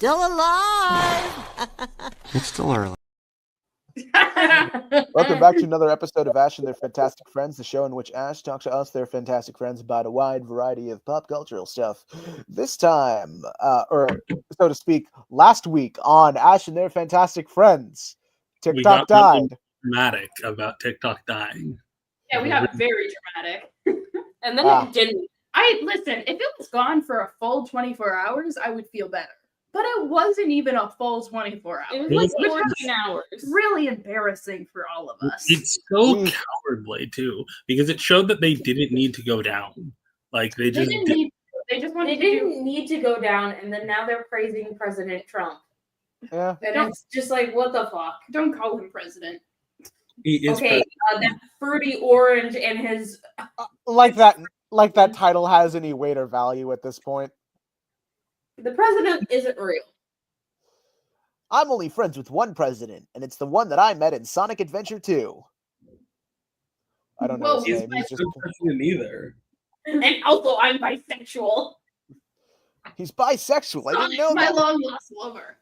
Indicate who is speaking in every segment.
Speaker 1: still alive.
Speaker 2: It's still early.
Speaker 3: Welcome back to another episode of Ash and Their Fantastic Friends, the show in which Ash talks to us, their fantastic friends, about a wide variety of pop cultural stuff. This time, or so to speak, last week on Ash and Their Fantastic Friends, TikTok died.
Speaker 4: Dramatic about TikTok dying.
Speaker 5: Yeah, we got very dramatic.
Speaker 6: And then it didn't.
Speaker 5: Listen, if it was gone for a full 24 hours, I would feel better. But it wasn't even a full 24 hours.
Speaker 6: It was like 14 hours.
Speaker 5: Really embarrassing for all of us.
Speaker 4: It's so cowardly too, because it showed that they didn't need to go down. Like they
Speaker 6: didn't need to go down, and then now they're praising President Trump.
Speaker 3: Yeah.
Speaker 6: And it's just like, what the fuck?
Speaker 5: Don't call him president.
Speaker 4: He is
Speaker 6: okay, that fruity orange and his
Speaker 3: like that title has any weight or value at this point.
Speaker 6: The president isn't real.
Speaker 3: I'm only friends with one president, and it's the one that I met in Sonic Adventure 2. I don't know his name.
Speaker 4: He's just president either.
Speaker 6: And also, I'm bisexual.
Speaker 3: He's bisexual. I didn't know
Speaker 5: my
Speaker 3: that.
Speaker 5: long lost lover.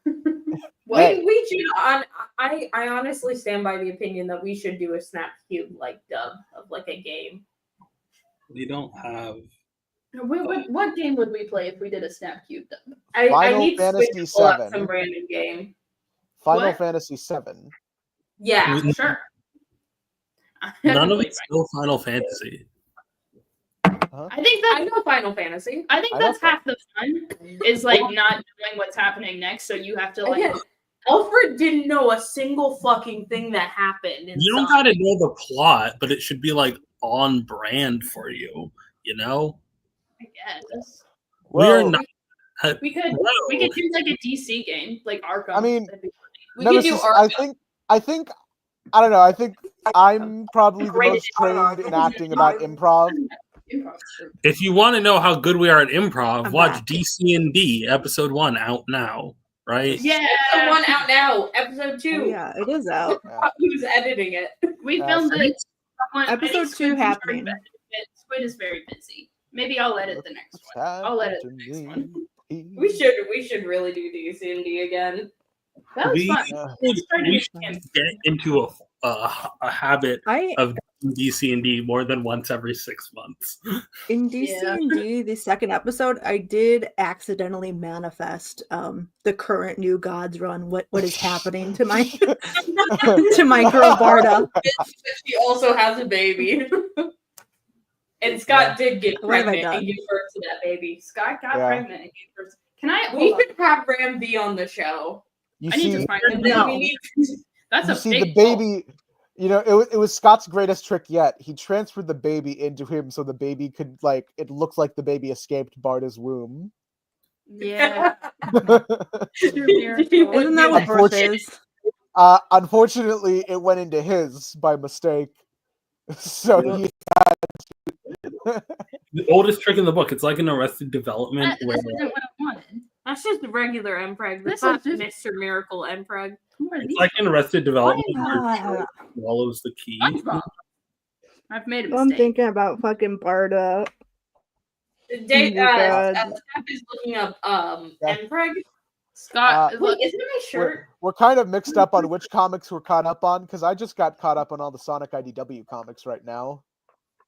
Speaker 6: We should. I honestly stand by the opinion that we should do a Snap Cube like dub of like a game.
Speaker 4: We don't have.
Speaker 5: What game would we play if we did a Snap Cube dub?
Speaker 6: I need
Speaker 3: Fantasy
Speaker 6: Squid to pull up
Speaker 3: 7.
Speaker 6: some random game.
Speaker 3: Final Fantasy 7.
Speaker 6: Yeah, sure.
Speaker 4: None of it's still Final Fantasy.
Speaker 3: Huh?
Speaker 6: I know Final Fantasy.
Speaker 5: I think that's half the fun. Is like not knowing what's happening next, so you have to like.
Speaker 6: Again, Alfred didn't know a single fucking thing that happened.
Speaker 4: You don't gotta know the plot, but it should be like on brand for you. You know.
Speaker 5: I guess.
Speaker 3: Well,
Speaker 5: we could do like a DC game, like Arkham.
Speaker 3: I mean,
Speaker 6: we could do Arkham.
Speaker 3: I don't know. I think I'm probably the most trained in acting about improv.
Speaker 4: If you want to know how good we are at improv, watch DC&D episode 1 out now. Right?
Speaker 5: Yeah,
Speaker 6: episode 1 out now. Episode 2.
Speaker 7: Oh, yeah, it is out.
Speaker 6: Who's editing it?
Speaker 5: We filmed it.
Speaker 7: Episode 2 happening.
Speaker 5: Squid is very busy. Maybe I'll edit the next one. I'll edit the next one.
Speaker 6: We should really do DC&D again.
Speaker 5: That was fun.
Speaker 4: We should get into a habit of DC&D more than once every 6 months.
Speaker 7: In DC&D, the second episode, I did accidentally manifest the current New Gods run. What is happening to my to my girl Barda?
Speaker 6: She also has a baby. And Scott did get pregnant and gave birth to that baby.
Speaker 5: Scott got pregnant and gave birth.
Speaker 6: We could have Ram be on the show.
Speaker 3: You
Speaker 5: I need to find him. That's a big
Speaker 3: the baby. You know, it was Scott's greatest trick yet. He transferred the baby into him so the baby could, like, it looks like the baby escaped Barda's womb.
Speaker 5: Yeah.
Speaker 7: Isn't that what birth is?
Speaker 3: Unfortunately, it went into his by mistake. So he had
Speaker 4: the oldest trick in the book. It's like an Arrested Development.
Speaker 5: That isn't what I wanted.
Speaker 6: That's just the regular Mpreg.
Speaker 5: This
Speaker 6: That's
Speaker 5: is
Speaker 6: not Mr. Miracle Mpreg.
Speaker 4: It's like an Arrested Development. Follows the key.
Speaker 5: I've made a mistake.
Speaker 7: I'm thinking about fucking Barda.
Speaker 6: Steph is looking up Mpreg.
Speaker 5: Scott,
Speaker 6: wait, isn't my shirt?
Speaker 3: We're kind of mixed up on which comics we're caught up on, because I just got caught up on all the Sonic IDW comics right now.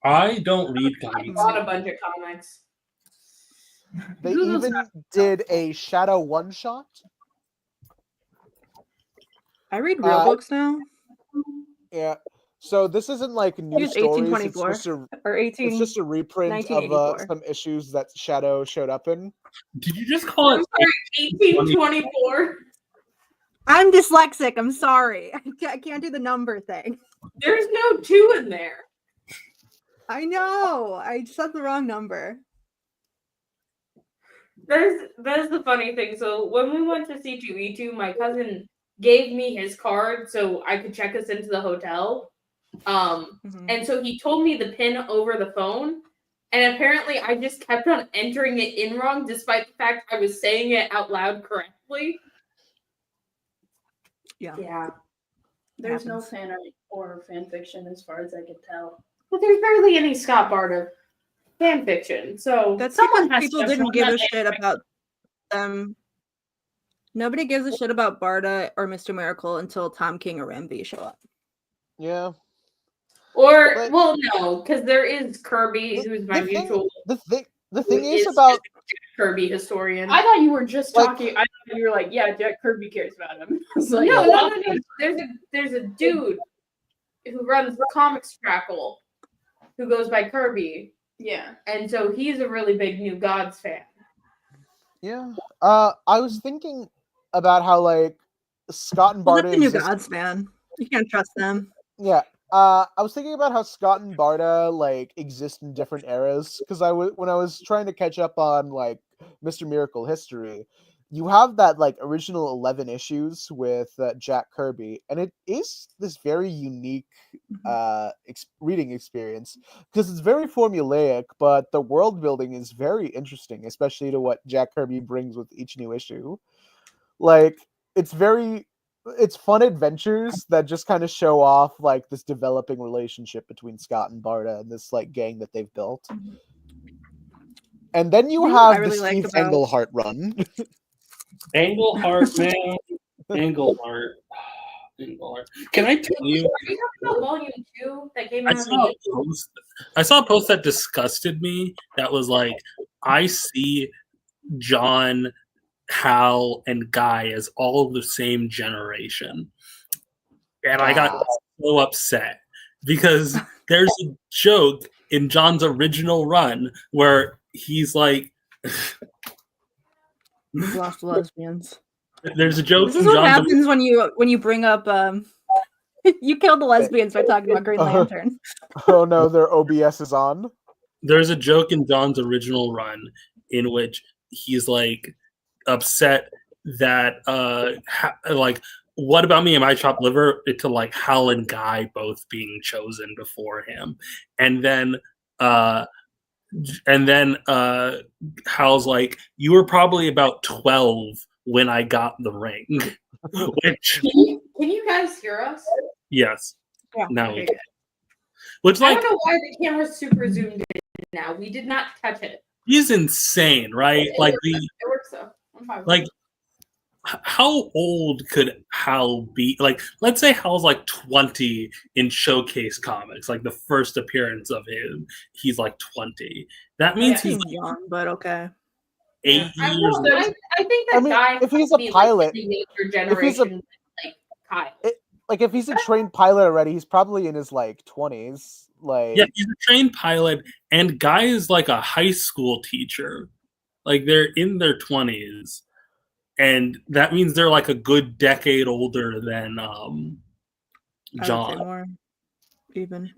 Speaker 4: I don't read comics.
Speaker 6: I bought a bunch of comics.
Speaker 3: They even did a Shadow one-shot.
Speaker 7: I read real books now.
Speaker 3: Yeah. So this isn't like new stories. It's just a reprint of some issues that Shadow showed up in.
Speaker 4: Did you just call it
Speaker 6: 1824?
Speaker 7: I'm dyslexic. I'm sorry. I can't do the number thing.
Speaker 6: There's no 2 in there.
Speaker 7: I know. I said the wrong number.
Speaker 6: That's the funny thing. So when we went to C2E2, my cousin gave me his card so I could check us into the hotel. And so he told me the pin over the phone, and apparently I just kept on entering it in wrong despite the fact I was saying it out loud correctly.
Speaker 7: Yeah.
Speaker 5: There's no fan art or fan fiction as far as I could tell.
Speaker 6: Well, there's barely any Scott Barda fan fiction, so
Speaker 7: that's
Speaker 5: someone
Speaker 7: because people didn't give a shit about them. Nobody gives a shit about Barda or Mr. Miracle until Tom King or Rambi show up.
Speaker 3: Yeah.
Speaker 6: Or
Speaker 3: But-
Speaker 6: well, no, because there is Kirby, who's my mutual.
Speaker 3: The thing
Speaker 6: who
Speaker 3: is about
Speaker 6: Kirby historian.
Speaker 5: I thought you were just
Speaker 3: Like-
Speaker 5: talking. I thought you were like, yeah, Jack Kirby cares about him. I was like,
Speaker 6: no. There's a dude who runs Comics Crackle who goes by Kirby,
Speaker 5: Yeah.
Speaker 6: and so he's a really big New Gods fan.
Speaker 3: yeah. I was thinking about how like Scott and
Speaker 7: Well,
Speaker 3: Barda
Speaker 7: that's the New
Speaker 3: exist-
Speaker 7: Gods, man. You can't trust them.
Speaker 3: Yeah. I was thinking about how Scott and Barda like exist in different eras because when I was trying to catch up on like Mr. Miracle history, you have that like original 11 issues with Jack Kirby, and it is this very unique reading experience because it's very formulaic, but the world building is very interesting, especially to what Jack Kirby brings with each new issue. Like it's fun adventures that just kind of show off like this developing relationship between Scott and Barda and this like gang that they've built. And then you
Speaker 7: thing I
Speaker 3: have
Speaker 7: really
Speaker 3: the
Speaker 7: like
Speaker 3: Steve
Speaker 7: about-
Speaker 3: Englehart run.
Speaker 4: Englehart, man. Englehart. Englehart. Can I tell you?
Speaker 6: Are you talking about Volume 2 that came
Speaker 4: I
Speaker 6: out?
Speaker 4: saw a post that disgusted me. That was like, I see John, Hal, and Guy as all the same generation, and I got so upset because there's a joke in John's original run where he's like,
Speaker 7: We've lost lesbians.
Speaker 4: there's a joke
Speaker 7: This
Speaker 4: in
Speaker 7: is what
Speaker 4: John's
Speaker 7: happens when you bring up you killed the lesbians by talking about Green Lantern.
Speaker 3: Oh no, their OBS is on.
Speaker 4: there's a joke in John's original run in which he's like upset that like, what about me? Am I chopped liver? To like Hal and Guy both being chosen before him, and then Hal's like, you were probably about 12 when I got the ring. Which
Speaker 6: Can you guys hear us?
Speaker 4: yes,
Speaker 7: Yeah.
Speaker 4: now
Speaker 6: Okay.
Speaker 4: we can. Which
Speaker 6: I
Speaker 4: like
Speaker 6: don't know why the camera's super zoomed in now. We did not touch it.
Speaker 4: is insane, right? Like
Speaker 6: It works though. I'm fine with
Speaker 4: like
Speaker 6: it.
Speaker 4: how old could Hal be? Like, let's say Hal's like 20 in Showcase Comics, like the first appearance of him, he's like 20. That means he's
Speaker 7: Seems
Speaker 4: like
Speaker 7: young, but okay.
Speaker 4: 8 years.
Speaker 6: I think that
Speaker 3: I mean,
Speaker 6: guy
Speaker 3: if he's
Speaker 6: must
Speaker 3: a
Speaker 6: be,
Speaker 3: pilot-
Speaker 6: like, the younger
Speaker 3: if he's a-
Speaker 6: generation, like Kyle.
Speaker 3: Like if he's a trained pilot already, he's probably in his like 20s. Like
Speaker 4: Yeah, he's a trained pilot, and Guy is like a high school teacher. Like they're in their 20s, and that means they're like a good decade older than
Speaker 7: I would say
Speaker 4: John.
Speaker 7: more even.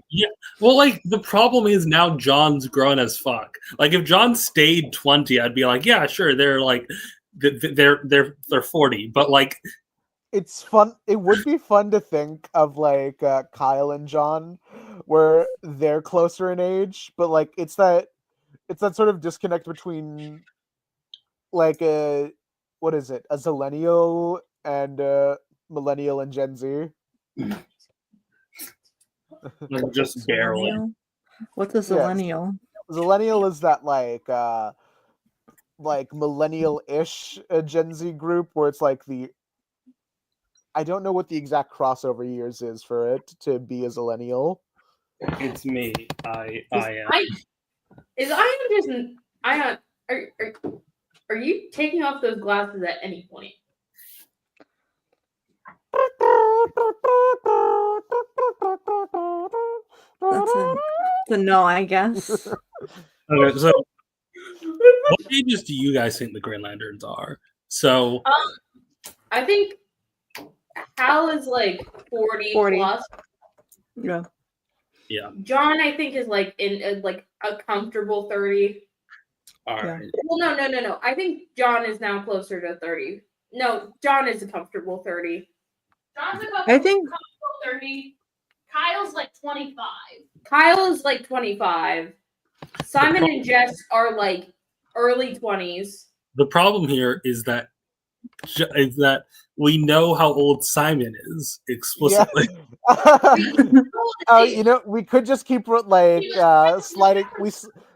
Speaker 4: Well, like the problem is now John's grown as fuck. Like if John stayed 20, I'd be like, yeah, sure, they're like they're 40, but like
Speaker 3: it's fun. It would be fun to think of like Kyle and John, where they're closer in age, but like it's that sort of disconnect between like what is it, a zillennial and millennial and Gen Z.
Speaker 4: like, just barely.
Speaker 7: Zillennial? What's a zillennial?
Speaker 3: Zillennial is that like millennial-ish Gen Z group where it's like I don't know what the exact crossover years is for it to be a zillennial.
Speaker 4: It's me. I am.
Speaker 6: Is Ayaan just Ayaan? Are you taking off those glasses at any point?
Speaker 7: That's a no, I guess.
Speaker 4: Okay, so what ages do you guys think the Green Lanterns are? So
Speaker 6: I think Hal is like 40 plus.
Speaker 7: Yeah.
Speaker 6: John, I think, is like in like a comfortable 30.
Speaker 4: all right.
Speaker 6: Well, no. I think John is now closer to 30. No, John is a comfortable 30.
Speaker 5: John's
Speaker 7: I think
Speaker 5: 30. Kyle's like 25.
Speaker 6: Kyle is like 25. Simon and Jess are like early 20s.
Speaker 4: The problem here is that we know how old Simon is explicitly.
Speaker 3: You know, we could just keep like sliding.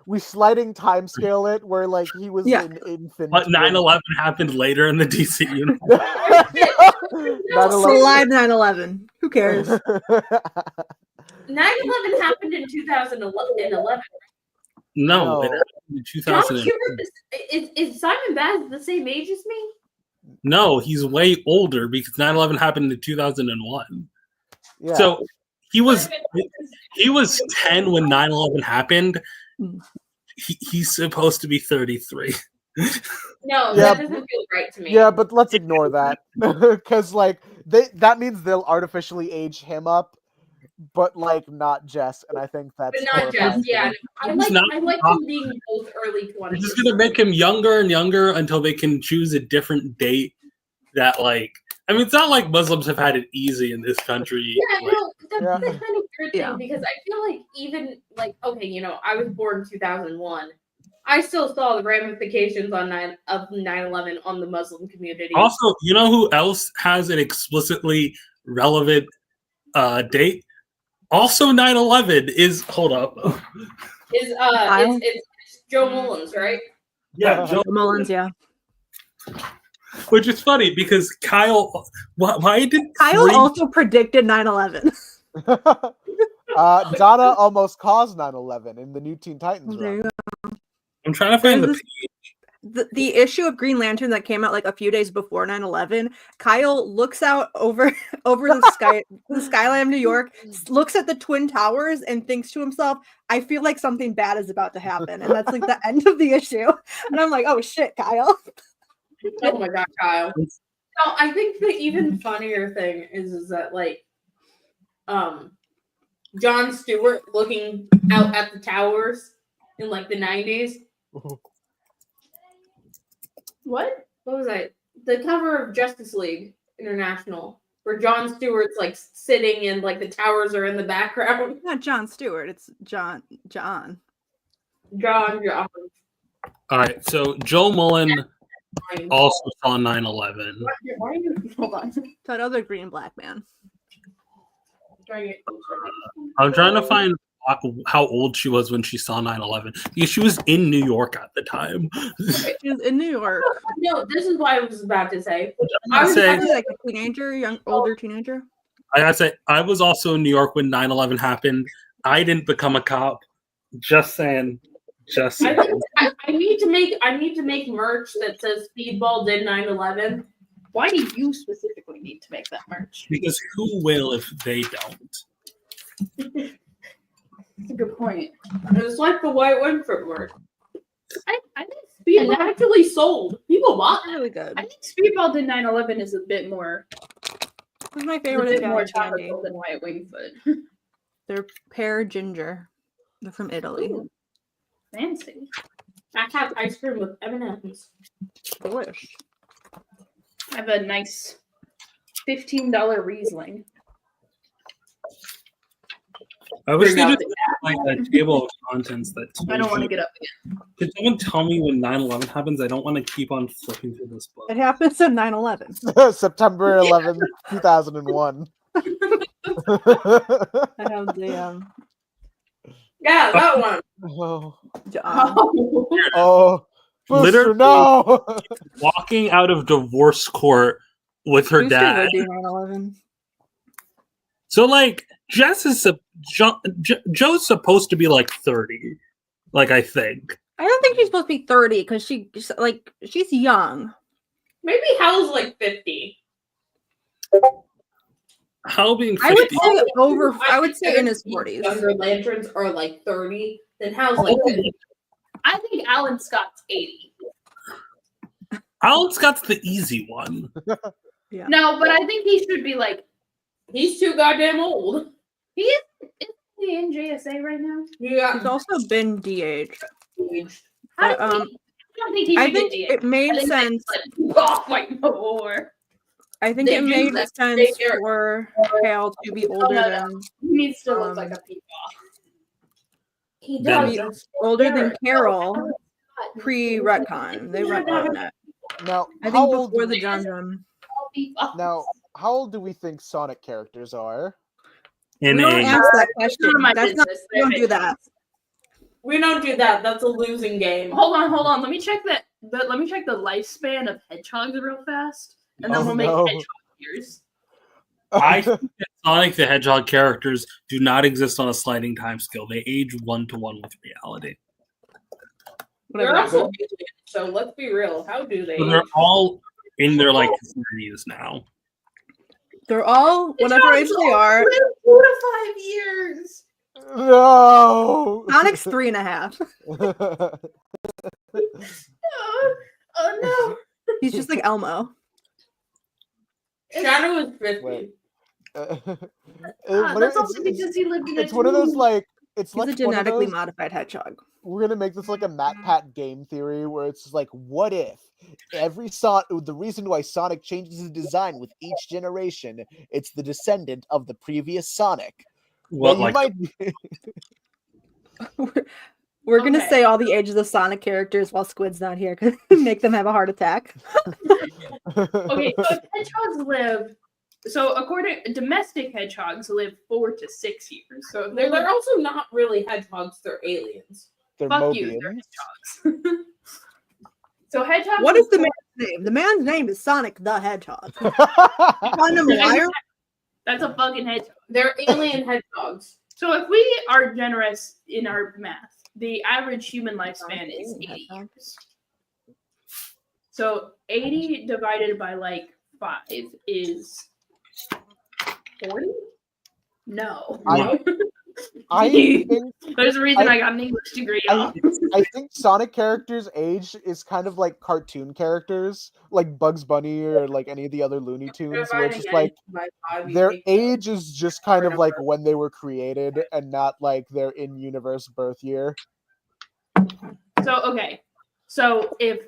Speaker 3: we sliding time scale it where like he was
Speaker 7: Yeah.
Speaker 3: an infant.
Speaker 4: But 9/11 happened later in the DC universe.
Speaker 3: 9/11.
Speaker 7: Slide 9/11. Who cares?
Speaker 6: 9/11 happened in 2011.
Speaker 4: No, it
Speaker 3: No.
Speaker 4: happened in
Speaker 6: John
Speaker 4: 2000.
Speaker 6: Stewart is Simon Baz the same age as me?
Speaker 4: No, he's way older because 9/11 happened in 2001.
Speaker 3: Yeah.
Speaker 4: So he was 10 when 9/11 happened. He's supposed to be 33.
Speaker 6: No,
Speaker 3: Yeah.
Speaker 6: that doesn't feel right to me.
Speaker 3: Yeah, but let's ignore that because like that means they'll artificially age him up, but like not Jess, and I think that's
Speaker 6: But not
Speaker 3: horrifying.
Speaker 6: just, yeah. I like him being both early 20s.
Speaker 4: They're just gonna make him younger and younger until they can choose a different date. That like, I mean, it's not like Muslims have had it easy in this country.
Speaker 6: Yeah,
Speaker 4: like,
Speaker 6: no, that's
Speaker 3: Yeah.
Speaker 6: the kind of weird thing
Speaker 7: Yeah.
Speaker 6: because I feel like even like okay, I was born in 2001. I still saw the ramifications of 9/11 on the Muslim community.
Speaker 4: Also, you know who else has an explicitly relevant date? Also, 9/11 is. Hold up.
Speaker 6: It's Joe Mullins, right?
Speaker 4: Yeah, Joe,
Speaker 7: Mullins, yeah.
Speaker 4: which is funny because Kyle. Why did
Speaker 7: Kyle also predicted 9/11.
Speaker 3: Donna almost caused 9/11 in the new Teen Titans
Speaker 7: There you
Speaker 3: run.
Speaker 7: go.
Speaker 4: I'm trying to find
Speaker 7: There's the issue of Green Lantern that came out like a few days before 9/11. Kyle looks out over the sky, the skyline of New York, looks at the Twin Towers, and thinks to himself, "I feel like something bad is about to happen," and that's like the end of the issue. And I'm like, "Oh shit, Kyle!"
Speaker 6: Oh my god, Kyle. No, I think the even funnier thing is that like, Jon Stewart looking out at the towers in like the 90s. What was that? The cover of Justice League International, where Jon Stewart's like sitting and like the towers are in the background.
Speaker 7: Not Jon Stewart, it's John.
Speaker 6: John.
Speaker 4: All right, so Joe Mullen also saw 9/11.
Speaker 5: Why are you? Hold on.
Speaker 7: That other green black man.
Speaker 4: I'm trying to find how old she was when she saw 9/11 because she was in New York at the time.
Speaker 7: She was in New York.
Speaker 6: No, this is what I was about to say.
Speaker 4: I was
Speaker 7: Probably like a teenager, older teenager.
Speaker 4: I gotta say, I was also in New York when 9/11 happened. I didn't become a cop. Just saying. Just saying.
Speaker 6: I need to make merch that says Speedball did 9/11.
Speaker 5: Why do you specifically need to make that merch?
Speaker 4: Because who will if they don't?
Speaker 5: That's a good point.
Speaker 6: It's like the White Winford merch.
Speaker 5: I think Speedball
Speaker 6: actually sold. People bought it.
Speaker 7: Really good.
Speaker 5: I think Speedball did 9/11 is a bit more.
Speaker 7: Who's my
Speaker 5: A
Speaker 7: favorite
Speaker 5: bit more
Speaker 7: Italian candy?
Speaker 5: topical than White Wingfoot.
Speaker 7: They're pear ginger. They're from Italy.
Speaker 5: Ooh, fancy.
Speaker 6: I have ice cream with M&M's.
Speaker 7: Delish.
Speaker 5: I have a nice $15 Riesling.
Speaker 4: I wish
Speaker 6: Bring
Speaker 4: they
Speaker 6: out
Speaker 4: just had, like a table of contents that.
Speaker 5: I don't want to get up again.
Speaker 4: Could someone tell me when 9/11 happens? I don't want to keep on flipping through this book.
Speaker 7: It happens in 9/11.
Speaker 3: September 11th, 2001.
Speaker 7: I have the
Speaker 6: Yeah, that one.
Speaker 3: Oh, Booster,
Speaker 4: Literally-
Speaker 3: no!
Speaker 4: Walking out of divorce court with her
Speaker 7: Booster
Speaker 4: dad.
Speaker 7: would do 9/11.
Speaker 4: So like Jess is Joe's supposed to be like 30, like I think.
Speaker 7: I don't think she's supposed to be 30 because she's young.
Speaker 6: Maybe Hal's like 50.
Speaker 4: How being 50?
Speaker 7: I would say in his 40s.
Speaker 6: Younger lanterns are like 30. Then Hal's like 50.
Speaker 5: I think Alan Scott's 80.
Speaker 4: Alan Scott's the easy one.
Speaker 7: Yeah.
Speaker 5: No, but I think he should be like,
Speaker 6: He's too goddamn old.
Speaker 5: he is he in JSA right now?
Speaker 6: Yeah.
Speaker 7: He's also been DH.
Speaker 5: I
Speaker 7: But,
Speaker 5: don't think he should
Speaker 7: I think
Speaker 5: get
Speaker 7: it made
Speaker 5: I think
Speaker 7: sense.
Speaker 5: Oh my lord.
Speaker 7: I think
Speaker 6: They
Speaker 7: it
Speaker 6: do
Speaker 7: made
Speaker 6: that.
Speaker 7: sense
Speaker 6: They are-
Speaker 7: for Hale to be older than
Speaker 5: He needs to look like a peacock.
Speaker 6: He
Speaker 4: Then-
Speaker 6: does.
Speaker 7: older than Carol pre-retcon. They retconned that.
Speaker 3: Now,
Speaker 7: I
Speaker 3: how
Speaker 7: think
Speaker 3: old
Speaker 7: before
Speaker 3: do
Speaker 7: the
Speaker 3: we-
Speaker 7: John Drum.
Speaker 3: Now, how old do we think Sonic characters are?
Speaker 4: In
Speaker 7: We don't
Speaker 4: a
Speaker 7: ask that question.
Speaker 5: None of my
Speaker 7: That's not.
Speaker 5: business.
Speaker 7: We don't do that.
Speaker 6: We don't do that. That's a losing game.
Speaker 5: Hold on. Let me check let me check the lifespan of hedgehogs real fast, and then
Speaker 3: Oh,
Speaker 5: we'll make
Speaker 3: no.
Speaker 5: hedgehog years.
Speaker 4: I think that Sonic the Hedgehog characters do not exist on a sliding time scale. They age 1-to-1 with reality.
Speaker 6: They're
Speaker 7: Whatever.
Speaker 6: also aliens, so let's be real. How do they?
Speaker 4: So they're all in their like 30s now.
Speaker 7: They're all whatever age they are.
Speaker 5: Live 4 to 5 years.
Speaker 3: No.
Speaker 7: Sonic's 3.5.
Speaker 5: Oh no.
Speaker 7: He's just like Elmo.
Speaker 6: Shadow is 50.
Speaker 3: Wait.
Speaker 5: That's also because he lived in a
Speaker 3: it's one of those
Speaker 5: tomb.
Speaker 3: like it's
Speaker 7: He's
Speaker 3: like
Speaker 7: a
Speaker 3: one of
Speaker 7: genetically
Speaker 3: those,
Speaker 7: modified hedgehog.
Speaker 3: we're gonna make this like a MatPat game theory where it's just like, what if the reason why Sonic changes his design with each generation, it's the descendant of the previous Sonic.
Speaker 4: What,
Speaker 3: Now, you
Speaker 4: like
Speaker 3: might
Speaker 7: We're gonna
Speaker 5: Okay.
Speaker 7: say all the ages of Sonic characters while Squid's not here, because make them have a heart attack.
Speaker 5: Okay, so if hedgehogs live, so according domestic hedgehogs live 4 to 6 years. So if
Speaker 6: They're
Speaker 5: they're
Speaker 6: also not really hedgehogs. They're aliens.
Speaker 3: They're
Speaker 5: fuck you,
Speaker 3: Mobians.
Speaker 5: they're hedgehogs. So hedgehogs.
Speaker 7: What is
Speaker 5: live
Speaker 7: the
Speaker 5: 4
Speaker 7: man's name? The man's name is Sonic the Hedgehog.
Speaker 3: Oh,
Speaker 7: Calling him a liar?
Speaker 5: That's a fucking hedgehog.
Speaker 6: They're alien hedgehogs.
Speaker 5: So if we are generous in our math, the average human lifespan is 80 years. So 80 divided by like 5 is 40? No.
Speaker 3: I think
Speaker 5: There's a reason I got an English degree, y'all.
Speaker 3: I think Sonic characters' age is kind of like cartoon characters, like Bugs Bunny or like any of the other Looney Tunes, where it's just like their age is just kind of like when they were created and not like their in-universe birth year.
Speaker 5: So, okay. So if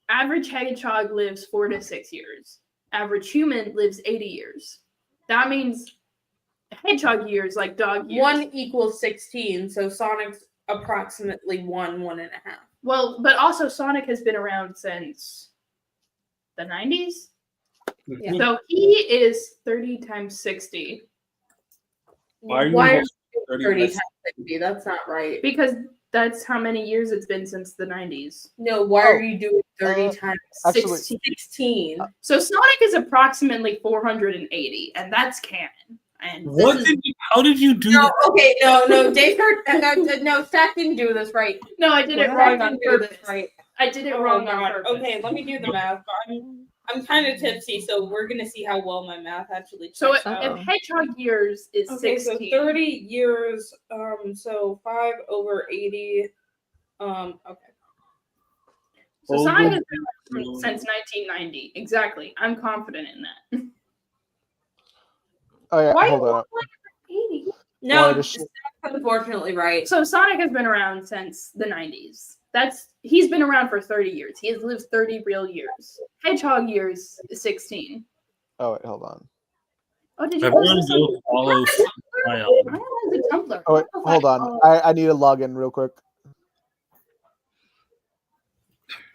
Speaker 5: average hedgehog lives 4 to 6 years, average human lives 80 years. That means hedgehog years, like dog years.
Speaker 6: 1 equals 16, so Sonic's approximately 1.5.
Speaker 5: Well, but also Sonic has been around since the 90s.
Speaker 6: Yeah.
Speaker 5: So he is 30 times 60
Speaker 4: Why are you
Speaker 6: Why are
Speaker 4: almost
Speaker 6: you
Speaker 4: 30
Speaker 6: 30
Speaker 4: minutes?
Speaker 6: times 60? That's not right.
Speaker 5: because that's how many years it's been since the 90s.
Speaker 6: No, why
Speaker 3: Oh,
Speaker 6: are you doing 30 times
Speaker 3: actually-
Speaker 6: 16?
Speaker 5: So Sonic is approximately 480, and that's canon. And
Speaker 4: How did you do
Speaker 6: No,
Speaker 4: that?
Speaker 6: okay, no, Daystar, no, Stack didn't do this right.
Speaker 5: no, I did it
Speaker 7: What?
Speaker 5: wrong
Speaker 6: Stack
Speaker 5: on
Speaker 6: didn't do
Speaker 5: purpose.
Speaker 6: this right.
Speaker 5: I did it
Speaker 6: Oh,
Speaker 5: wrong
Speaker 6: God.
Speaker 5: on purpose.
Speaker 6: Okay, let me do the math. I'm kind of tipsy, so we're gonna see how well my math actually.
Speaker 5: So
Speaker 6: checks
Speaker 5: if
Speaker 6: out.
Speaker 5: hedgehog years is
Speaker 6: Okay,
Speaker 5: 16,
Speaker 6: so 30 years, so 5 over 80, okay.
Speaker 5: so
Speaker 4: Oh,
Speaker 5: Sonic
Speaker 4: good.
Speaker 5: has been around since 1990. Exactly. I'm confident in that.
Speaker 3: Oh yeah,
Speaker 5: Why
Speaker 3: hold
Speaker 5: are you
Speaker 3: on.
Speaker 5: like 80?
Speaker 6: No,
Speaker 3: Wanted to sh-
Speaker 6: Stack's unfortunately right.
Speaker 5: So Sonic has been around since the 90s. He's been around for 30 years. He has lived 30 real years. Hedgehog years is 16.
Speaker 3: Oh wait, hold on.
Speaker 5: Oh, did you
Speaker 4: Everyone
Speaker 5: post this
Speaker 4: go
Speaker 5: on
Speaker 4: follow
Speaker 5: I
Speaker 4: Ayaan.
Speaker 5: have a Tumblr.
Speaker 3: Oh wait, hold on. I need to log in real quick.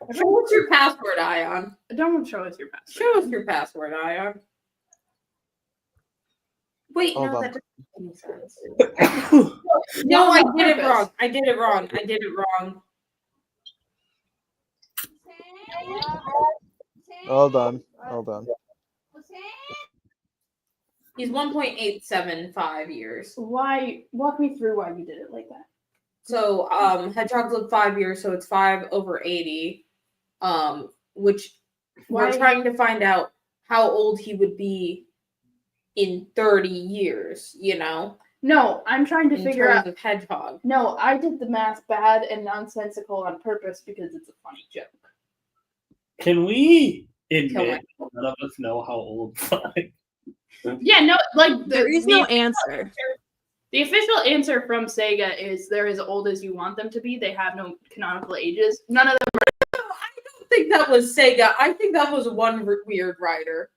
Speaker 6: What's your password, Ayaan?
Speaker 5: Don't show us your password.
Speaker 6: Show us your password, Ayaan. Wait,
Speaker 3: Hold
Speaker 6: no,
Speaker 3: on.
Speaker 6: that doesn't make sense. No, I
Speaker 5: on
Speaker 6: did it
Speaker 5: purpose.
Speaker 6: wrong. I did it wrong.
Speaker 3: Hold on.
Speaker 6: He's 1.875 years.
Speaker 5: Why? Walk me through why you did it like that.
Speaker 6: So hedgehogs live 5 years, so it's 5 over 80. Which
Speaker 5: Why-
Speaker 6: we're trying to find out how old he would be in 30 years, you know,
Speaker 5: No, I'm trying to
Speaker 6: in
Speaker 5: figure
Speaker 6: terms
Speaker 5: out.
Speaker 6: of hedgehog.
Speaker 5: No, I did the math bad and nonsensical on purpose because it's a funny joke.
Speaker 4: Can we
Speaker 6: Kill
Speaker 4: admit none of us know how old Sonic?
Speaker 5: Yeah, no, like
Speaker 7: There is no answer.
Speaker 5: The official answer from Sega is they're as old as you want them to be. They have no canonical ages. None of them.
Speaker 6: I don't think that was Sega. I think that was one weird writer.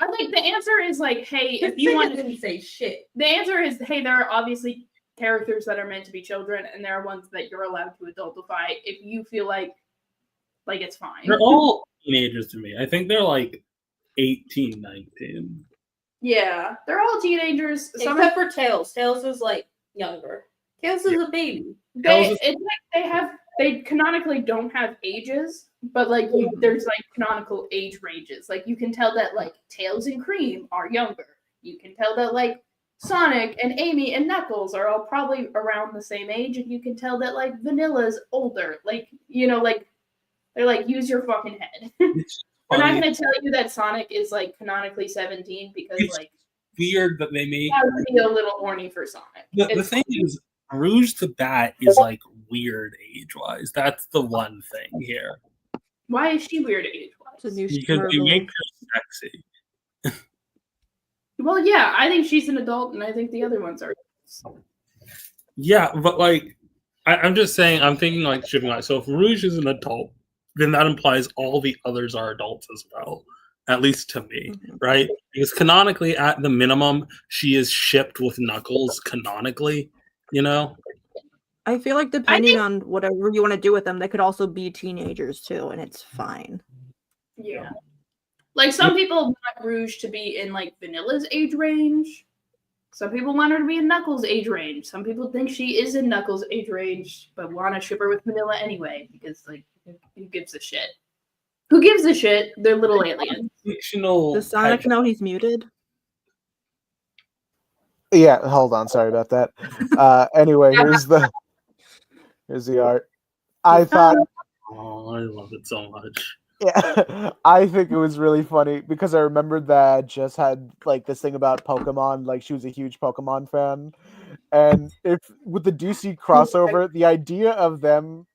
Speaker 5: I think the answer is like, hey, if
Speaker 6: Sega
Speaker 5: you want,
Speaker 6: didn't say shit.
Speaker 5: the answer is, hey, there are obviously characters that are meant to be children, and there are ones that you're allowed to adultify if you feel like it's fine.
Speaker 4: They're all teenagers to me. I think they're like 18, 19.
Speaker 5: Yeah, they're all teenagers. Some
Speaker 6: Except for Tails. Tails is like younger. Tails is a baby.
Speaker 5: They canonically don't have ages, but like there's like canonical age ranges. Like you can tell that like Tails and Cream are younger. You can tell that like Sonic and Amy and Knuckles are all probably around the same age, and you can tell that like Vanilla's older. Like like they're like, use your fucking head. We're not gonna tell you that Sonic is like canonically 17 because
Speaker 4: it's
Speaker 5: like
Speaker 4: weird that they made.
Speaker 5: I would be a little horny for Sonic.
Speaker 4: The thing is, Rouge the Bat is like weird age-wise. That's the one thing here.
Speaker 5: Why is she weird age-wise?
Speaker 4: Because they make her sexy.
Speaker 5: Well, yeah, I think she's an adult, and I think the other ones are.
Speaker 4: Yeah, but like, I'm just saying, I'm thinking like shipping out. So if Rouge is an adult, then that implies all the others are adults as well. At least to me, right? Because canonically, at the minimum, she is shipped with Knuckles canonically,
Speaker 7: I feel like depending on whatever you want to do with them, they could also be teenagers too, and it's fine.
Speaker 5: Yeah. Like some people want Rouge to be in like Vanilla's age range. Some people want her to be in Knuckles' age range. Some people think she is in Knuckles' age range, but want to ship her with Vanilla anyway, because like who gives a shit? Who gives a shit? They're little aliens.
Speaker 7: Does Sonic know he's muted?
Speaker 3: Yeah, hold on. Sorry about that. Anyway, here's the art. I thought.
Speaker 4: Oh, I love it so much.
Speaker 3: Yeah, I think it was really funny because I remembered that Jess had like this thing about Pokemon, like she was a huge Pokemon fan, and if with the DC crossover, the idea of them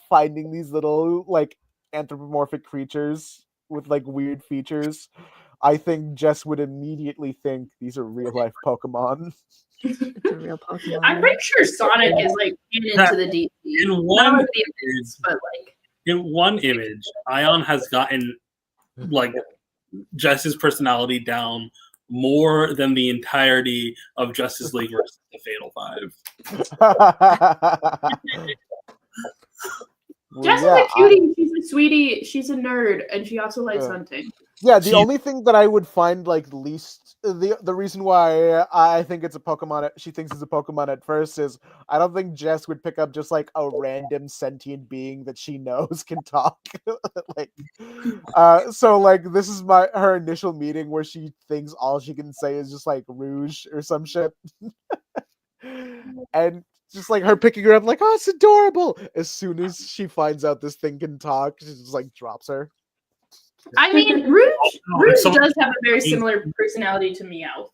Speaker 3: finding these little like anthropomorphic creatures with like weird features, I think Jess would immediately think these are real life Pokemon.
Speaker 7: It's a real Pokemon.
Speaker 5: I'm pretty sure Sonic is like into the DC.
Speaker 4: In one image, Ayaan has gotten like Jess's personality down more than the entirety of Justice League versus the Fatal Five.
Speaker 5: Jess is a cutie. She's a sweetie. She's a nerd, and she also likes hunting.
Speaker 3: Yeah, the only thing that I would find like least the reason why I think it's a Pokemon she thinks it's a Pokemon at first is I don't think Jess would pick up just like a random sentient being that she knows can talk. So like this is her initial meeting where she thinks all she can say is just like Rouge or some shit. And just like her picking her up like, oh, it's adorable. As soon as she finds out this thing can talk, she just like drops her.
Speaker 5: I mean, Rouge does have a very similar personality to Meow.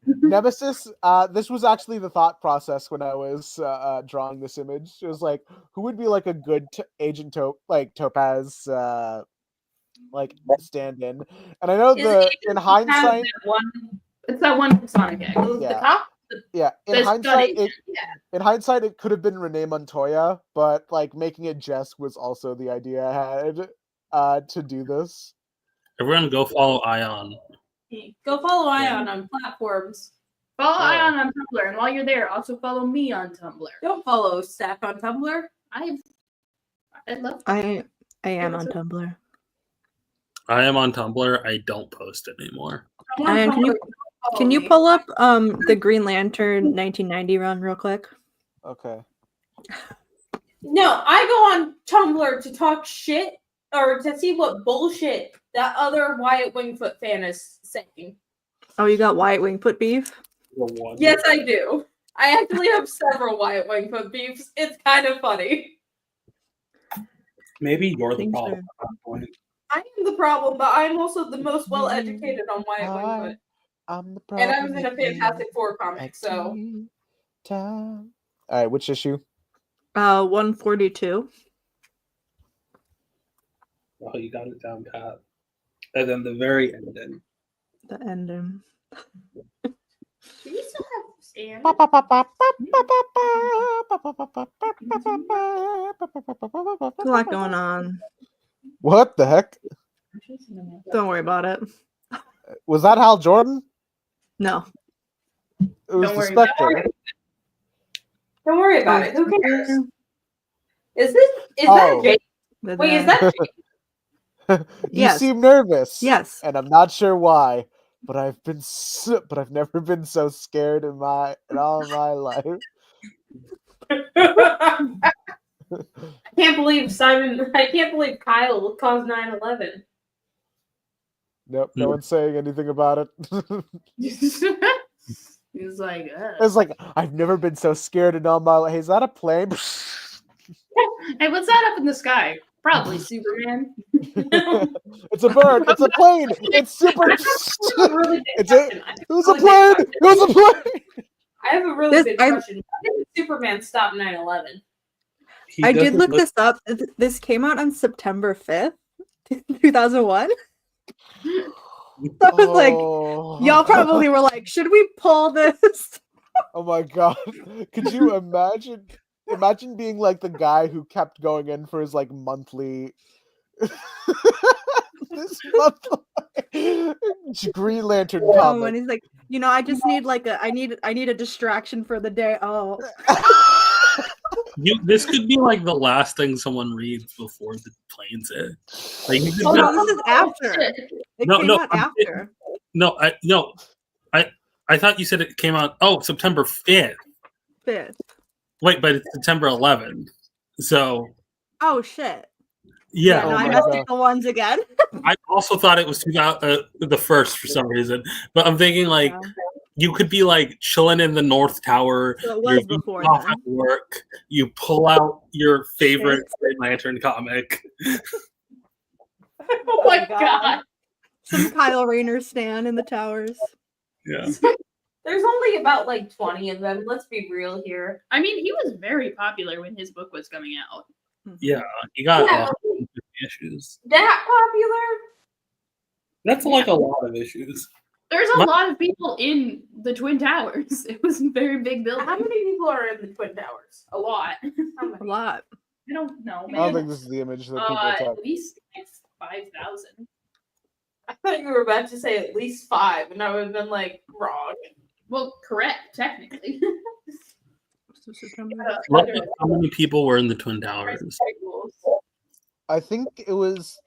Speaker 3: Nemesis, this was actually the thought process when I was drawing this image. It was like, who would be like a good Agent Topaz like stand-in? And I know in hindsight,
Speaker 5: it's that one Sonic X.
Speaker 3: Yeah.
Speaker 5: The cop.
Speaker 3: Yeah, in hindsight, it could have been Renee Montoya, but like making it Jess was also the idea I had to do this.
Speaker 4: Everyone, go follow Ayaan.
Speaker 6: Go follow Ayaan on platforms.
Speaker 5: Follow Ayaan on Tumblr, and while you're there, also follow me on Tumblr.
Speaker 6: Don't follow Stack on Tumblr.
Speaker 5: I love.
Speaker 7: I am on Tumblr.
Speaker 4: I am on Tumblr. I don't post anymore.
Speaker 7: And can you pull up the Green Lantern 1990 run real quick?
Speaker 3: Okay.
Speaker 6: No, I go on Tumblr to talk shit or to see what bullshit that other Wyatt Wingfoot fan is saying.
Speaker 7: Oh, you got Wyatt Wingfoot beef?
Speaker 6: Yes, I do. I actually have several Wyatt Wingfoot beefs. It's kind of funny.
Speaker 4: Maybe you're the problem.
Speaker 6: I am the problem, but I'm also the most well-educated on Wyatt Wingfoot.
Speaker 3: I'm the problem.
Speaker 6: And I was in a Fantastic Four comic, so.
Speaker 3: All right, which issue?
Speaker 7: 142.
Speaker 4: Oh, you got it down pat. And then the very ending.
Speaker 7: The ending.
Speaker 6: Do you still have Stan?
Speaker 7: There's a lot going on.
Speaker 3: What the heck?
Speaker 7: Don't worry about it.
Speaker 3: Was that Hal Jordan?
Speaker 7: No.
Speaker 3: It was the
Speaker 6: Spectre. Don't worry about it. Who cares? Is that Jake? Wait, is that Jake?
Speaker 3: You seem nervous.
Speaker 7: Yes.
Speaker 3: And I'm not sure why. but I've never been so scared in all of my life.
Speaker 6: I can't believe Kyle caused 9/11.
Speaker 3: Nope, no one's saying anything about it.
Speaker 5: He's like,
Speaker 3: It's like, I've never been so scared in all my life. Hey, is that a plane?
Speaker 5: hey, what's that up in the sky? Probably Superman.
Speaker 3: It's a bird. It's a plane. It's super.
Speaker 6: Really
Speaker 3: It's a. It was a plane. It was a plane.
Speaker 6: I have a really big question. Why did Superman stop 9/11?
Speaker 7: I did look this up. This came out on September 5th, 2001. So I was like, y'all probably were like, should we pull this?
Speaker 3: Oh my god. Could you imagine? Imagine being like the guy who kept going in for his like monthly Green Lantern comic.
Speaker 7: And he's like, I just need like I need a distraction for the day. Oh.
Speaker 4: This could be like the last thing someone reads before the plane's hit. Like,
Speaker 7: this is after. It came out after.
Speaker 4: I thought you said it came out. Oh, September 5th.
Speaker 7: 5th.
Speaker 4: Wait, but it's September 11th. So.
Speaker 7: Oh shit.
Speaker 4: Yeah.
Speaker 7: No, I messed up the ones again.
Speaker 4: I also thought it was the first for some reason, but I'm thinking like. Yeah. You could be like chilling in the North Tower.
Speaker 7: So it was before
Speaker 4: off at work. You pull out your favorite Green Lantern comic.
Speaker 6: Oh my god!
Speaker 7: Some Kyle Rayner stan in the towers.
Speaker 4: Yeah.
Speaker 6: There's only about like 20 of them. Let's be real here.
Speaker 5: I mean, he was very popular when his book was coming out.
Speaker 4: Yeah, he got 50 issues.
Speaker 6: That popular?
Speaker 4: That's like a lot of issues.
Speaker 5: There's a lot of people in the Twin Towers. It was a very big building.
Speaker 6: How many people are in the Twin Towers?
Speaker 5: A lot.
Speaker 7: A lot.
Speaker 5: I don't know.
Speaker 3: I don't think this is the image that people talk.
Speaker 5: At least 5,000.
Speaker 6: I thought you were about to say at least 5, and I would have been like, wrong.
Speaker 5: Well, correct, technically.
Speaker 4: How many people were in the Twin Towers?
Speaker 3: I think it was.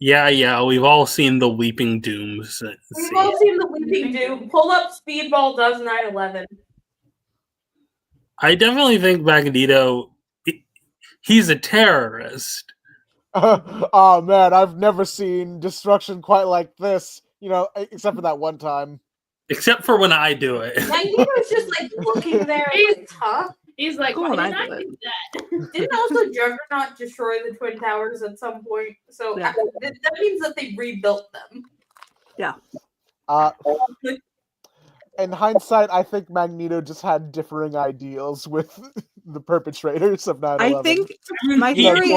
Speaker 4: Yeah, we've all seen the Weeping Dooms.
Speaker 6: We've all seen the Weeping Doom. Pull up Speedball does 9/11.
Speaker 4: I definitely think Magneto, he's a terrorist.
Speaker 3: Oh man, I've never seen destruction quite like this. Except for that one time.
Speaker 4: Except for when I do it.
Speaker 6: Magneto's just like looking there, like, huh?
Speaker 5: He's like,
Speaker 7: cool,
Speaker 5: why did I do that?
Speaker 6: Didn't also Juggernaut destroy the Twin Towers at some point? So that means that they rebuilt them.
Speaker 7: Yeah.
Speaker 3: In hindsight, I think Magneto just had differing ideals with the perpetrators of 9/11.
Speaker 7: I think my theory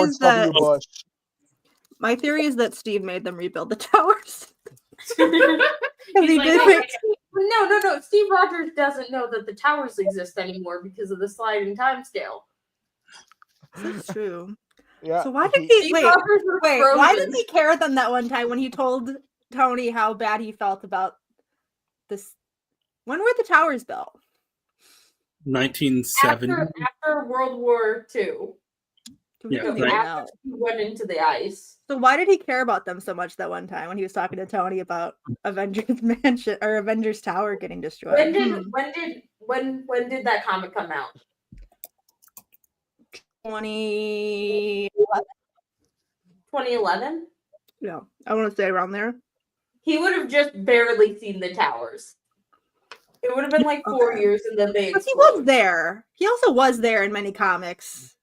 Speaker 7: is that Steve made them rebuild the towers. Because he did.
Speaker 6: No. Steve Rogers doesn't know that the towers exist anymore because of the sliding timescale.
Speaker 7: That's true.
Speaker 3: Yeah.
Speaker 7: So why did why did he care then that one time when he told Tony how bad he felt about this? When were the towers built?
Speaker 4: 1970.
Speaker 6: After World War II.
Speaker 4: Yeah,
Speaker 6: after he went into the ice.
Speaker 7: So why did he care about them so much that one time when he was talking to Tony about Avengers Mansion or Avengers Tower getting destroyed?
Speaker 6: When did that comic come out?
Speaker 7: 2011.
Speaker 6: 2011?
Speaker 7: Yeah, I want to say around there.
Speaker 6: He would have just barely seen the towers. It would have been like 4 years, and then they.
Speaker 7: But he was there. He also was there in many comics.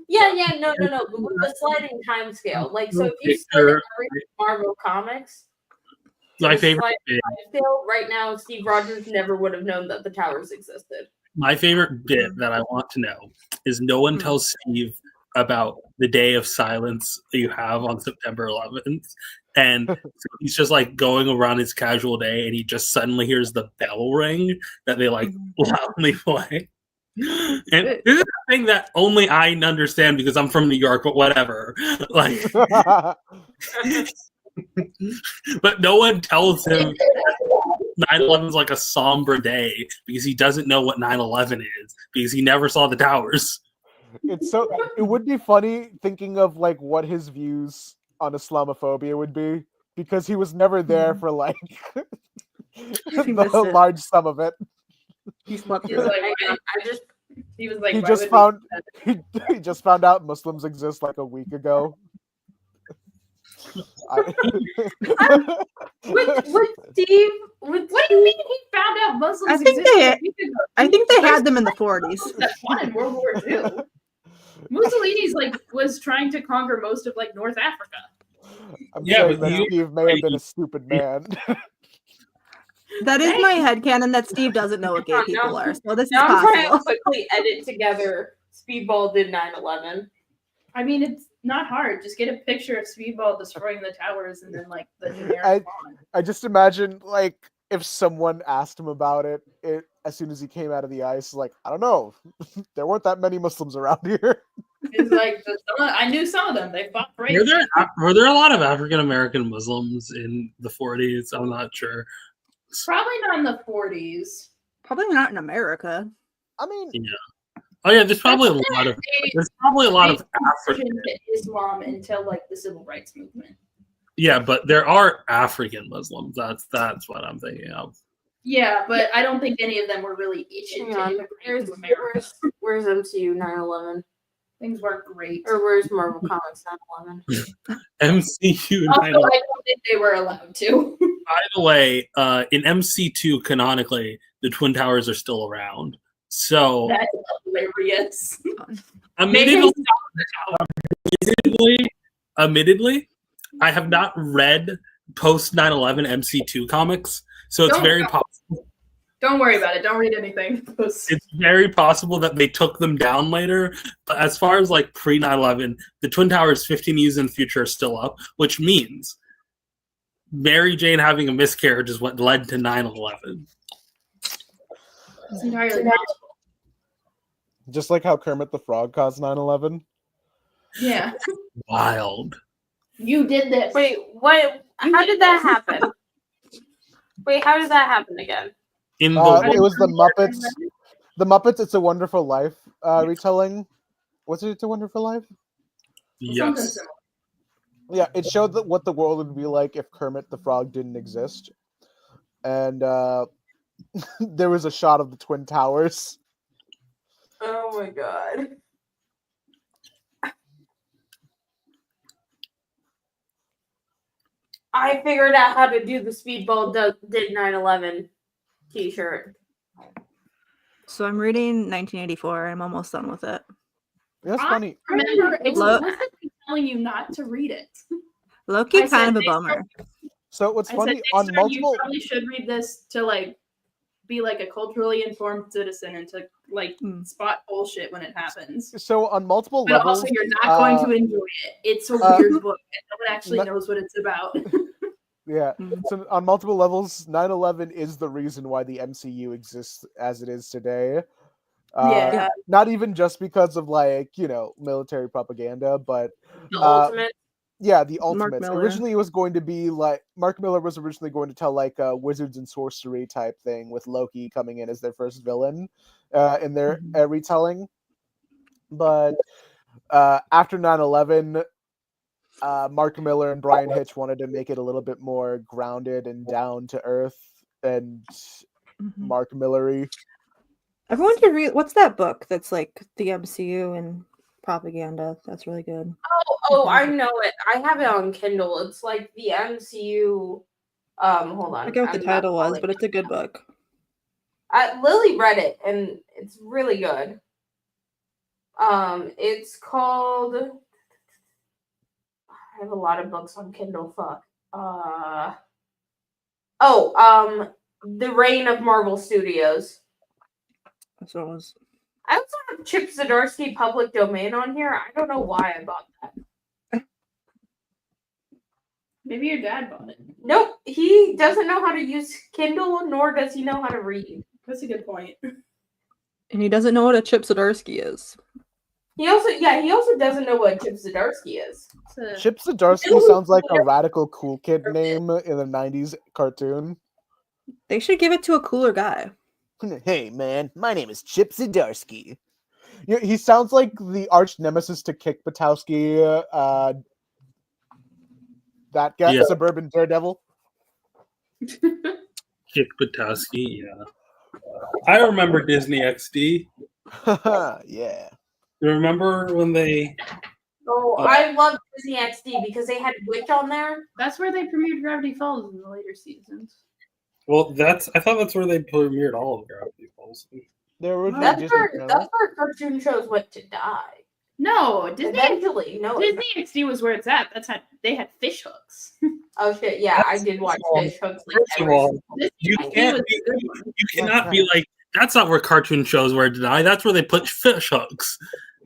Speaker 6: Yeah, no. But with the sliding time scale, like, so if you slid every Marvel comics,
Speaker 4: my favorite
Speaker 6: scale, right now, Steve Rogers never would have known that the towers existed.
Speaker 4: My favorite bit that I want to know is no one tells Steve about the day of silence that you have on September 11th. And so he's just like going around his casual day, and he just suddenly hears the bell ring that they like loudly play. And this is a thing that only I understand because I'm from New York, but whatever. Like, but no one tells him 9/11 is like a somber day because he doesn't know what 9/11 is because he never saw the towers. It
Speaker 3: would be funny thinking of like what his views on Islamophobia would be, because he was never there for like
Speaker 7: He missed
Speaker 3: the
Speaker 7: it.
Speaker 3: large sum of it.
Speaker 7: He slept
Speaker 5: He was
Speaker 7: through it.
Speaker 5: like,
Speaker 6: I just
Speaker 5: he was like,
Speaker 3: He
Speaker 5: why
Speaker 3: just
Speaker 5: would we
Speaker 3: found
Speaker 5: do that?
Speaker 3: he just found out Muslims exist like a week ago.
Speaker 6: with Steve with
Speaker 5: What do you mean he found out Muslims
Speaker 7: I think
Speaker 5: existed
Speaker 7: they-
Speaker 5: a week ago?
Speaker 7: I think they
Speaker 5: There's
Speaker 7: had them in the 40s.
Speaker 5: that fought in World War II. Mussolini's like was trying to conquer most of like North Africa.
Speaker 3: I'm
Speaker 4: Yeah,
Speaker 3: saying
Speaker 4: but
Speaker 3: that
Speaker 4: you-
Speaker 3: Steve may have been a stupid man.
Speaker 7: That is my headcanon that Steve doesn't know what gay
Speaker 6: No.
Speaker 7: people are. So this is
Speaker 6: now I'm trying to
Speaker 7: possible.
Speaker 6: quickly edit together Speedball did 9/11.
Speaker 5: I mean, it's not hard. Just get a picture of Speedball destroying the towers and then like the generic
Speaker 3: I-
Speaker 5: font.
Speaker 3: I just imagine like if someone asked him about it as soon as he came out of the ice, like, I don't know, there weren't that many Muslims around here.
Speaker 5: It's like I knew some of them. They fought great.
Speaker 4: Were there a lot of African American Muslims in the 40s? I'm not sure.
Speaker 5: Probably not in the 40s.
Speaker 7: Probably not in America.
Speaker 3: I mean,
Speaker 4: Oh yeah, there's probably a lot of African.
Speaker 5: To Islam until like the civil rights movement.
Speaker 4: Yeah, but there are African Muslims. That's what I'm thinking of.
Speaker 5: Yeah, but I don't think any of them were really itching
Speaker 6: Hang
Speaker 5: to
Speaker 6: on.
Speaker 5: immigrate to America.
Speaker 6: Where's MCU 9/11?
Speaker 5: Things weren't great.
Speaker 6: Or where's Marvel Comics 9/11?
Speaker 4: MCU.
Speaker 5: Also, I
Speaker 4: 9/11.
Speaker 5: don't think they were allowed to.
Speaker 4: By the way, in MC2 canonically, the Twin Towers are still around. So
Speaker 5: That's hilarious.
Speaker 4: admittedly, I have not read post 9/11 MC2 comics, so it's very possible.
Speaker 5: Don't worry about it. Don't read anything.
Speaker 4: It's very possible that they took them down later. But as far as like pre 9/11, the Twin Towers 15 years in the future are still up, which means Mary Jane having a miscarriage is what led to 9/11.
Speaker 5: It's entirely possible.
Speaker 3: just like how Kermit the Frog caused 9/11.
Speaker 5: Yeah.
Speaker 4: Wild.
Speaker 5: You did this.
Speaker 6: Wait, what? How did that happen? Wait, how did that happen again?
Speaker 4: In the
Speaker 3: It was the Muppets. The Muppets It's a Wonderful Life retelling. Was it It's a Wonderful Life?
Speaker 5: Something
Speaker 4: yes.
Speaker 5: similar.
Speaker 3: Yeah, it showed what the world would be like if Kermit the Frog didn't exist. And there was a shot of the Twin Towers.
Speaker 6: Oh my god. I figured out how to do the Speedball did 9/11 t-shirt.
Speaker 7: So I'm reading 1984. I'm almost done with it.
Speaker 3: That's funny.
Speaker 5: Remember,
Speaker 7: Lo-
Speaker 5: explicitly telling you not to read it.
Speaker 7: Loki
Speaker 5: I said
Speaker 7: kind of a
Speaker 5: Daystar-
Speaker 7: bummer.
Speaker 3: So what's
Speaker 5: I
Speaker 3: funny
Speaker 5: said,
Speaker 3: on
Speaker 5: Daystar,
Speaker 3: multiple
Speaker 5: you probably should read this to like be like a culturally informed citizen and to like spot bullshit when it happens.
Speaker 3: so on multiple
Speaker 5: But
Speaker 3: levels.
Speaker 5: also, you're not going to enjoy it. It's a weird book, and no one actually
Speaker 3: no-
Speaker 5: knows what it's about.
Speaker 3: Yeah.
Speaker 7: Mm.
Speaker 3: So on multiple levels, 9/11 is the reason why the MCU exists as it is today.
Speaker 5: Yeah.
Speaker 3: Not even just because of like, military propaganda, but
Speaker 6: The ultimate.
Speaker 3: yeah, the
Speaker 7: Mark
Speaker 3: Ultimates.
Speaker 7: Miller.
Speaker 3: Originally it was going to be like Mark Miller was originally going to tell like a wizards and sorcery type thing with Loki coming in as their first villain in their retelling. But after 9/11, Mark Miller and Brian Hitch wanted to make it a little bit more grounded and down to earth and Mark Miller-y.
Speaker 7: Everyone should read. What's that book that's like the MCU and propaganda? That's really good.
Speaker 6: Oh, I know it. I have it on Kindle. It's like the MCU. Hold on.
Speaker 7: I forget what the
Speaker 6: I'm not
Speaker 7: title was,
Speaker 6: calling
Speaker 7: but it's a good book.
Speaker 6: Lily read it, and it's really good. It's called. I have a lot of books on Kindle. Fuck. The Reign of Marvel Studios.
Speaker 7: That's what it was.
Speaker 6: I also have Chip Zdarsky Public Domain on here. I don't know why I bought that.
Speaker 5: Maybe your dad bought it.
Speaker 6: Nope, he doesn't know how to use Kindle, nor does he know how to read.
Speaker 5: That's a good point.
Speaker 7: And he doesn't know what a Chip Zdarsky is.
Speaker 6: He also doesn't know what Chip Zdarsky is.
Speaker 3: Chip Zdarsky sounds like a radical cool kid name in the 90s cartoon.
Speaker 7: They should give it to a cooler guy.
Speaker 3: Hey man, my name is Chip Zdarsky. Yeah, he sounds like the arch nemesis to Kick Butowski. That guy,
Speaker 4: Yeah.
Speaker 3: suburban daredevil.
Speaker 4: Kick Butowski, yeah. I remember Disney XD.
Speaker 3: Yeah.
Speaker 4: You remember when they?
Speaker 6: Oh, I love Disney XD because they had Witch on there.
Speaker 5: That's where they premiered Gravity Falls in the later seasons.
Speaker 4: Well, I thought that's where they premiered all of Gravity Falls.
Speaker 3: They're originally
Speaker 6: That's
Speaker 3: Disney
Speaker 6: where
Speaker 3: Channel.
Speaker 6: cartoon shows went to die.
Speaker 5: No, Disney
Speaker 6: Eventually,
Speaker 5: XD was where it's at. That's how they had fish hooks.
Speaker 6: Oh shit! Yeah, I did watch Fish Hooks. Like
Speaker 4: First of all, you
Speaker 5: XD
Speaker 4: can't.
Speaker 5: was a good one.
Speaker 4: You cannot be like that's not where cartoon shows were to die. That's where they put fish hooks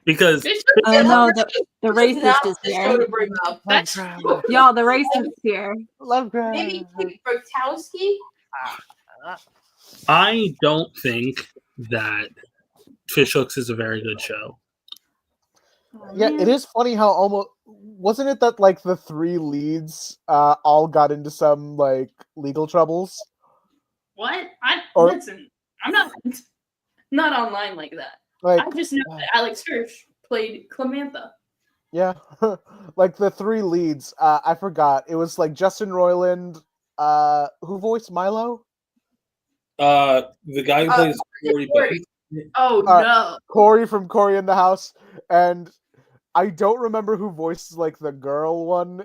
Speaker 4: because
Speaker 5: Fish hooks
Speaker 7: Oh
Speaker 5: is
Speaker 7: no,
Speaker 5: over-
Speaker 7: the
Speaker 6: This is not
Speaker 7: racist is
Speaker 6: the show
Speaker 7: here.
Speaker 6: to bring up.
Speaker 5: That's
Speaker 7: Y'all, the racist here.
Speaker 3: Lovecraft.
Speaker 6: Maybe Kick Butowski.
Speaker 4: I don't think that Fish Hooks is a very good show.
Speaker 3: Yeah, it is funny how almost wasn't it that like the three leads all got into some like legal troubles?
Speaker 5: What?
Speaker 3: Or-
Speaker 5: Listen, I'm not online like that.
Speaker 3: Like
Speaker 5: I just know that Alex Hirsch played Clemantha.
Speaker 3: yeah, like the three leads. I forgot. It was like Justin Roiland. Who voiced Milo?
Speaker 4: The guy who plays Corey
Speaker 6: Corey.
Speaker 4: Bates.
Speaker 5: Oh
Speaker 3: Uh,
Speaker 5: no.
Speaker 3: Corey from Corey in the House, and I don't remember who voiced like the girl one.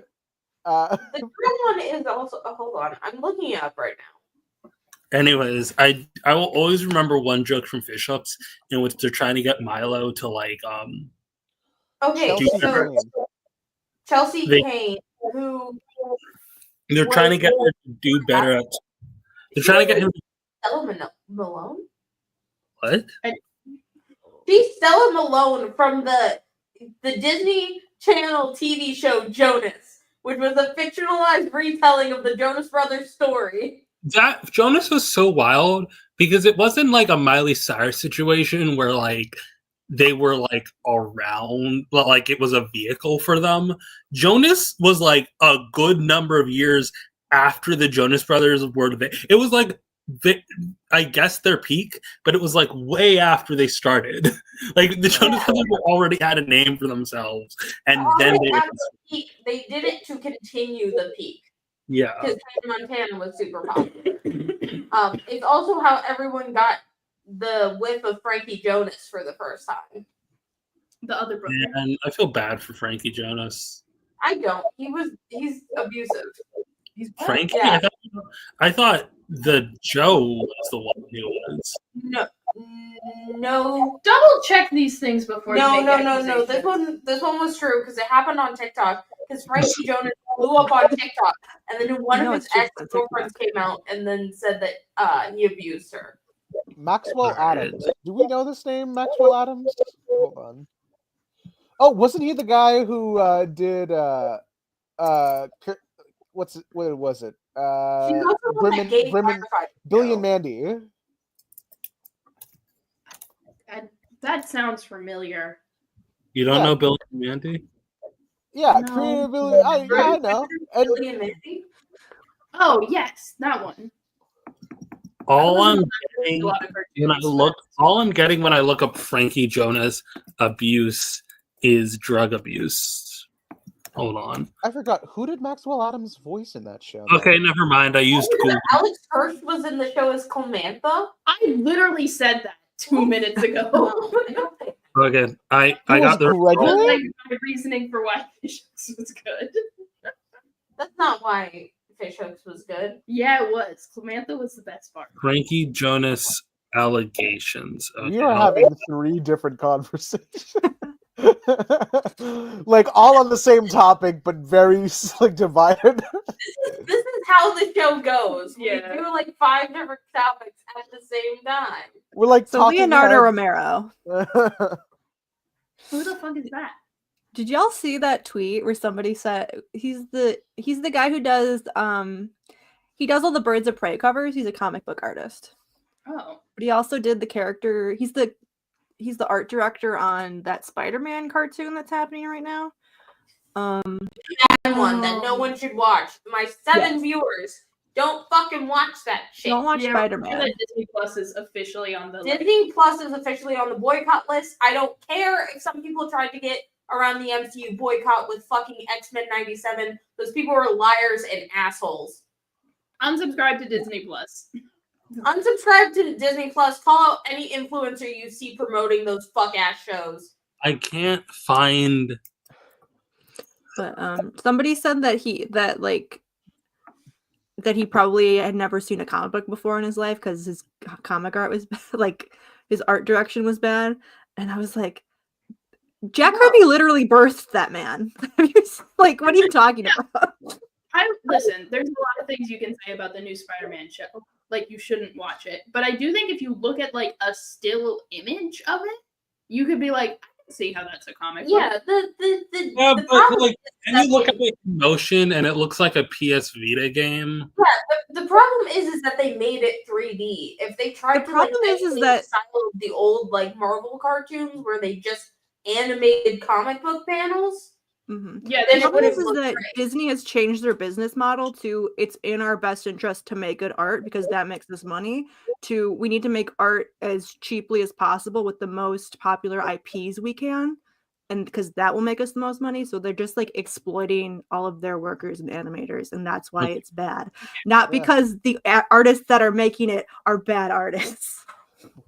Speaker 6: The girl one is also. Oh, hold on, I'm looking it up right now.
Speaker 4: Anyways, I will always remember one joke from Fish Hooks in which they're trying to get Milo to like
Speaker 6: Okay,
Speaker 3: Chelsea
Speaker 6: so
Speaker 3: Kane.
Speaker 6: Chelsea
Speaker 4: They-
Speaker 6: Kane, who
Speaker 4: they're trying to get her to do better at. They're trying to get him.
Speaker 6: Stella Malone.
Speaker 4: What?
Speaker 6: She's Stella Malone from the Disney Channel TV show Jonas, which was a fictionalized retelling of the Jonas Brothers story.
Speaker 4: That Jonas was so wild because it wasn't like a Miley Cyrus situation where like they were like around, but like it was a vehicle for them. Jonas was like a good number of years after the Jonas Brothers were there. It was like I guess their peak, but it was like way after they started. Like the Jonas Brothers were already had a name for themselves, and then they
Speaker 6: At the peak, they did it to continue the peak
Speaker 4: yeah.
Speaker 6: because Hannah Montana was super popular. It's also how everyone got the whiff of Frankie Jonas for the first time.
Speaker 5: The other brother.
Speaker 4: And I feel bad for Frankie Jonas.
Speaker 6: I don't. He's abusive.
Speaker 4: Frankie,
Speaker 6: Yeah.
Speaker 4: I thought the Joe was the one who was.
Speaker 6: No,
Speaker 5: Double check these things before you
Speaker 6: no.
Speaker 5: make accusations.
Speaker 6: This one was true because it happened on TikTok. Because Frankie Jonas blew up on TikTok, and then one
Speaker 7: No,
Speaker 6: of his
Speaker 7: it's just
Speaker 6: ex
Speaker 7: on
Speaker 6: girlfriends came out and then said that he abused her.
Speaker 3: Maxwell
Speaker 4: Alright.
Speaker 3: Adams. Do we know this name, Maxwell Adams? Hold on. Oh, wasn't he the guy who did what was it?
Speaker 6: She's also the one that gave Firefly
Speaker 3: Billy
Speaker 6: show.
Speaker 3: and Mandy.
Speaker 5: That sounds familiar.
Speaker 4: You don't
Speaker 3: Yeah.
Speaker 4: know Bill and Mandy?
Speaker 3: Yeah,
Speaker 5: No.
Speaker 3: Creator Billy. I know. And
Speaker 6: Billy and Mandy?
Speaker 5: Oh yes, that one.
Speaker 4: All I'm
Speaker 5: A
Speaker 4: getting
Speaker 5: lot of
Speaker 4: when I
Speaker 5: cartoons.
Speaker 4: look, all I'm getting when I look up Frankie Jonas abuse is drug abuse. Hold on.
Speaker 3: I forgot, who did Maxwell Adams voice in that show?
Speaker 4: Okay, never mind. I used Google.
Speaker 6: Alex Hirsch was in the show as Clemantha.
Speaker 5: I literally said that 2 minutes ago.
Speaker 4: Okay, I
Speaker 3: He
Speaker 4: got
Speaker 3: was
Speaker 4: the.
Speaker 3: Gregory?
Speaker 5: That was like my reasoning for why Fish Hooks was good.
Speaker 6: That's not why Fish Hooks was good.
Speaker 5: Yeah, it was. Clemantha was the best part.
Speaker 4: Frankie Jonas allegations. Okay,
Speaker 3: We are having 3 different conversations. Like all on the same topic, but very like divided.
Speaker 6: This is how the show goes.
Speaker 5: Yeah.
Speaker 6: We do like 5 different topics at the same time.
Speaker 3: We're like
Speaker 7: So
Speaker 3: talking
Speaker 7: Leonardo
Speaker 3: heads.
Speaker 7: Romero.
Speaker 5: Who the fuck is that?
Speaker 7: Did y'all see that tweet where somebody said he's the guy who does he does all the Birds of Prey covers. He's a comic book artist.
Speaker 5: Oh.
Speaker 7: But he also did the character. He's the art director on that Spider-Man cartoon that's happening right now.
Speaker 6: One that no one should watch. My 7 viewers don't fucking watch that shit.
Speaker 7: Don't watch
Speaker 5: Yeah,
Speaker 7: Spider-Man.
Speaker 5: that Disney Plus is officially on the
Speaker 6: Disney Plus is officially on the boycott list. I don't care if some people tried to get around the MCU boycott with fucking X-Men 97. Those people are liars and assholes.
Speaker 5: Unsubscribe to Disney Plus.
Speaker 6: Unsubscribe to Disney Plus. Call out any influencer you see promoting those fuck-ass shows.
Speaker 4: I can't find.
Speaker 7: But somebody said that he probably had never seen a comic book before in his life because his comic art was like his art direction was bad, and I was like, Jack Kirby literally birthed that man. Like, what are you talking about?
Speaker 5: Listen, there's a lot of things you can say about the new Spider-Man show. Like, you shouldn't watch it. But I do think if you look at like a still image of it, you could be like, I can see how that's a comic book.
Speaker 6: Yeah, the
Speaker 4: But like, and you look at it in motion, and it looks like a PS Vita game.
Speaker 6: Yeah, the problem is that they made it 3D. If they tried to like
Speaker 7: that
Speaker 6: style of the old like Marvel cartoons where they just animated comic book panels.
Speaker 7: Mm-hmm.
Speaker 6: Yeah, then
Speaker 7: the
Speaker 6: it would have
Speaker 7: problem is that
Speaker 6: great.
Speaker 7: Disney has changed their business model to it's in our best interest to make good art because that makes us money. To we need to make art as cheaply as possible with the most popular IPs we can, and because that will make us the most money. So they're just like exploiting all of their workers and animators, and that's why it's bad. Not because the artists that are making it are bad artists.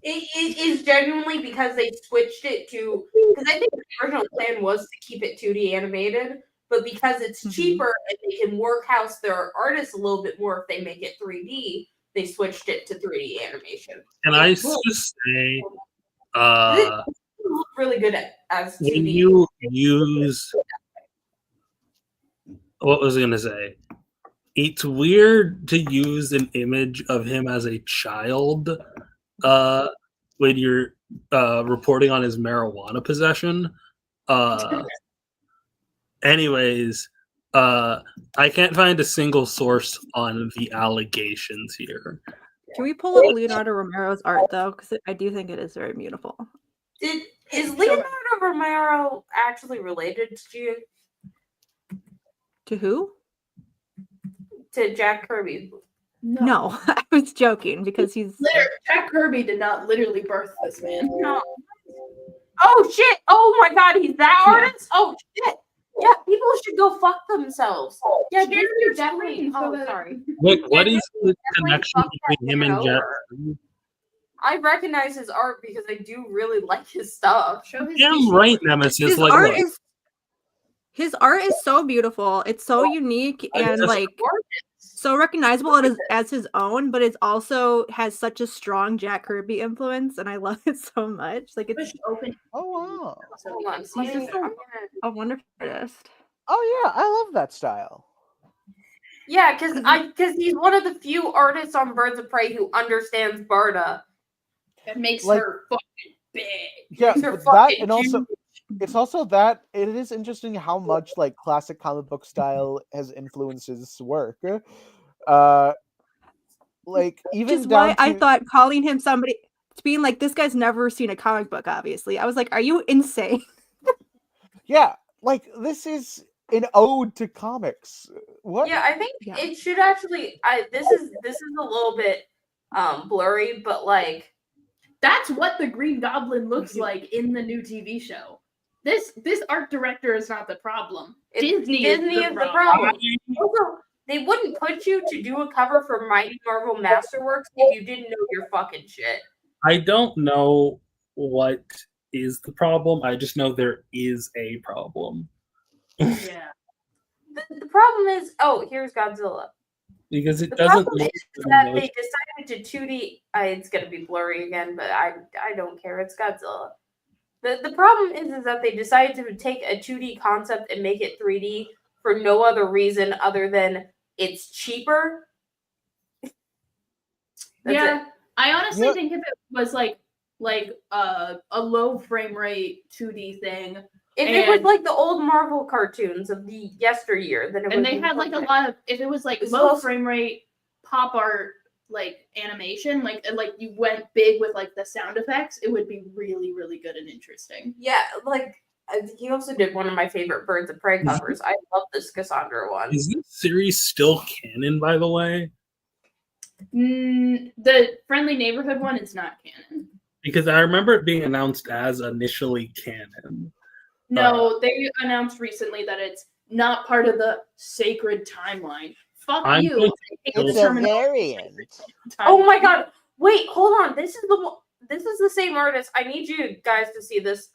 Speaker 6: It is genuinely because they switched it to because I think the original plan was to keep it 2D animated, but because it's cheaper and they can workhouse their artists a little bit more if they make it 3D, they switched it to 3D animation.
Speaker 4: Can I just say,
Speaker 6: it look really good as 2D.
Speaker 4: when you use what was I gonna say? It's weird to use an image of him as a child when you're reporting on his marijuana possession. Anyways, I can't find a single source on the allegations here.
Speaker 7: Can we pull up Leonardo Romero's art though? Because I do think it is very beautiful.
Speaker 6: Is Leonardo Romero actually related to you?
Speaker 7: To who?
Speaker 6: To Jack Kirby?
Speaker 7: No, I was joking because he's.
Speaker 5: Jack Kirby did not literally birth this man.
Speaker 6: No. Oh shit! Oh my god, he's that artist? Oh shit! Yeah, people should go fuck themselves. Yeah,
Speaker 5: Share your
Speaker 6: definitely.
Speaker 5: screen so
Speaker 6: Oh,
Speaker 5: that-
Speaker 6: sorry.
Speaker 4: What is the connection
Speaker 6: fuck
Speaker 4: between him and
Speaker 6: that
Speaker 4: Jack?
Speaker 6: over. I recognize his art because I do really like his stuff.
Speaker 5: Show his
Speaker 4: Damn
Speaker 5: t-shirt.
Speaker 4: right, Nemesis.
Speaker 7: His
Speaker 4: Like,
Speaker 7: art
Speaker 4: look.
Speaker 7: is. His art is so beautiful. It's so unique and
Speaker 4: just-
Speaker 7: like so recognizable as his own, but it also has such a strong Jack Kirby influence, and I love it so much. Like it's
Speaker 5: Push open.
Speaker 3: Oh wow.
Speaker 5: So
Speaker 6: Hold
Speaker 5: you
Speaker 6: on,
Speaker 5: can see
Speaker 6: let me-
Speaker 5: it.
Speaker 6: I'm gonna-
Speaker 7: a wonderful artist.
Speaker 3: Oh yeah, I love that style.
Speaker 6: Yeah, because he's one of the few artists on Birds of Prey who understands Barda.
Speaker 5: It makes
Speaker 3: Like-
Speaker 5: her fucking big.
Speaker 3: Yeah,
Speaker 6: These are
Speaker 3: but that
Speaker 6: fucking
Speaker 3: and also it's also that it is interesting how much like classic comic book style has influenced his work. Like even
Speaker 7: Which is
Speaker 3: down
Speaker 7: why
Speaker 3: to,
Speaker 7: I thought calling him somebody being like this guy's never seen a comic book. Obviously, I was like, "Are you insane?"
Speaker 3: yeah, like this is an ode to comics. What?
Speaker 6: Yeah, I think
Speaker 7: Yeah.
Speaker 6: it should actually. This is a little bit blurry, but like
Speaker 5: That's what the Green Goblin looks like in the new TV show. This art director is not the problem. Disney is the problem.
Speaker 6: Also, they wouldn't put you to do a cover for Mighty Marvel Masterworks if you didn't know your fucking shit.
Speaker 4: I don't know what is the problem. I just know there is a problem.
Speaker 5: Yeah.
Speaker 6: The problem is, here's Godzilla.
Speaker 4: Because it
Speaker 6: The
Speaker 4: doesn't
Speaker 6: problem
Speaker 4: look
Speaker 6: is that they decided to 2D. It's gonna be blurry again, but I don't care. It's Godzilla. The problem is that they decided to take a 2D concept and make it 3D for no other reason other than it's cheaper.
Speaker 5: Yeah. I honestly
Speaker 3: What?
Speaker 5: think if it was like a low frame rate 2D thing,
Speaker 6: If it was
Speaker 5: And-
Speaker 6: like the old Marvel cartoons of the yesteryear, then it
Speaker 5: and
Speaker 6: would
Speaker 5: they
Speaker 6: be
Speaker 5: had like a
Speaker 6: perfect.
Speaker 5: lot of, if it was like
Speaker 6: It's
Speaker 5: low
Speaker 6: also-
Speaker 5: frame rate pop art like animation, like you went big with like the sound effects, it would be really really good and interesting.
Speaker 6: Yeah, like he also did one of my favorite Birds of Prey covers. I love this Cassandra one.
Speaker 4: Is this series still canon, by the way?
Speaker 5: The Friendly Neighborhood one is not canon.
Speaker 4: Because I remember it being announced as initially canon.
Speaker 5: No, they announced recently that it's not part of the sacred timeline. Fuck
Speaker 4: I'm
Speaker 5: you.
Speaker 4: going
Speaker 3: It's a variant.
Speaker 6: Oh my god! Wait, hold on. This is the same artist. I need you guys to see this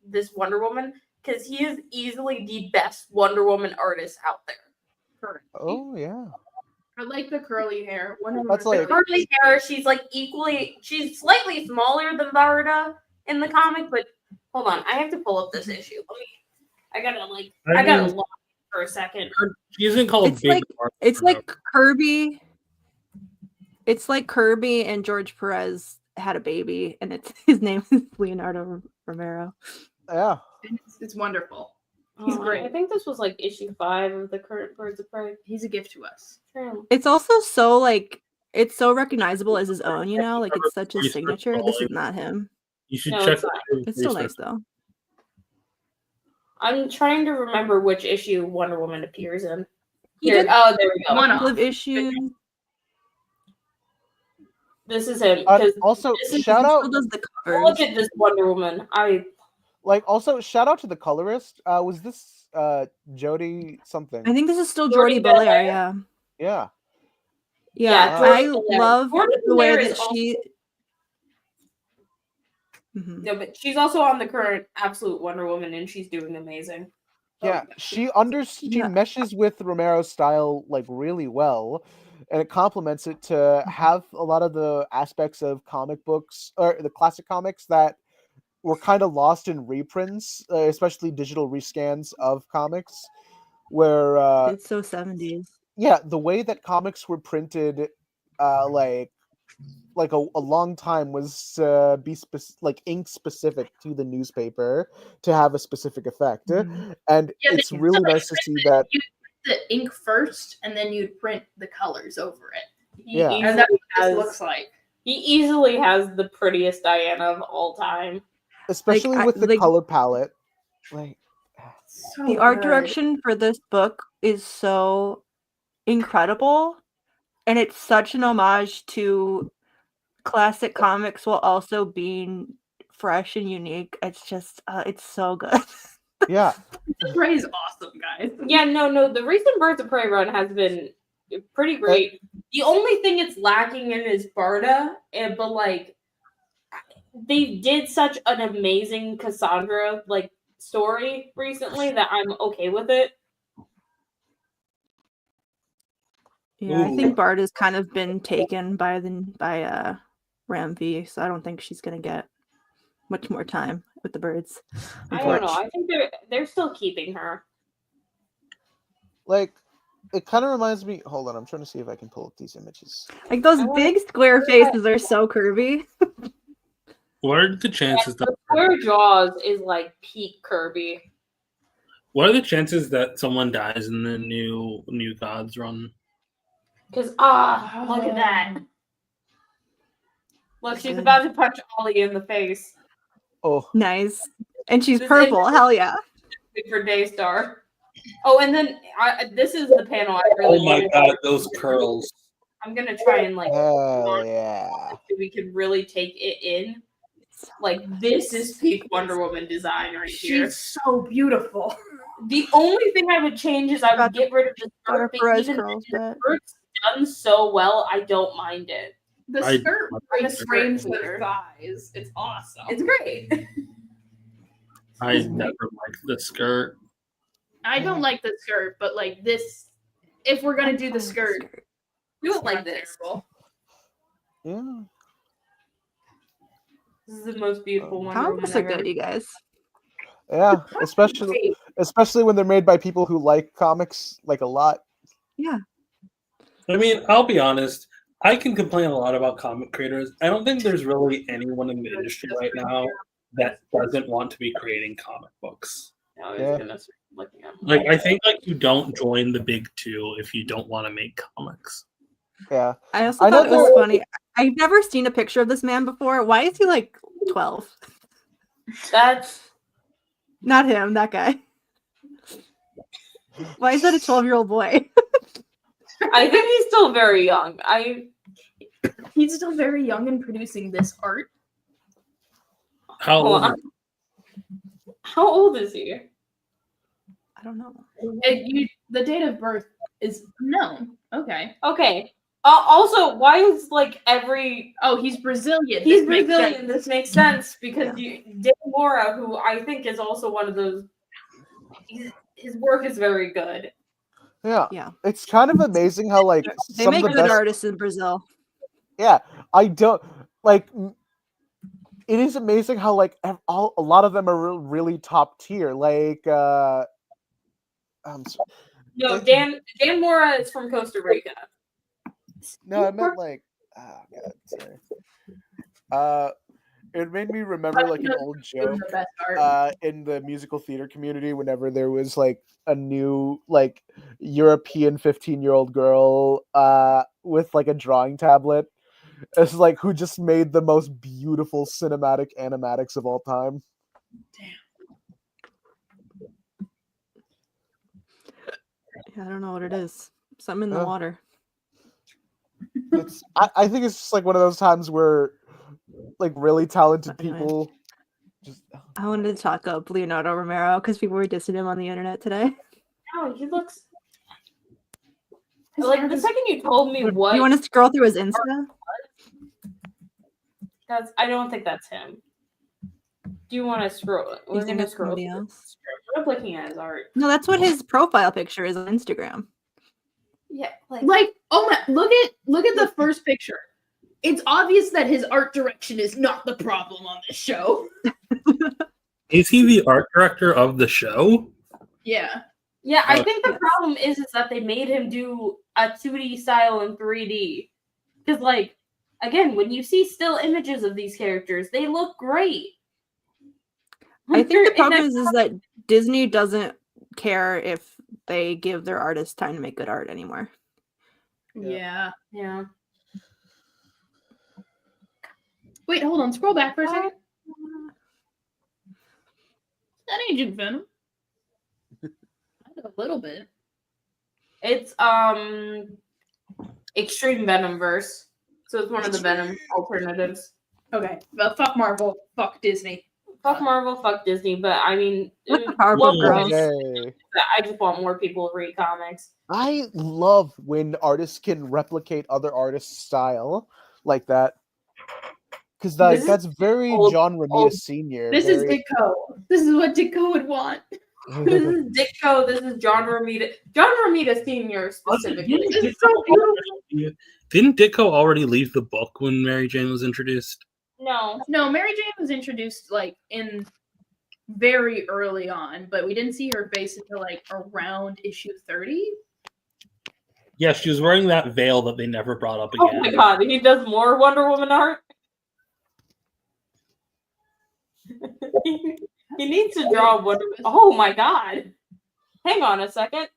Speaker 6: this Wonder Woman because he is easily the best Wonder Woman artist out there.
Speaker 3: Oh yeah.
Speaker 5: I like the curly hair. Wonder
Speaker 3: That's
Speaker 5: Woman
Speaker 3: like-
Speaker 6: Curly hair. She's like she's slightly smaller than Varda in the comic, but hold on, I have to pull up this issue. I gotta log for a second.
Speaker 4: She isn't called
Speaker 7: It's
Speaker 4: Big
Speaker 7: like-
Speaker 4: Martha
Speaker 7: It's
Speaker 4: forever.
Speaker 7: like Kirby. It's like Kirby and George Perez had a baby, and his name is Leonardo Romero.
Speaker 3: Yeah.
Speaker 5: It's wonderful. He's great.
Speaker 6: I think this was like issue 5 of the current Birds of Prey.
Speaker 5: He's a gift to us.
Speaker 6: True.
Speaker 7: It's also so like it's so recognizable as his own, you know, like it's such a signature. This is not him.
Speaker 4: You should
Speaker 6: No,
Speaker 4: check
Speaker 6: it's not.
Speaker 7: It's still nice though.
Speaker 6: I'm trying to remember which issue Wonder Woman appears in.
Speaker 7: He
Speaker 6: Here,
Speaker 7: did
Speaker 6: oh, there we go.
Speaker 5: One off.
Speaker 7: live issue.
Speaker 6: This is him. 'cause
Speaker 3: Also,
Speaker 6: this is-
Speaker 3: shout out,
Speaker 7: Still does the
Speaker 6: Look
Speaker 7: covers.
Speaker 6: at this Wonder Woman.
Speaker 3: also shout out to the colorist. Was this Jody something?
Speaker 7: I think this is still
Speaker 6: Jordy
Speaker 7: Jordy Belair.
Speaker 6: Belair.
Speaker 7: Yeah,
Speaker 3: Yeah.
Speaker 7: yeah.
Speaker 6: Jordy
Speaker 7: I
Speaker 6: Belair.
Speaker 7: love
Speaker 6: Jordy
Speaker 7: the way
Speaker 6: Belair is
Speaker 7: that she. Mhm.
Speaker 6: No, but she's also on the current Absolute Wonder Woman, and she's doing amazing.
Speaker 3: Yeah, she
Speaker 7: Yeah.
Speaker 3: meshes with Romero's style like really well, and it complements it to have a lot of the aspects of comic books or the classic comics that were kind of lost in reprints, especially digital rescans of comics, where
Speaker 7: It's so 70s.
Speaker 3: yeah, the way that comics were printed, like a long time was be like ink specific to the newspaper to have a specific effect,
Speaker 7: Mhm.
Speaker 3: and
Speaker 5: Yeah,
Speaker 3: it's
Speaker 5: they-
Speaker 3: really nice to see that.
Speaker 5: You print the ink first, and then you'd print the colors over it.
Speaker 3: Yeah.
Speaker 5: And that's what this looks like.
Speaker 6: He easily has the prettiest Diana of all time.
Speaker 3: Especially with the
Speaker 7: like-
Speaker 3: color palette, like
Speaker 5: So
Speaker 7: The art
Speaker 5: good.
Speaker 7: direction for this book is so incredible, and it's such an homage to classic comics while also being fresh and unique. It's just it's so good.
Speaker 3: yeah,
Speaker 5: Prey is awesome, guys.
Speaker 6: Yeah, no, the recent Birds of Prey run has been pretty great. The only thing it's lacking in is Barda, but like they did such an amazing Cassandra like story recently that I'm okay with it.
Speaker 7: Yeah, I
Speaker 4: Ooh.
Speaker 7: think Bard has kind of been taken by Ram V, so I don't think she's gonna get much more time with the birds.
Speaker 6: I don't know.
Speaker 7: unfortunately.
Speaker 6: I think they're still keeping her.
Speaker 3: like it kind of reminds me. Hold on, I'm trying to see if I can pull up these images.
Speaker 7: Like those
Speaker 6: I want-
Speaker 7: big square faces are so curvy.
Speaker 4: What are the chances that
Speaker 6: Square Jaws is like peak Kirby.
Speaker 4: what are the chances that someone dies in the new Gods run?
Speaker 6: Because look at that. Look, she's about to punch Ollie in the face.
Speaker 3: Oh,
Speaker 7: Nice. And she's
Speaker 6: This
Speaker 7: purple.
Speaker 6: is-
Speaker 7: Hell yeah.
Speaker 6: For Daystar. Oh, and then this is the panel I really
Speaker 4: Oh my
Speaker 6: wanted.
Speaker 4: god, those curls.
Speaker 6: I'm gonna try and like
Speaker 3: hell yeah!
Speaker 6: so we can really take it in. Like this is peak Wonder Woman design right here.
Speaker 5: She's so beautiful.
Speaker 6: The only thing I would change is I would get rid of the skirt, but
Speaker 7: Perez
Speaker 6: even
Speaker 7: curls,
Speaker 6: the
Speaker 7: but
Speaker 6: skirt's done so well, I don't mind it.
Speaker 5: The
Speaker 4: I-
Speaker 5: skirt
Speaker 6: I-
Speaker 5: like frames
Speaker 6: skirt
Speaker 5: her
Speaker 6: here.
Speaker 5: thighs. It's awesome.
Speaker 6: It's great.
Speaker 4: I never liked the skirt.
Speaker 5: I don't like the skirt, but like this, if we're gonna do the skirt,
Speaker 6: Do it
Speaker 5: it's
Speaker 6: like
Speaker 5: not
Speaker 6: this.
Speaker 5: terrible.
Speaker 3: Yeah,
Speaker 6: This is the most beautiful Wonder
Speaker 7: comics
Speaker 6: Woman
Speaker 7: are
Speaker 6: ever.
Speaker 7: good, you guys.
Speaker 3: yeah. Especially when they're made by people who like comics like a lot.
Speaker 7: Yeah.
Speaker 4: I mean, I'll be honest. I can complain a lot about comic creators. I don't think there's really anyone in the industry right now that doesn't want to be creating comic books.
Speaker 6: Now he's
Speaker 3: Yeah.
Speaker 6: gonna start looking at me.
Speaker 4: Like, I think like you don't join the big two if you don't want to make comics.
Speaker 3: Yeah,
Speaker 7: I also
Speaker 3: I know
Speaker 7: thought it was
Speaker 3: there-
Speaker 7: funny. I've never seen a picture of this man before. Why is he like 12?
Speaker 6: That's
Speaker 7: Not him, that guy. Why is that a 12-year-old boy?
Speaker 6: I think he's still very young.
Speaker 5: He's still very young and producing this art.
Speaker 4: How
Speaker 6: Hold
Speaker 4: old?
Speaker 6: on. How old is he?
Speaker 7: I don't know.
Speaker 5: The date of birth is known. Okay.
Speaker 6: Okay. Also, why is like every
Speaker 5: Oh, he's Brazilian.
Speaker 6: he's
Speaker 5: This makes
Speaker 6: Brazilian?
Speaker 5: sense.
Speaker 6: This makes sense because Dan Mora, who I think is also one of those, his work is very good.
Speaker 3: Yeah.
Speaker 7: Yeah.
Speaker 3: It's kind of amazing how like
Speaker 7: They
Speaker 3: some
Speaker 7: make
Speaker 3: of the
Speaker 7: good
Speaker 3: best.
Speaker 7: artists in Brazil.
Speaker 3: Yeah, I don't like. It is amazing how like a lot of them are really top tier. Like,
Speaker 6: No, Dan Mora is from Costa Rica.
Speaker 3: no, I meant like, oh god, sorry. It made me remember like an old joke
Speaker 5: The best art.
Speaker 3: in the musical theater community whenever there was like a new like European 15-year-old girl with like a drawing tablet. It's like who just made the most beautiful cinematic animatics of all time.
Speaker 7: Yeah, I don't know what it is. Something in the water.
Speaker 3: I think it's just like one of those times where like really talented people just.
Speaker 7: I wanted to talk up Leonardo Romero because people were dissing him on the internet today.
Speaker 6: No, he looks like the second you told me what.
Speaker 7: You want to scroll through his Insta?
Speaker 6: I don't think that's him. Do you want to scroll? We're
Speaker 7: think
Speaker 6: gonna
Speaker 7: it's
Speaker 6: scroll.
Speaker 7: somebody else?
Speaker 6: I'm looking at his art.
Speaker 7: No, that's what his profile picture is on Instagram.
Speaker 6: Yeah,
Speaker 5: Like, oh my! Look at the first picture. It's obvious that his art direction is not the problem on this show.
Speaker 4: Is he the art director of the show?
Speaker 5: Yeah.
Speaker 6: Yeah, I think the problem is that they made him do a 2D style in 3D. Because, like, again, when you see still images of these characters, they look great.
Speaker 7: I think the problem is that Disney doesn't care if they give their artists time to make good art anymore.
Speaker 5: Yeah.
Speaker 6: Yeah.
Speaker 5: Wait, hold on. Scroll back for a second. That Agent Venom. A little bit.
Speaker 6: It's Extreme Venomverse. So it's one of the Venom alternatives.
Speaker 5: Okay. Well, fuck Marvel. Fuck Disney.
Speaker 6: Fuck Marvel, fuck Disney, but I mean,
Speaker 7: Powerpuff Girls.
Speaker 3: Hey.
Speaker 6: I just want more people to read comics.
Speaker 3: I love when artists can replicate other artists' style like that. Because that's very John Romita Sr.
Speaker 5: This is Ditko. This is what Ditko would want.
Speaker 6: This is Ditko. This is John Romita. John Romita Sr. specifically.
Speaker 5: This is so beautiful.
Speaker 4: Didn't Ditko already leave the book when Mary Jane was introduced?
Speaker 5: No, Mary Jane was introduced like in very early on, but we didn't see her face until like around issue 30.
Speaker 4: Yeah, she was wearing that veil that they never brought up again.
Speaker 6: Oh my god, he does more Wonder Woman art? He needs to draw Wonder Woman. Oh my god. Hang on a second.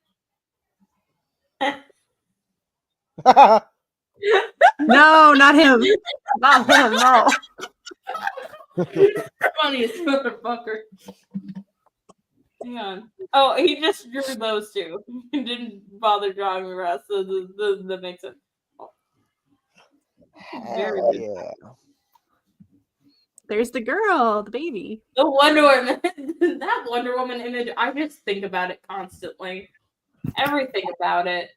Speaker 7: No, not him. Not him, no.
Speaker 6: Funniest motherfucker. Hang on. Oh, he just drew those two. He didn't bother drawing the rest, so that makes it. Very good.
Speaker 3: Yeah.
Speaker 7: There's the girl, the baby.
Speaker 6: The Wonder Woman. That Wonder Woman image, I just think about it constantly. Everything about it.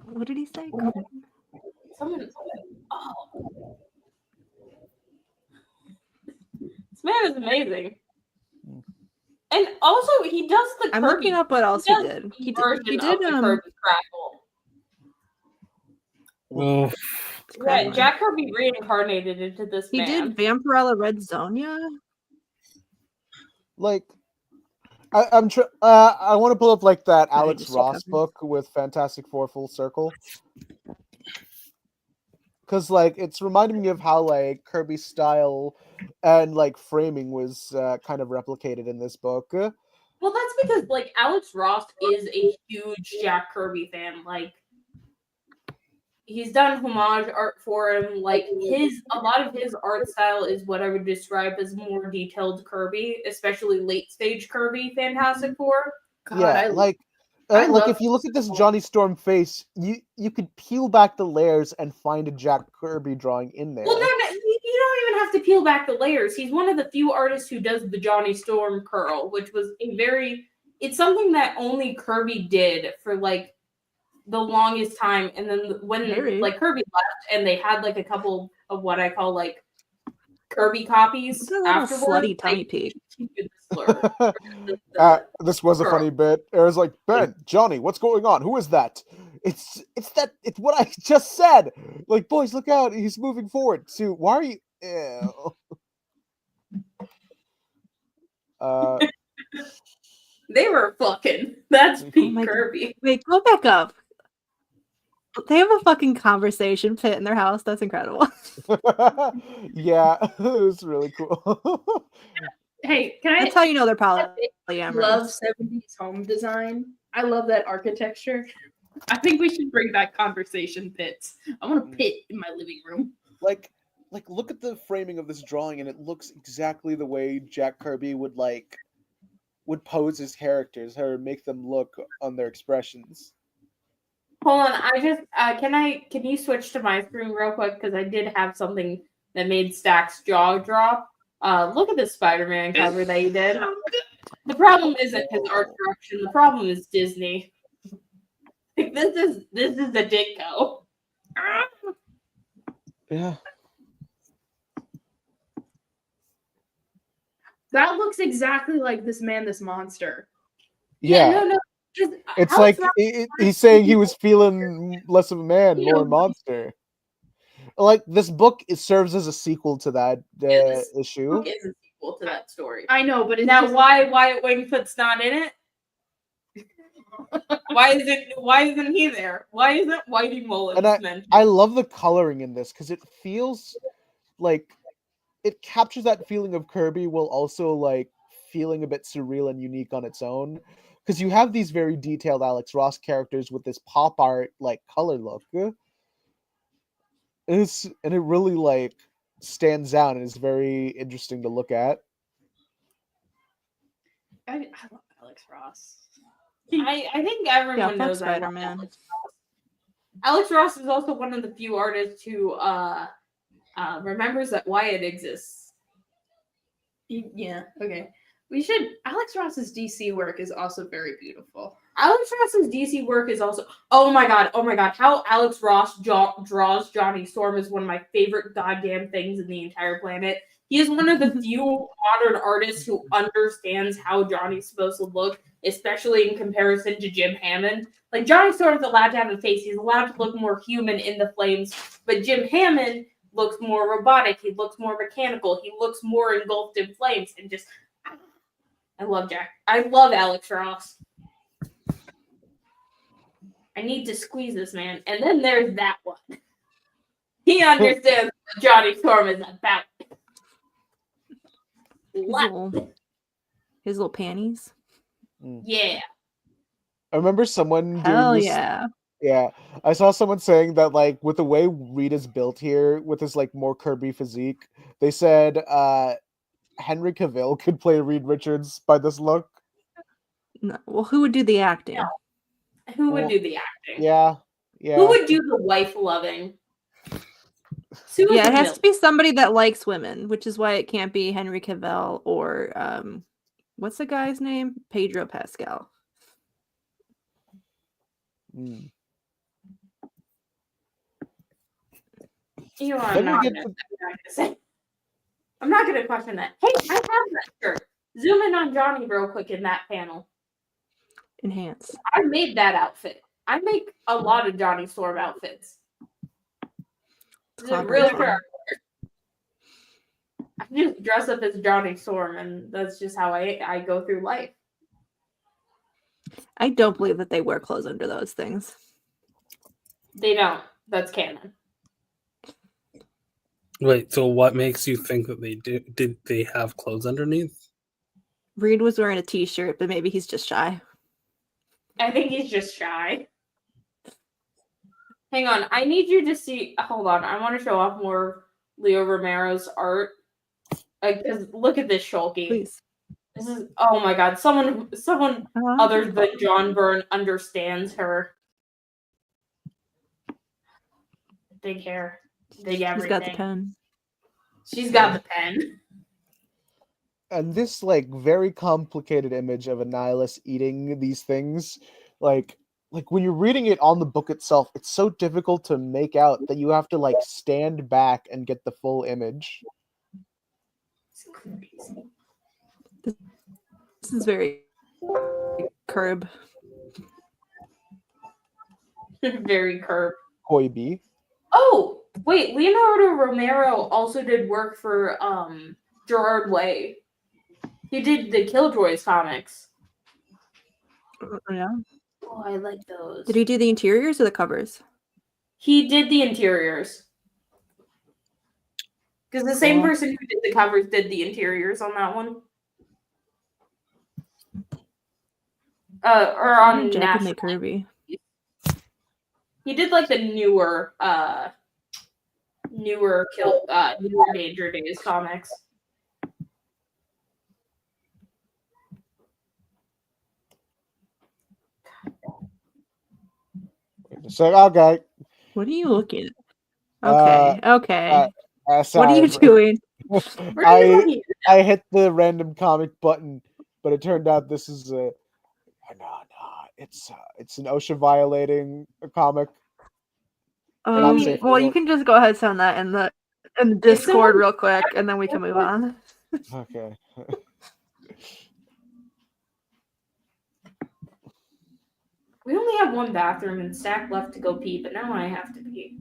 Speaker 7: What did he say?
Speaker 6: Someone. Oh. This man is amazing. And also, he does the
Speaker 7: I'm
Speaker 6: Kirby.
Speaker 7: looking up what else he did. He did
Speaker 6: the Kirby Crackle.
Speaker 4: Oh,
Speaker 6: Yeah, Jack Kirby reincarnated into this
Speaker 7: He
Speaker 6: man.
Speaker 7: did Vampirella Red Sonja.
Speaker 3: Like, I want to pull up like that Alex Ross book with Fantastic Four Full Circle, because like it's reminding me of how like Kirby's style and like framing was kind of replicated in this book.
Speaker 6: Well, that's because like Alex Ross is a huge Jack Kirby fan. Like, he's done homage art for him. Like a lot of his art style is what I would describe as more detailed Kirby, especially late stage Kirby Fantastic Four.
Speaker 5: God,
Speaker 3: Yeah, like if you look at this Johnny Storm face, you could peel back the layers and find a Jack Kirby drawing in there.
Speaker 6: Well, no, you don't even have to peel back the layers. He's one of the few artists who does the Johnny Storm curl, which was it's something that only Kirby did for like the longest time. And then when like Kirby left and they had like a couple of what I call like Kirby copies afterwards.
Speaker 7: Slutty tummy peak.
Speaker 3: This was a funny bit. It was like, Ben, Johnny, what's going on? Who is that? It's what I just said. Like, boys, look out! He's moving forward. So why are you? Ew.
Speaker 6: They were fucking. That's peak Kirby.
Speaker 7: Wait, go back up. They have a fucking conversation pit in their house. That's incredible.
Speaker 3: Yeah, it was really cool.
Speaker 5: Hey, can I?
Speaker 7: That's how you know they're
Speaker 5: I
Speaker 7: polyamorous.
Speaker 5: love 70s home design. I love that architecture. I think we should bring back conversation pits. I want a pit in my living room.
Speaker 3: Like look at the framing of this drawing, and it looks exactly the way Jack Kirby would pose his characters, or make them look on their expressions.
Speaker 6: Hold on, I just can you switch to my screen real quick, because I did have something that made Stack's jaw drop. Look at this Spider-Man cover that he did. The problem isn't his art direction. The problem is Disney. Like, this is the Ditko.
Speaker 3: Yeah.
Speaker 5: That looks exactly like this man, this monster.
Speaker 3: Yeah.
Speaker 6: No.
Speaker 3: It's like he's saying he was feeling less of a man, more a monster. Like, this book, it serves as a sequel to that issue.
Speaker 6: Book is a sequel to that story.
Speaker 5: I know, but it's
Speaker 6: Now,
Speaker 5: just,
Speaker 6: why Wyatt Wingfoot's not in it? Why isn't he there? Why isn't Whitey Mullins mentioned?
Speaker 3: I love the coloring in this, because it feels like it captures that feeling of Kirby while also like feeling a bit surreal and unique on its own. Because you have these very detailed Alex Ross characters with this pop art like color look. And it really like stands out and is very interesting to look at.
Speaker 5: I love Alex Ross.
Speaker 6: I think everyone knows
Speaker 7: Spider-Man.
Speaker 6: Alex Ross is also one of the few artists who remembers that Wyatt exists.
Speaker 5: Yeah, okay. Alex Ross's DC work is also very beautiful.
Speaker 6: Alex Ross's DC work is also, oh my god, how Alex Ross draws Johnny Storm is one of my favorite goddamn things in the entire planet. He is one of the few modern artists who understands how Johnny's supposed to look, especially in comparison to Jim Hammond. Like, Johnny Storm's allowed to have a face, he's allowed to look more human in the flames, but Jim Hammond looks more robotic, he looks more mechanical, he looks more engulfed in flames, and just, I love Alex Ross. I need to squeeze this man. And then there's that one. He understands what Johnny Storm is about.
Speaker 7: His little panties.
Speaker 6: Yeah.
Speaker 3: I remember someone
Speaker 7: Hell
Speaker 3: doing this.
Speaker 7: yeah.
Speaker 3: Yeah. I saw someone saying that, like, with the way Rita's built here, with his like more Kirby physique, they said Henry Cavill could play Reed Richards by this look.
Speaker 7: No, well, who would do the acting?
Speaker 6: No. Who would do the acting?
Speaker 3: Yeah.
Speaker 6: Who would do the wife loving?
Speaker 7: Yeah, it has to be somebody that likes women, which is why it can't be Henry Cavill or what's the guy's name? Pedro Pascal.
Speaker 3: Mm.
Speaker 6: You know, I'm not going to question that. Hey, I have that shirt. Zoom in on Johnny real quick in that panel.
Speaker 7: Enhance.
Speaker 6: I made that outfit. I make a lot of Johnny Storm outfits. It's real character. I just dress up as Johnny Storm, and that's just how I go through life.
Speaker 7: I don't believe that they wear clothes under those things.
Speaker 6: They don't. That's canon.
Speaker 4: Wait, so what makes you think that they did? Did they have clothes underneath?
Speaker 7: Reed was wearing a t-shirt, but maybe he's just shy.
Speaker 6: I think he's just shy. Hang on, I need you to see. Hold on, I want to show off more Leo Romero's art. Because look at this Shulky.
Speaker 7: Please.
Speaker 6: This is, oh my god, someone other than John Byrne understands her. Big hair, big everything.
Speaker 7: He's got the pen.
Speaker 6: She's got the pen.
Speaker 3: And this like very complicated image of a nihilist eating these things, like when you're reading it on the book itself, it's so difficult to make out that you have to like stand back and get the full image.
Speaker 6: It's crazy.
Speaker 7: This is very curb.
Speaker 6: Very curb.
Speaker 3: Koi B.
Speaker 6: Oh, wait, Leonardo Romero also did work for Gerard Way. He did the Killjoys comics.
Speaker 7: Yeah.
Speaker 6: Oh, I like those.
Speaker 7: Did he do the interiors or the covers?
Speaker 6: He did the interiors. Because the same person who did the covers did the interiors on that one. Or on
Speaker 7: Jack and
Speaker 6: National.
Speaker 7: Kirby.
Speaker 6: He did like the newer Danger Days comics.
Speaker 3: So okay.
Speaker 7: What are you looking at? Okay, okay. What
Speaker 3: Sorry,
Speaker 7: are you doing?
Speaker 3: I hit the random comic button, but it turned out this is a it's an OSHA violating comic.
Speaker 7: Well, you can just go ahead and send that in the Discord real quick, and then we can move on.
Speaker 3: Okay.
Speaker 6: We only have one bathroom and Stack left to go pee, but now I have to pee.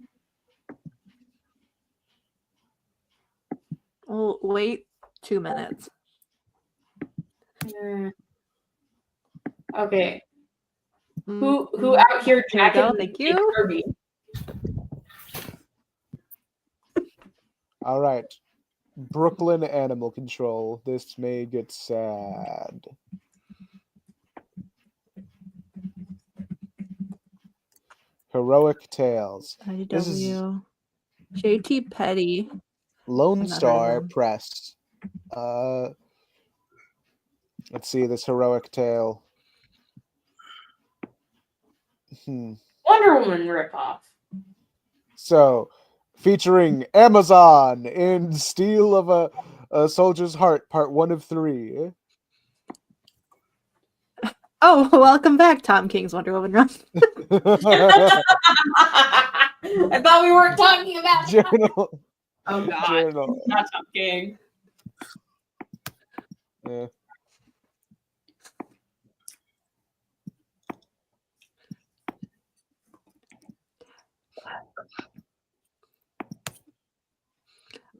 Speaker 7: We'll wait 2 minutes.
Speaker 6: Okay. Who out here jacking?
Speaker 7: Thank you.
Speaker 6: Kirby?
Speaker 3: All right. Brooklyn Animal Control. This may get sad. Heroic Tales. This is
Speaker 7: IDW. JT Petty.
Speaker 3: Lone
Speaker 7: Another
Speaker 3: Star
Speaker 7: one.
Speaker 3: Press. Let's see this heroic tale.
Speaker 6: Wonder Woman ripoff.
Speaker 3: So, featuring Amazon in Steel of a Soldier's Heart, Part 1 of 3.
Speaker 7: Oh, welcome back, Tom King's Wonder Woman run.
Speaker 6: I thought we weren't talking about
Speaker 3: Journal.
Speaker 6: Oh God,
Speaker 3: Journal.
Speaker 6: not Tom King.
Speaker 3: Yeah.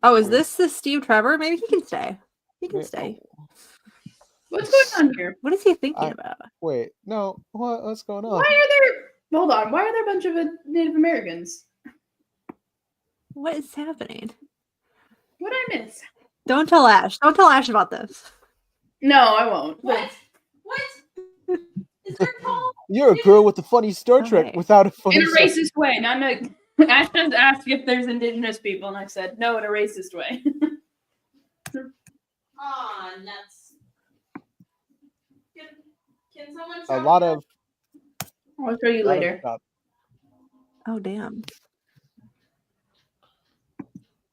Speaker 7: Oh, is this the Steve Trevor? Maybe he can stay. He can stay.
Speaker 5: What's going on here?
Speaker 7: What is he thinking about?
Speaker 3: Wait, no. What's going on?
Speaker 5: Why are there? Hold on. Why are there a bunch of Native Americans?
Speaker 7: What is happening?
Speaker 5: What did I miss?
Speaker 7: Don't tell Ash. Don't tell Ash about this.
Speaker 5: No, I won't.
Speaker 6: What? Is there Paul?
Speaker 3: You're a girl with a funny Star Trek
Speaker 7: Okay.
Speaker 3: without a funny
Speaker 5: In a racist way, not in a. Ash just asked if there's indigenous people, and I said no in a racist way.
Speaker 6: Aw, nuts. Can someone
Speaker 3: a
Speaker 6: show
Speaker 3: lot
Speaker 6: me
Speaker 3: of
Speaker 5: I'll show you later.
Speaker 7: Oh, damn.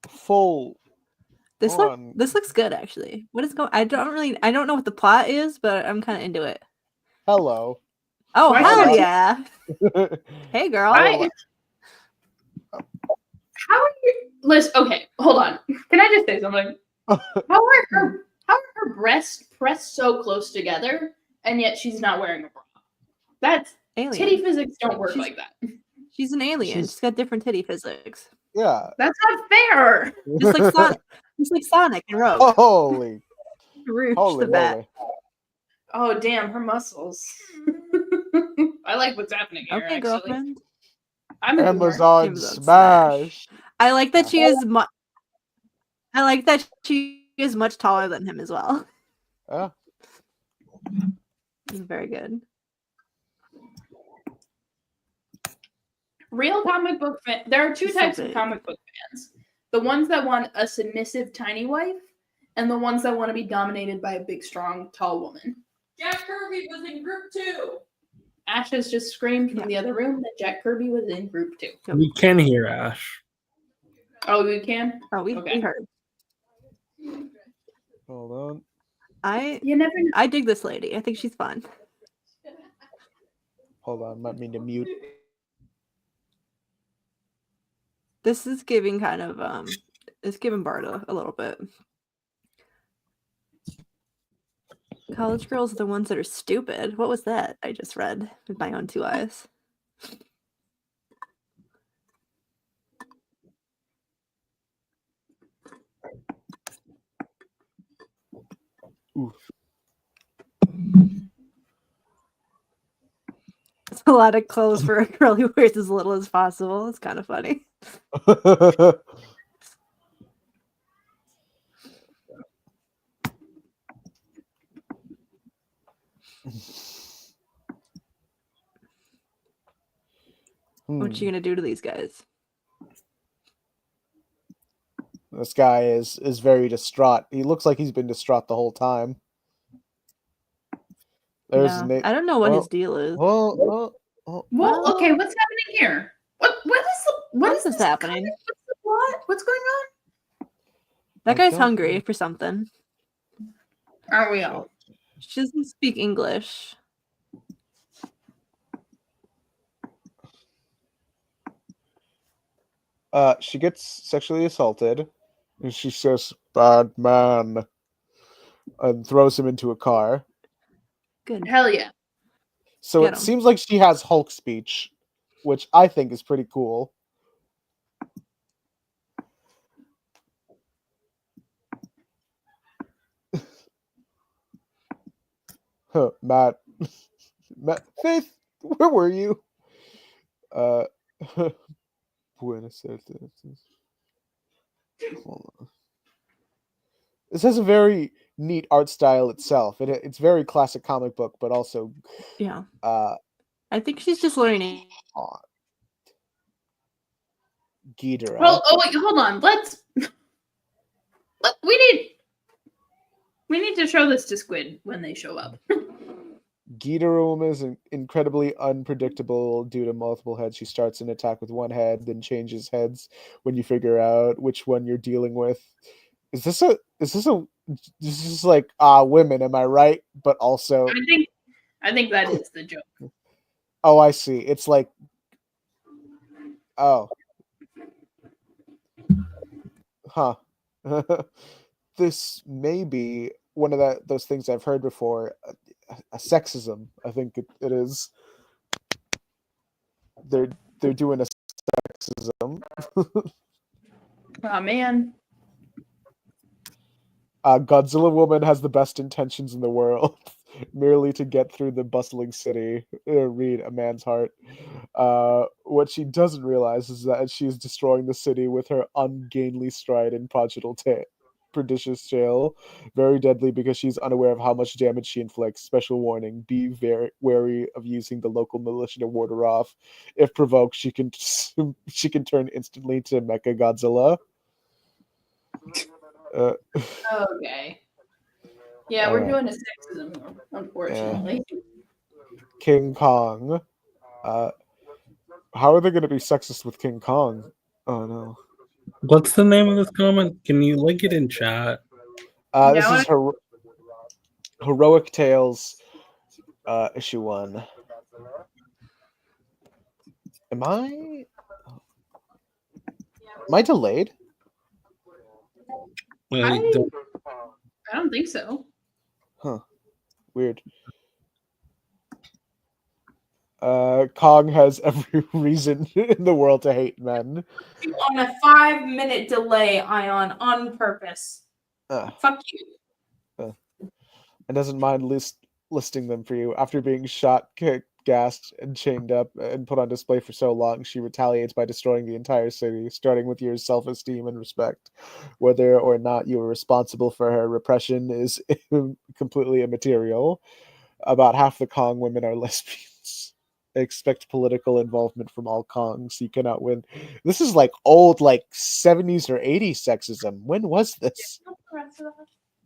Speaker 3: full
Speaker 7: This
Speaker 3: on.
Speaker 7: this looks good, actually. What is going? I don't know what the plot is, but I'm kind of into it.
Speaker 3: Hello.
Speaker 7: Oh,
Speaker 5: Why
Speaker 7: hell
Speaker 5: not?
Speaker 7: yeah! Hey, girl.
Speaker 5: How are you? Liz, okay, hold on. Can I just say something? How are her breasts pressed so close together, and yet she's not wearing a bra? That's
Speaker 7: Alien.
Speaker 5: titty physics don't work
Speaker 7: She's-
Speaker 5: like that.
Speaker 7: She's an alien.
Speaker 3: She's-
Speaker 7: She's got different titty physics.
Speaker 3: Yeah.
Speaker 5: That's not fair.
Speaker 7: Just like Sonic. Just like Sonic and Rogue.
Speaker 3: Holy.
Speaker 7: Roosh
Speaker 3: Holy
Speaker 7: the bat.
Speaker 3: moly.
Speaker 5: Oh damn, her muscles. I like what's happening here.
Speaker 7: Okay,
Speaker 5: actually.
Speaker 7: girlfriend.
Speaker 5: I'm a boomer.
Speaker 3: Amazon
Speaker 7: Amazon
Speaker 3: Smash.
Speaker 7: I like that she is. I like that she is much taller than him as well.
Speaker 3: Yeah.
Speaker 7: He's very good.
Speaker 5: Real comic book fan. There are two
Speaker 7: She's so
Speaker 5: types of
Speaker 7: big.
Speaker 5: comic book fans: the ones that want a submissive tiny wife, and the ones that want to be dominated by a big, strong, tall woman.
Speaker 6: Jack Kirby was in group 2.
Speaker 5: Ash has just screamed from the other room that Jack Kirby was in group 2.
Speaker 4: We can hear Ash.
Speaker 5: Oh, we can.
Speaker 7: Oh, we
Speaker 5: Okay.
Speaker 7: heard.
Speaker 3: Hold on.
Speaker 5: You never know.
Speaker 7: I dig this lady. I think she's fun.
Speaker 3: Hold on. Might mean to mute.
Speaker 7: This is giving kind of it's giving Barda a little bit. College girls are the ones that are stupid. What was that? I just read with my own two eyes.
Speaker 3: Oof.
Speaker 7: It's a lot of clothes for a girl who wears as little as possible. It's kind of funny. What you gonna do to these guys?
Speaker 3: This guy is very distraught. He looks like he's been distraught the whole time. There's
Speaker 7: Yeah, I don't know what his deal is.
Speaker 3: Well,
Speaker 5: Well, okay, what's happening here? What is
Speaker 7: this happening?
Speaker 5: What's the plot? What's going on?
Speaker 7: That
Speaker 3: I
Speaker 7: guy's
Speaker 3: don't
Speaker 7: hungry
Speaker 3: know.
Speaker 7: for something.
Speaker 5: Are we all?
Speaker 7: She doesn't speak English.
Speaker 3: She gets sexually assaulted, and she says, "Bad man," and throws him into a car.
Speaker 7: Good.
Speaker 5: Hell yeah.
Speaker 3: So
Speaker 7: Get
Speaker 3: it
Speaker 7: him.
Speaker 3: seems like she has Hulk speech, which I think is pretty cool. Huh, Matt, Faith, where were you? Buenos Aires. Hold on. This has a very neat art style itself. It's very classic comic book, but also
Speaker 7: Yeah. I think she's just learning.
Speaker 3: hot. Ghidorah.
Speaker 5: Well, oh wait, hold on. We need to show this to Squid when they show up.
Speaker 3: Ghidorah is incredibly unpredictable due to multiple heads. She starts an attack with one head, then changes heads when you figure out which one you're dealing with. Is this like women, am I right? But also
Speaker 5: I think that is the joke.
Speaker 3: oh, I see. It's like oh. Huh. This may be one of those things I've heard before. A sexism, I think it is. They're doing a sexism.
Speaker 5: Oh man.
Speaker 3: Godzilla woman has the best intentions in the world, merely to get through the bustling city. Read a man's heart. What she doesn't realize is that she is destroying the city with her ungainly stride and prodigious tail. Very deadly because she's unaware of how much damage she inflicts. Special warning: be very wary of using the local militia to ward her off. If provoked, she can turn instantly to Mecha Godzilla.
Speaker 5: Okay. Yeah, we're doing a sexism here, unfortunately.
Speaker 3: King Kong. How are they going to be sexist with King Kong? Oh no.
Speaker 4: What's the name of this comment? Can you link it in chat?
Speaker 3: This is Heroic Tales, issue 1. Am I delayed?
Speaker 5: I don't think so.
Speaker 3: Huh. Weird. Kong has every reason in the world to hate men.
Speaker 6: On a 5-minute delay, Ayaan, on purpose. Fuck you.
Speaker 3: And doesn't mind listing them for you. After being shot, kicked, gassed, and chained up and put on display for so long, she retaliates by destroying the entire city, starting with your self-esteem and respect. Whether or not you are responsible for her repression is completely immaterial. About half the Kong women are lesbians. Expect political involvement from all Kongs. You cannot win. This is like old, like 70s or 80s sexism. When was this?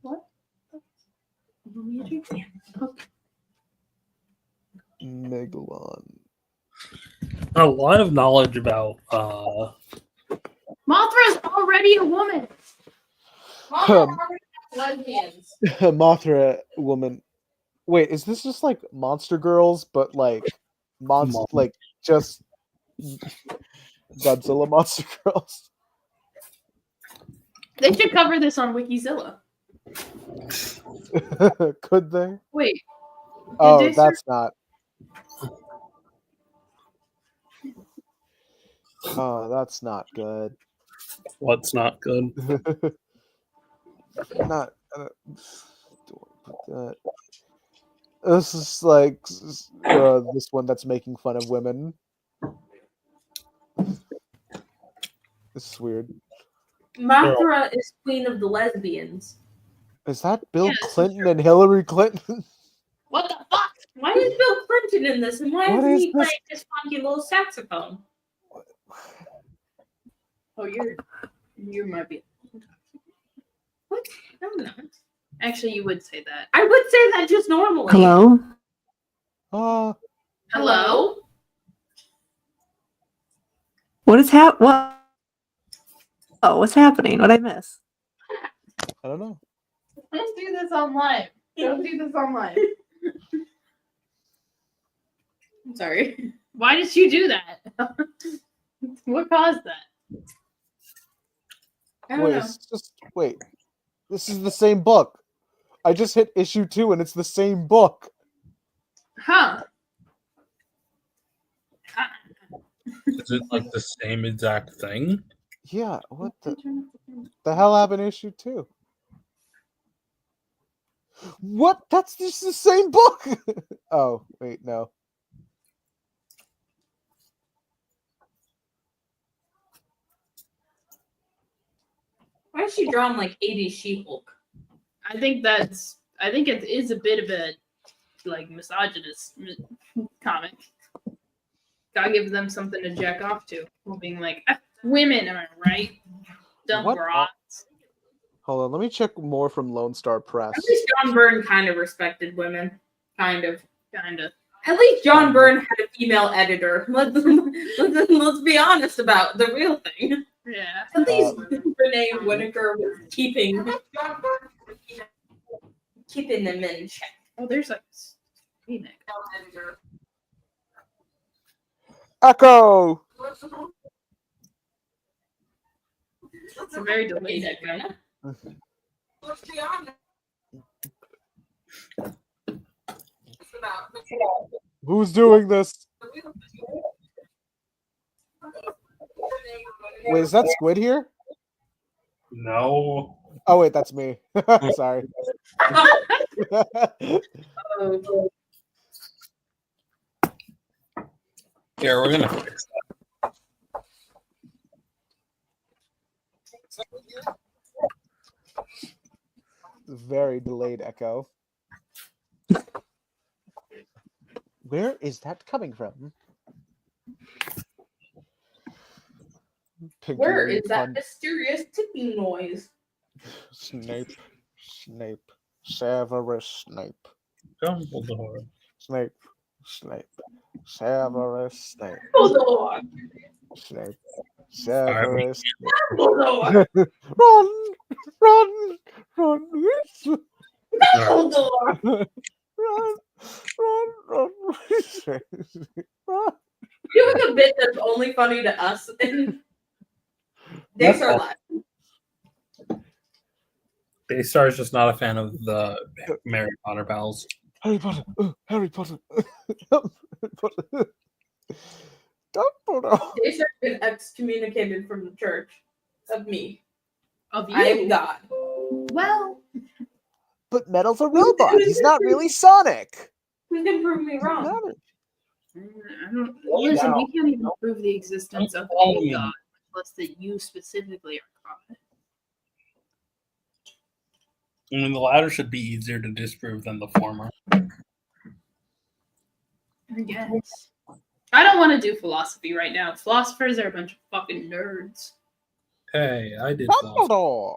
Speaker 5: What?
Speaker 3: Megalon.
Speaker 4: A lot of knowledge about
Speaker 5: Mothra's already a woman.
Speaker 6: Lesbians.
Speaker 3: Mothra woman. Wait, is this just like Monster Girls, but like like just Godzilla Monster Girls?
Speaker 5: They should cover this on Wikizilla.
Speaker 3: Could they?
Speaker 5: Wait.
Speaker 3: Oh,
Speaker 5: Daystar-
Speaker 3: that's not. Oh, that's not good.
Speaker 4: What's not good?
Speaker 3: Not. Do I put that? This is like this one that's making fun of women. This is weird.
Speaker 6: Mothra is queen of the lesbians.
Speaker 3: Is that Bill
Speaker 5: Yeah, this is
Speaker 3: Clinton and Hillary Clinton?
Speaker 5: What the fuck?
Speaker 6: Why is Bill Clinton in this? And why
Speaker 3: What
Speaker 6: is
Speaker 3: is
Speaker 6: he
Speaker 3: this?
Speaker 6: playing this funky little saxophone?
Speaker 5: Oh, you might be.
Speaker 6: What? No, I'm not.
Speaker 5: Actually, you would say that.
Speaker 6: I would say that just normally.
Speaker 7: Hello?
Speaker 5: Hello?
Speaker 7: What is what? Oh, what's happening? What did I miss?
Speaker 3: I don't know.
Speaker 5: Don't do this online. Don't do this online.
Speaker 6: I'm sorry.
Speaker 5: Why did you do that? What caused that?
Speaker 6: I don't
Speaker 3: Wait,
Speaker 6: know.
Speaker 3: it's just wait. This is the same book. I just hit issue 2 and it's the same book.
Speaker 5: Huh.
Speaker 4: Is it like the same exact thing?
Speaker 3: Yeah, what the hell happened to issue 2? What? That's just the same book. Oh, wait, no.
Speaker 6: Why is she drawn like 80s She-Hulk?
Speaker 5: I think it is a bit of a like misogynist comic. Gotta give them something to jack off to. While being like, women, am I right? Dumb
Speaker 3: What?
Speaker 5: broads.
Speaker 3: Hold on, let me check more from Lone Star Press.
Speaker 6: At least John Byrne kind of respected women. Kind of.
Speaker 5: Kinda.
Speaker 6: At least John Byrne had a female editor. Let's be honest about the real thing.
Speaker 5: Yeah.
Speaker 6: At least Renee Whitaker was keeping them in check.
Speaker 5: Oh, there's like Phoenix.
Speaker 3: Echo!
Speaker 5: It's a very delayed echo.
Speaker 6: Let's be honest.
Speaker 3: Who's doing this? Wait, is that Squid here?
Speaker 4: No.
Speaker 3: Oh, wait, that's me. Sorry.
Speaker 4: Here, we're gonna fix that.
Speaker 3: Very delayed echo. Where is that coming from?
Speaker 6: Where is that
Speaker 3: Pun-
Speaker 6: mysterious ticking noise?
Speaker 3: Snape. Severus Snape.
Speaker 4: Dumbledore.
Speaker 3: Snape. Severus Snape.
Speaker 6: Dumbledore.
Speaker 3: Snape. Severus.
Speaker 6: Dumbledore.
Speaker 3: Run!
Speaker 6: Dumbledore.
Speaker 3: Run!
Speaker 6: You have a bit that's only funny to us and Daystar live.
Speaker 4: Daystar is just not a fan of the Harry Potter pals.
Speaker 3: Harry Potter! Harry Potter! Dumbledore!
Speaker 6: Daystar's been excommunicated from the church of me.
Speaker 5: Of you.
Speaker 6: I am God.
Speaker 5: Well,
Speaker 3: But Metal's a robot. He's not really Sonic.
Speaker 6: Who can prove me wrong?
Speaker 5: I don't listen. We can't even prove the existence of a god unless that you specifically are God.
Speaker 4: I mean, the latter should be easier to disprove than the former.
Speaker 5: I guess. I don't want to do philosophy right now. Philosophers are a bunch of fucking nerds.
Speaker 4: Hey, I did philosophy.
Speaker 3: Dumbledore!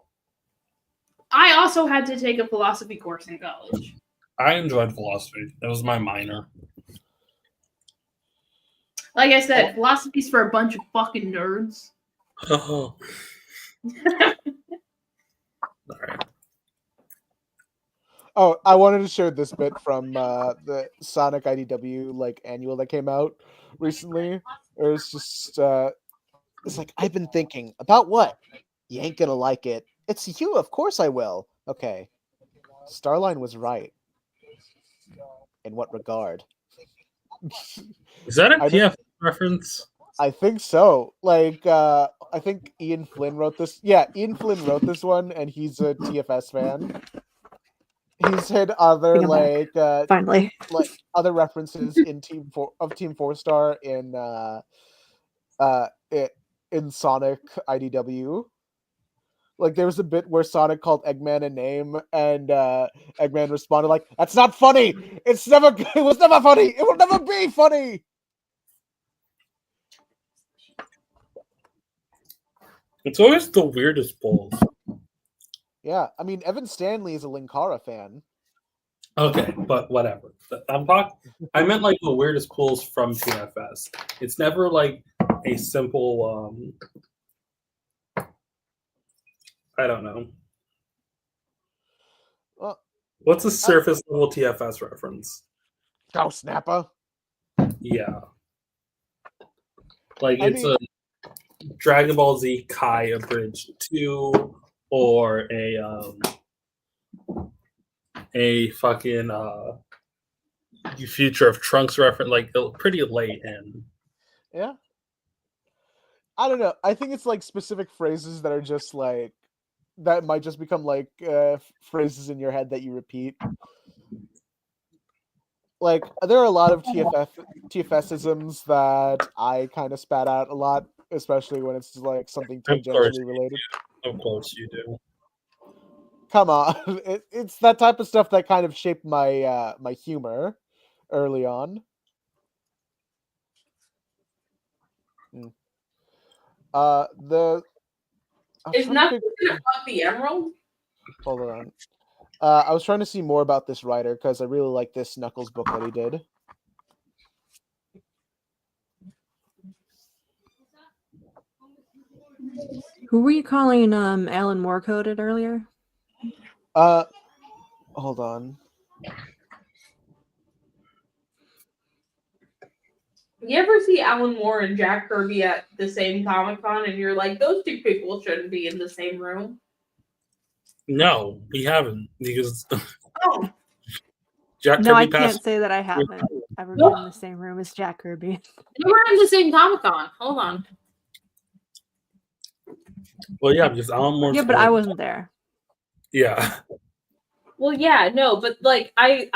Speaker 5: I also had to take a philosophy course in college.
Speaker 4: I enjoyed philosophy. That was my minor.
Speaker 5: Like I said, philosophy's for a bunch of fucking nerds.
Speaker 4: Oh, All right.
Speaker 3: Oh, I wanted to share this bit from the Sonic IDW like annual that came out recently. It's just it's like, I've been thinking about what? You ain't gonna like it. It's you, of course I will. Okay. Starline was right. In what regard?
Speaker 4: Is that a
Speaker 3: I don't-
Speaker 4: TF reference?
Speaker 3: I think so. Like, I think Ian Flynn wrote this. Yeah, Ian Flynn wrote this one, and he's a TFS fan. He's had other
Speaker 7: Bring 'em back. Finally.
Speaker 3: like other references in Team 4-Star in Sonic IDW. Like there was a bit where Sonic called Eggman a name, and Eggman responded like, "That's not funny. It was never funny. It will never be funny."
Speaker 4: It's always the weirdest polls.
Speaker 3: Yeah, I mean Evan Stanley is a Linkara fan.
Speaker 4: Okay, but whatever. I meant like the weirdest pulls from TFS. It's never like a simple. I don't know.
Speaker 3: Well,
Speaker 4: What's a surface level TFS reference?
Speaker 3: Cow Snapper.
Speaker 4: Yeah, like it's a Dragon Ball Z Kai Abridged 2 or a fucking Future of Trunks reference, like pretty late in.
Speaker 3: Yeah. I don't know. I think it's like specific phrases that are just like that might just become like phrases in your head that you repeat. Like there are a lot of TFSisms that I kind of spat out a lot, especially when it's like something tangentially related.
Speaker 4: Of course you do.
Speaker 3: Come on, it's that type of stuff that kind of shaped my my humor early on.
Speaker 6: Is nothing gonna fuck the emerald?
Speaker 3: Hold on. I was trying to see more about this writer because I really like this Knuckles book that he did.
Speaker 7: Who were you calling Alan Moore coded earlier?
Speaker 3: Hold on.
Speaker 6: You ever see Alan Moore and Jack Kirby at the same Comic-Con and you're like, those two people shouldn't be in the same room?
Speaker 4: No, we haven't, because
Speaker 6: Oh.
Speaker 4: Jack
Speaker 7: No,
Speaker 4: Kirby
Speaker 7: I can't say that I haven't ever been in the same room as Jack Kirby.
Speaker 6: You were in the same Comic-Con. Hold on.
Speaker 4: Well, yeah, because Alan Moore's.
Speaker 7: Yeah, but I wasn't there.
Speaker 4: Yeah.
Speaker 6: Well, yeah, no, but like I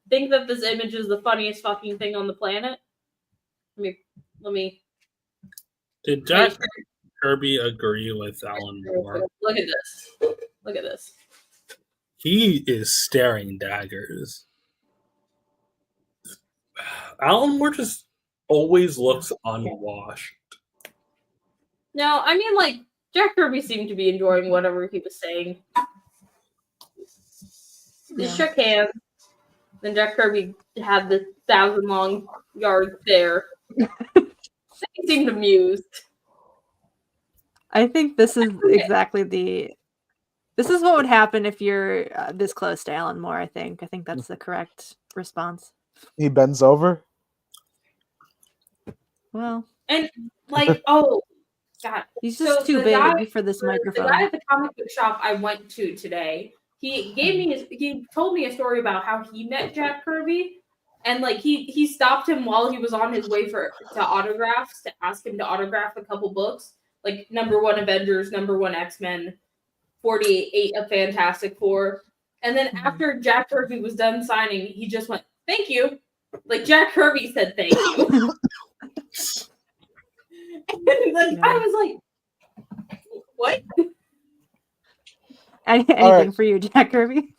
Speaker 6: think that this image is the funniest fucking thing on the planet. Let me.
Speaker 4: Did Jack Kirby agree with Alan Moore?
Speaker 6: Look at this. Look at this.
Speaker 4: He is staring daggers. Alan Moore just always looks unwashed.
Speaker 6: No, I mean, like, Jack Kirby seemed to be enjoying whatever he was saying. They shook hands. Then Jack Kirby had the 1,000-long yard stare. He seemed amused.
Speaker 7: I think this is exactly this is what would happen if you're this close to Alan Moore, I think that's the correct response.
Speaker 3: He bends over.
Speaker 7: Well,
Speaker 6: and like, oh god,
Speaker 7: he's just too big for this microphone.
Speaker 6: The guy at the comic book shop I went to today, he told me a story about how he met Jack Kirby, and like he stopped him while he was on his way to autographs to ask him to autograph a couple books, like #1 Avengers, #1 X-Men, 48 a Fantastic Four. And then after Jack Kirby was done signing, he just went, "Thank you." Like Jack Kirby said thank you. And like, I was like, what?
Speaker 7: Anything for you, Jack Kirby?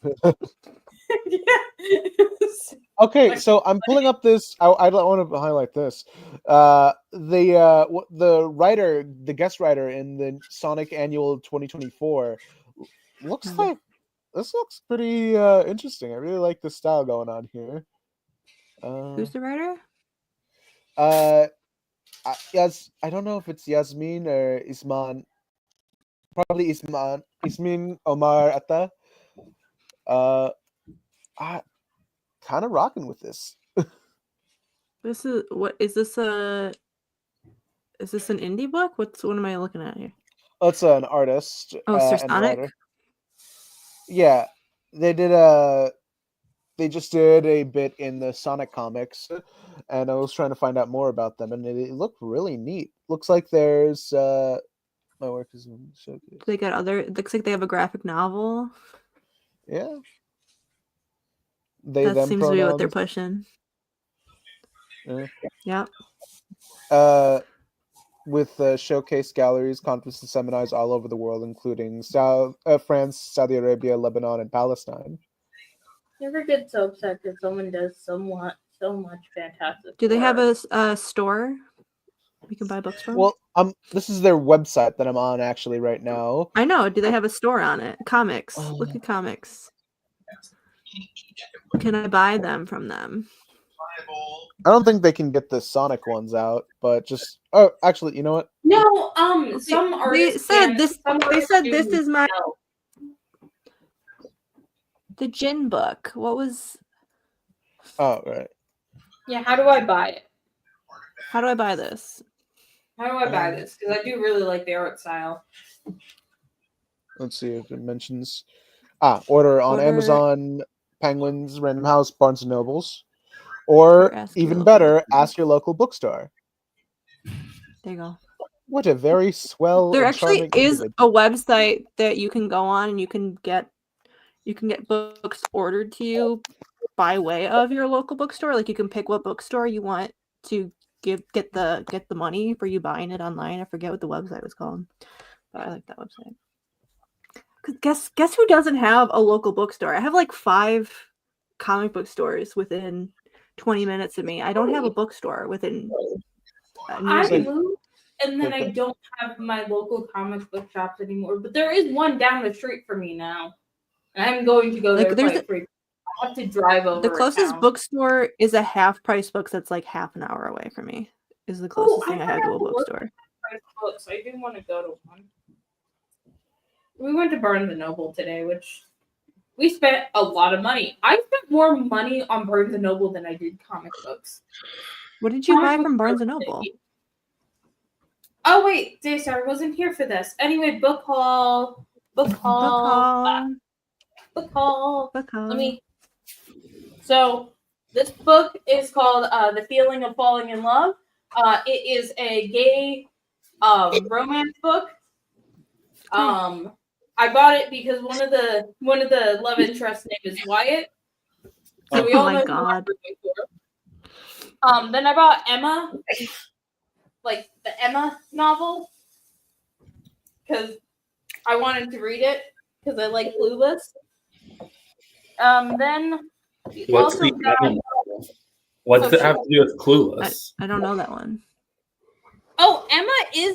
Speaker 3: Okay, so I'm pulling up this. I want to highlight this. The writer, the guest writer in the Sonic Annual 2024, looks like this looks pretty interesting. I really like the style going on here.
Speaker 7: Who's the writer?
Speaker 3: Yes, I don't know if it's Yasmin or Isman probably Ismin Omar Atta. I kind of rocking with this.
Speaker 7: This is what is this a? Is this an indie book? What am I looking at here?
Speaker 3: It's an artist
Speaker 7: Oh, Sir
Speaker 3: and
Speaker 7: Sonic?
Speaker 3: writer. Yeah, they just did a bit in the Sonic comics, and I was trying to find out more about them, and it looked really neat. Looks like there's my work is in showcase.
Speaker 7: They got other. It looks like they have a graphic novel.
Speaker 3: Yeah, they
Speaker 7: That
Speaker 3: them
Speaker 7: seems to be what they're
Speaker 3: pronouns.
Speaker 7: pushing.
Speaker 3: Yeah.
Speaker 7: Yep.
Speaker 3: With showcase galleries, conferences, and seminars all over the world, including France, Saudi Arabia, Lebanon, and Palestine.
Speaker 6: Never get so upset that someone does so much fantastic.
Speaker 7: Do they have
Speaker 6: work.
Speaker 7: a store we can buy books from?
Speaker 3: Well, this is their website that I'm on actually right now.
Speaker 7: I know. Do they have a store on it? Comics. Look at comics. Can I buy them from them?
Speaker 3: I don't think they can get the Sonic ones out, but just actually, you know what?
Speaker 6: No, some
Speaker 7: They
Speaker 6: artists
Speaker 7: said
Speaker 6: can,
Speaker 7: this.
Speaker 6: some
Speaker 7: They
Speaker 6: artists
Speaker 7: said
Speaker 6: do
Speaker 7: this is my
Speaker 6: sell.
Speaker 7: the gin book. What was?
Speaker 3: Oh, right.
Speaker 6: Yeah, how do I buy it?
Speaker 7: How do I buy this?
Speaker 6: How do I buy this? Because I do really like the art style.
Speaker 3: Let's see if it mentions. Order on
Speaker 7: Order-
Speaker 3: Amazon, Penguins, Random House, Barnes and Nobles, or
Speaker 7: ask your
Speaker 3: even
Speaker 7: local
Speaker 3: better,
Speaker 7: bookstore.
Speaker 3: ask your local bookstore.
Speaker 7: There you go.
Speaker 3: What a very swell.
Speaker 7: There
Speaker 3: and
Speaker 7: actually
Speaker 3: charming
Speaker 7: is
Speaker 3: individual.
Speaker 7: a website that you can go on and you can get books ordered to you by way of your local bookstore. Like you can pick what bookstore you want to get the money for you buying it online. I forget what the website was called, but I like that website. 'Cause guess who doesn't have a local bookstore? I have like 5 comic book stores within 20 minutes of me. I don't have a bookstore within.
Speaker 6: I
Speaker 3: Same.
Speaker 6: moved, and then I don't have my local comic book shops anymore. But there is one down the street from me now, and I'm going to go
Speaker 7: Like,
Speaker 6: there
Speaker 7: there's
Speaker 6: quite frequently. I have to drive over.
Speaker 7: The closest
Speaker 6: town.
Speaker 7: bookstore is a half price books that's like half an hour away from me. Is the closest thing I have to a bookstore.
Speaker 6: Books. I do want to go to one. We went to Barnes and Noble today, which we spent a lot of money. I spent more money on Barnes and Noble than I did comic books.
Speaker 7: What did you
Speaker 6: Comic
Speaker 7: buy
Speaker 6: books
Speaker 7: from Barnes
Speaker 6: are
Speaker 7: and Noble?
Speaker 6: Oh wait, Daystar wasn't here for this. Anyway, book haul.
Speaker 7: Book haul.
Speaker 6: Let me. So this book is called "The Feeling of Falling in Love." It is a gay romance book. I bought it because one of the love interests name is Wyatt. So we
Speaker 7: Oh
Speaker 6: all
Speaker 7: my
Speaker 6: know
Speaker 7: God.
Speaker 6: who I'm for. Then I bought Emma, like the Emma novel, because I wanted to read it because I like Clueless. Then
Speaker 4: What's
Speaker 6: also
Speaker 4: the
Speaker 6: got,
Speaker 4: Emma novel? What does it have to do with Clueless?
Speaker 7: I don't know that one.
Speaker 6: Oh, Emma is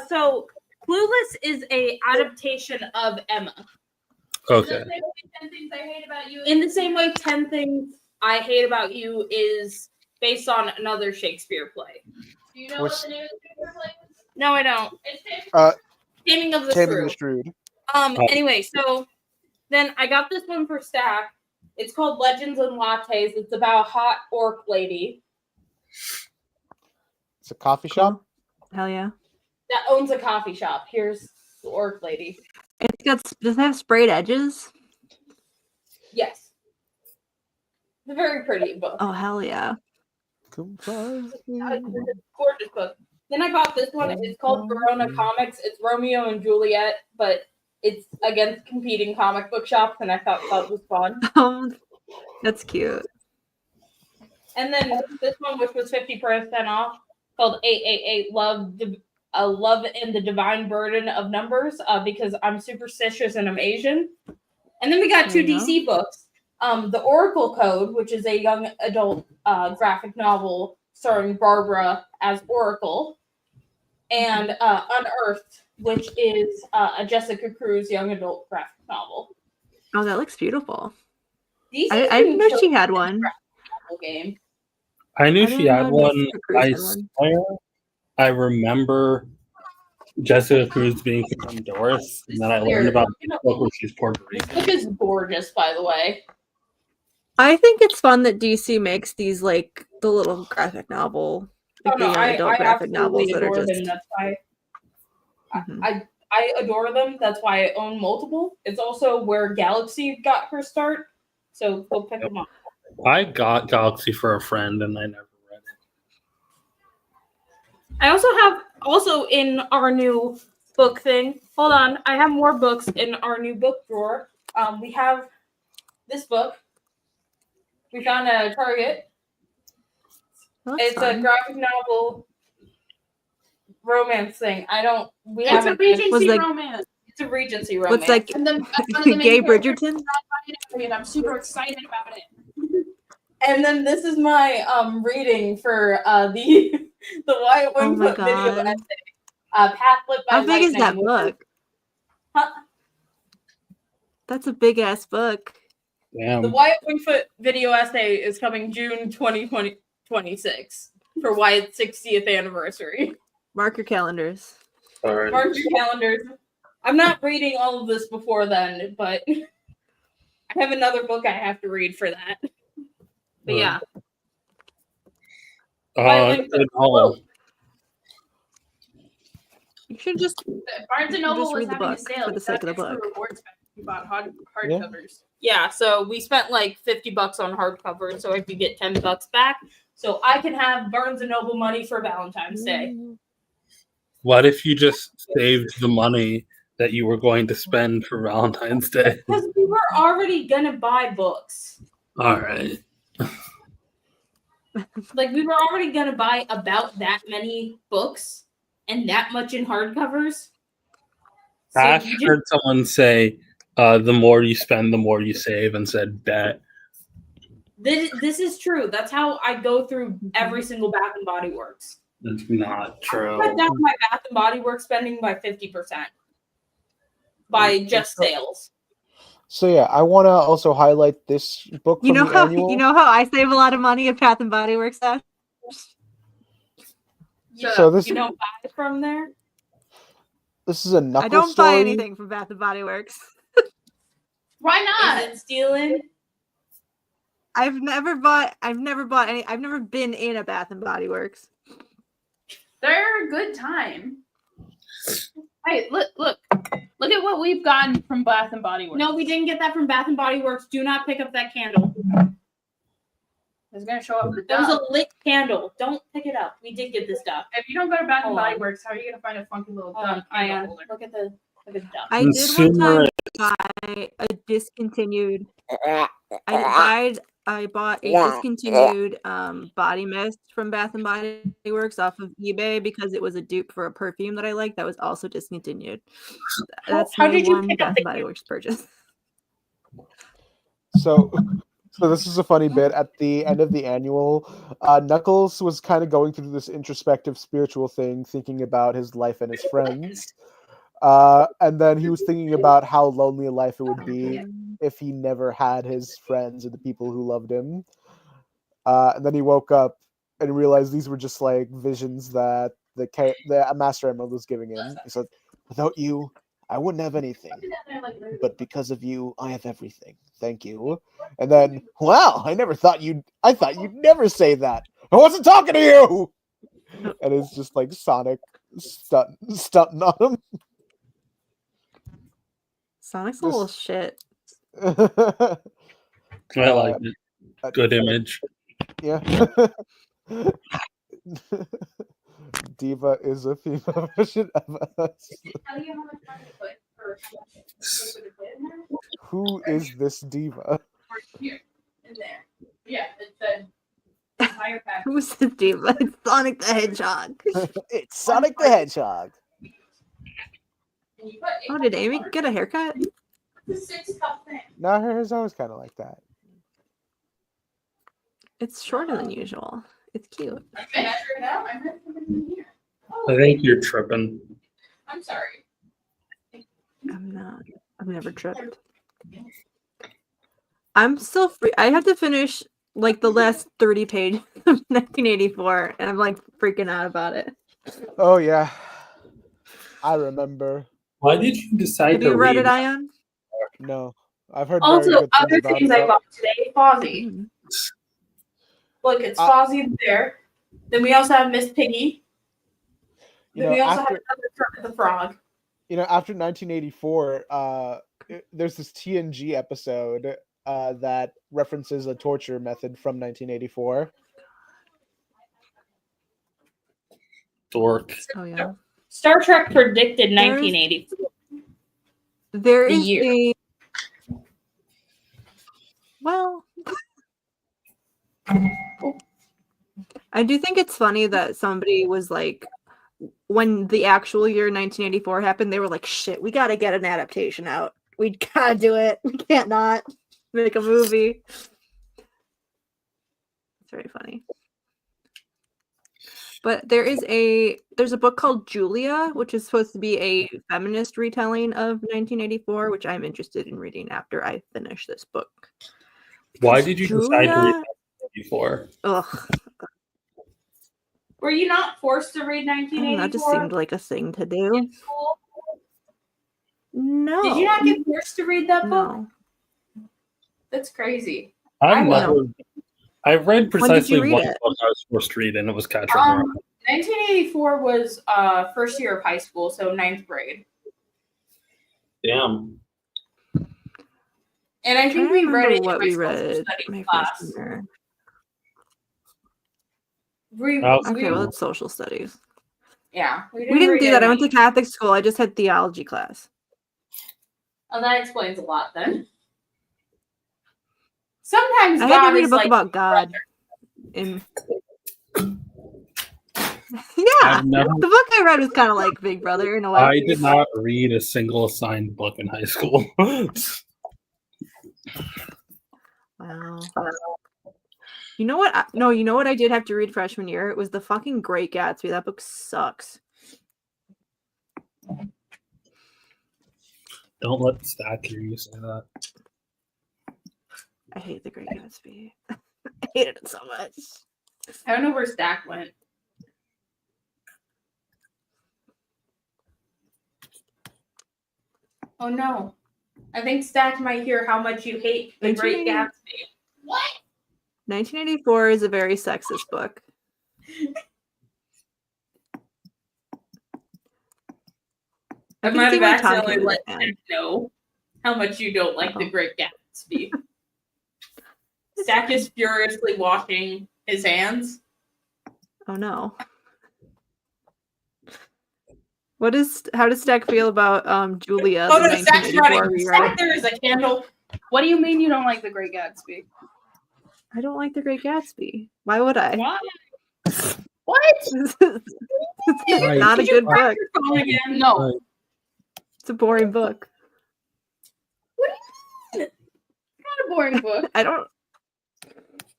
Speaker 6: so Clueless is a adaptation of Emma.
Speaker 4: Okay.
Speaker 6: In the same way 10 Things I Hate About You is based on another Shakespeare play.
Speaker 5: Do you know what the name of the Shakespeare play is?
Speaker 6: No, I don't.
Speaker 5: It's
Speaker 6: Taming of the
Speaker 3: Taming
Speaker 6: Shrew.
Speaker 3: the Shrewd.
Speaker 6: Anyway, so then I got this one for Stack. It's called Legends and Lattes. It's about a hot orc lady
Speaker 3: It's a coffee shop.
Speaker 7: Hell yeah.
Speaker 6: that owns a coffee shop. Here's the orc lady.
Speaker 7: Does it have sprayed edges?
Speaker 6: Yes. It's a very pretty book.
Speaker 7: Oh hell yeah.
Speaker 6: It's a gorgeous book. Then I bought this one. It's called Verona Comics. It's Romeo and Juliet, but it's against competing comic book shops, and I thought that was fun.
Speaker 7: That's cute.
Speaker 6: And then this one, which was 50% off, called 888 Love and the Divine Burden of Numbers, because I'm superstitious and I'm Asian. And then we got
Speaker 7: There
Speaker 6: 2
Speaker 7: you go.
Speaker 6: DC books. The Oracle Code, which is a young adult graphic novel starring Barbara as Oracle, and Unearthed, which is a Jessica Cruz young adult graphic novel.
Speaker 7: Oh, that looks beautiful.
Speaker 6: These
Speaker 7: I didn't know she had one.
Speaker 6: game.
Speaker 4: I knew
Speaker 7: I
Speaker 4: she
Speaker 7: didn't
Speaker 4: had
Speaker 7: know
Speaker 4: one.
Speaker 7: Jessica Cruz
Speaker 4: I
Speaker 7: had one.
Speaker 4: swear I remember Jessica Cruz being from Honduras, and then I learned about the book where she's Puerto
Speaker 6: This
Speaker 4: Rican.
Speaker 6: book is gorgeous, by the way.
Speaker 7: I think it's fun that DC makes these like the little graphic novel, like the young adult graphic novels that are
Speaker 6: adore
Speaker 7: just.
Speaker 6: them. That's why
Speaker 7: Mhm.
Speaker 6: I adore them. That's why I own multiple. It's also where Galaxy got her start. So go pick them up.
Speaker 4: I got Galaxy for a friend, and I never read it.
Speaker 6: I also have in our new book thing. Hold on, I have more books in our new book drawer. We have this book. We found it at Target.
Speaker 7: That's
Speaker 6: It's
Speaker 7: fun.
Speaker 6: a graphic novel romance thing. We
Speaker 5: It's a
Speaker 6: haven't.
Speaker 5: Regency
Speaker 7: like-
Speaker 5: romance.
Speaker 6: It's a Regency romance.
Speaker 7: What's like
Speaker 5: And then one of the main
Speaker 7: Gay
Speaker 5: characters
Speaker 7: Bridgerton?
Speaker 5: is non-binary, and I'm super excited about it.
Speaker 6: And then this is my reading for the Wyatt
Speaker 7: Oh my
Speaker 6: Wingfoot video
Speaker 7: God.
Speaker 6: essay. Path Lit by
Speaker 7: How big is that
Speaker 6: Lightning, which
Speaker 7: book?
Speaker 6: Huh?
Speaker 7: That's a big ass book.
Speaker 6: The
Speaker 4: Damn.
Speaker 6: Wyatt Wingfoot video essay is coming June 2026 for Wyatt's 60th anniversary.
Speaker 7: Mark your calendars.
Speaker 4: Sorry.
Speaker 6: Mark your calendars. I'm not reading all of this before then, but I have another book I have to read for that. But yeah.
Speaker 4: Oh,
Speaker 7: You should just
Speaker 5: Barnes and Noble
Speaker 7: Just
Speaker 5: was
Speaker 7: read the
Speaker 5: having a
Speaker 7: book
Speaker 5: sale.
Speaker 7: for the
Speaker 5: We
Speaker 7: sake
Speaker 5: got
Speaker 7: of the
Speaker 5: extra
Speaker 7: book.
Speaker 5: rewards back if you bought
Speaker 3: Yeah.
Speaker 5: hardcovers.
Speaker 6: Yeah, so we spent like $50 on hardcover, so I could get $10 back, so I can have Barnes and Noble money for Valentine's Day.
Speaker 4: what if you just saved the money that you were going to spend for Valentine's Day?
Speaker 6: Because we were already gonna buy books.
Speaker 4: All right.
Speaker 6: Like we were already gonna buy about that many books and that much in hardcovers. So
Speaker 4: Ash
Speaker 6: we just-
Speaker 4: heard someone say, "The more you spend, the more you save," and said, "Bet."
Speaker 6: this is true. That's how I go through every single Bath and Body Works.
Speaker 4: It's not true.
Speaker 6: I cut down my Bath and Body Works spending by 50% by just sales.
Speaker 3: So yeah, I want to also highlight this book from
Speaker 7: you know
Speaker 3: the
Speaker 7: how
Speaker 3: annual.
Speaker 7: you know how I save a lot of money at Bath and Body Works. Ash?
Speaker 3: So this
Speaker 6: You don't buy from there.
Speaker 3: this is a knuckle
Speaker 7: I don't
Speaker 3: story.
Speaker 7: buy anything from Bath and Body Works.
Speaker 5: Why
Speaker 6: Is
Speaker 5: not?
Speaker 6: it stealing?
Speaker 7: I've never bought any. I've never been in a Bath and Body Works.
Speaker 5: They're a good time. Hey, look at what we've gotten from Bath and Body Works.
Speaker 6: No, we didn't get that from Bath and Body Works. Do not pick up that candle.
Speaker 5: It's gonna show up the
Speaker 6: That was
Speaker 5: dump.
Speaker 6: a lit candle. Don't pick it up. We did get this stuff.
Speaker 5: If you don't go to Bath and
Speaker 6: Hold
Speaker 5: Body
Speaker 6: on.
Speaker 5: Works, how are you gonna find a funky little
Speaker 6: Hold on,
Speaker 5: dump candle
Speaker 6: Ayaan.
Speaker 5: holder?
Speaker 6: Look at the dump.
Speaker 7: I did one
Speaker 4: Consumer-
Speaker 7: time buy a discontinued. I bought a discontinued body mist from Bath and Body Works off of eBay because it was a dupe for a perfume that I liked that was also discontinued. That's
Speaker 6: How
Speaker 7: my
Speaker 6: did you
Speaker 7: one
Speaker 6: pick up
Speaker 7: Bath
Speaker 6: the
Speaker 7: and Body Works purchase.
Speaker 3: So this is a funny bit. At the end of the annual, Knuckles was kind of going through this introspective spiritual thing, thinking about his life and his friends. And then he was thinking about how lonely a life it would be if he never had his friends and the people who loved him. And then he woke up and realized these were just like visions that the Master Emerald was giving him. He said, "Without you, I wouldn't have anything. But because of you, I have everything. Thank you." And then, wow, I thought you'd never say that. I wasn't talking to you. And it's just like Sonic stunting on him.
Speaker 7: Sonic's a little shit.
Speaker 4: I like it. Good image.
Speaker 3: Yeah. Diva is a female version of us.
Speaker 5: Tell you how much money to put for how much to put in there?
Speaker 3: Who is this diva?
Speaker 5: Or here, in there. Yeah, it said entire package.
Speaker 7: Who's the diva? It's Sonic the Hedgehog.
Speaker 3: It's Sonic the Hedgehog.
Speaker 5: And you put
Speaker 7: Oh, did Amy get a haircut?
Speaker 5: It's a 6-cup thing.
Speaker 3: No, hers always kind of like that.
Speaker 7: It's shorter than usual. It's cute.
Speaker 5: I measured it out. I meant it in here.
Speaker 4: I think you're tripping.
Speaker 5: I'm sorry.
Speaker 7: I'm not. I've never tripped. I'm still free. I have to finish like the last 30 pages of 1984, and I'm like freaking out about it.
Speaker 3: Oh yeah. I remember.
Speaker 4: Why did you decide
Speaker 7: Have
Speaker 4: to
Speaker 7: you read it,
Speaker 4: read?
Speaker 7: Ayaan?
Speaker 3: No, I've heard very
Speaker 6: Also,
Speaker 3: good things
Speaker 6: other
Speaker 3: about
Speaker 6: things
Speaker 3: it.
Speaker 6: I bought today, Fozzie.
Speaker 7: Mm.
Speaker 6: Look, it's Fozzie the bear. Then we also have Miss Piggy. Then we also have another Kermit the Frog.
Speaker 3: After 1984, there's this TNG episode that references a torture method from 1984.
Speaker 4: Dork.
Speaker 7: Oh yeah.
Speaker 6: Star Trek predicted 1984.
Speaker 7: There
Speaker 6: The
Speaker 7: is
Speaker 6: year.
Speaker 7: Well, I do think it's funny that somebody was like, when the actual year 1984 happened, they were like, shit, we got to get an adaptation out. We got to do it. We can't not make a movie. It's very funny. But there's a book called Julia, which is supposed to be a feminist retelling of 1984, which I'm interested in reading after I finish this book.
Speaker 4: Why
Speaker 7: Because
Speaker 4: did you
Speaker 7: Julia,
Speaker 4: decide to read 1984?
Speaker 7: Ugh,
Speaker 6: Were you not forced to read
Speaker 7: I don't know,
Speaker 6: 1984?
Speaker 7: it just seemed like a thing to do.
Speaker 6: in school?
Speaker 7: No.
Speaker 6: Did you not get forced to read that book?
Speaker 7: No.
Speaker 6: That's crazy.
Speaker 4: I've
Speaker 6: I
Speaker 4: never. I've read precisely
Speaker 7: read
Speaker 4: one
Speaker 7: it?
Speaker 4: book I was forced to read, and it was Catcher in the Rye.
Speaker 6: 1984 was first year of high school, so 9th grade.
Speaker 4: Damn.
Speaker 6: And I think we read it in
Speaker 7: what
Speaker 6: my
Speaker 7: we
Speaker 6: social
Speaker 7: read
Speaker 6: studies
Speaker 7: my
Speaker 6: class.
Speaker 7: freshman year.
Speaker 6: We
Speaker 7: Okay, well, it's social studies.
Speaker 6: yeah.
Speaker 7: We didn't
Speaker 6: read
Speaker 7: do
Speaker 6: it
Speaker 7: that. I
Speaker 6: in
Speaker 7: went to Catholic school. I just had theology class.
Speaker 6: Oh, that explains a lot then. Sometimes
Speaker 7: I had
Speaker 6: God
Speaker 7: to read a
Speaker 6: is
Speaker 7: book
Speaker 6: like
Speaker 7: about God.
Speaker 6: brother.
Speaker 7: Yeah,
Speaker 4: I've never.
Speaker 7: the book I read was kind of like Big Brother in a way.
Speaker 4: I did not read a single assigned book in high school.
Speaker 7: Wow. You know what? No, you know what I did have to read freshman year? It was The fucking Great Gatsby. That book sucks.
Speaker 4: Don't let the stack hear you say that.
Speaker 7: I hate The Great Gatsby. I hated it so much.
Speaker 6: I don't know where Stack went. Oh no. I think Stack might hear how much you hate The Great Gatsby. What?
Speaker 7: 1984 is a very sexist book.
Speaker 6: I
Speaker 7: can
Speaker 6: might
Speaker 7: see
Speaker 6: have
Speaker 7: why Tom
Speaker 6: accidentally
Speaker 7: came
Speaker 6: let
Speaker 7: in.
Speaker 6: Stack know how much you don't like The
Speaker 7: Uh-oh.
Speaker 6: Great Gatsby. Stack is furiously washing his hands.
Speaker 7: Oh no. How does Stack feel about Julia,
Speaker 6: Oh
Speaker 7: the
Speaker 6: no, Stack's
Speaker 7: 1984
Speaker 6: running.
Speaker 7: rewrite?
Speaker 6: Stack, there is a candle.
Speaker 5: What do you mean you don't like The Great Gatsby?
Speaker 7: I don't like The Great Gatsby. Why would I?
Speaker 5: Why? What?
Speaker 7: It's
Speaker 4: Right.
Speaker 7: not a
Speaker 6: Did you
Speaker 7: good
Speaker 6: crack
Speaker 7: book.
Speaker 6: your phone again?
Speaker 5: No.
Speaker 4: Right.
Speaker 7: It's a boring book.
Speaker 5: What do you mean? It's not a boring book.
Speaker 7: I don't.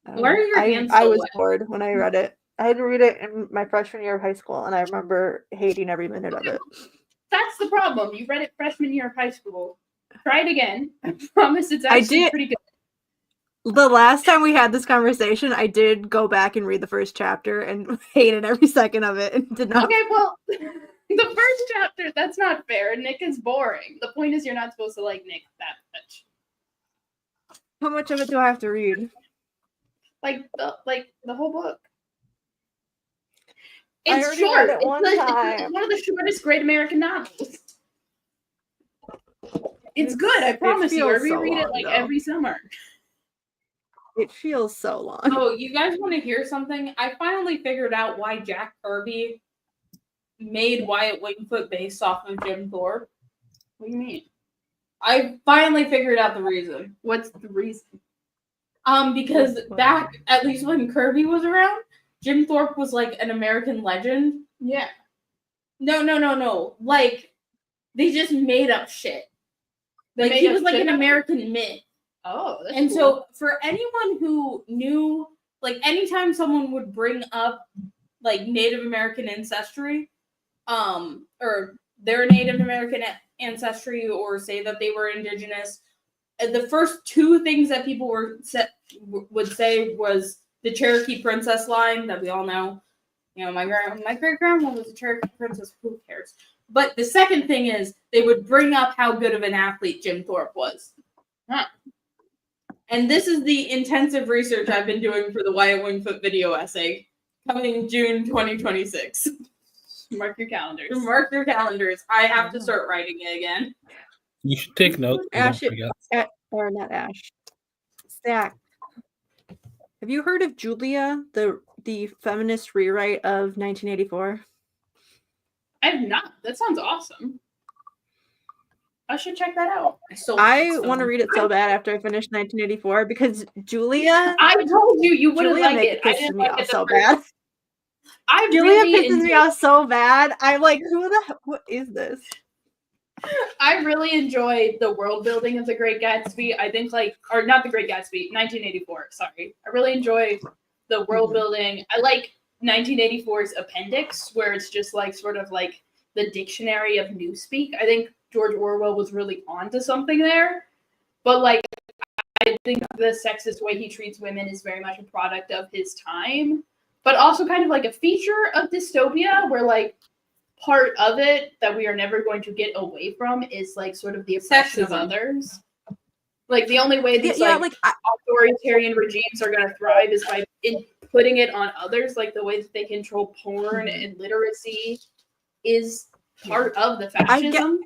Speaker 6: Why are your hands
Speaker 7: I
Speaker 6: so
Speaker 7: was
Speaker 6: wet?
Speaker 7: bored when I read it. I had to read it in my freshman year of high school, and I remember hating every minute of it.
Speaker 5: That's the problem. You read it freshman year of high school. Try it again. I promise it's actually
Speaker 7: did.
Speaker 5: pretty good.
Speaker 7: The last time we had this conversation, I did go back and read the first chapter and hated every second of it and did not.
Speaker 5: Okay, well, the first chapter, that's not fair. Nick is boring. The point is you're not supposed to like Nick that much.
Speaker 7: How much of it do I have to read?
Speaker 5: Like the whole book.
Speaker 7: I
Speaker 5: It's
Speaker 7: already
Speaker 5: short.
Speaker 7: read it one
Speaker 5: It's
Speaker 7: time.
Speaker 5: one of the shortest great American novels. It's good, I promise you. I
Speaker 7: feels so
Speaker 5: reread it
Speaker 7: long,
Speaker 5: like
Speaker 7: though.
Speaker 5: every summer.
Speaker 7: It feels so long.
Speaker 6: Oh, you guys want to hear something? I finally figured out why Jack Kirby made Wyatt Wingfoot based off of Jim Thorpe.
Speaker 5: What do you mean?
Speaker 6: I finally figured out the reason.
Speaker 5: What's the reason?
Speaker 6: Because back, at least when Kirby was around, Jim Thorpe was like an American legend.
Speaker 5: Yeah.
Speaker 6: No. Like, they just made up shit. Like, he was like an American myth.
Speaker 5: Oh, that's
Speaker 6: And
Speaker 5: cool.
Speaker 6: so, for anyone who knew, like, anytime someone would bring up, like, Native American ancestry, or their Native American ancestry, or say that they were indigenous, the first two things that people would say was the Cherokee princess line that we all know, You know, my great grandma was a Cherokee princess. Who cares? But the second thing is they would bring up how good of an athlete Jim Thorpe was.
Speaker 5: Huh.
Speaker 6: And this is the intensive research I've been doing for the Wyatt Wingfoot video essay coming June 2026.
Speaker 5: Mark your calendars.
Speaker 6: Mark your calendars. I have to start writing it again.
Speaker 4: You should take notes. So
Speaker 7: Ash,
Speaker 4: don't forget.
Speaker 7: or not Ash. Zach, have you heard of Julia, the feminist rewrite of 1984?
Speaker 5: I have not. That sounds awesome. I should check that out.
Speaker 7: I want to read it so bad after I finish 1984 because Julia.
Speaker 5: I told you wouldn't
Speaker 7: Julia
Speaker 5: like it. I
Speaker 7: pisses
Speaker 5: didn't
Speaker 7: me
Speaker 5: like
Speaker 7: off
Speaker 5: it
Speaker 7: so bad. Julia
Speaker 5: really
Speaker 7: pisses me off so bad. I'm like, what is this?
Speaker 5: I really enjoy the world building of The Great Gatsby. I think or not The Great Gatsby, 1984. Sorry. I really enjoy the world building. I like 1984's appendix where it's just sort of the dictionary of newspeak. I think George Orwell was really onto something there. But I think the sexist way he treats women is very much a product of his time. But also kind of a feature of dystopia where part of it that we are never going to get away from is sort of the oppression of others. The only way these authoritarian regimes are going to thrive is by putting it on others, the way that they control porn and literacy is part of the fascism.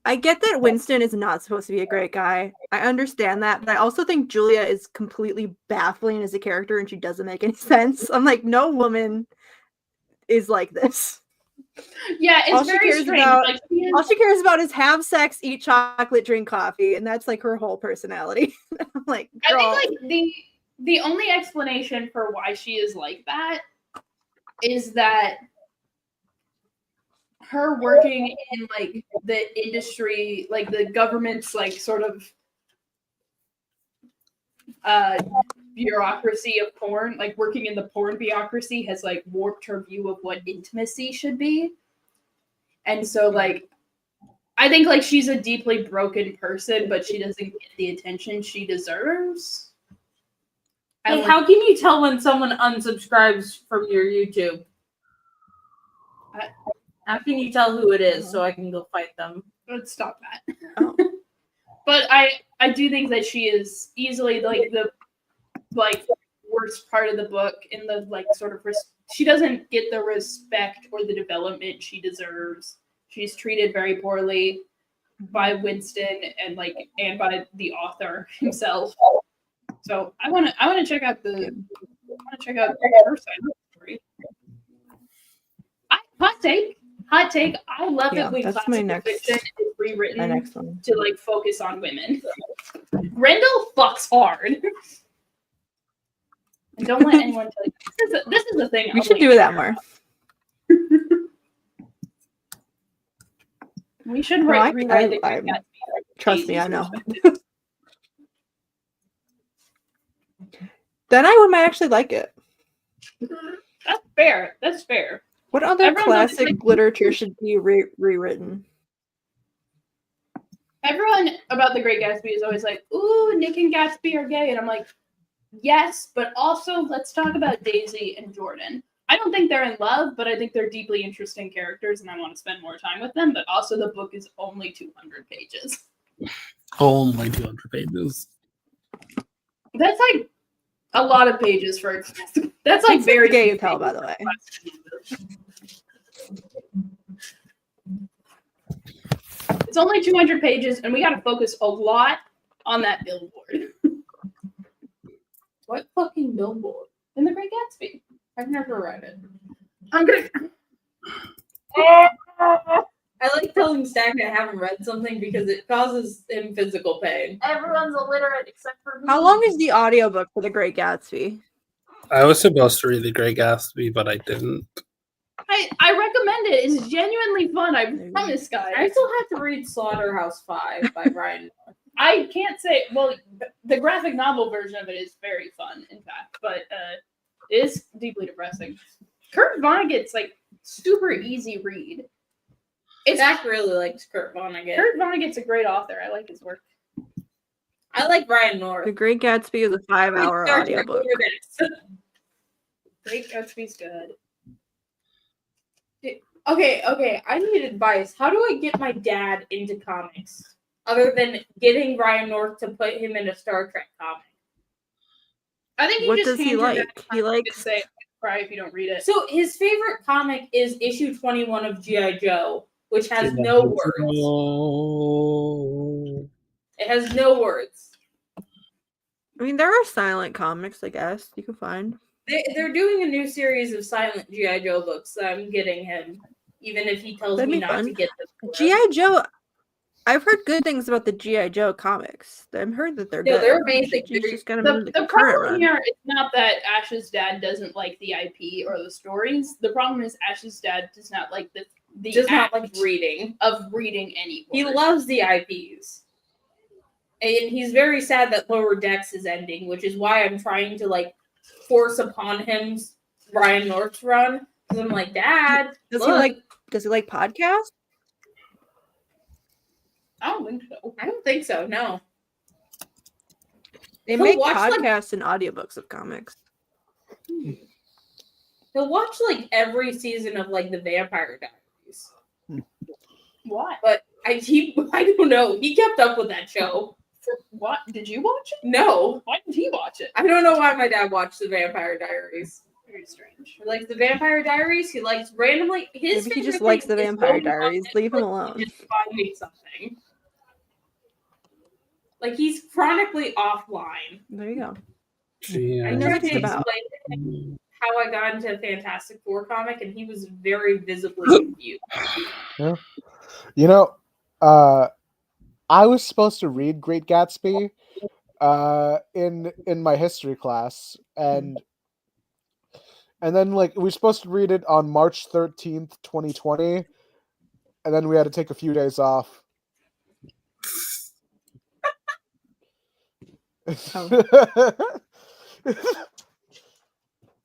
Speaker 7: I get that Winston is not supposed to be a great guy. I understand that, but I also think Julia is completely baffling as a character and she doesn't make any sense. I'm like, no woman is like this.
Speaker 5: Yeah, it's very strange.
Speaker 7: All she cares about is have sex, eat chocolate, drink coffee, and that's her whole personality. I'm like, girl.
Speaker 5: I think the only explanation for why she is like that is that her working in the industry, the government's sort of bureaucracy of porn, working in the porn bureaucracy has warped her view of what intimacy should be. And so I think she's a deeply broken person, but she doesn't get the attention she deserves.
Speaker 6: Hey, how can you tell when someone unsubscribes from your YouTube? How can you tell who it is so I can go fight them?
Speaker 5: Let's stop that. Oh. But I do think that she is easily the worst part of the book in the sort of she doesn't get the respect or the development she deserves. She's treated very poorly by Winston and by the author himself. So I want to check out her side of the story. Hot take. I love it when classical fiction is rewritten to focus on women. Grendel fucks hard. And don't let anyone tell you. This is the thing.
Speaker 7: We should do that more.
Speaker 5: We should rewrite the Great Gatsby.
Speaker 7: Trust me, I know. Then I might actually like it.
Speaker 5: That's fair.
Speaker 7: What other classic literature should be rewritten?
Speaker 5: Everyone about The Great Gatsby is always like, ooh, Nick and Gatsby are gay. And I'm like, yes, but also let's talk about Daisy and Jordan. I don't think they're in love, but I think they're deeply interesting characters and I want to spend more time with them. But also the book is only 200 pages.
Speaker 4: Only 200 pages.
Speaker 5: That's a lot of pages for that's
Speaker 7: very gay tell, by the way.
Speaker 5: It's only 200 pages, and we got to focus a lot on that billboard.
Speaker 6: What fucking billboard?
Speaker 5: In The Great Gatsby.
Speaker 6: I've never read it.
Speaker 5: I'm gonna.
Speaker 6: I like telling Stack I haven't read something because it causes him physical pain.
Speaker 5: Everyone's illiterate except for me.
Speaker 7: How long is the audiobook for The Great Gatsby?
Speaker 4: I was supposed to read The Great Gatsby, but I didn't.
Speaker 5: I recommend it. It's genuinely fun. I promise, guys.
Speaker 6: I still have to read Slaughterhouse 5 by Ryan.
Speaker 5: I can't say. Well, the graphic novel version of it is very fun, in fact, but it is deeply depressing. Kurt Vonnegut's super easy read.
Speaker 6: Zach really likes Kurt Vonnegut.
Speaker 5: Kurt Vonnegut's a great author. I like his work.
Speaker 6: I like Ryan North.
Speaker 7: The Great Gatsby is a 5-hour audiobook.
Speaker 5: Great Gatsby's good.
Speaker 6: Okay. I need advice. How do I get my dad into comics? Other than getting Ryan North to put him in a Star Trek comic.
Speaker 5: I think you
Speaker 7: What
Speaker 5: just
Speaker 7: does he
Speaker 5: hand your dad
Speaker 7: like?
Speaker 5: a
Speaker 7: He
Speaker 5: comic and
Speaker 7: likes
Speaker 5: say, cry if you don't read it.
Speaker 6: So his favorite comic is issue 21 of G.I. Joe, which has no words. It has no words.
Speaker 7: I mean, there are silent comics, I guess, you can find.
Speaker 6: They're doing a new series of silent G.I. Joe books that I'm getting him, even if he tells
Speaker 7: That'd
Speaker 6: me
Speaker 7: be
Speaker 6: not
Speaker 7: fun.
Speaker 6: to get them. for him.
Speaker 7: G.I. Joe, I've heard good things about the G.I. Joe comics. I've heard that they're
Speaker 6: No,
Speaker 7: good.
Speaker 6: they're amazing.
Speaker 7: You just gotta remember
Speaker 5: The
Speaker 7: the current
Speaker 5: problem
Speaker 7: run.
Speaker 5: here is not that Ash's dad doesn't like the IP or the stories. The problem is Ash's dad does not like the
Speaker 6: Does not
Speaker 5: act
Speaker 6: like reading.
Speaker 5: of reading any
Speaker 6: He
Speaker 5: word.
Speaker 6: loves the IPs. And he's very sad that Lower Decks is ending, which is why I'm trying to like force upon him Ryan North's run. Because I'm like, Dad,
Speaker 7: Does
Speaker 6: look.
Speaker 7: he like podcasts?
Speaker 5: I don't think so.
Speaker 6: I don't think so, no.
Speaker 7: They
Speaker 6: He'll
Speaker 7: make
Speaker 6: watch, like-
Speaker 7: podcasts and audiobooks of comics.
Speaker 6: He'll watch like every season of like the Vampire Diaries.
Speaker 5: Why?
Speaker 6: But I don't know. He kept up with that show.
Speaker 5: What? Did you watch it?
Speaker 6: No.
Speaker 5: Why did he watch it?
Speaker 6: I don't know why my dad watched the Vampire Diaries.
Speaker 5: Very strange.
Speaker 6: He likes the Vampire Diaries. He likes randomly his
Speaker 7: Maybe he
Speaker 6: favorite
Speaker 7: just likes
Speaker 6: thing
Speaker 7: the
Speaker 6: is
Speaker 7: Vampire
Speaker 6: going on
Speaker 7: Diaries. Leave him
Speaker 6: Netflix
Speaker 7: alone.
Speaker 6: and just finding something. Like he's chronically offline.
Speaker 7: There you go.
Speaker 6: I
Speaker 7: knows
Speaker 6: tried
Speaker 7: what
Speaker 6: to
Speaker 7: it's about.
Speaker 6: explain to him how I got into Fantastic Four comic, and he was very visibly confused.
Speaker 3: You know, I was supposed to read Great Gatsby in my history class, and then like we were supposed to read it on March 13th, 2020, and then we had to take a few days off.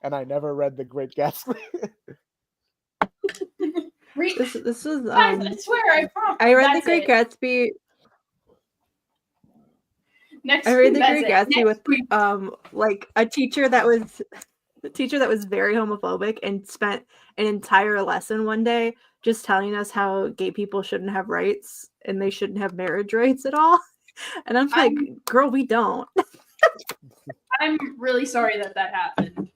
Speaker 3: And I never read The Great Gatsby.
Speaker 7: This is
Speaker 5: Guys, I swear, I promise.
Speaker 7: I read The
Speaker 5: That's
Speaker 7: Great
Speaker 5: it.
Speaker 7: Gatsby.
Speaker 5: Next
Speaker 7: I read The
Speaker 5: that's
Speaker 7: Great
Speaker 5: it.
Speaker 7: Gatsby
Speaker 5: Next
Speaker 7: with
Speaker 5: week.
Speaker 7: like a teacher that was very homophobic and spent an entire lesson one day just telling us how gay people shouldn't have rights and they shouldn't have marriage rights at all. And I'm like, girl, we don't.
Speaker 5: I'm really sorry that happened.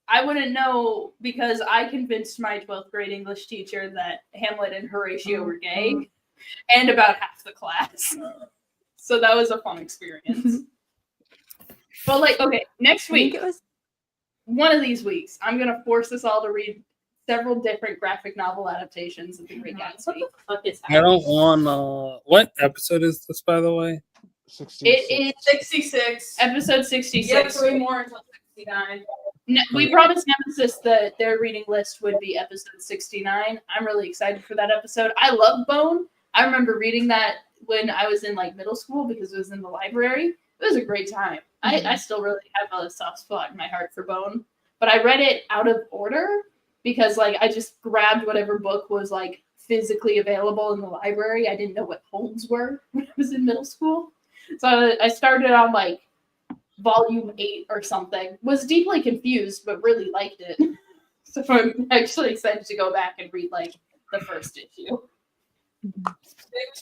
Speaker 5: I wouldn't know because I convinced my 12th grade English teacher that Hamlet and Horatio were gay, and about half the class. So that was a fun experience. But like, okay, next
Speaker 7: I think
Speaker 5: week,
Speaker 7: it was
Speaker 5: one of these weeks, I'm gonna force us all to read several different graphic novel adaptations of The Great Gatsby.
Speaker 6: What the fuck is
Speaker 4: I
Speaker 6: happening?
Speaker 4: don't want. What episode is this, by the way?
Speaker 3: 66.
Speaker 5: It is
Speaker 6: 66.
Speaker 5: episode 66.
Speaker 6: You have 3 more until 69.
Speaker 5: We promised Nemesis that their reading list would be episode 69. I'm really excited for that episode. I love Bone. I remember reading that when I was in like middle school because it was in the library. It was a great time. I still really have a soft spot in my heart for Bone. But I read it out of order because like I just grabbed whatever book was like physically available in the library. I didn't know what holds were when I was in middle school. So I started on like volume 8 or something. Was deeply confused, but really liked it. So I'm actually excited to go back and read like the first issue.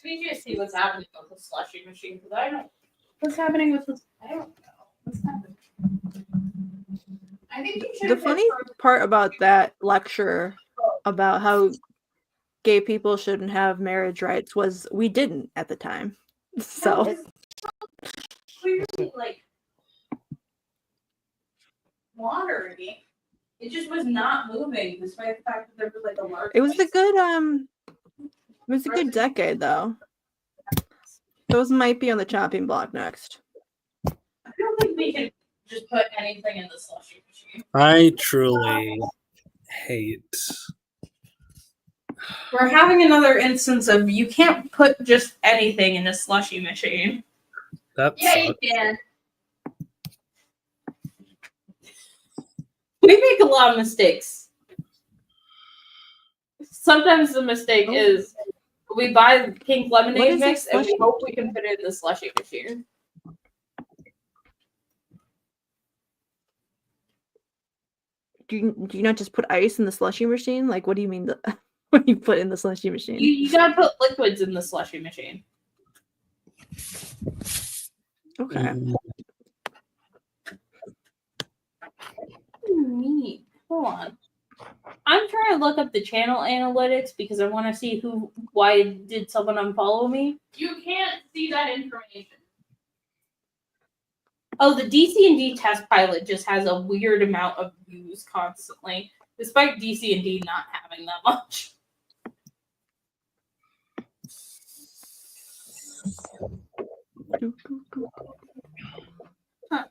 Speaker 6: We need to see what's happening with the slushy machine because I don't.
Speaker 5: What's happening with this?
Speaker 6: I don't know what's happening. I think you should.
Speaker 7: the funny part about that lecture about how gay people shouldn't have marriage rights was we didn't at the time. So
Speaker 6: Clearly, like watery. It just was not moving, despite the fact that there was like a large.
Speaker 7: it was a good decade though. Those might be on the chopping block next.
Speaker 6: I don't think we can just put anything in the slushy machine.
Speaker 4: I truly hate.
Speaker 6: We're having another instance of you can't put just anything in a slushy machine.
Speaker 4: That
Speaker 5: Yeah, you
Speaker 4: sucks.
Speaker 5: can.
Speaker 6: We make a lot of mistakes. Sometimes the mistake is we buy pink
Speaker 7: What
Speaker 6: lemonade
Speaker 7: is a
Speaker 6: mix and we
Speaker 7: slushy?
Speaker 6: hope we can put it in the slushy machine.
Speaker 7: do you not just put ice in the slushy machine? Like, what do you mean what do you put in the slushy machine?
Speaker 6: You gotta put liquids in the slushy machine.
Speaker 7: Okay.
Speaker 6: Neat. Hold on. I'm trying to look up the channel analytics because I want to see why did someone unfollow me?
Speaker 5: You can't see that information.
Speaker 6: Oh, the DC&D test pilot just has a weird amount of views constantly, despite DC&D not having that much. Huh.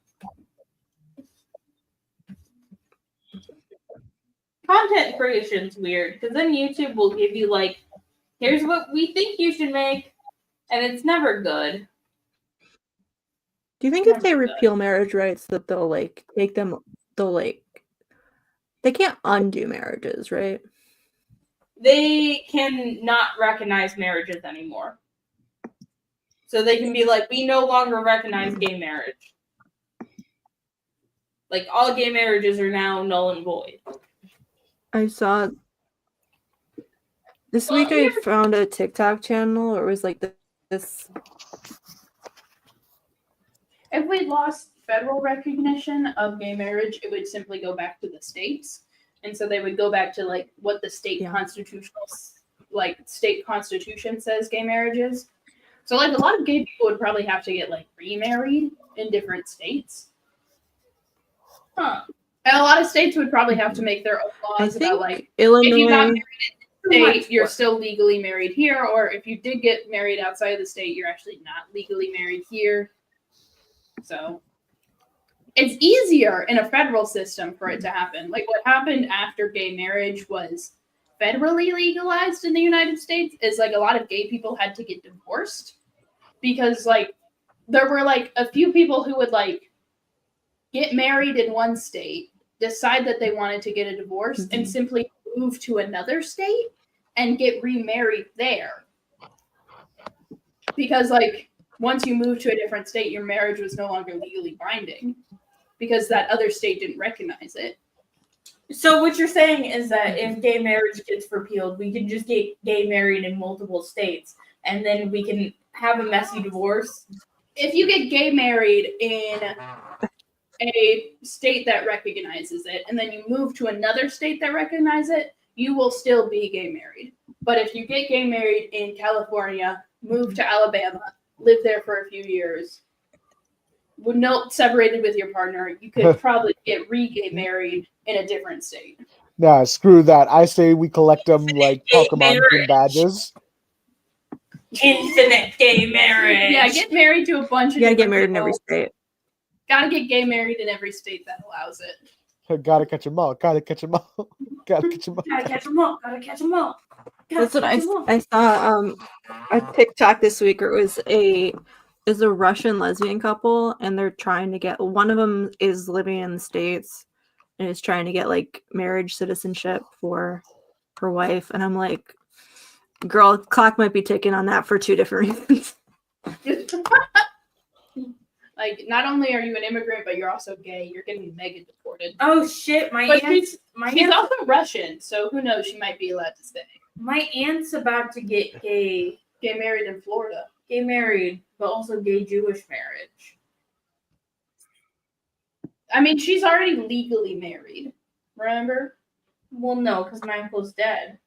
Speaker 6: Content creation's weird because then YouTube will give you like, here's what we think you should make, and it's never good.
Speaker 7: Do you think if they repeal marriage rights that they'll like take them? They'll like they can't undo marriages, right?
Speaker 6: They can not recognize marriages anymore. So they can be like, we no longer recognize gay marriage. Like, all gay marriages are now null and void.
Speaker 7: I saw this week I found a TikTok channel where it was like this.
Speaker 5: If we lost federal recognition of gay marriage, it would simply go back to the states. And so they would go back to like what the state state constitution says gay marriage is. So like a lot of gay people would probably have to get like remarried in different states. Huh. And a lot of states would probably have to make their own laws about like
Speaker 7: Illinois,
Speaker 5: if you got married in the state, you're still legally married here, or if you did get married outside of the state, you're actually not legally married here. So it's easier in a federal system for it to happen. Like what happened after gay marriage was federally legalized in the United States is like a lot of gay people had to get divorced because like there were like a few people who would like get married in one state, decide that they wanted to get a divorce and simply move to another state and get remarried there. Because like once you move to a different state, your marriage was no longer legally binding because that other state didn't recognize it.
Speaker 6: So what you're saying is that if gay marriage gets repealed, we can just get gay married in multiple states, and then we can have a messy divorce?
Speaker 5: If you get gay married in a state that recognizes it, and then you move to another state that recognizes it, you will still be gay married. But if you get gay married in California, move to Alabama, live there for a few years, separated with your partner, you could probably get re-gay married in a different state.
Speaker 3: Nah, screw that. I say we collect them like Pokemon pin badges.
Speaker 6: Infinite gay marriage.
Speaker 5: Yeah, get married to a bunch of
Speaker 7: You gotta get married
Speaker 5: people.
Speaker 7: in every state.
Speaker 5: Gotta get gay married in every state that allows it.
Speaker 3: Gotta catch them all. Gotta catch them all. Gotta catch them all.
Speaker 6: Gotta catch them all. Gotta catch them all.
Speaker 7: That's what I saw a TikTok this week where it was a Russian lesbian couple, and they're trying to get, one of them is living in the States and is trying to get like marriage citizenship for her wife, and I'm like, girl, clock might be ticking on that for two different reasons.
Speaker 5: Like, not only are you an immigrant, but you're also gay. You're getting mega deported.
Speaker 6: Oh shit!
Speaker 5: She's also Russian, so who knows? She might be allowed to stay.
Speaker 6: My aunt's about to get gay
Speaker 5: married in Florida.
Speaker 6: Gay married, but also gay Jewish marriage.
Speaker 5: I mean, she's already legally married. Remember?
Speaker 6: Well, no, because my uncle's dead.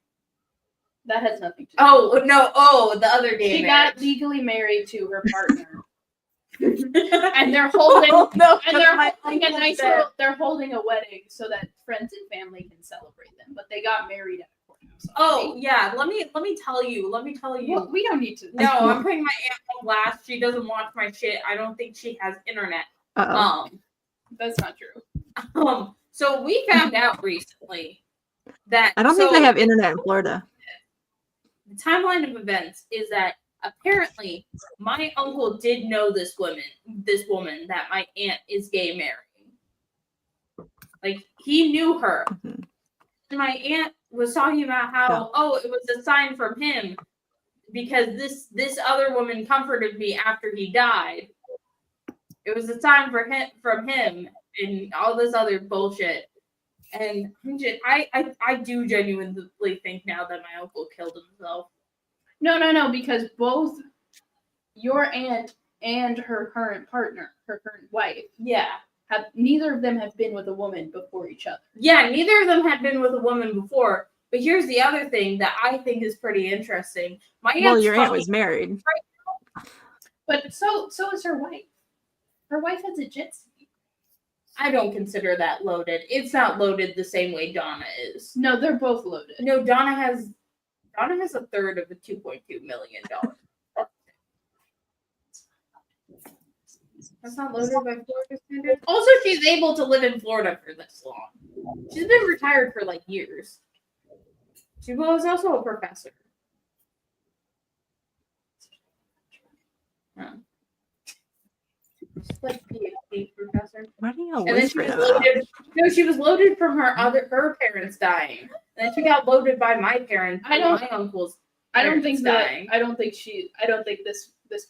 Speaker 5: That has nothing to do.
Speaker 6: Oh no! Oh, the other gay.
Speaker 5: She
Speaker 6: marriage.
Speaker 5: got legally married to her partner. And they're holding they're holding a wedding so that friends and family can celebrate them. But they got married at a courthouse.
Speaker 6: Oh yeah, let me tell you.
Speaker 5: Well, we don't need to.
Speaker 6: No, I'm putting my aunt on blast. She doesn't watch my shit. I don't think she has internet.
Speaker 5: That's not true.
Speaker 6: So we found out recently that
Speaker 7: I don't think they have internet in Florida.
Speaker 6: The timeline of events is that apparently my uncle did know this woman that my aunt is gay marrying. Like, he knew her.
Speaker 7: Mm-hmm.
Speaker 6: And my aunt was talking about how, it was a sign from him because this other woman comforted me after he died. It was a sign from him and all this other bullshit. And I do genuinely think now that my uncle killed himself.
Speaker 5: No, because both your aunt and her current partner, her current wife,
Speaker 6: Yeah.
Speaker 5: neither of them have been with a woman before each other.
Speaker 6: Yeah, neither of them had been with a woman before. But here's the other thing that I think is pretty interesting.
Speaker 7: Your aunt was married.
Speaker 5: But so is her wife. Her wife has a jet ski.
Speaker 6: I don't consider that loaded. It's not loaded the same way Donna is.
Speaker 5: No, they're both loaded.
Speaker 6: No, Donna has a third of a $2.2 million. That's not loaded by Florida standards. Also, she's able to live in Florida for this long. She's been retired for like years. She was also a professor. She's like PhD professor.
Speaker 7: What are you
Speaker 6: And then she was loaded. No, she was loaded from her parents dying. And then she got loaded by my parents. My uncles.
Speaker 5: I don't think this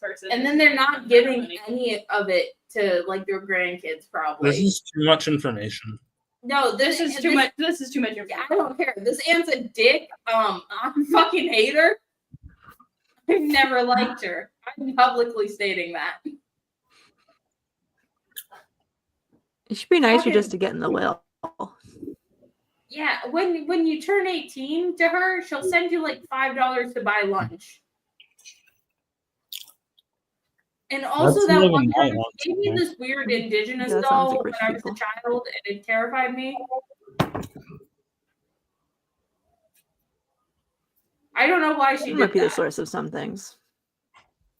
Speaker 5: person.
Speaker 6: And then they're not giving any of it to like their grandkids, probably.
Speaker 4: This is too much information.
Speaker 6: No,
Speaker 5: this is too much. This is too much.
Speaker 6: I don't care. This aunt's a dick. I fucking hate her. I've never liked her. I'm publicly stating that.
Speaker 7: It should be nicer just to get in the will.
Speaker 6: Yeah, when you turn 18 to her, she'll send you like $5 to buy lunch. And also
Speaker 4: That's
Speaker 6: that
Speaker 4: more
Speaker 6: one
Speaker 4: than my
Speaker 6: time
Speaker 4: lunch,
Speaker 6: gave me
Speaker 4: man.
Speaker 6: this weird indigenous
Speaker 7: That sounds
Speaker 6: doll
Speaker 7: like
Speaker 6: when
Speaker 7: rich
Speaker 6: I was a
Speaker 7: people.
Speaker 6: child, and it terrified me. I don't know why she
Speaker 7: It
Speaker 6: did
Speaker 7: might be the
Speaker 6: that.
Speaker 7: source of some things.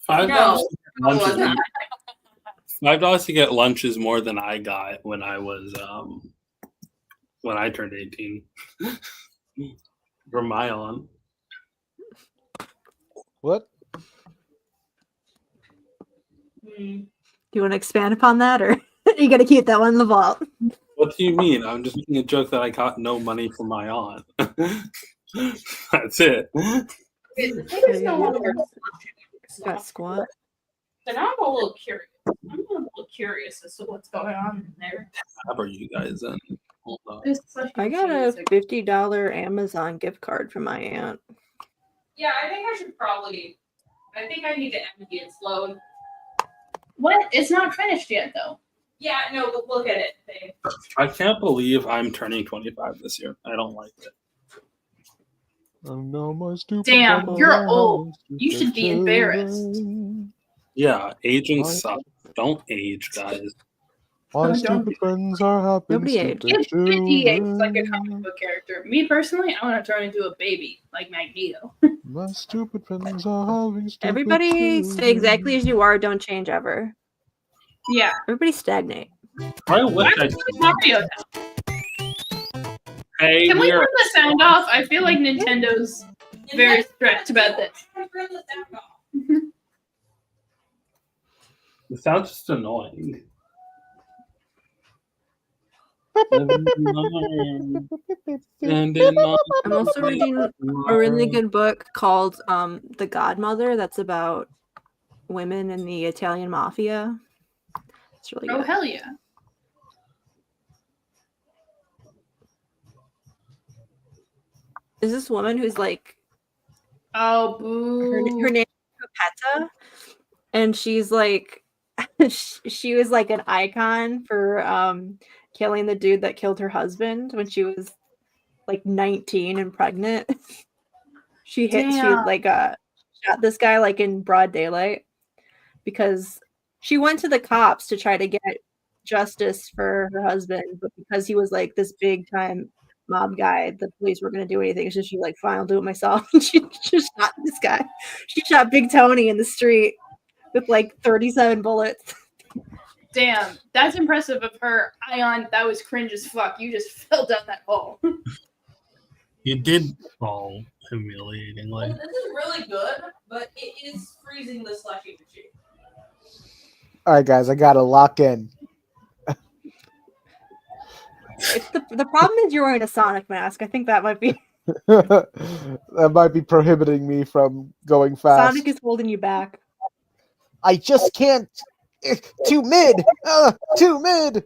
Speaker 4: $5
Speaker 6: No,
Speaker 4: to get
Speaker 6: it
Speaker 4: lunch is
Speaker 6: wasn't.
Speaker 4: $5 to get lunch is more than I got when I was when I turned 18 from my aunt.
Speaker 3: What?
Speaker 6: Hmm.
Speaker 7: Do you want to expand upon that, or you got to keep that one in the vault?
Speaker 4: What do you mean? I'm just making a joke that I got no money from my aunt. That's it.
Speaker 6: The thing is no longer
Speaker 7: Got squat.
Speaker 5: But I'm a little curious as to what's going on in there.
Speaker 4: How are you guys then? Hold on.
Speaker 7: I got a $50 Amazon gift card from my aunt.
Speaker 6: Yeah, I think I should probably. I think I need to empty its load.
Speaker 5: What? It's not finished yet, though.
Speaker 6: Yeah, no, but look at it, babe.
Speaker 4: I can't believe I'm turning 25 this year. I don't like it.
Speaker 3: No more stupid.
Speaker 5: Damn,
Speaker 3: friends,
Speaker 5: you're
Speaker 3: no more
Speaker 5: old. You
Speaker 3: stupid
Speaker 5: should be embarrassed.
Speaker 3: children.
Speaker 4: Yeah, aging sucks. Don't age, guys.
Speaker 3: My
Speaker 5: Don't
Speaker 3: stupid
Speaker 5: do
Speaker 3: friends are happy.
Speaker 7: Nobody aged.
Speaker 5: It's 58 like a comic book character. Me personally, I want to turn into a baby like Magneto.
Speaker 3: My stupid friends are having stupid
Speaker 7: Everybody stay exactly
Speaker 3: children.
Speaker 7: as you are. Don't change ever.
Speaker 5: Yeah.
Speaker 7: Everybody stagnate.
Speaker 4: I wish I
Speaker 5: Mario.
Speaker 4: Hey,
Speaker 5: Can we
Speaker 4: we're
Speaker 5: turn the sound off? I feel like Nintendo's very strict about this.
Speaker 4: the sound's just annoying.
Speaker 7: I'm also reading a really good book called The Godmother that's about women in the Italian mafia. It's really
Speaker 5: Oh,
Speaker 7: good.
Speaker 5: hell yeah.
Speaker 7: Is this woman who's like
Speaker 5: Oh, boo.
Speaker 7: her name is Pepetta, and she's like she was like an icon for killing the dude that killed her husband when she was like 19 and pregnant. she
Speaker 5: Damn.
Speaker 7: shot this guy like in broad daylight because she went to the cops to try to get justice for her husband, but because he was like this big time mob guy, the police weren't going to do anything. So she like, fine, I'll do it myself. And she just shot this guy. She shot Big Tony in the street with like 37 bullets.
Speaker 5: Damn, that's impressive of her. Ayaan, that was cringe as fuck. You just fell down that hole.
Speaker 4: You did fall humiliatingly.
Speaker 6: This is really good, but it is freezing the slushy machine.
Speaker 3: All right, guys, I gotta lock in.
Speaker 7: It's the problem is you're wearing a Sonic mask. I think that might be
Speaker 3: That might be prohibiting me from going fast.
Speaker 7: Sonic is holding you back.
Speaker 3: I just can't. Too mid. Too mid.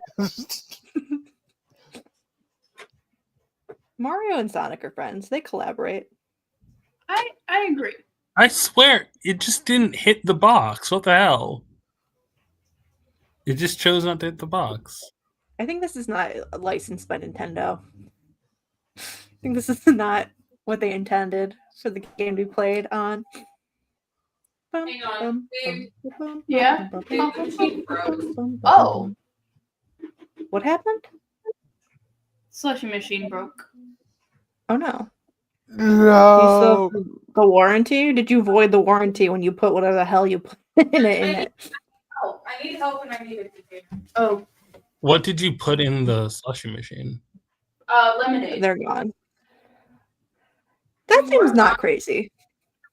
Speaker 7: Mario and Sonic are friends. They collaborate.
Speaker 5: I agree.
Speaker 4: I swear, it just didn't hit the box. What the hell? It just chose not to hit the box.
Speaker 7: I think this is not licensed by Nintendo. I think this is not what they intended for the game to be played on.
Speaker 6: Hang on, babe.
Speaker 5: Yeah?
Speaker 6: Babe, the machine broke.
Speaker 5: Oh.
Speaker 7: What happened?
Speaker 5: Slushy machine broke.
Speaker 7: Oh no. Do you still
Speaker 3: No.
Speaker 7: have the warranty? Did you void the warranty when you put whatever the hell you put in it?
Speaker 6: Oh, I need help and I need a container.
Speaker 5: Oh,
Speaker 4: What did you put in the slushy machine?
Speaker 5: lemonade.
Speaker 7: They're gone. That seems not crazy.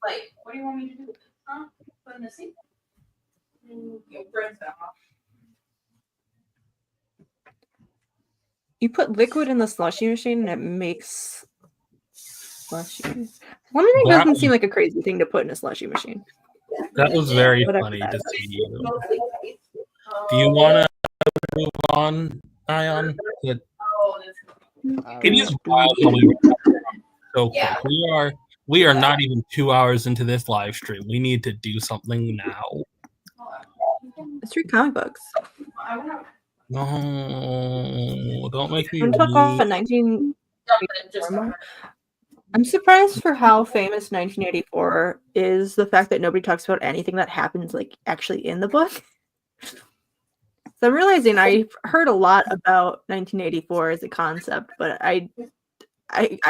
Speaker 6: Like, what do you want me to do? Huh? Put in the sink? Your bread's off.
Speaker 7: You put liquid in the slushy machine and it makes slushy. Lemonade
Speaker 4: That
Speaker 7: doesn't
Speaker 4: was-
Speaker 7: seem like a crazy thing to put in a slushy machine.
Speaker 4: That was very
Speaker 7: Whatever
Speaker 4: funny
Speaker 7: that
Speaker 4: to
Speaker 7: is.
Speaker 4: see you. Do you want to move on, Ayaan? It is wild how we so quick.
Speaker 6: Yeah.
Speaker 4: We are not even 2 hours into this live stream. We need to do something now.
Speaker 7: Let's read comic books.
Speaker 4: No, don't make me
Speaker 7: I'm talking about
Speaker 4: read.
Speaker 7: 19.
Speaker 6: Just
Speaker 7: I'm surprised for how famous 1984 is. The fact that nobody talks about anything that happens like actually in the book. So I'm realizing I've heard a lot about 1984 as a concept, but I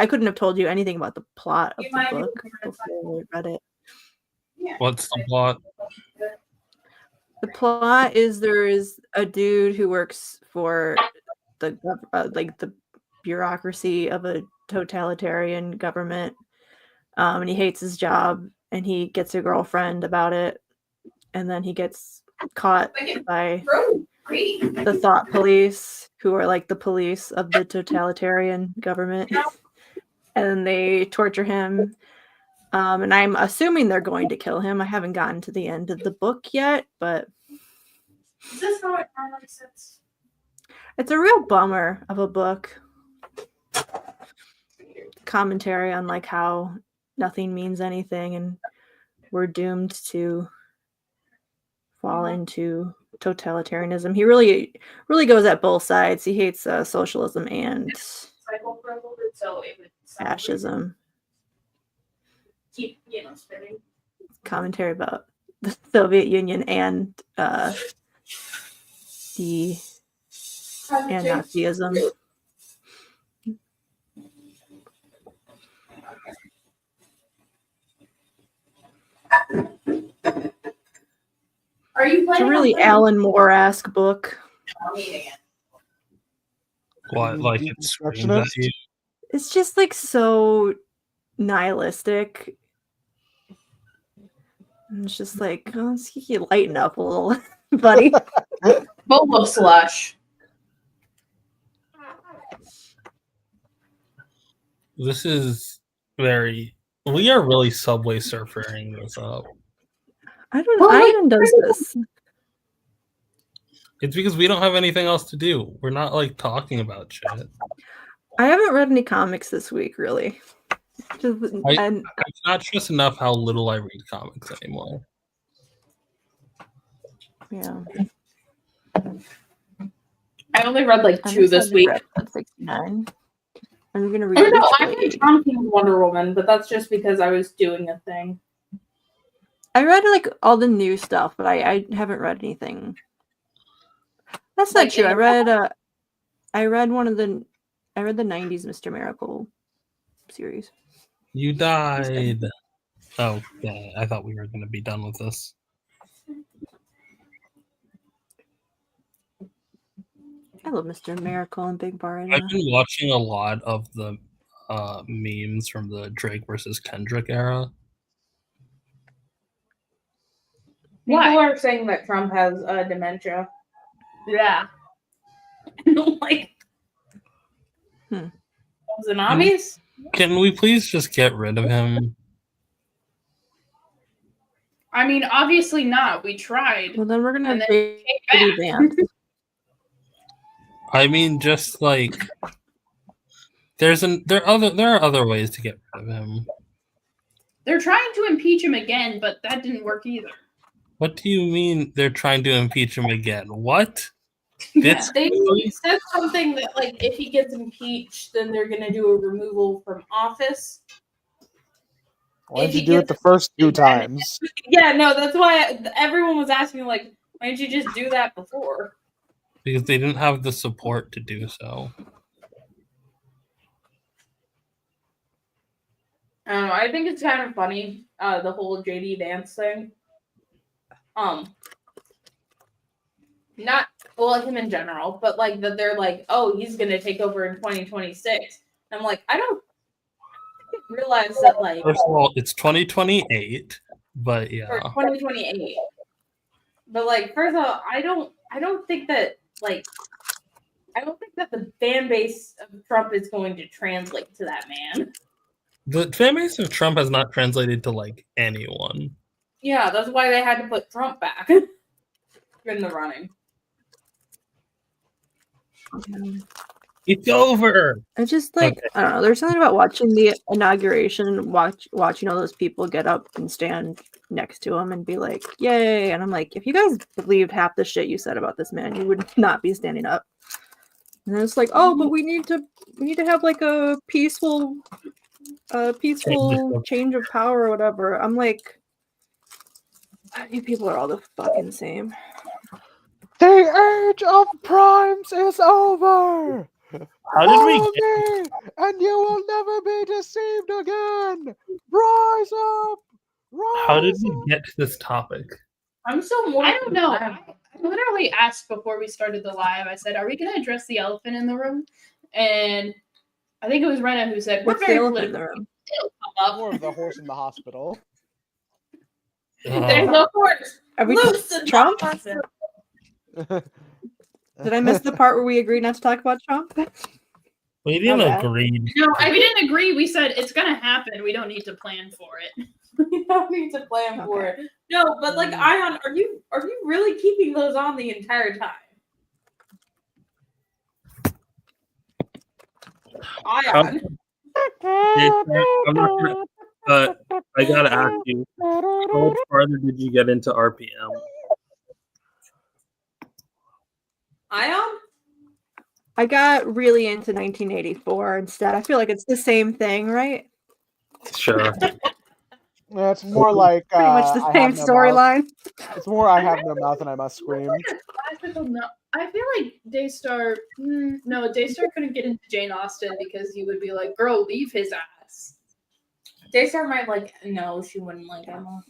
Speaker 7: couldn't have told you anything about the plot of the book before I read it.
Speaker 4: What's the plot?
Speaker 7: The plot is there is a dude who works for the the bureaucracy of a totalitarian government, and he hates his job, and he gets a girlfriend about it, and then he gets caught by the thought police, who are like the police of the totalitarian government, and they torture him. And I'm assuming they're going to kill him. I haven't gotten to the end of the book yet, but
Speaker 6: Is this how it normally sits?
Speaker 7: it's a real bummer of a book. Commentary on like how nothing means anything and we're doomed to fall into totalitarianism. He really goes at both sides. He hates socialism and
Speaker 6: Cycle for a little bit, so it would
Speaker 7: fascism.
Speaker 6: keep, spinning.
Speaker 7: Commentary about the Soviet Union and Nazism.
Speaker 6: Are you
Speaker 7: It's
Speaker 6: playing?
Speaker 7: a really Alan Moore-esque book.
Speaker 6: I'm eating it.
Speaker 4: What, like it screams at you?
Speaker 7: It's just like so nihilistic. And it's just like, oh, you lighten up a little, buddy.
Speaker 5: Boba slush.
Speaker 4: This is very. We are really Subway Surfering this up.
Speaker 7: I don't know. Ayaan does this.
Speaker 4: It's because we don't have anything else to do. We're not like talking about shit.
Speaker 7: I haven't read any comics this week, really.
Speaker 4: I cannot stress enough how little I read comics anymore.
Speaker 7: Yeah.
Speaker 5: I only read like
Speaker 7: I'm
Speaker 5: 2 this
Speaker 7: excited
Speaker 5: week.
Speaker 7: for episode 69. I'm gonna read.
Speaker 6: I don't know.
Speaker 7: this
Speaker 6: I read
Speaker 7: week.
Speaker 6: Tom King's Wonder Woman, but that's just because I was doing a thing.
Speaker 7: I read like all the new stuff, but I haven't read anything. That's not
Speaker 6: Like,
Speaker 7: true.
Speaker 6: in
Speaker 7: I
Speaker 6: the-
Speaker 7: read I read the 90s Mr. Miracle series.
Speaker 4: You died. Oh, yeah. I thought we were going to be done with this.
Speaker 7: I love Mr. Miracle and Big Bar.
Speaker 4: I've been watching a lot of the memes from the Drake versus Kendrick era.
Speaker 6: People
Speaker 5: Why?
Speaker 6: are saying that Trump has dementia.
Speaker 5: Yeah.
Speaker 6: Like,
Speaker 7: Hmm.
Speaker 6: was it obvious?
Speaker 4: Can we please just get rid of him?
Speaker 5: I mean, obviously not. We tried.
Speaker 7: Well, then we're gonna
Speaker 5: And then
Speaker 7: be
Speaker 5: came back.
Speaker 7: banned.
Speaker 4: I mean, just like There are other ways to get rid of him.
Speaker 5: They're trying to impeach him again, but that didn't work either.
Speaker 4: What do you mean they're trying to impeach him again? What?
Speaker 5: Yeah.
Speaker 6: They said something that, like, if he gets impeached, then they're going to do a removal from office.
Speaker 3: Why did you do it the first 2 times?
Speaker 6: Yeah, no, that's why everyone was asking, like, why didn't you just do that before?
Speaker 4: Because they didn't have the support to do so.
Speaker 6: I don't know. I think it's kind of funny, the whole JD Vance thing. Not him in general, but like that they're like, oh, he's gonna take over in 2026. I'm like, I don't realize that, like,
Speaker 4: First of all, it's 2028, but yeah.
Speaker 6: or 2028. But like, first of all, I don't think that, like, I don't think that the fan base of Trump is going to translate to that man.
Speaker 4: The fan base of Trump has not translated to like anyone.
Speaker 6: Yeah, that's why they had to put Trump back in the running.
Speaker 4: It's over.
Speaker 7: I just like
Speaker 4: Okay.
Speaker 7: I don't know. There's something about watching the inauguration, watching all those people get up and stand next to him and be like, "Yay!" And I'm like, if you guys believed half the shit you said about this man, you would not be standing up. And it's like, oh, but we need to have like a peaceful change of power or whatever. I'm like, you people are all the fucking same.
Speaker 3: The age of primes is over!
Speaker 4: How did we
Speaker 3: Follow
Speaker 4: get?
Speaker 3: me, and you will never be deceived again! Rise up! Rise
Speaker 4: How did we
Speaker 3: up!
Speaker 4: get to this topic?
Speaker 6: I'm so more.
Speaker 5: I don't know. I literally asked before we started the live. I said, "Are we going to address the elephant in the room?" And I think it was Rena who said, "We're
Speaker 7: What's the
Speaker 5: very
Speaker 7: elephant in
Speaker 5: political."
Speaker 7: the room?
Speaker 5: It'll come up.
Speaker 3: More of the horse in the hospital.
Speaker 6: There's no horse.
Speaker 7: Are we
Speaker 6: Loose in the
Speaker 7: Trump?
Speaker 6: hospital.
Speaker 7: Did I miss the part where we agreed not to talk about Trump?
Speaker 4: We didn't
Speaker 7: Okay.
Speaker 4: agree.
Speaker 5: No, we didn't agree. We said it's going to happen. We don't need to plan for it.
Speaker 6: We don't need to plan for it. No, but like, Ayaan, are you really keeping those on the entire time? Ayaan.
Speaker 4: I'm not gonna, but I gotta ask you, how much farther did you get into RPM?
Speaker 6: Ayaan?
Speaker 7: I got really into 1984 instead. I feel like it's the same thing, right?
Speaker 4: Sure.
Speaker 3: Yeah, it's more like
Speaker 7: Pretty much the same storyline.
Speaker 3: It's more I have no mouth and I must scream.
Speaker 5: Classical, no. I feel like Daystar. No, Daystar couldn't get into Jane Austen because you would be like, "Girl, leave his ass."
Speaker 6: Daystar might like. No, she wouldn't like Emma.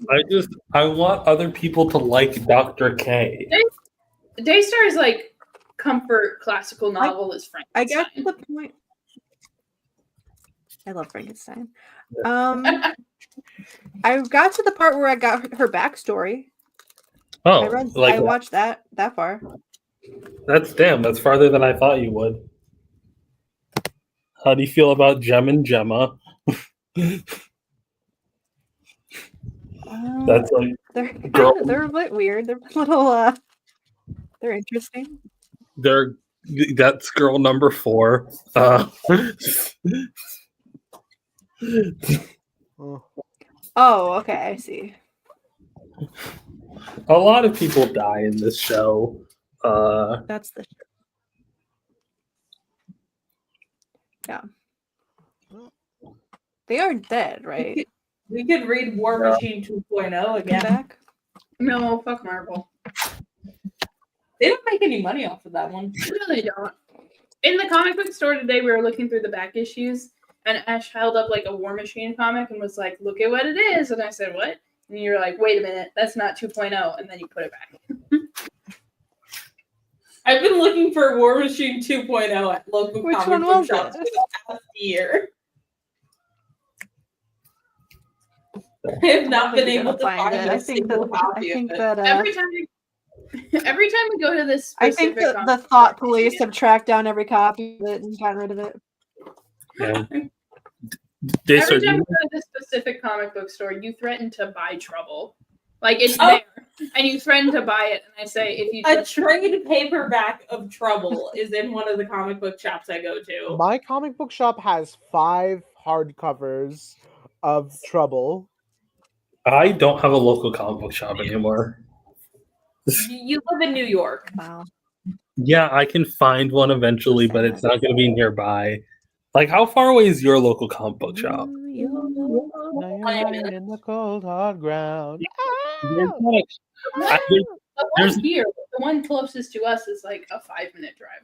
Speaker 4: I want other people to like Dr. K.
Speaker 5: Daystar is like comfort classical novel is Frankenstein.
Speaker 7: I get to the point. I love Frankenstein. I got to the part where I got her backstory.
Speaker 4: Oh,
Speaker 7: I watched that far.
Speaker 4: that's farther than I thought you would. How do you feel about Jem and Gemma? That's like
Speaker 7: They're a bit weird. They're a little they're interesting.
Speaker 4: that's girl number 4.
Speaker 7: Oh, okay, I see.
Speaker 4: A lot of people die in this show.
Speaker 7: That's the yeah. They are dead, right?
Speaker 6: We could read War Machine 2.0 again.
Speaker 7: Back?
Speaker 5: No, fuck Marvel.
Speaker 6: They don't make any money off of that one.
Speaker 5: They really don't. In the comic book store today, we were looking through the back issues, and Ash held up like a War Machine comic and was like, "Look at what it is." And I said, "What?" And you're like, "Wait a minute, that's not 2.0." And then you put it back.
Speaker 6: I've been looking for War Machine 2.0 at local
Speaker 7: Which
Speaker 6: comic
Speaker 7: one
Speaker 6: book
Speaker 7: was
Speaker 6: shops for
Speaker 7: it?
Speaker 6: the past year. I have not been able to find
Speaker 7: it.
Speaker 6: a
Speaker 7: I think
Speaker 6: single
Speaker 7: that
Speaker 6: copy of it.
Speaker 5: Every time we go to this
Speaker 7: I
Speaker 5: specific
Speaker 7: think the
Speaker 5: comic
Speaker 7: thought
Speaker 5: store,
Speaker 7: police have tracked down every copy of it and gotten rid of it.
Speaker 4: Yeah.
Speaker 5: every time we go to this specific comic book store, you threaten to buy trouble. Like it's there, and you threaten to buy it, and I say if you
Speaker 6: a trade paperback of Trouble is in one of the comic book shops I go to.
Speaker 3: My comic book shop has 5 hardcovers of Trouble.
Speaker 4: I don't have a local comic book shop anymore.
Speaker 6: You live in New York.
Speaker 7: Wow.
Speaker 4: Yeah, I can find one eventually, but it's not going to be nearby. Like, how far away is your local comic book shop?
Speaker 3: Now you're lying in the cold hard ground.
Speaker 4: There's not
Speaker 5: the one here, the one closest to us is like a 5-minute drive.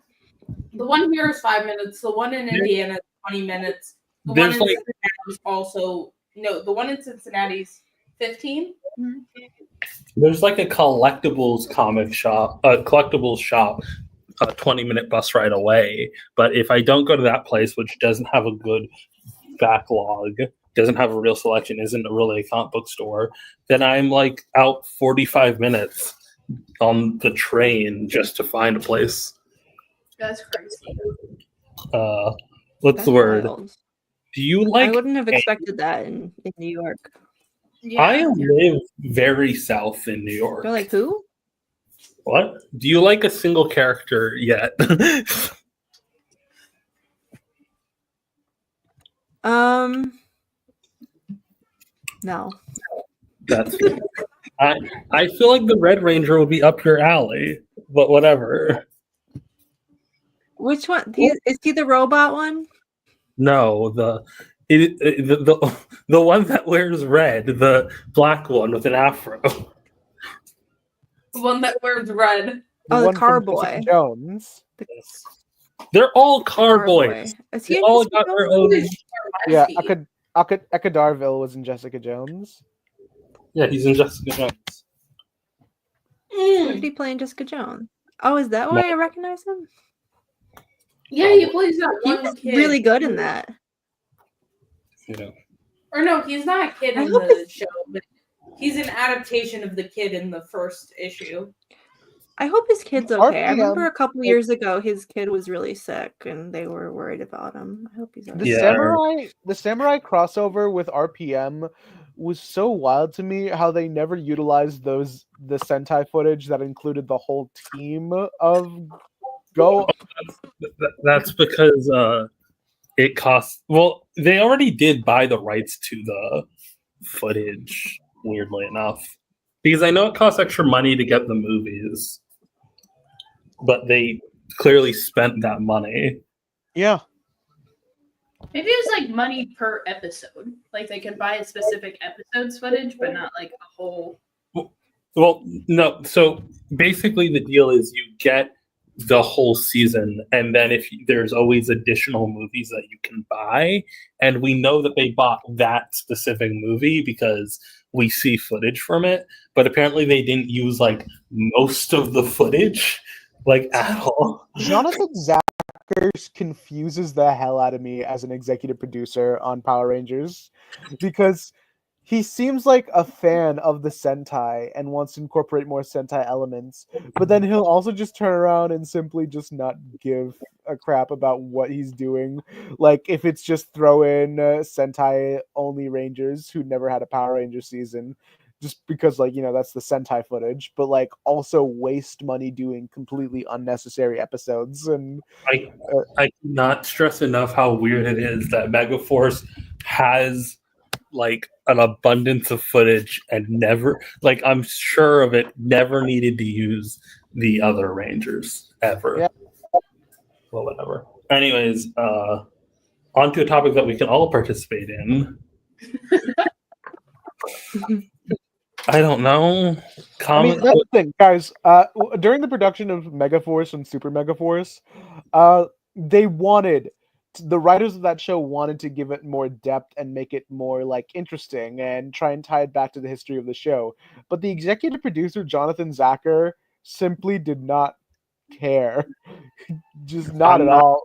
Speaker 6: The one here is 5 minutes. The one in Indiana is 20 minutes. The one in
Speaker 4: There's, like-
Speaker 6: Cincinnati is also the one in Cincinnati's 15.
Speaker 4: There's like a collectibles shop, a 20-minute bus ride away. But if I don't go to that place, which doesn't have a good backlog, doesn't have a real selection, isn't really a comic book store, then I'm like out 45 minutes on the train just to find a place.
Speaker 5: That's crazy.
Speaker 4: What's
Speaker 7: That's
Speaker 4: the word?
Speaker 7: wild.
Speaker 4: Do you
Speaker 7: I
Speaker 4: like?
Speaker 7: wouldn't have expected that in New York.
Speaker 5: Yeah.
Speaker 4: I live very south in New York.
Speaker 7: You're like, who?
Speaker 4: What? Do you like a single character yet?
Speaker 7: No.
Speaker 4: That's good. I feel like the Red Ranger would be up your alley, but whatever.
Speaker 7: Which one? Is he the robot one?
Speaker 4: No, the one that wears red, the black one with an afro.
Speaker 6: The one that wears red.
Speaker 7: The
Speaker 3: one
Speaker 7: car
Speaker 3: from
Speaker 7: boy.
Speaker 3: Jessica Jones.
Speaker 4: They're all car boys.
Speaker 7: Is he
Speaker 4: They
Speaker 7: in
Speaker 4: all
Speaker 7: Jessica
Speaker 4: got their
Speaker 7: Jones?
Speaker 4: own.
Speaker 3: Yeah, Ekadarville was in Jessica Jones.
Speaker 4: Yeah, he's in Jessica Jones.
Speaker 7: What did he play in Jessica Jones? Oh, is that why I recognize him?
Speaker 6: Yeah, he plays that
Speaker 7: He
Speaker 6: one
Speaker 7: was
Speaker 6: kid.
Speaker 7: really good in that.
Speaker 4: Yeah.
Speaker 6: Or no, he's not a kid
Speaker 7: I
Speaker 6: in
Speaker 7: hope
Speaker 6: the show, but he's an adaptation of the kid in the first issue.
Speaker 7: I hope his kid's okay. I
Speaker 3: RPM,
Speaker 7: remember a couple years ago his kid was really sick and they were worried about him. I hope he's
Speaker 3: The
Speaker 7: okay.
Speaker 4: Yeah.
Speaker 3: samurai crossover with RPM was so wild to me how they never utilized the Sentai footage that included the whole team of Go.
Speaker 4: That's because it costs. Well, they already did buy the rights to the footage. Weirdly enough, because I know it costs extra money to get the movies, but they clearly spent that money.
Speaker 3: Yeah.
Speaker 5: Maybe it was like money per episode. Like they could buy a specific episode's footage, but not like a whole.
Speaker 4: Well, no. So basically, the deal is you get the whole season, and then there's always additional movies that you can buy, and we know that they bought that specific movie because we see footage from it, but apparently they didn't use like most of the footage like at all.
Speaker 3: Jonathan Zackers confuses the hell out of me as an executive producer on Power Rangers because he seems like a fan of the Sentai and wants to incorporate more Sentai elements, but then he'll also just turn around and simply just not give a crap about what he's doing. Like, if it's just throw in Sentai only Rangers who never had a Power Ranger season, just because, like, you know, that's the Sentai footage, but like also waste money doing completely unnecessary episodes. And
Speaker 4: I cannot stress enough how weird it is that Megaforce has like an abundance of footage and never, like, I'm sure of it, never needed to use the other Rangers ever.
Speaker 3: Yeah.
Speaker 4: Well, whatever. Anyways, on to a topic that we can all participate in. I don't know.
Speaker 3: I mean, that's the thing, guys. During the production of Megaforce and Super Megaforce, the writers of that show wanted to give it more depth and make it more like interesting and try and tie it back to the history of the show. But the executive producer, Jonathan Zacker, simply did not care. Just not at all.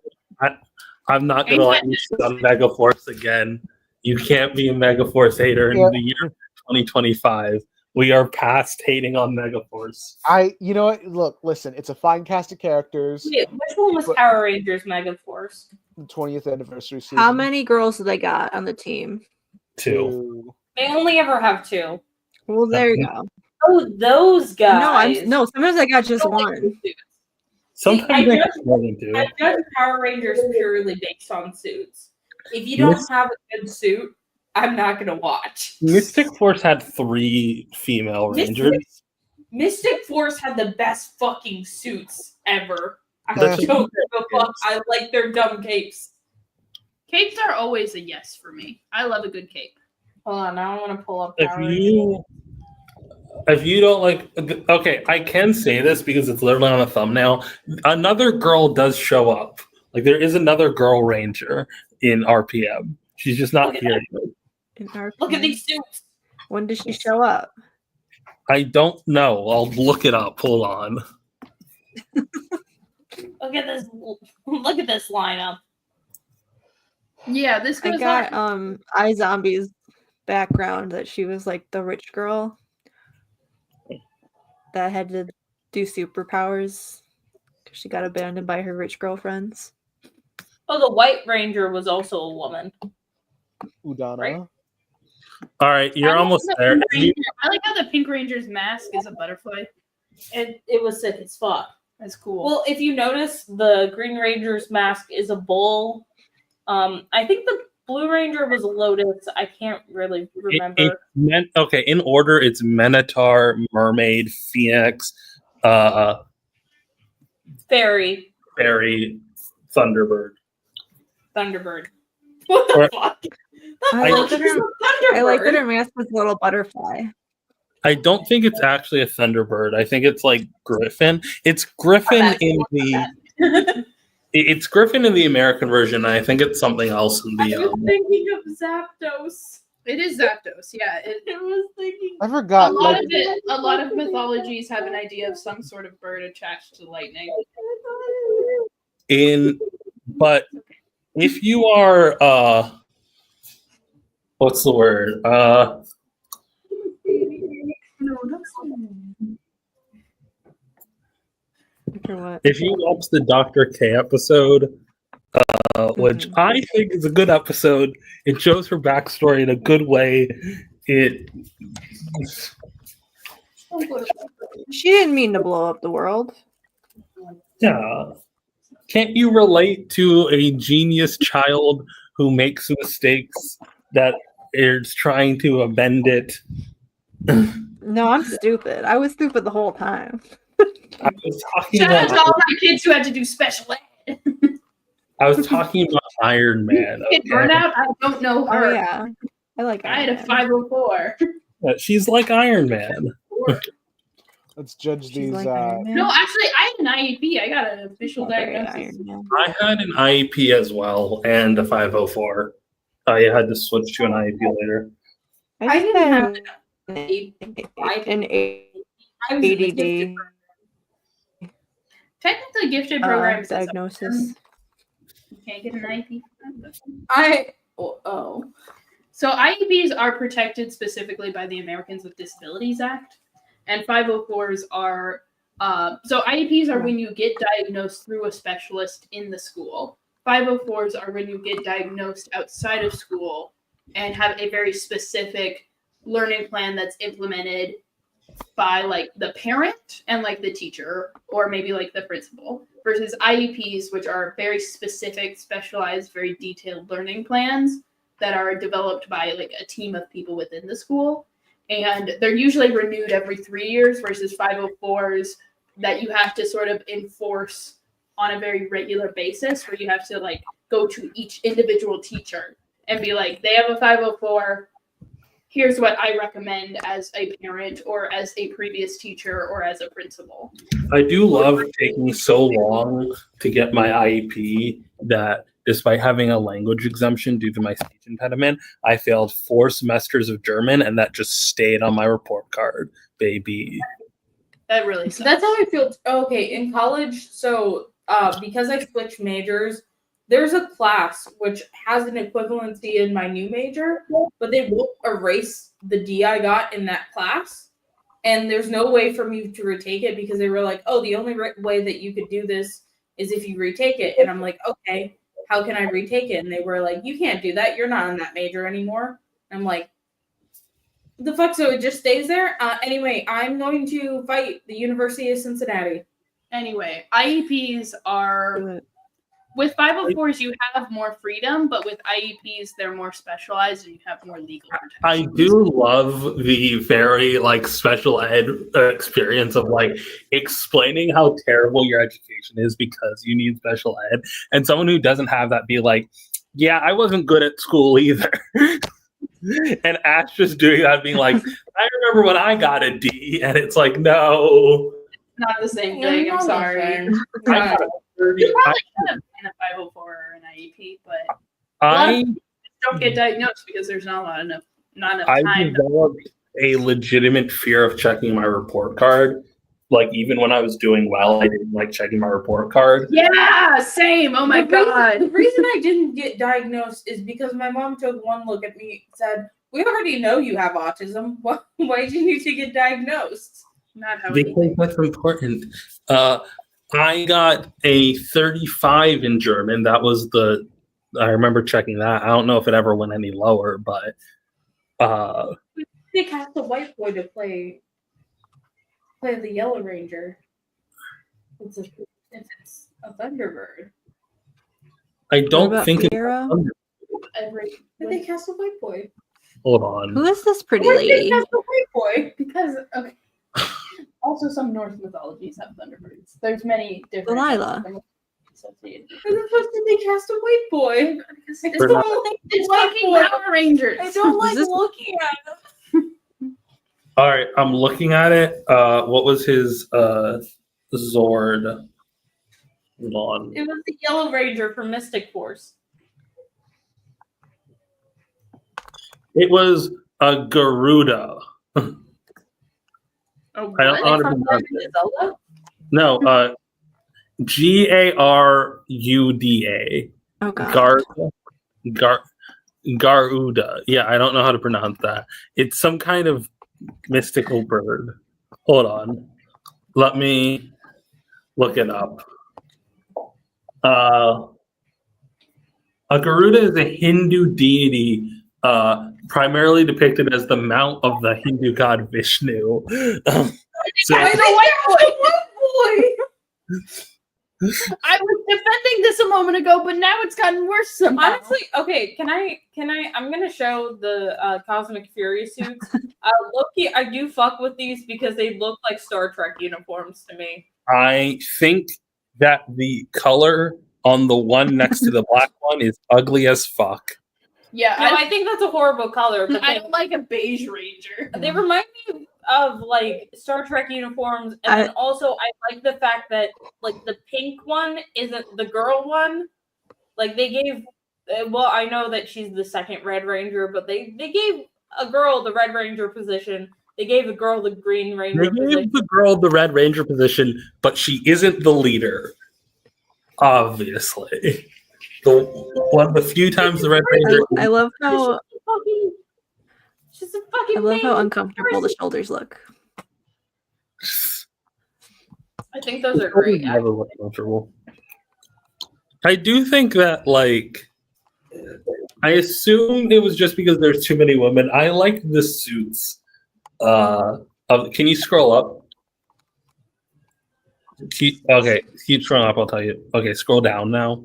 Speaker 4: I'm not going to let you sit on Megaforce again. You can't be a Megaforce hater in the year 2025. We are past hating on Megaforce.
Speaker 3: You know what? Look, listen, it's a fine cast of characters.
Speaker 6: Wait, which one was Power Rangers Megaforce?
Speaker 3: The 20th anniversary season.
Speaker 7: How many girls do they got on the team?
Speaker 4: 2.
Speaker 6: They only ever have 2.
Speaker 7: Well, there you go.
Speaker 6: Oh, those guys.
Speaker 7: No, sometimes I got just one.
Speaker 4: Sometimes
Speaker 6: I
Speaker 4: they
Speaker 6: judge-
Speaker 4: have more than two.
Speaker 6: I judge Power Rangers purely based on suits. If you don't have a good suit, I'm not gonna watch.
Speaker 4: Mystic Force had 3 female rangers.
Speaker 6: Mystic Force had the best fucking suits ever. I
Speaker 4: That's-
Speaker 6: don't give a fuck. I like their dumb capes.
Speaker 5: Capes are always a yes for me. I love a good cape.
Speaker 6: Hold on, now I want to pull up
Speaker 4: If
Speaker 6: Power
Speaker 4: you don't like, okay, I can say this because it's literally on a thumbnail. Another girl does show up. Like there is another girl ranger in RPM. She's just not here.
Speaker 6: Look at these suits.
Speaker 7: When did she show up?
Speaker 4: I don't know. I'll look it up. Hold on.
Speaker 6: Look at this. Look at this lineup.
Speaker 5: Yeah, this
Speaker 7: I
Speaker 5: goes
Speaker 7: got
Speaker 5: on.
Speaker 7: iZombie's background that she was like the rich girl that had to do superpowers because she got abandoned by her rich girlfriends.
Speaker 6: Oh, the White Ranger was also a woman.
Speaker 3: Udana.
Speaker 6: Right.
Speaker 4: All right, you're
Speaker 5: I like
Speaker 4: almost
Speaker 5: the
Speaker 4: there.
Speaker 5: Pink Ranger- I like how the Pink Ranger's mask is a butterfly.
Speaker 6: It was sick as fuck.
Speaker 5: That's cool.
Speaker 6: Well, if you notice, the Green Ranger's mask is a bull. I think the Blue Ranger was a lotus. I can't really remember.
Speaker 4: Okay, in order, it's Minotaur, Mermaid, Phoenix,
Speaker 6: Fairy,
Speaker 4: Fairy, Thunderbird.
Speaker 6: Thunderbird. What the
Speaker 4: Or-
Speaker 6: fuck?
Speaker 7: I like that her, I like that
Speaker 6: Thunderbird.
Speaker 7: her mask was a little butterfly.
Speaker 4: I don't think it's actually a Thunderbird. I think it's like Griffin. It's Griffin in the. It's Griffin in the American version. And I think it's something else in
Speaker 6: I
Speaker 4: the.
Speaker 6: was thinking of Zapdos.
Speaker 5: It is Zapdos, yeah.
Speaker 6: I was thinking.
Speaker 3: I forgot. Like,
Speaker 5: A lot of mythologies have an idea of some sort of bird attached to lightning.
Speaker 4: But if you are what's the word?
Speaker 7: For what?
Speaker 4: If you watch the Dr. K episode, which
Speaker 7: Mhm.
Speaker 4: I think is a good episode, it shows her backstory in a good way. It
Speaker 7: She didn't mean to blow up the world.
Speaker 4: yeah. Can't you relate to a genius child who makes mistakes that is trying to amend it?
Speaker 7: No, I'm stupid. I was stupid the whole time.
Speaker 4: I was talking
Speaker 5: Shout out to
Speaker 4: about
Speaker 5: all my kids who had to do special ed.
Speaker 4: Iron Man.
Speaker 5: Kid
Speaker 4: okay?
Speaker 5: Burnout, I don't know her.
Speaker 7: Oh yeah, I like.
Speaker 5: I had a
Speaker 7: Iron Man.
Speaker 5: 504.
Speaker 4: She's like Iron Man.
Speaker 3: let's judge
Speaker 7: She's
Speaker 3: these.
Speaker 7: like Iron Man.
Speaker 5: No, actually, I had an IEP. I got an official
Speaker 7: Very
Speaker 5: diagnosis.
Speaker 7: Iron Man.
Speaker 4: I had an IEP as well and a 504. I had to switch to an IEP later.
Speaker 6: I
Speaker 7: just
Speaker 6: didn't
Speaker 7: had
Speaker 6: have
Speaker 7: an
Speaker 6: I was in the
Speaker 7: ADD
Speaker 6: gifted
Speaker 5: Technically, gifted programs is
Speaker 7: diagnosis.
Speaker 5: you can't get an IEP. So IEPs are protected specifically by the Americans with Disabilities Act, and 504s are. So IEPs are when you get diagnosed through a specialist in the school. 504s are when you get diagnosed outside of school and have a very specific learning plan that's implemented by like the parent and like the teacher or maybe like the principal versus IEPs, which are very specific, specialized, very detailed learning plans that are developed by like a team of people within the school. And they're usually renewed every 3 years versus 504s that you have to sort of enforce on a very regular basis where you have to like go to each individual teacher and be like, they have a 504. Here's what I recommend as a parent or as a previous teacher or as a principal.
Speaker 4: I do love taking so long to get my IEP that despite having a language exemption due to my speech impediment, I failed 4 semesters of German and that just stayed on my report card, baby.
Speaker 5: That really sucks.
Speaker 6: That's how I feel. Okay, in college, so because I switched majors, there's a class which has an equivalency in my new major, but they won't erase the D I got in that class. And there's no way for me to retake it because they were like, oh, the only way that you could do this is if you retake it. And I'm like, okay, how can I retake it? And they were like, you can't do that. You're not in that major anymore. I'm like, The fuck, so it just stays there? Anyway, I'm going to fight the University of Cincinnati.
Speaker 5: Anyway, IEPs are with 504s you have more freedom, but with IEPs they're more specialized and you have more legal protection.
Speaker 4: I do love the very like special ed experience of like explaining how terrible your education is because you need special ed, and someone who doesn't have that be like, yeah, I wasn't good at school either. And Ash just doing that, being like, I remember when I got a D, and it's like, no,
Speaker 5: Not the same thing. I'm sorry.
Speaker 4: I got a 30.
Speaker 5: You probably could have been a 504 or an IEP, but
Speaker 4: I
Speaker 5: don't get diagnosed because there's not enough
Speaker 4: I
Speaker 5: time.
Speaker 4: developed a legitimate fear of checking my report card. Like even when I was doing well, I didn't like checking my report card.
Speaker 5: Yeah, same. Oh my god.
Speaker 6: The reason I didn't get diagnosed is because my mom took one look at me and said, "We already know you have autism. Why do you need to get diagnosed?"
Speaker 5: Not how
Speaker 4: Because that's important. I got a 35 in German. That was I remember checking that. I don't know if it ever went any lower, but
Speaker 6: They cast a white boy to play the Yellow Ranger. It's a Thunderbird.
Speaker 4: I
Speaker 7: What
Speaker 4: don't
Speaker 7: about
Speaker 4: think it's
Speaker 7: Fiero?
Speaker 6: They cast a white boy.
Speaker 4: Hold on.
Speaker 7: Who is this pretty
Speaker 6: Why did they
Speaker 7: lady?
Speaker 6: cast a white boy?
Speaker 5: because okay. Also, some Norse mythologies have thunderbirds. There's many different.
Speaker 7: Delilah.
Speaker 5: Associated.
Speaker 6: As opposed to they cast a white boy.
Speaker 5: Because
Speaker 6: I
Speaker 5: it's,
Speaker 6: don't like
Speaker 5: it's
Speaker 6: white
Speaker 5: fucking
Speaker 6: boy.
Speaker 5: Power Rangers.
Speaker 6: I don't like
Speaker 7: this-
Speaker 6: looking at them.
Speaker 4: All right, I'm looking at it. What was his Zord? Hold on.
Speaker 6: It was the Yellow Ranger from Mystic Force.
Speaker 4: It was a Garuda.
Speaker 5: Oh,
Speaker 4: I don't
Speaker 5: what?
Speaker 4: know how to
Speaker 6: From
Speaker 4: pronounce
Speaker 6: Legend
Speaker 4: it.
Speaker 6: of Zelda?
Speaker 4: No, Garuda.
Speaker 7: Oh god.
Speaker 4: Garuda. Yeah, I don't know how to pronounce that. It's some kind of mystical bird. Hold on. Let me look it up. A Garuda is a Hindu deity primarily depicted as the mount of the Hindu god Vishnu. So,
Speaker 6: I know white boy.
Speaker 5: I was defending this a moment ago, but now it's gotten worse somehow.
Speaker 6: Honestly, okay, can I I'm gonna show the Cosmic Fury suits. Loki, I do fuck with these because they look like Star Trek uniforms to me.
Speaker 4: I think that the color on the one next to the black one is ugly as fuck.
Speaker 5: Yeah,
Speaker 6: No, I think that's a horrible color, but
Speaker 5: I don't like a beige ranger.
Speaker 6: they remind me of like Star Trek uniforms, and then also I like the fact that like the pink one isn't the girl one. Like they gave, well, I know that she's the second Red Ranger, but they gave a girl the Red Ranger position. They gave a girl the Green Ranger
Speaker 4: They
Speaker 6: position.
Speaker 4: gave the girl the Red Ranger position, but she isn't the leader. Obviously. One of the few times the Red Ranger.
Speaker 7: I love how
Speaker 6: She's a fucking.
Speaker 7: I love how
Speaker 6: main
Speaker 7: uncomfortable the
Speaker 6: person.
Speaker 7: shoulders look.
Speaker 5: I think those are great.
Speaker 4: Never look comfortable. I do think that, like, I assume it was just because there's too many women. I like the suits. Can you scroll up? Keep scrolling up. I'll tell you. Okay, scroll down now.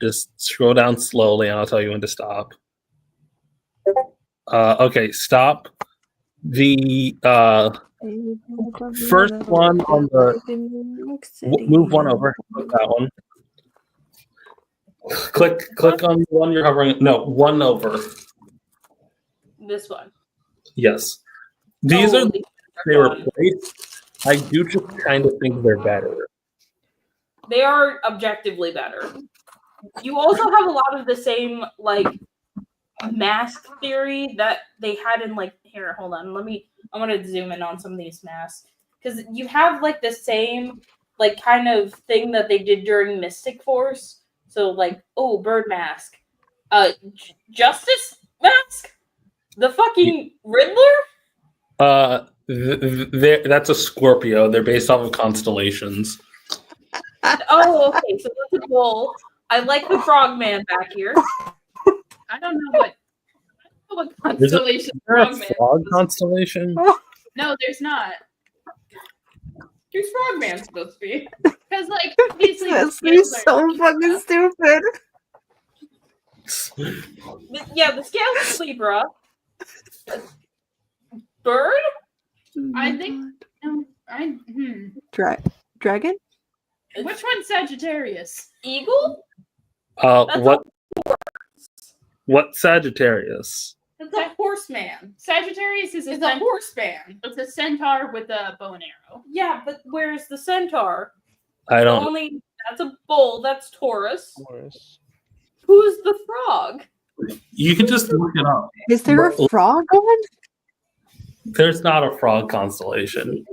Speaker 4: Just scroll down slowly, and I'll tell you when to stop. Okay, stop. The first one on the move one over. That one. Click on the one you're hovering. No, one over.
Speaker 6: This one.
Speaker 4: Yes, these are
Speaker 6: these
Speaker 4: they
Speaker 6: are
Speaker 4: were
Speaker 6: fun.
Speaker 4: placed. I do just kind of think they're better.
Speaker 6: They are objectively better. You also have a lot of the same like mask theory that they had in like here. Hold on, I want to zoom in on some of these masks because you have like the same like kind of thing that they did during Mystic Force. So like, oh, bird mask, Justice mask, the fucking Riddler.
Speaker 4: That's a Scorpio. They're based off of constellations.
Speaker 6: Oh, okay, so that's a bull. I like the frogman back here.
Speaker 5: I don't know what what
Speaker 4: Is
Speaker 5: constellation
Speaker 4: there a
Speaker 5: Frogman
Speaker 4: frog
Speaker 5: is.
Speaker 4: constellation?
Speaker 5: No, there's not.
Speaker 6: Who's Frogman supposed to be?
Speaker 5: Because, like, obviously, the
Speaker 7: This
Speaker 5: scales
Speaker 7: is
Speaker 5: are
Speaker 7: so fucking stupid.
Speaker 6: Yeah, the scale is Libra. Bird?
Speaker 5: I think. No,
Speaker 7: Dragon?
Speaker 5: Which one's Sagittarius?
Speaker 6: Eagle? That's
Speaker 4: What Sagittarius?
Speaker 6: That's a horseman.
Speaker 5: Sagittarius is
Speaker 6: It's a horseman.
Speaker 5: It's a centaur with a bow and arrow.
Speaker 6: Yeah, but where's the centaur?
Speaker 4: I don't.
Speaker 6: Only that's a bull. That's Taurus.
Speaker 3: Taurus.
Speaker 6: Who's the frog?
Speaker 4: You can just look it up.
Speaker 7: Is there a frog one?
Speaker 4: There's not a frog constellation.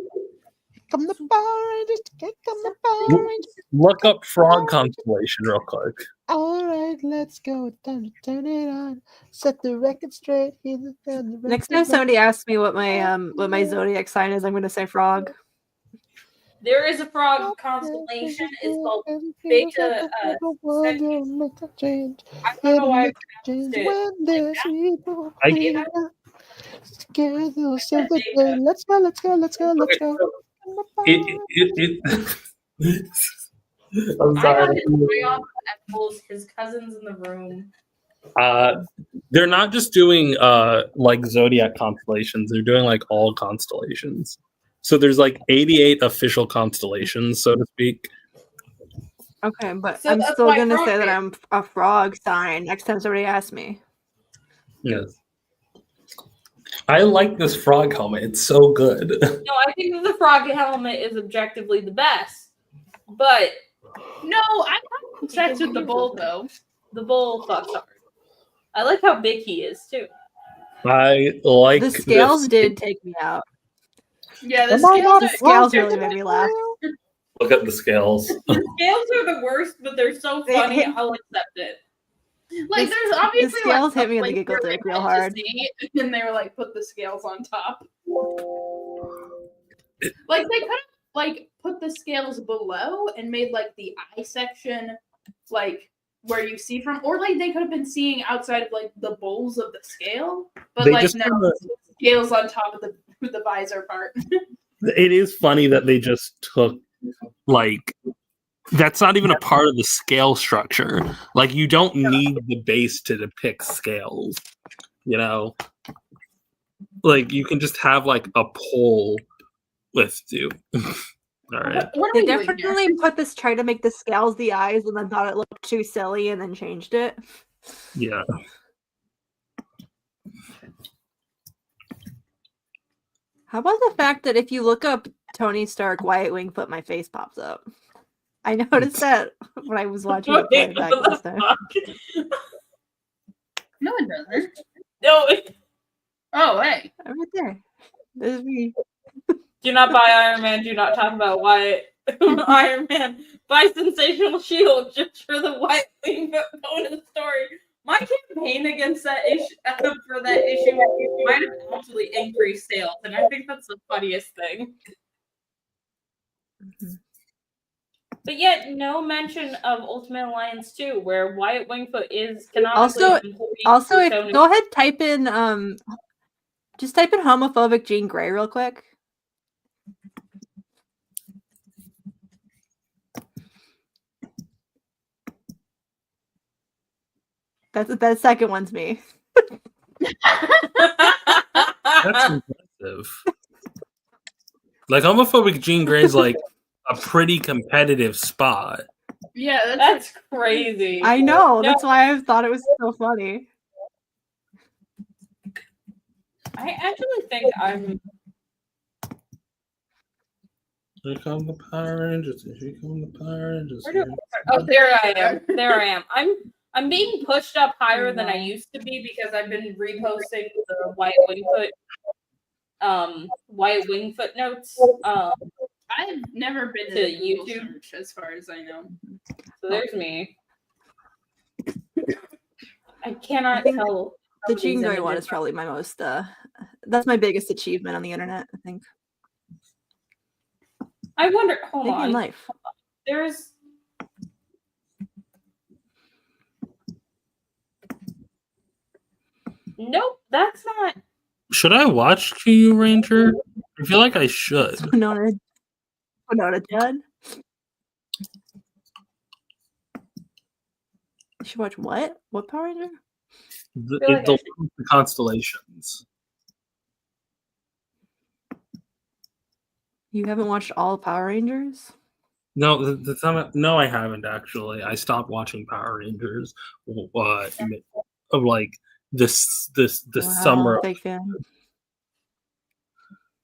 Speaker 3: Come the Power Rangers, come the Power Rangers.
Speaker 4: Look up frog constellation real quick.
Speaker 3: All right, let's go. Time to turn it on. Set the record straight. Hear the thunder.
Speaker 7: Next time somebody asks me what my zodiac sign is, I'm going to say frog.
Speaker 6: There is a frog constellation. It's called Beta. I don't know why I pronounced it
Speaker 4: I
Speaker 3: Let's go.
Speaker 4: I'm
Speaker 6: I
Speaker 4: sorry.
Speaker 6: got his way off apples. His cousins in the room.
Speaker 4: They're not just doing like zodiac constellations. They're doing like all constellations. So there's like 88 official constellations, so to speak.
Speaker 7: Okay, but
Speaker 6: So
Speaker 7: I'm
Speaker 6: that's
Speaker 7: still
Speaker 6: why
Speaker 7: going to
Speaker 6: frog
Speaker 7: say that
Speaker 6: is.
Speaker 7: I'm a frog sign next time somebody asks me.
Speaker 4: Yes. I like this frog helmet. It's so good.
Speaker 6: No, I think that the frog helmet is objectively the best. But
Speaker 5: No, I'm not obsessed with the bull, though.
Speaker 6: the bull fucks hard. I like how big he is too.
Speaker 4: I like
Speaker 7: The scales
Speaker 4: this.
Speaker 7: did take me out.
Speaker 5: Yeah, the
Speaker 3: Come on,
Speaker 7: The
Speaker 5: scales are.
Speaker 7: scales really made me laugh.
Speaker 4: Look at the scales.
Speaker 6: The scales are the worst, but they're so
Speaker 7: They
Speaker 6: funny.
Speaker 7: hit-
Speaker 6: I'll accept it.
Speaker 5: Like,
Speaker 7: The-
Speaker 5: there's obviously
Speaker 7: the scales
Speaker 5: like,
Speaker 7: hit me in the
Speaker 5: like,
Speaker 7: giggle
Speaker 5: where they
Speaker 7: dick real
Speaker 5: meant to
Speaker 7: hard.
Speaker 5: see, and then they were like, put the scales on top. Like they could have like put the scales below and made like the eye section like where you see from, or like they could have been seeing outside of like the bowls of the scale, but
Speaker 4: They
Speaker 5: like
Speaker 4: just
Speaker 5: no,
Speaker 4: kinda-
Speaker 5: scales on top of the visor part.
Speaker 4: It is funny that they just took like that's not even a part of the scale structure. Like you don't need the base to depict scales. You know? Like you can just have like a pole with you. All right.
Speaker 5: What are
Speaker 7: They
Speaker 5: we doing here?
Speaker 7: definitely tried to make the scales the eyes and then thought it looked too silly and then changed it.
Speaker 4: Yeah.
Speaker 7: How about the fact that if you look up Tony Stark Wyatt Wingfoot, my face pops up? I noticed that when I was watching it play back last time.
Speaker 5: No, it doesn't.
Speaker 6: No,
Speaker 5: Oh, hey.
Speaker 7: I'm right there. This is me.
Speaker 6: do not buy Iron Man. Do not talk about Wyatt. Iron Man. Buy Sensational Shield just for the White Wing bonus story. My campaign against that issue for that issue might have actually increased sales, and I think that's the funniest thing. But yet, no mention of Ultimate Alliance 2, where Wyatt Wingfoot is canonically
Speaker 7: Also, if
Speaker 6: Tony.
Speaker 7: go ahead, type in just type in homophobic Jean Grey real quick. That second one's me.
Speaker 4: That's impressive. Like homophobic Jean Grey's like a pretty competitive spot.
Speaker 5: Yeah,
Speaker 6: That's crazy.
Speaker 7: I know.
Speaker 6: No.
Speaker 7: That's why I thought it was so funny.
Speaker 6: I actually think I'm.
Speaker 4: Here come the Power Rangers. Here come the Power Rangers.
Speaker 6: Where do- Oh, there I am. There I am. I'm being pushed up higher than I used to be because I've been reposting the White Wingfoot notes.
Speaker 5: I've never been
Speaker 6: To
Speaker 5: to Google
Speaker 6: YouTube?
Speaker 5: search, as far as I know.
Speaker 6: So there's me. I cannot
Speaker 7: I think
Speaker 6: tell.
Speaker 7: The
Speaker 6: some of
Speaker 7: Jean
Speaker 6: these
Speaker 7: Grey one
Speaker 6: images.
Speaker 7: is probably my most that's my biggest achievement on the internet, I think.
Speaker 6: I wonder. Hold
Speaker 7: Maybe in
Speaker 6: on.
Speaker 7: life.
Speaker 6: There's. Nope, that's not.
Speaker 4: Should I watch Q Ranger? I feel like I should.
Speaker 7: Winona Judd. You should watch what? What Power Ranger?
Speaker 4: The constellations.
Speaker 7: You haven't watched all Power Rangers?
Speaker 4: No, that's not. No, I haven't actually. I stopped watching Power Rangers. Of like this
Speaker 7: Wow,
Speaker 4: summer.
Speaker 7: big fan.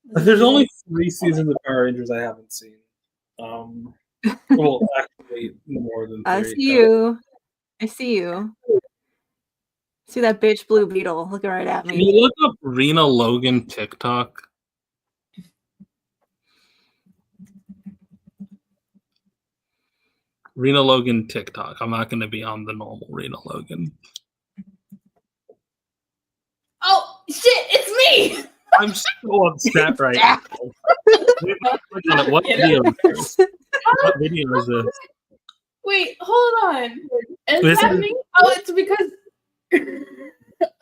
Speaker 4: There's only 3 seasons of Power Rangers I haven't seen. Well, actually, more than 3.
Speaker 7: I see you. I see you. See that bitch Blue Beetle looking right at
Speaker 4: Can
Speaker 7: me.
Speaker 4: you look up Rena Logan TikTok? Rena Logan TikTok. I'm not going to be on the normal Rena Logan.
Speaker 5: Oh shit! It's me.
Speaker 4: I'm so upset right now. What video is this? What video is this?
Speaker 5: Wait, hold on. Is
Speaker 4: This
Speaker 5: that
Speaker 4: is-
Speaker 5: me? Oh, it's because.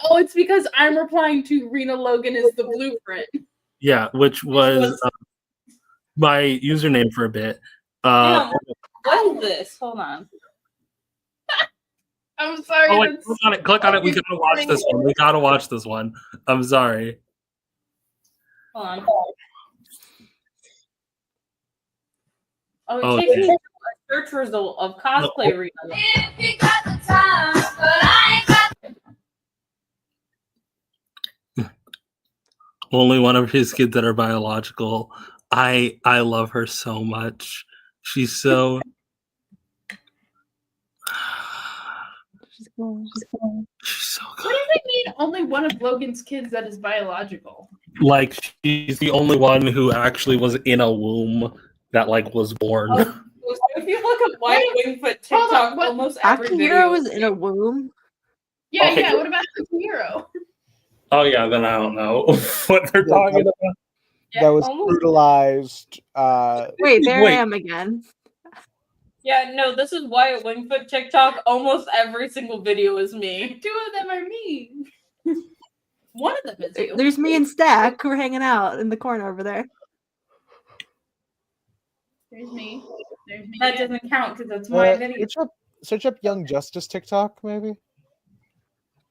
Speaker 5: Oh, it's because I'm replying to Rena Logan is the blueprint.
Speaker 4: Yeah, which was my username for a bit.
Speaker 6: Damn, what is this? Hold on.
Speaker 5: I'm sorry.
Speaker 4: Oh, wait,
Speaker 5: that's-
Speaker 4: click on it. Click on it. We gotta watch this one. We gotta watch this one. I'm sorry.
Speaker 6: Hold on.
Speaker 4: Oh,
Speaker 6: Oh, it takes me to a search result of cosplay Rena.
Speaker 4: Only one of his kids that are biological. I love her so much. She's so.
Speaker 7: She's cool.
Speaker 4: She's so
Speaker 5: What
Speaker 4: good.
Speaker 5: does it mean? Only one of Logan's kids that is biological.
Speaker 4: Like she's the only one who actually was in a womb that like was born.
Speaker 6: Oh, so if you look at White Wingfoot
Speaker 5: Hold on,
Speaker 6: TikTok,
Speaker 5: what?
Speaker 6: almost every
Speaker 7: Akihiro
Speaker 6: video
Speaker 7: was in a womb.
Speaker 5: Yeah,
Speaker 4: Okay.
Speaker 5: yeah. What about Hero?
Speaker 4: Oh yeah, then I don't know what they're talking about.
Speaker 6: Yeah,
Speaker 3: that was
Speaker 6: almost.
Speaker 3: brutalized.
Speaker 7: Wait, there
Speaker 4: Wait.
Speaker 7: I am again.
Speaker 6: Yeah, no, this is Wyatt Wingfoot TikTok. Almost every single video is me.
Speaker 5: 2 of them are me. One of them is you.
Speaker 7: There's me and Stack. We're hanging out in the corner over there.
Speaker 5: There's me. There's me.
Speaker 6: That
Speaker 5: again.
Speaker 6: doesn't count because that's my video.
Speaker 3: Search up Young Justice TikTok, maybe.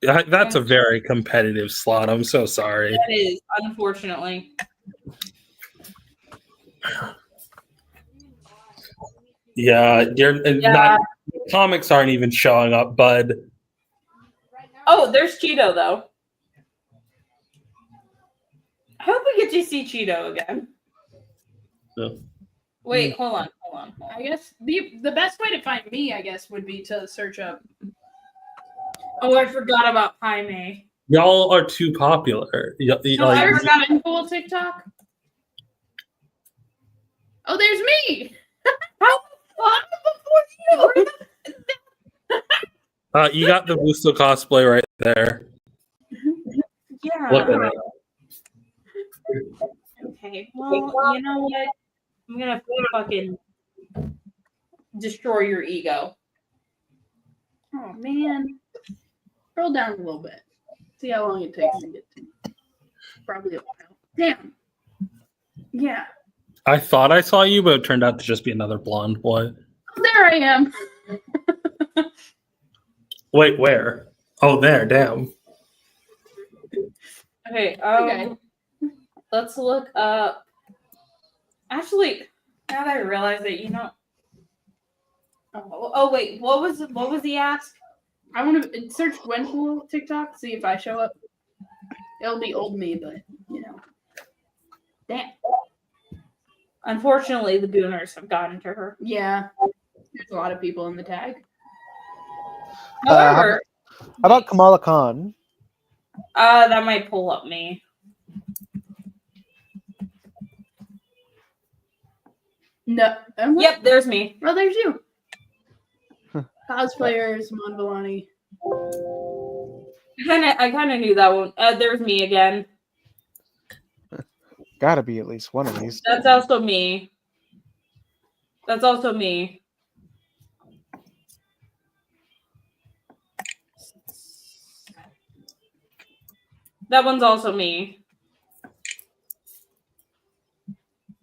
Speaker 4: Yeah, that's a very competitive slot. I'm so sorry.
Speaker 6: That is, unfortunately.
Speaker 4: Yeah, you're not. Comics aren't even showing up, bud.
Speaker 6: Oh, there's Cheeto though. I hope we get to see Cheeto again.
Speaker 4: No.
Speaker 6: Wait, hold on.
Speaker 5: I guess the best way to find me, I guess, would be to search up.
Speaker 6: Oh, I forgot about Jaime.
Speaker 4: Y'all are too popular.
Speaker 5: No, I forgot uneventful TikTok. Oh, there's me. How before you?
Speaker 4: you got the Busto cosplay right there.
Speaker 6: Yeah.
Speaker 4: Look at it.
Speaker 6: Okay. Well, you know what? I'm gonna fucking destroy your ego.
Speaker 5: Oh man. Scroll down a little bit. See how long it takes to get to me. Probably a while. Damn. Yeah.
Speaker 4: I thought I saw you, but it turned out to just be another blonde boy.
Speaker 5: Oh, there I am.
Speaker 4: Wait, where? Oh, there. Damn.
Speaker 6: Okay.
Speaker 5: Okay.
Speaker 6: Let's look up. Actually, now that I realize that, you know. Oh wait, what was the ask?
Speaker 5: I want to search Gwenpool TikTok, see if I show up. It'll be old me, but you know. Damn.
Speaker 6: Unfortunately, the Gooners have gotten to her.
Speaker 5: Yeah. There's a lot of people in the tag.
Speaker 6: However,
Speaker 3: How about Kamala Khan?
Speaker 6: that might pull up me.
Speaker 5: No.
Speaker 6: Yep, there's me.
Speaker 5: Well, there's you. Cosplayers, Monvalani.
Speaker 6: I kind of knew that one. There's me again.
Speaker 3: Gotta be at least one of these.
Speaker 6: That's also me. That's also me. That one's also me.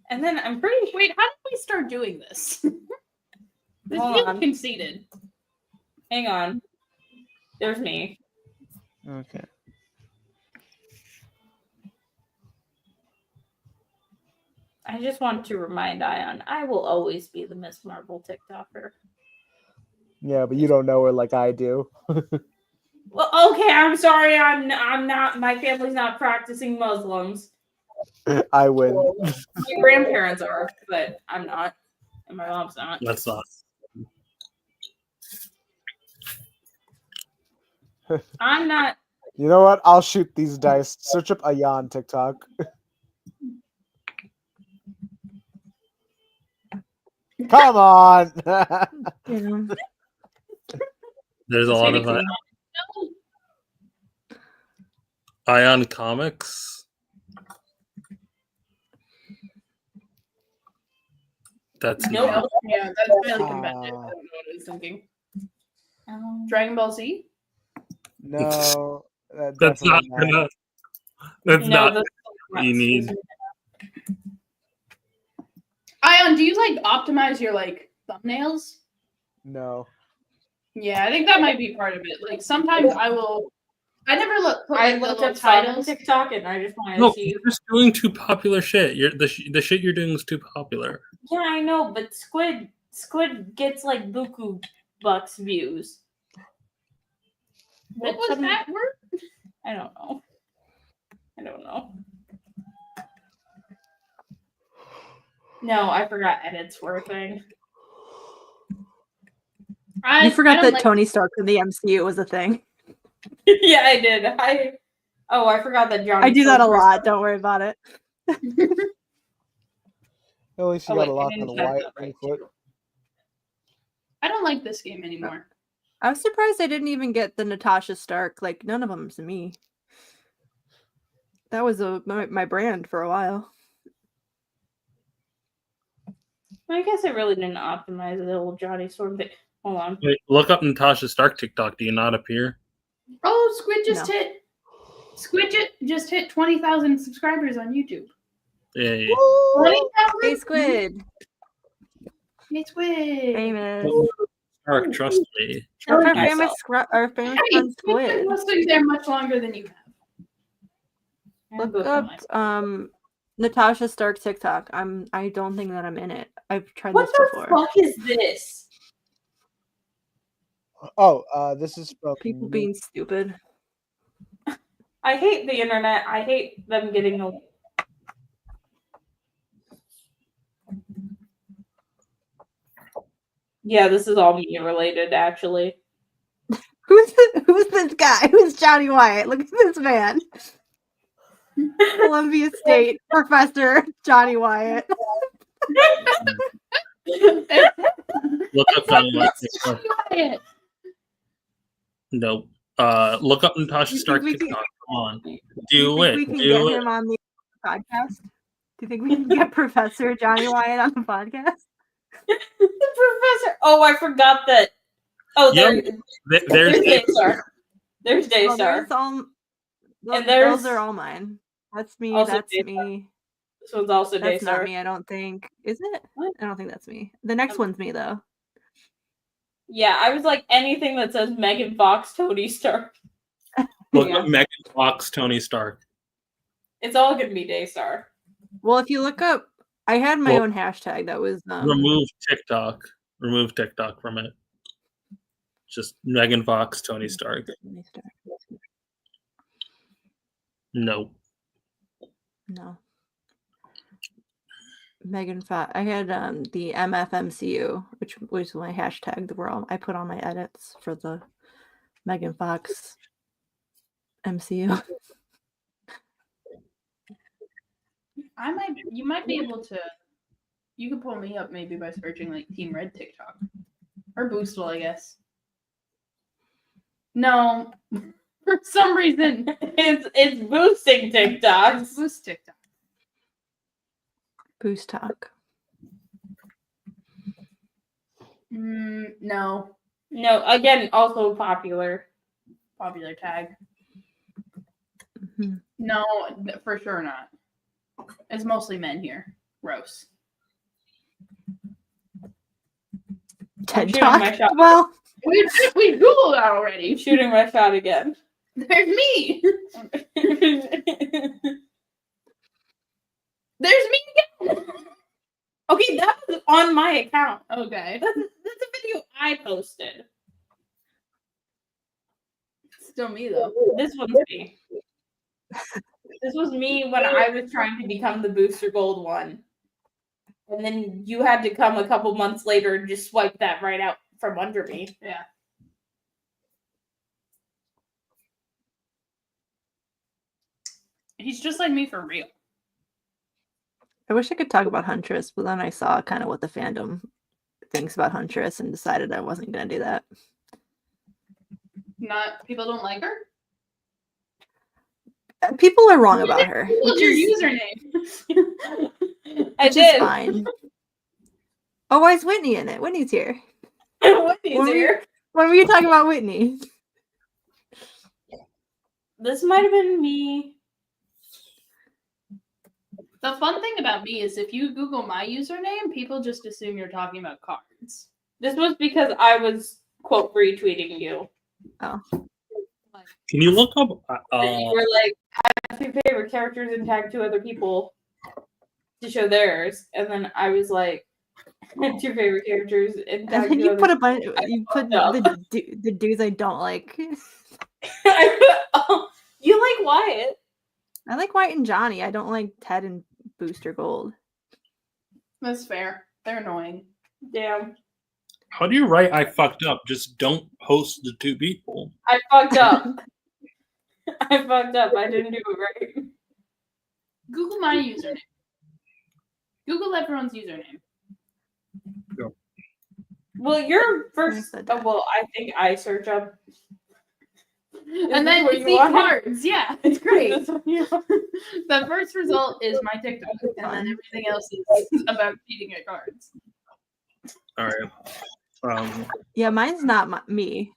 Speaker 6: And then I'm pretty sure.
Speaker 5: Wait, how did we start doing this? This
Speaker 6: Hold
Speaker 5: feels
Speaker 6: on.
Speaker 5: conceited.
Speaker 6: Hang on. There's me.
Speaker 3: Okay.
Speaker 6: I just want to remind Ayaan, I will always be the Miss Marvel TikToker.
Speaker 3: Yeah, but you don't know her like I do.
Speaker 6: Well, okay, I'm sorry. I'm not. My family's not practicing Muslims.
Speaker 3: I win.
Speaker 6: My grandparents are, but I'm not, and my mom's not.
Speaker 4: That's not.
Speaker 6: I'm not.
Speaker 3: You know what? I'll shoot these dice. Search up Ayaan TikTok. Come on.
Speaker 7: Yeah.
Speaker 4: There's a lot of Ayaan comics. That's
Speaker 6: Nope.
Speaker 4: not.
Speaker 5: Yeah, that's really competitive. I don't know what I was thinking. Dragon Ball Z?
Speaker 3: No,
Speaker 4: That's not.
Speaker 3: definitely not.
Speaker 4: That's not
Speaker 6: that's
Speaker 4: what you need.
Speaker 5: Ayaan, do you like optimize your like thumbnails?
Speaker 3: No.
Speaker 5: Yeah, I think that might be part of it. Like sometimes I never put
Speaker 6: I
Speaker 5: like, the
Speaker 6: looked
Speaker 5: little
Speaker 6: up some on
Speaker 5: titles.
Speaker 6: TikTok, and I just wanted
Speaker 4: No,
Speaker 6: to see.
Speaker 4: you're just doing too popular shit. The shit you're doing is too popular.
Speaker 6: Yeah, I know, but Squid gets like buku bucks views.
Speaker 5: What
Speaker 6: But
Speaker 5: was that word?
Speaker 6: I don't know. No, I forgot edits were a thing.
Speaker 7: You forgot
Speaker 5: don't
Speaker 7: that
Speaker 5: like-
Speaker 7: Tony Stark in the MCU was a thing.
Speaker 6: Yeah, I did. I forgot that Johnny.
Speaker 7: I do that a
Speaker 6: Silver-
Speaker 7: lot. Don't worry about it.
Speaker 3: At least you
Speaker 6: Oh,
Speaker 3: got
Speaker 6: wait,
Speaker 3: a lot
Speaker 6: I
Speaker 3: on
Speaker 6: didn't
Speaker 3: the
Speaker 6: type
Speaker 3: white
Speaker 6: that right,
Speaker 3: foot.
Speaker 5: I don't like this game anymore.
Speaker 7: I was surprised I didn't even get the Natasha Stark. Like none of them's me. That was my brand for a while.
Speaker 6: I guess I really didn't optimize the old Johnny Storm thing. Hold on.
Speaker 4: Wait, look up Natasha Stark TikTok. Do you not appear?
Speaker 5: Oh, Squid just
Speaker 7: No.
Speaker 5: hit. Squid just hit 20,000 subscribers on YouTube.
Speaker 4: Yeah.
Speaker 5: 20,000.
Speaker 7: Hey Squid,
Speaker 5: Hey Squid.
Speaker 7: famous.
Speaker 4: Stark, trust me.
Speaker 7: That's our
Speaker 6: Myself.
Speaker 7: famous, our famous
Speaker 5: Hey,
Speaker 7: friend
Speaker 5: Squid's been
Speaker 7: Squid.
Speaker 5: hustling there much longer than you have.
Speaker 6: I'll go
Speaker 7: Look
Speaker 6: for
Speaker 7: up
Speaker 6: myself.
Speaker 7: Natasha Stark TikTok. I don't think that I'm in it. I've tried
Speaker 6: What
Speaker 7: this
Speaker 6: the
Speaker 7: before.
Speaker 6: fuck is this?
Speaker 3: Oh, this is from
Speaker 7: People being stupid.
Speaker 6: I hate the internet. I hate them getting a. Yeah, this is all me related, actually.
Speaker 7: Who's this guy? Who's Johnny Wyatt? Look at this man. Columbia State professor Johnny Wyatt.
Speaker 4: Look up
Speaker 5: Quiet.
Speaker 4: Nope. Look up Natasha
Speaker 7: You
Speaker 4: Stark
Speaker 7: think we
Speaker 4: TikTok. Come on.
Speaker 7: Do
Speaker 4: Do
Speaker 7: you think
Speaker 4: it.
Speaker 7: we can
Speaker 4: Do
Speaker 7: get
Speaker 4: it.
Speaker 7: him on the podcast? Do you think we can get Professor Johnny Wyatt on the podcast?
Speaker 6: The professor. Oh, I forgot that. Oh,
Speaker 4: Yep.
Speaker 6: there's
Speaker 4: There's
Speaker 6: Daystar. There's
Speaker 7: Oh,
Speaker 6: Daystar.
Speaker 7: there's all.
Speaker 6: And there's-
Speaker 7: those are all mine. That's me.
Speaker 6: Also
Speaker 7: That's
Speaker 6: Daystar.
Speaker 7: me.
Speaker 6: This one's also
Speaker 7: That's not
Speaker 6: Daystar.
Speaker 7: me. I don't think. Is it?
Speaker 6: What?
Speaker 7: I don't think that's me. The next one's me though.
Speaker 6: Yeah, I was like anything that says Megan Fox, Tony Stark.
Speaker 4: Look
Speaker 7: Yeah.
Speaker 4: up Megan Fox, Tony Stark.
Speaker 6: It's all gonna be Daystar.
Speaker 7: Well, if you look up, I had my
Speaker 4: Well,
Speaker 7: own hashtag that was
Speaker 4: Remove TikTok. Remove TikTok from it. Just Megan Fox, Tony Stark. No.
Speaker 7: No. Megan Fox. I had the MFMCU, which was my hashtag. Where all I put all my edits for the Megan Fox MCU.
Speaker 5: You might be able to. You could pull me up maybe by searching like Team Red TikTok or Boostle, I guess. No, for some reason
Speaker 6: It's boosting TikToks.
Speaker 5: it's Boost TikTok.
Speaker 7: Boost Talk.
Speaker 5: No,
Speaker 6: No, again, also popular.
Speaker 5: popular tag. No, for sure not. It's mostly men here. Gross.
Speaker 7: TED
Speaker 6: shooting
Speaker 7: Talk.
Speaker 6: my shot.
Speaker 7: Well,
Speaker 5: We Googled that already.
Speaker 6: Shooting my shot again.
Speaker 5: There's me. There's me again.
Speaker 6: Okay, that was on my account.
Speaker 5: Okay.
Speaker 6: That's a video I posted.
Speaker 5: Still me though.
Speaker 6: This one's me. This was me when I was trying to become the Booster Gold one. And then you had to come a couple months later and just swipe that right out from under me.
Speaker 5: Yeah. He's just like me for real.
Speaker 7: I wish I could talk about Huntress, but then I saw kind of what the fandom thinks about Huntress and decided I wasn't going to do that.
Speaker 5: Not people don't like her.
Speaker 7: People are wrong about her.
Speaker 5: What's
Speaker 7: Which
Speaker 5: your
Speaker 7: is,
Speaker 5: username?
Speaker 6: I
Speaker 7: which is
Speaker 6: did.
Speaker 7: fine. Oh, why is Whitney in it? Whitney's here.
Speaker 6: Whitney's
Speaker 7: When we-
Speaker 6: here.
Speaker 7: When were you talking about Whitney?
Speaker 6: This might have been me.
Speaker 5: The fun thing about me is if you Google my username, people just assume you're talking about cards.
Speaker 6: This was because I was quote retweeting you.
Speaker 4: Can you look up?
Speaker 6: And you were like, I have 2 favorite characters and tag 2 other people to show theirs. And then I was like, 2 favorite characters and tag
Speaker 7: And then
Speaker 6: 2
Speaker 7: you
Speaker 6: other
Speaker 7: put a bunch. You put
Speaker 6: fucked up.
Speaker 7: the dudes I don't like.
Speaker 6: Oh, you like Wyatt.
Speaker 7: I like White and Johnny. I don't like Ted and Booster Gold.
Speaker 5: That's fair. They're annoying.
Speaker 6: Damn.
Speaker 4: How do you write? I fucked up. Just don't post the 2 people.
Speaker 6: I fucked up. I fucked up. I didn't do it right.
Speaker 5: Google my username. Google everyone's username.
Speaker 6: Well, your first.
Speaker 7: said that.
Speaker 6: Well, I think I search up.
Speaker 5: And then
Speaker 6: where
Speaker 5: it's
Speaker 6: you
Speaker 5: the
Speaker 6: want it?
Speaker 5: cards. Yeah, it's great.
Speaker 6: Yeah.
Speaker 5: The first result is my TikTok, and then everything else is about cheating at cards.
Speaker 4: All right.
Speaker 7: Yeah, mine's not me.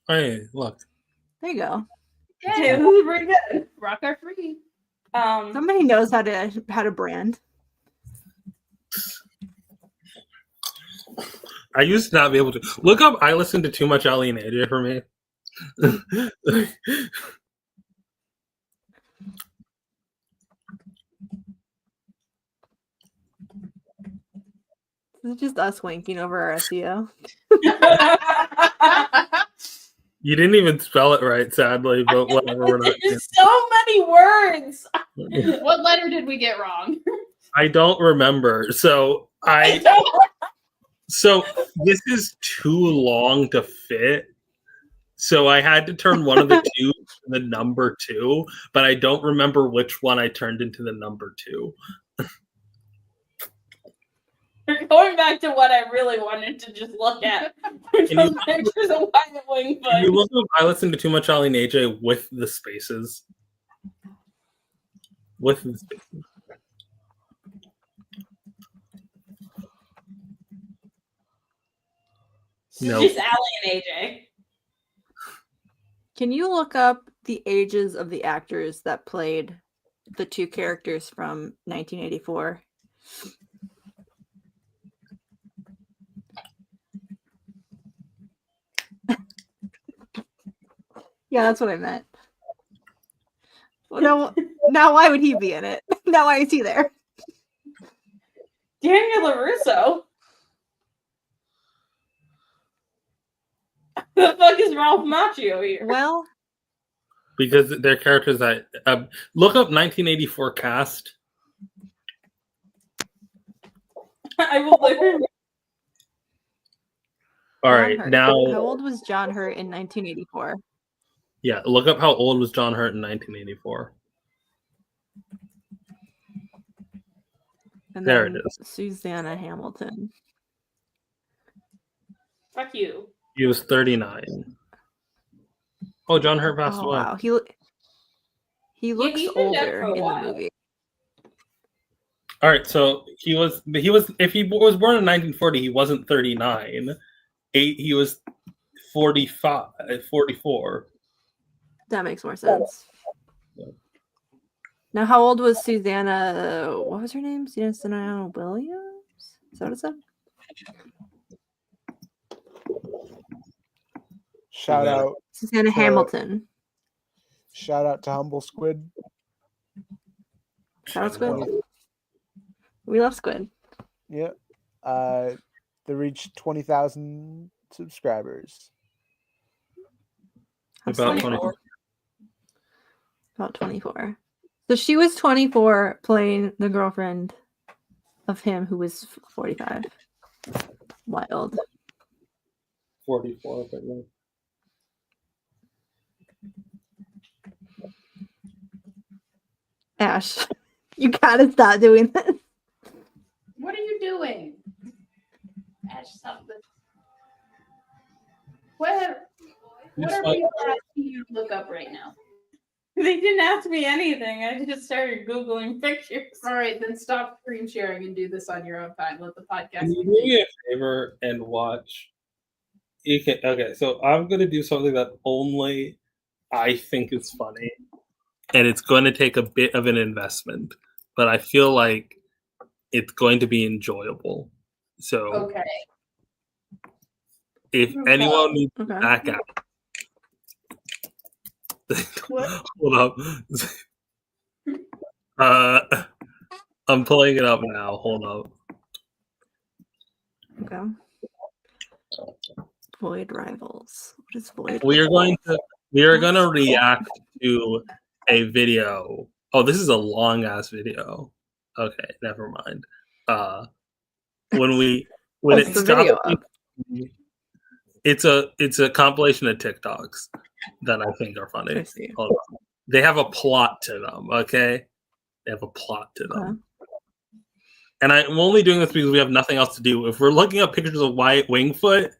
Speaker 4: Hey, look.
Speaker 7: There you go.
Speaker 6: Yeah, this is pretty good.
Speaker 5: Rock are free.
Speaker 7: Somebody knows how to brand.
Speaker 4: I used to not be able to look up. I listened to too much Ali and AJ for me.
Speaker 7: This is just us wanking over our SEO.
Speaker 4: You didn't even spell it right, sadly, but whatever. We're not.
Speaker 6: There's so many words.
Speaker 5: What letter did we get wrong?
Speaker 4: I don't remember. So So this is too long to fit. So I had to turn one of the 2 to the number 2, but I don't remember which one I turned into the number 2.
Speaker 6: Going back to what I really wanted to just look at, which was pictures of Wyatt
Speaker 4: Can you
Speaker 6: Wingfoot.
Speaker 4: look up I listened to too much Ali and AJ with the spaces. With the spaces. No.
Speaker 6: Just Allie and AJ.
Speaker 7: Can you look up the ages of the actors that played the 2 characters from 1984? Yeah, that's what I meant. Well, now why would he be in it? Now why is he there?
Speaker 6: Daniel LaRusso. The fuck is Ralph Macchio here?
Speaker 7: Well,
Speaker 4: Because they're characters that look up 1984 cast.
Speaker 6: I will literally.
Speaker 4: All
Speaker 7: John
Speaker 4: right,
Speaker 7: Hurt.
Speaker 4: now
Speaker 7: How old was John Hurt in 1984?
Speaker 4: yeah, look up how old was John Hurt in 1984.
Speaker 7: And
Speaker 4: There
Speaker 7: then
Speaker 4: it is.
Speaker 7: Susanna Hamilton.
Speaker 6: Fuck you.
Speaker 4: He was 39. Oh, John Hurt passed
Speaker 7: Oh
Speaker 4: away.
Speaker 7: wow, he looks
Speaker 6: he's been dead
Speaker 7: older
Speaker 6: for a
Speaker 7: in the
Speaker 6: while.
Speaker 7: movie.
Speaker 4: All right, so he was if he was born in 1940, he wasn't 39. He was 44.
Speaker 7: That makes more sense. Now, how old was Susanna? What was her name? Susanna Williams? Is that what it said?
Speaker 3: Shout out.
Speaker 7: Susanna Hamilton.
Speaker 3: Shout out to Humble Squid.
Speaker 7: Shout out Squid. We love Squid.
Speaker 3: Yeah. They reached 20,000 subscribers.
Speaker 4: About 24.
Speaker 7: About 24. So she was 24 playing the girlfriend of him who was 45. Wild.
Speaker 4: 44, but yeah.
Speaker 7: Ash, you gotta stop doing this.
Speaker 5: What are you doing? Ash, stop this. What are people asking you to look up right now?
Speaker 6: They didn't ask me anything. I just started Googling pictures.
Speaker 5: All right, then stop screen sharing and do this on your own time. Let the podcast.
Speaker 4: Can you do me a favor and watch? Okay, so I'm gonna do something that only I think is funny, and it's going to take a bit of an investment, but I feel like it's going to be enjoyable. So,
Speaker 5: Okay.
Speaker 4: if anyone needs to
Speaker 7: Okay.
Speaker 4: back out,
Speaker 5: What?
Speaker 4: hold up. I'm pulling it up now. Hold up.
Speaker 7: Okay. Void Rivals. What is Void?
Speaker 4: We are going to react to a video. Oh, this is a long ass video. Okay, never mind. When
Speaker 7: What's
Speaker 4: it
Speaker 7: the video
Speaker 4: stops, it's a compilation of TikToks that I think are funny.
Speaker 7: I see.
Speaker 4: Hold on. They have a plot to them. Okay, they have a plot to them. And I'm only doing this because we have nothing else to do. If we're looking up pictures of Wyatt Wingfoot,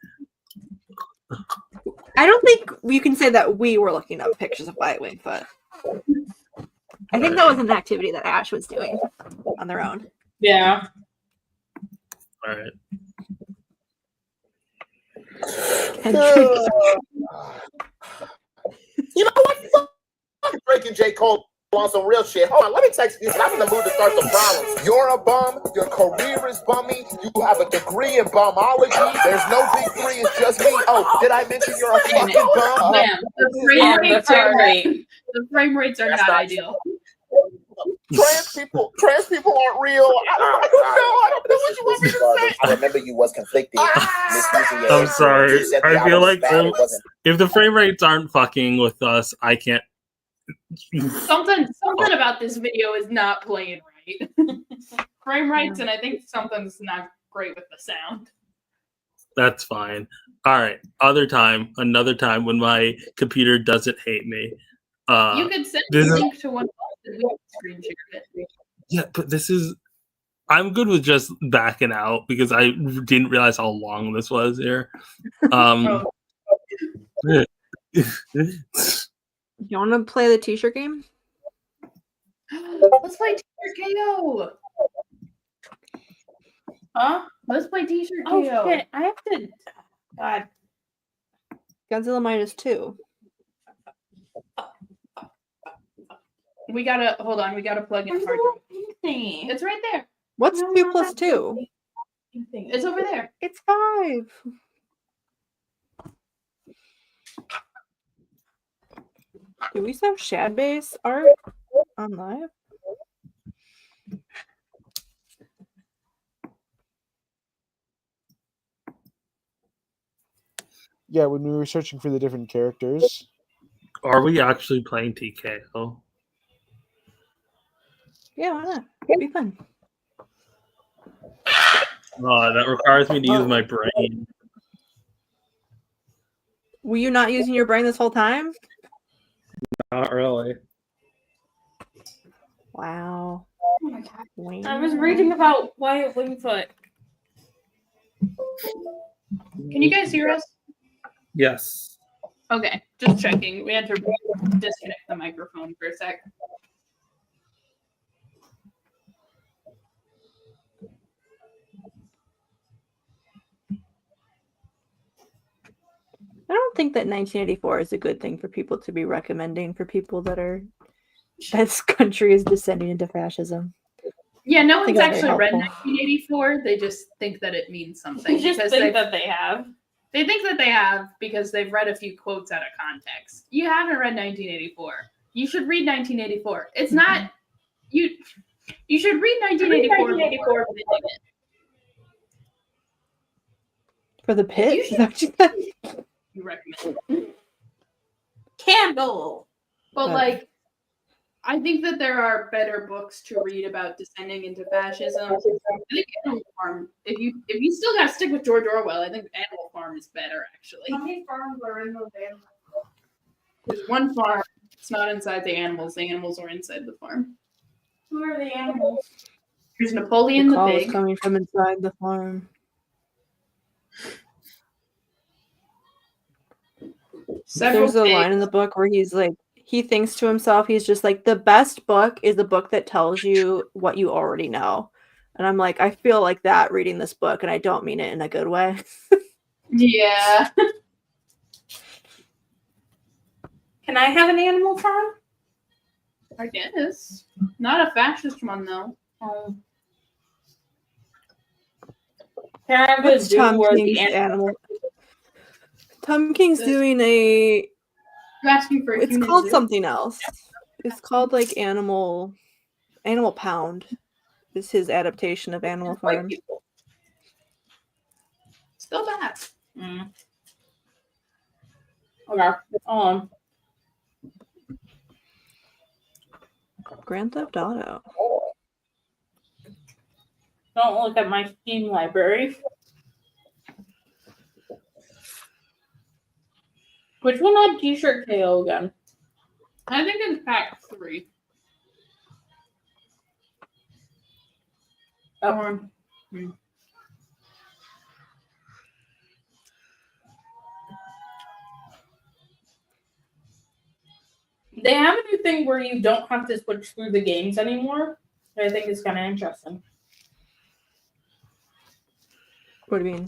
Speaker 7: I don't think you can say that we were looking up pictures of Wyatt Wingfoot. I think that was an activity that Ash was doing on their own.
Speaker 6: Yeah.
Speaker 4: all right.
Speaker 1: You know what? Fuck Drake and J. Cole on some real shit. Hold on, let me text you. I'm in the mood to start some problems. You're a bum. Your career is bummy. You have a degree in bumology. There's no big three. It's just me. Oh, did I mention you're a fucking bum?
Speaker 5: Yeah, the frame rates are not ideal.
Speaker 1: Trans people aren't real. I don't know what you want me to say. Remember, you was conflicted.
Speaker 4: I'm sorry. I feel like if the frame rates aren't fucking with us, I can't.
Speaker 5: Something about this video is not playing right. Frame rates, and I think something's not great with the sound.
Speaker 4: That's fine. All right. Another time when my computer doesn't hate me.
Speaker 5: You could send a link to one of us and we can screen share it.
Speaker 4: Yeah, but I'm good with just backing out because I didn't realize how long this was here.
Speaker 7: You want to play the t-shirt game?
Speaker 5: Let's play T-shirt KO.
Speaker 6: Huh?
Speaker 5: Let's play T-shirt
Speaker 6: Oh
Speaker 5: KO.
Speaker 6: shit! I have to. God.
Speaker 7: Godzilla minus 2.
Speaker 5: We gotta hold on. We gotta plug in hard drive.
Speaker 6: Thingy.
Speaker 5: It's right there.
Speaker 7: What's
Speaker 6: No,
Speaker 7: 2
Speaker 6: not
Speaker 7: plus
Speaker 6: that
Speaker 7: 2?
Speaker 5: It's over there.
Speaker 7: It's 5. Do we still have Shad Base art on live?
Speaker 3: Yeah, when we were searching for the different characters.
Speaker 4: Are we actually playing TKO?
Speaker 7: Yeah, why not? It'd be fun.
Speaker 4: That requires me to use my brain.
Speaker 7: Were you not using your brain this whole time?
Speaker 4: Not really.
Speaker 7: Wow.
Speaker 6: Oh my God. I was reading about Wyatt Wingfoot.
Speaker 5: Can you guys hear us?
Speaker 4: Yes.
Speaker 5: Okay, just checking. We had to disconnect the microphone for a sec.
Speaker 7: I don't think that 1984 is a good thing for people to be recommending for people that this country is descending into fascism.
Speaker 5: Yeah, no
Speaker 7: I think
Speaker 5: one's
Speaker 7: that's very
Speaker 5: actually read
Speaker 7: helpful.
Speaker 5: 1984. They just think that it means something.
Speaker 6: They just
Speaker 5: because
Speaker 6: think that they have.
Speaker 5: They think that they have because they've read a few quotes out of context. You haven't read 1984. You should read 1984. It's not you. You should read 1984
Speaker 7: For the pit?
Speaker 5: You
Speaker 7: Is that what you said?
Speaker 5: you recommend.
Speaker 6: Candle.
Speaker 5: But
Speaker 7: But-
Speaker 5: like, I think that there are better books to read about descending into fascism. I think Animal Farm. If you still got to stick with George Orwell, I think Animal Farm is better actually.
Speaker 6: How many farms are in those animals?
Speaker 5: There's one farm. It's not inside the animals. The animals are inside the farm.
Speaker 6: Who are the animals?
Speaker 5: There's Napoleon
Speaker 7: The
Speaker 5: the
Speaker 7: call is
Speaker 5: pig.
Speaker 7: coming from inside the farm.
Speaker 5: Several
Speaker 7: There's a line
Speaker 5: pigs.
Speaker 7: in the book where he's like, he thinks to himself, he's just like, the best book is the book that tells you what you already know. And I'm like, I feel like that reading this book, and I don't mean it in a good way.
Speaker 5: Yeah.
Speaker 6: Can I have an animal farm?
Speaker 5: I guess. Not a fascist one though.
Speaker 6: Can I have a
Speaker 7: What's
Speaker 6: zoo
Speaker 7: Tom
Speaker 6: where the
Speaker 7: King's
Speaker 6: animals?
Speaker 7: animal? Tom King's doing a.
Speaker 5: You're asking for a
Speaker 7: It's
Speaker 5: human
Speaker 7: called
Speaker 5: zoo?
Speaker 7: something else. It's called like Animal Pound. Is his adaptation of Animal
Speaker 6: White
Speaker 7: Farm.
Speaker 6: people.
Speaker 5: Still bad.
Speaker 6: Okay.
Speaker 7: Grand Theft Auto.
Speaker 6: Don't look at my Steam library. Which one had T-shirt KO again?
Speaker 5: I think it's pack 3.
Speaker 6: Oh. They have a new thing where you don't have to switch through the games anymore. I think it's kind of interesting.
Speaker 7: What do you mean?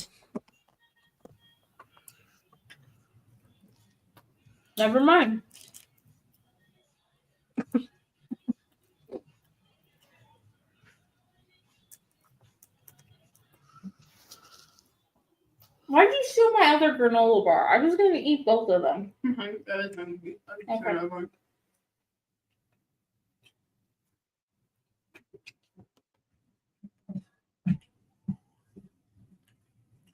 Speaker 6: Never mind. Why'd you steal my other granola bar? I was going to eat both of them.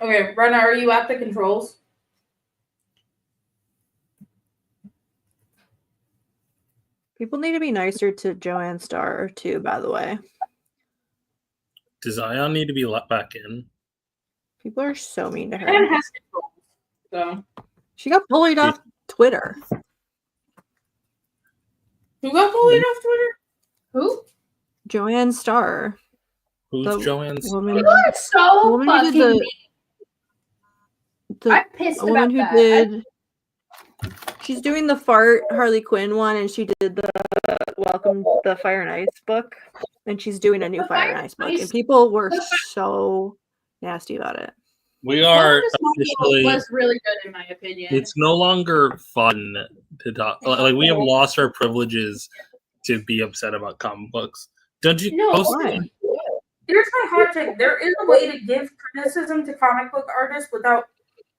Speaker 6: Okay, Rena, are you at the controls?
Speaker 7: People need to be nicer to Joanne Starr too, by the way.
Speaker 4: Does Ayaan need to be let back in?
Speaker 7: People are so mean to her.
Speaker 6: Rena has controls. So.
Speaker 7: She got bullied off Twitter.
Speaker 6: Who got bullied off Twitter?
Speaker 5: Who?
Speaker 7: Joanne Starr.
Speaker 4: Who's
Speaker 7: The
Speaker 4: Joanne's?
Speaker 7: woman,
Speaker 5: People are so
Speaker 7: woman who
Speaker 5: fucking
Speaker 7: did
Speaker 5: mean.
Speaker 7: the
Speaker 5: I'm pissed
Speaker 7: woman
Speaker 5: about
Speaker 7: who
Speaker 5: that.
Speaker 7: did. She's doing the fart Harley Quinn one, and she did the Welcome the Fire and Ice book, and she's doing a new
Speaker 5: The
Speaker 7: Fire and
Speaker 5: Fire
Speaker 7: Ice book,
Speaker 5: Ice-
Speaker 7: and people were so nasty about it.
Speaker 4: We are
Speaker 5: Welcome to Smallville
Speaker 4: officially.
Speaker 5: was really good in my opinion.
Speaker 4: It's no longer fun to talk. Like we have lost our privileges to be upset about comic books. Don't you?
Speaker 6: No,
Speaker 7: Why?
Speaker 6: Here's my hot take. There is a way to give criticism to comic book artists without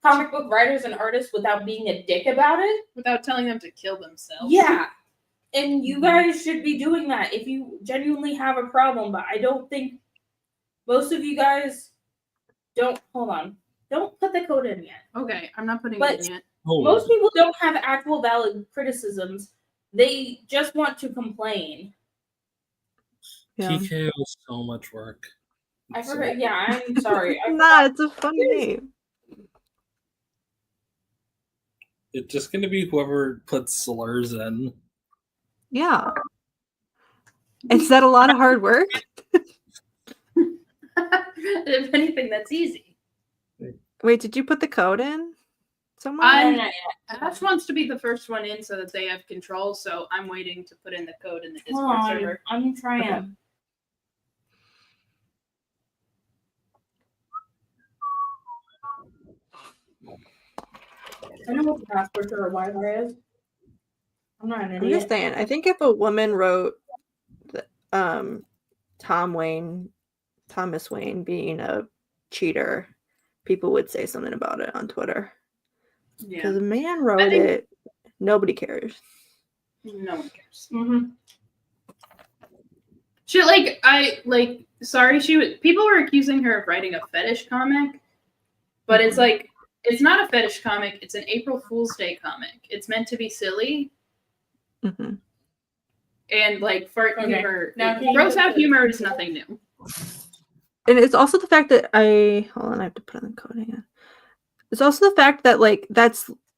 Speaker 6: comic book writers and artists without being a dick about it.
Speaker 5: Without telling them to kill themselves.
Speaker 6: Yeah. And you guys should be doing that if you genuinely have a problem. But I don't think most of you guys don't. Hold on. Don't put the code in yet.
Speaker 5: Okay, I'm not putting
Speaker 6: But-
Speaker 5: it in yet.
Speaker 4: Oh,
Speaker 6: Most people don't have actual valid criticisms. They just want to complain.
Speaker 7: Yeah.
Speaker 4: TKO is so much work.
Speaker 6: I forgot. Yeah, I'm sorry. I
Speaker 7: Nah, it's a funny name.
Speaker 4: It's just going to be whoever puts slurs in.
Speaker 7: Yeah. Is that a lot of hard work?
Speaker 5: If anything, that's easy.
Speaker 7: Wait, did you put the code in somewhere?
Speaker 5: I'm-
Speaker 6: Not yet.
Speaker 5: Ash wants to be the first one in so that they have control, so I'm waiting to put in the code in the
Speaker 6: Hold
Speaker 5: Discord
Speaker 6: on.
Speaker 5: server.
Speaker 6: I'm trying.
Speaker 7: Okay.
Speaker 6: I know what the password for a Wi-Fi is. I'm not an
Speaker 7: I'm just
Speaker 6: idiot.
Speaker 7: saying. I think if a woman wrote, Thomas Wayne being a cheater, people would say something about it on Twitter.
Speaker 5: Yeah.
Speaker 7: Because a man wrote it, nobody cares.
Speaker 5: No one cares.
Speaker 6: Mm-hmm.
Speaker 5: People were accusing her of writing a fetish comic, but it's like, it's not a fetish comic, it's an April Fool's Day comic. It's meant to be silly.
Speaker 7: Mm-hmm.
Speaker 5: And like fart humor, gross out humor is nothing new.
Speaker 7: And it's also the fact that I have to put on the code again. It's also the fact that like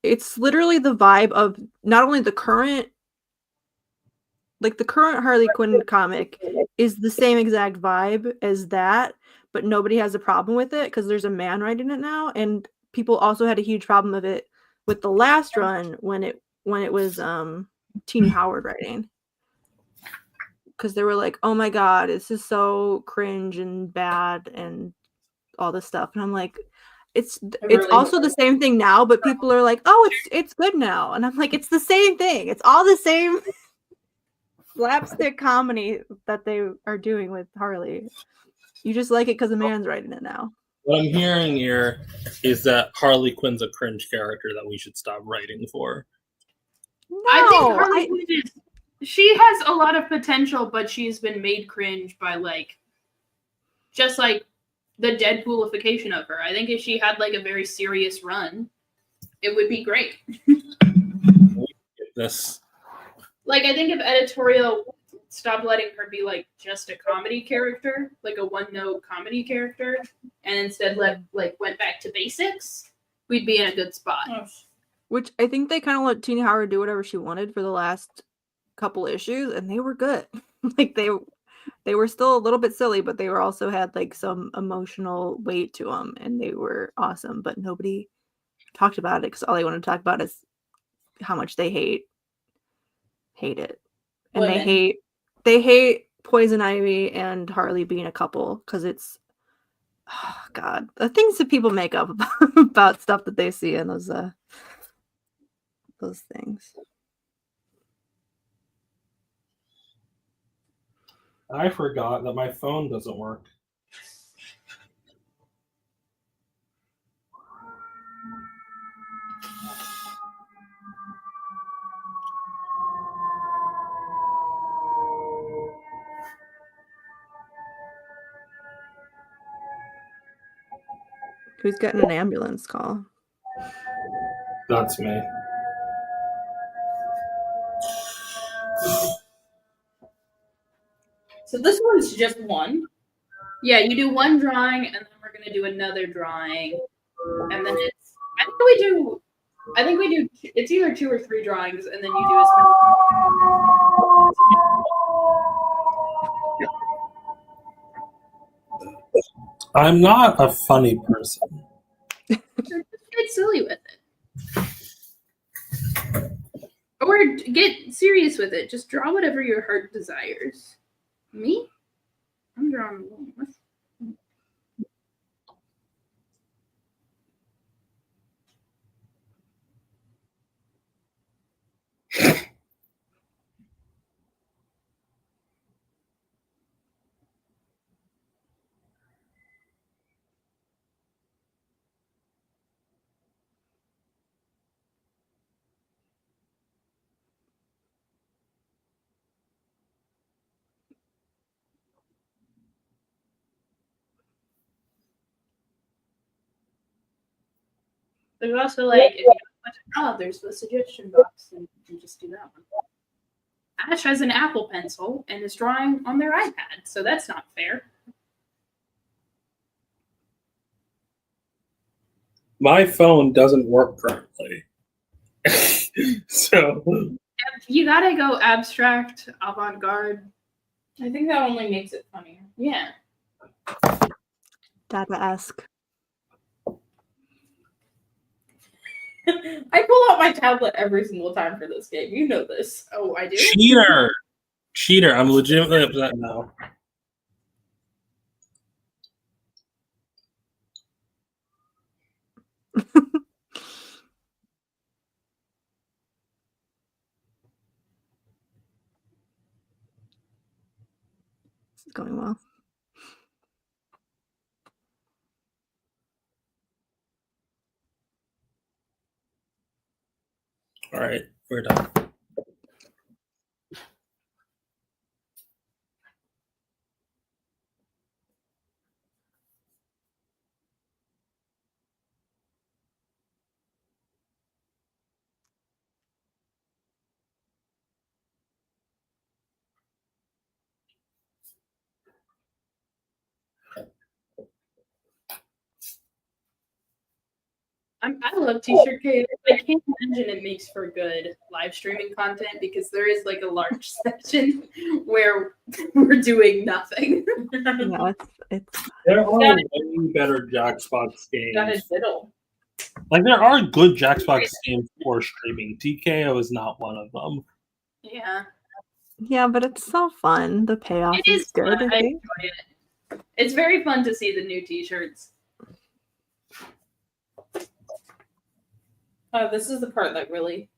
Speaker 7: it's literally the vibe of not only the current Harley Quinn comic is the same exact vibe as that, but nobody has a problem with it because there's a man writing it now, and people also had a huge problem of it with the last run when it was Teeny Howard writing. Because they were like, oh my god, this is so cringe and bad and all this stuff. And I'm like, it's also the same thing now, but people are like, oh, it's good now. And I'm like, it's the same thing. It's all the same slapstick comedy that they are doing with Harley. You just like it because the man's writing it now.
Speaker 4: What I'm hearing here is that Harley Quinn's a cringe character that we should stop writing for.
Speaker 7: No,
Speaker 5: I think Harley Quinn is. She has a lot of potential, but she's been made cringe by just like the Deadpoolification of her. I think if she had like a very serious run, it would be great.
Speaker 4: This.
Speaker 5: Like, I think if editorial stopped letting her be like just a comedy character, like a one-note comedy character, and instead went back to basics, we'd be in a good spot.
Speaker 7: Which I think they kind of let Tina Howard do whatever she wanted for the last couple issues, and they were good. Like they were still a little bit silly, but they were also had like some emotional weight to them, and they were awesome. But nobody talked about it because all they want to talk about is how much they hate it, and
Speaker 6: Women.
Speaker 7: they hate Poison Ivy and Harley being a couple because it's God, the things that people make up about stuff that they see in those things.
Speaker 4: I forgot that my phone doesn't work.
Speaker 7: Who's getting an ambulance call?
Speaker 4: That's me.
Speaker 6: So this one's just one.
Speaker 5: Yeah, you do one drawing, and then we're gonna do another drawing, and then I think we do. It's either 2 or 3 drawings, and then you do as many.
Speaker 4: I'm not a funny person.
Speaker 5: Just get silly with it, or get serious with it. Just draw whatever your heart desires. Me? I'm drawing one. There's also if you don't want to draw, there's the suggestion box, and you can just do that one. Ash has an Apple Pencil and is drawing on their iPad, so that's not fair.
Speaker 4: My phone doesn't work currently. So
Speaker 5: You gotta go abstract, avant-garde.
Speaker 6: I think that only makes it funnier.
Speaker 5: Yeah.
Speaker 7: Dada-esque.
Speaker 6: I pull out my tablet every single time for this game. You know this.
Speaker 5: Oh, I do?
Speaker 4: Cheater. I'm legitimately upset now.
Speaker 7: It's going well.
Speaker 4: All right, we're done.
Speaker 5: I love t-shirt chaos. I can't imagine it makes for good live streaming content because there is like a large section where we're doing nothing.
Speaker 7: Yeah, it's
Speaker 4: There are
Speaker 6: Yeah.
Speaker 4: way better Jackbox
Speaker 6: Got a
Speaker 4: games.
Speaker 6: diddle.
Speaker 4: Like there are good Jackbox games for streaming. TKO is not one of them.
Speaker 5: Yeah,
Speaker 7: but it's so fun. The payoff
Speaker 5: it is
Speaker 7: good.
Speaker 5: fun.
Speaker 7: I
Speaker 5: I
Speaker 7: think.
Speaker 5: enjoy it. It's very fun to see the new t-shirts.
Speaker 6: Oh, this is the part that really.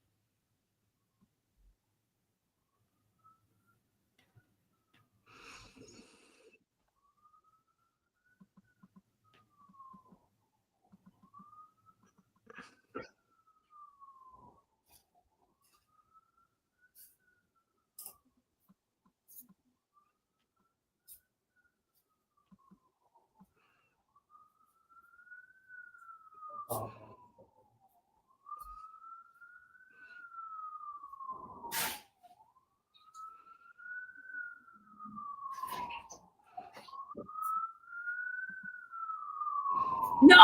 Speaker 5: No!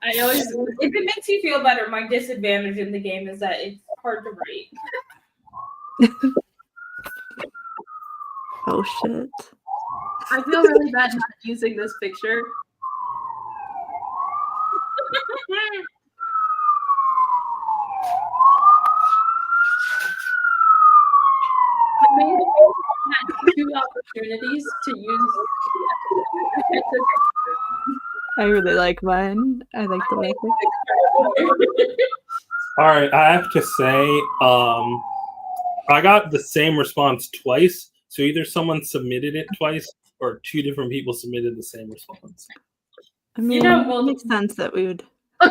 Speaker 5: I always
Speaker 6: If it makes you feel better, my disadvantage in the game is that it's hard to write.
Speaker 7: Oh shit.
Speaker 5: I feel really bad not using this picture. I made had 2 opportunities to use.
Speaker 7: I really like mine. I like the way
Speaker 4: All right, I have to say, I got the same response twice. So either someone submitted it twice, or 2 different people submitted the same response.
Speaker 7: I mean,
Speaker 6: well,
Speaker 7: it makes sense that we would.
Speaker 5: I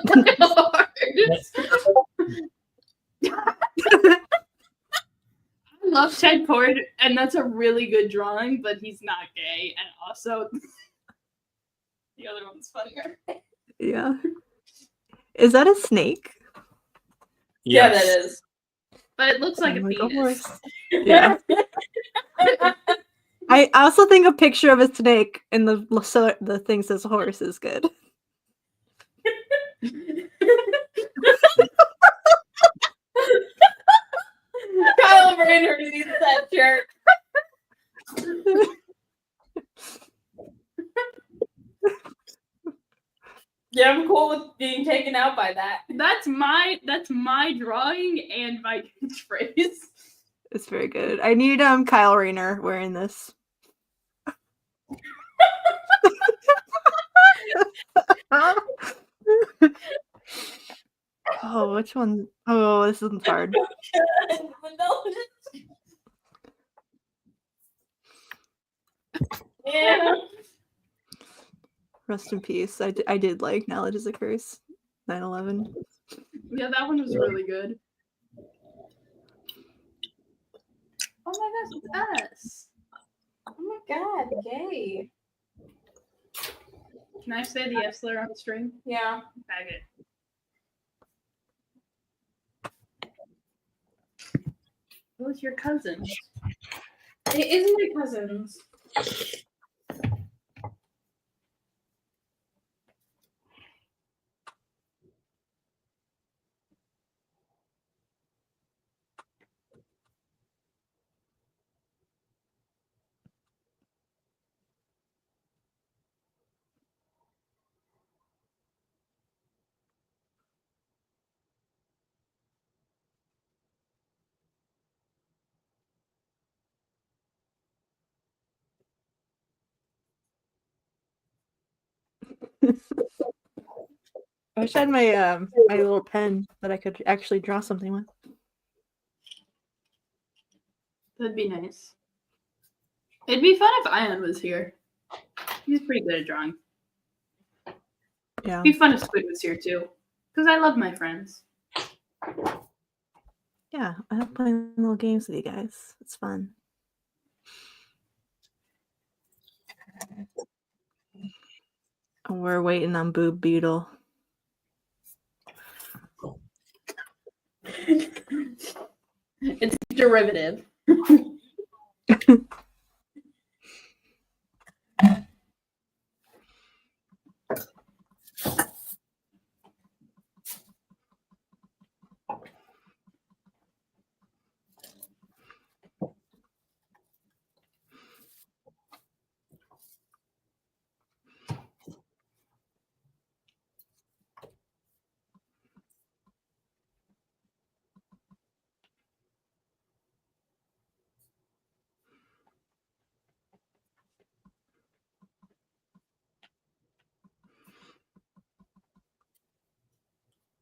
Speaker 5: love Ted Cord, and that's a really good drawing, but he's not gay, and also the other one's funnier.
Speaker 7: Yeah. Is that a snake?
Speaker 6: Yeah,
Speaker 4: Yes.
Speaker 6: that is.
Speaker 5: But it looks like a
Speaker 7: Like a
Speaker 5: penis.
Speaker 7: horse. Yeah. I also think a picture of a snake and the thing says horse is good.
Speaker 6: Kyle Rayner needs that shirt. Yeah, I'm cool with being taken out by that.
Speaker 5: That's my drawing and my catchphrase.
Speaker 7: It's very good. I need Kyle Rayner wearing this. Oh, which one? Oh, this isn't hard.
Speaker 6: Yeah.
Speaker 7: Rest in peace. I did like Knowledge is a Curse. 9/11.
Speaker 5: Yeah, that one was really good. Oh my gosh, it's us.
Speaker 6: Oh my god, gay.
Speaker 5: Can I say the F slur on stream?
Speaker 6: Yeah.
Speaker 5: Faggot. Who's your cousin?
Speaker 6: It is my cousins.
Speaker 7: I wish I had my my little pen that I could actually draw something with.
Speaker 5: That'd be nice. It'd be fun if Ayaan was here. He's pretty good at drawing.
Speaker 7: Yeah.
Speaker 5: It'd be fun if Squid was here too. Because I love my friends.
Speaker 7: Yeah, I like playing little games with you guys. It's fun. We're waiting on Boob Beetle.
Speaker 5: It's derivative.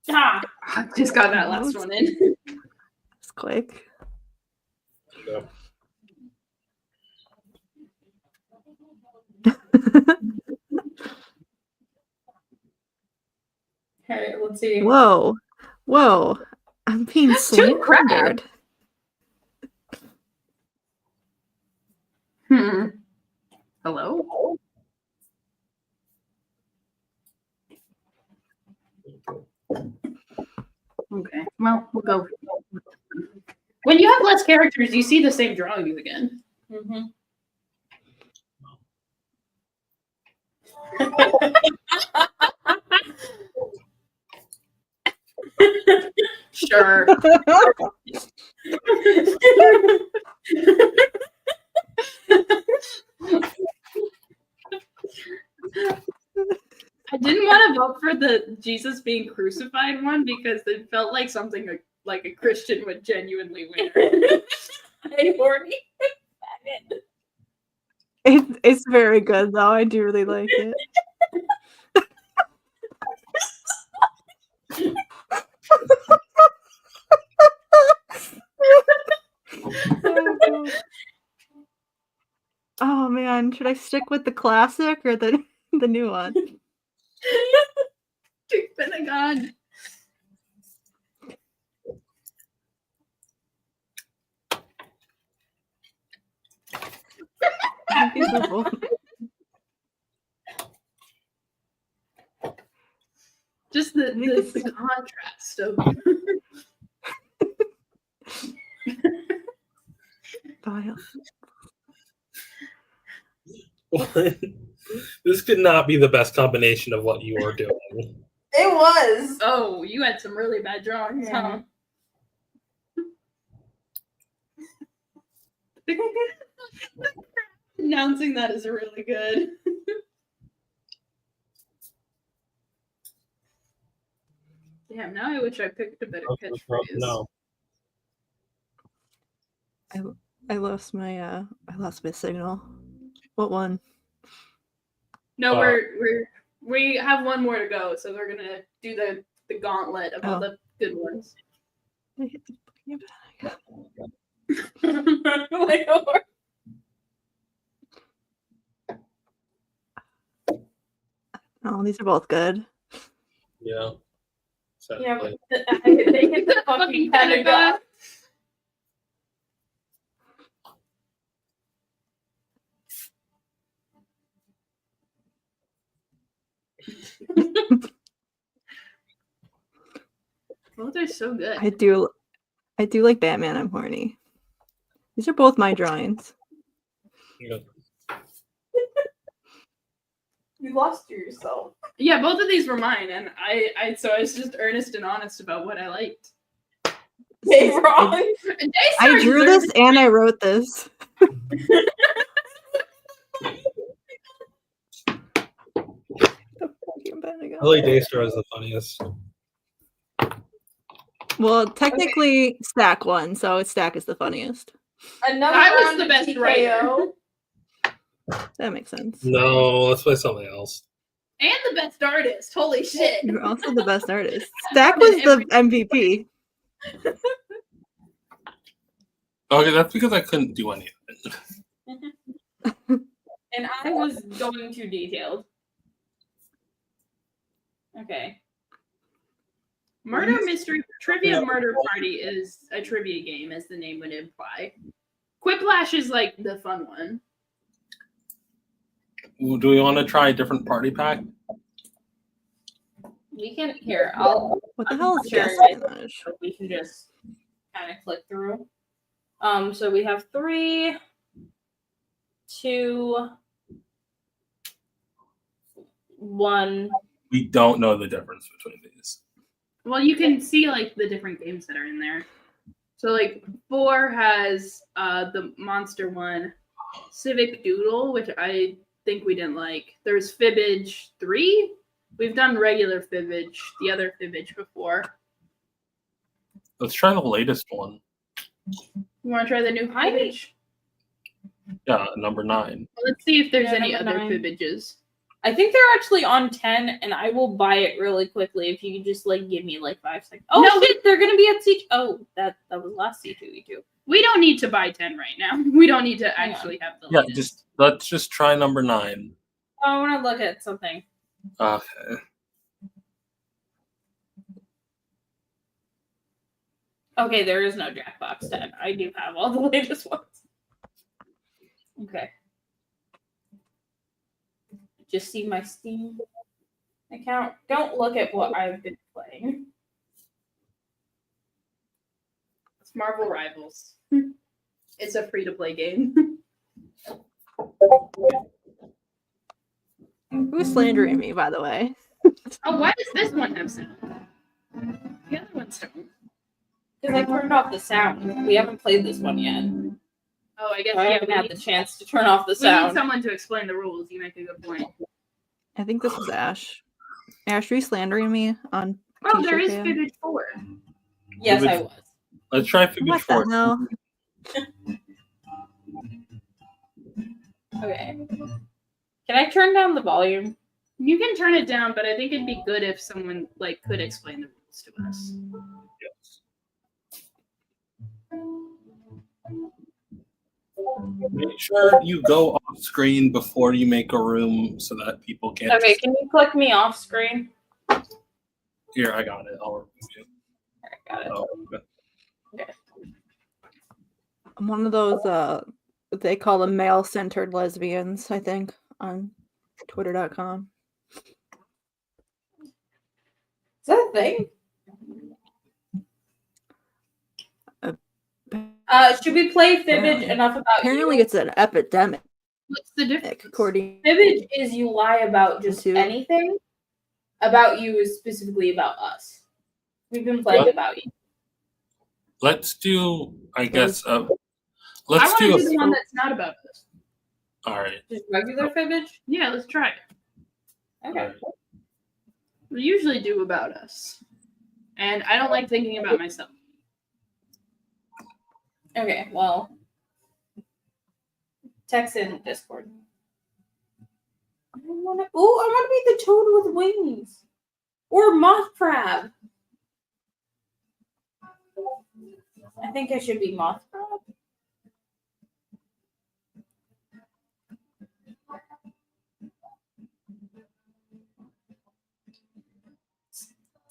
Speaker 5: Ah, I just got that last one in.
Speaker 7: It's quick.
Speaker 4: Yeah.
Speaker 6: All right, let's see.
Speaker 7: Whoa. Whoa. I'm being
Speaker 5: Too crap.
Speaker 7: slandered.
Speaker 5: Hello? Okay, well, we'll go. When you have less characters, you see the same drawings again.
Speaker 6: Mm-hmm.
Speaker 5: Sure. I didn't want to vote for the Jesus being crucified one because it felt like something like a Christian would genuinely win.
Speaker 6: Hey, horny.
Speaker 7: It's very good though. I do really like it. Oh man, should I stick with the classic or the new one?
Speaker 5: Pentagon.
Speaker 7: These are both-
Speaker 5: Just the contrast of
Speaker 4: This could not be the best combination of what you are doing.
Speaker 6: It was.
Speaker 5: oh, you had some really bad drawings, huh? Announcing that is really good. Damn, now I wish I picked a better catchphrase.
Speaker 4: No.
Speaker 7: I lost my signal. What one?
Speaker 5: No, we have one more to go, so we're gonna do the gauntlet of all the good ones.
Speaker 7: I hit the fucking Oh, these are both good.
Speaker 4: Yeah.
Speaker 6: Yeah, but they hit the fucking Pentagon.
Speaker 5: Both are so good.
Speaker 7: I do like Batman. I'm horny. These are both my drawings.
Speaker 4: Yeah.
Speaker 6: You lost yourself.
Speaker 5: Yeah, both of these were mine, and I was just earnest and honest about what I liked.
Speaker 6: Hey, wrong.
Speaker 7: I drew this and I wrote this.
Speaker 4: I like Daystar is the funniest.
Speaker 7: Well, technically, Stack won, so Stack is the funniest.
Speaker 6: Another
Speaker 5: I was
Speaker 6: round
Speaker 5: the
Speaker 6: of
Speaker 5: best
Speaker 6: TKO.
Speaker 5: writer.
Speaker 7: That makes sense.
Speaker 4: No, let's play something else.
Speaker 5: And the best artist. Holy shit.
Speaker 7: You're also the best artist. Stack was the MVP.
Speaker 4: Okay, that's because I couldn't do any of it.
Speaker 6: And I was going too detailed. Okay.
Speaker 5: Murder Mystery Trivia Murder Party is a trivia game, as the name would imply. Quiplash is like the fun one.
Speaker 4: Do we want to try a different party pack?
Speaker 6: We can here. I'll.
Speaker 7: What the hell is
Speaker 6: Sure,
Speaker 7: guest
Speaker 6: guys.
Speaker 7: image?
Speaker 6: So we can just kind of click through. So we have 3, 2, 1.
Speaker 4: We don't know the difference between these.
Speaker 5: Well, you can see like the different games that are in there. So like 4 has the monster one, Civic Doodle, which I think we didn't like. There's Fibbage 3. We've done regular Fibbage, the other Fibbage before.
Speaker 4: Let's try the latest one.
Speaker 5: You want to try the new Fibbage?
Speaker 4: Yeah, number 9.
Speaker 5: Well, let's see if there's
Speaker 6: Yeah,
Speaker 5: any
Speaker 6: number
Speaker 5: other
Speaker 6: 9.
Speaker 5: Fibbages.
Speaker 6: I think they're actually on 10, and I will buy it really quickly if you just like give me like 5 seconds. Oh
Speaker 5: No,
Speaker 6: shit, they're gonna be at C. Oh, that was last C2E2.
Speaker 5: We don't need to buy 10 right now. We don't need to actually have the
Speaker 4: Yeah,
Speaker 5: latest.
Speaker 4: let's just try number 9.
Speaker 6: Oh, I want to look at something.
Speaker 4: Okay.
Speaker 6: Okay, there is no Jackbox 10. I do have all the latest ones. Okay. Just see my Steam account. Don't look at what I've been playing.
Speaker 5: It's Marvel Rivals. It's a free-to-play game.
Speaker 7: Who's slandering me, by the way?
Speaker 5: Oh, why does this one have sound? The other ones don't.
Speaker 6: Because I turned off the sound. We haven't played this one yet.
Speaker 5: Oh, I guess
Speaker 6: So I
Speaker 5: yeah,
Speaker 6: haven't
Speaker 5: we
Speaker 6: had
Speaker 5: need,
Speaker 6: the chance to turn off the
Speaker 5: we need
Speaker 6: sound.
Speaker 5: someone to explain the rules. You make a good point.
Speaker 7: I think this is Ash. Ash, are you slandering me on
Speaker 5: Oh, there is
Speaker 7: T-shirt cam?
Speaker 5: Fibbage 4.
Speaker 6: Yes, I was.
Speaker 4: Let's try Fibbage
Speaker 7: What
Speaker 4: 4.
Speaker 7: the hell?
Speaker 6: Okay. Can I turn down the volume?
Speaker 5: You can turn it down, but I think it'd be good if someone like could explain the rules to us.
Speaker 4: Yes. Make sure you go off screen before you make a room so that people can't.
Speaker 6: Okay, can you click me off screen?
Speaker 4: Here, I got it. I'll remove you.
Speaker 6: I got it.
Speaker 4: Oh, okay.
Speaker 7: I'm one of those what they call them male-centered lesbians, I think, on twitter.com.
Speaker 6: Is that a thing? Should we play Fibbage enough about
Speaker 7: Apparently
Speaker 6: you?
Speaker 7: it's an epidemic,
Speaker 5: What's the difference?
Speaker 7: according
Speaker 6: Fibbage is you lie about just
Speaker 7: To-
Speaker 6: anything. About you is specifically about us. We've been playing
Speaker 4: What?
Speaker 6: about you.
Speaker 4: Let's do, I guess,
Speaker 5: I
Speaker 4: let's
Speaker 5: want to
Speaker 4: do
Speaker 5: do the one
Speaker 4: a.
Speaker 5: that's not about us.
Speaker 4: All right.
Speaker 6: Just regular Fibbage?
Speaker 5: Yeah, let's try it.
Speaker 6: Okay.
Speaker 5: We usually do about us. And I don't like thinking about myself.
Speaker 6: Okay, well. Text in Discord. I want to be the toad with wings. Or moth crab. I think I should be moth crab.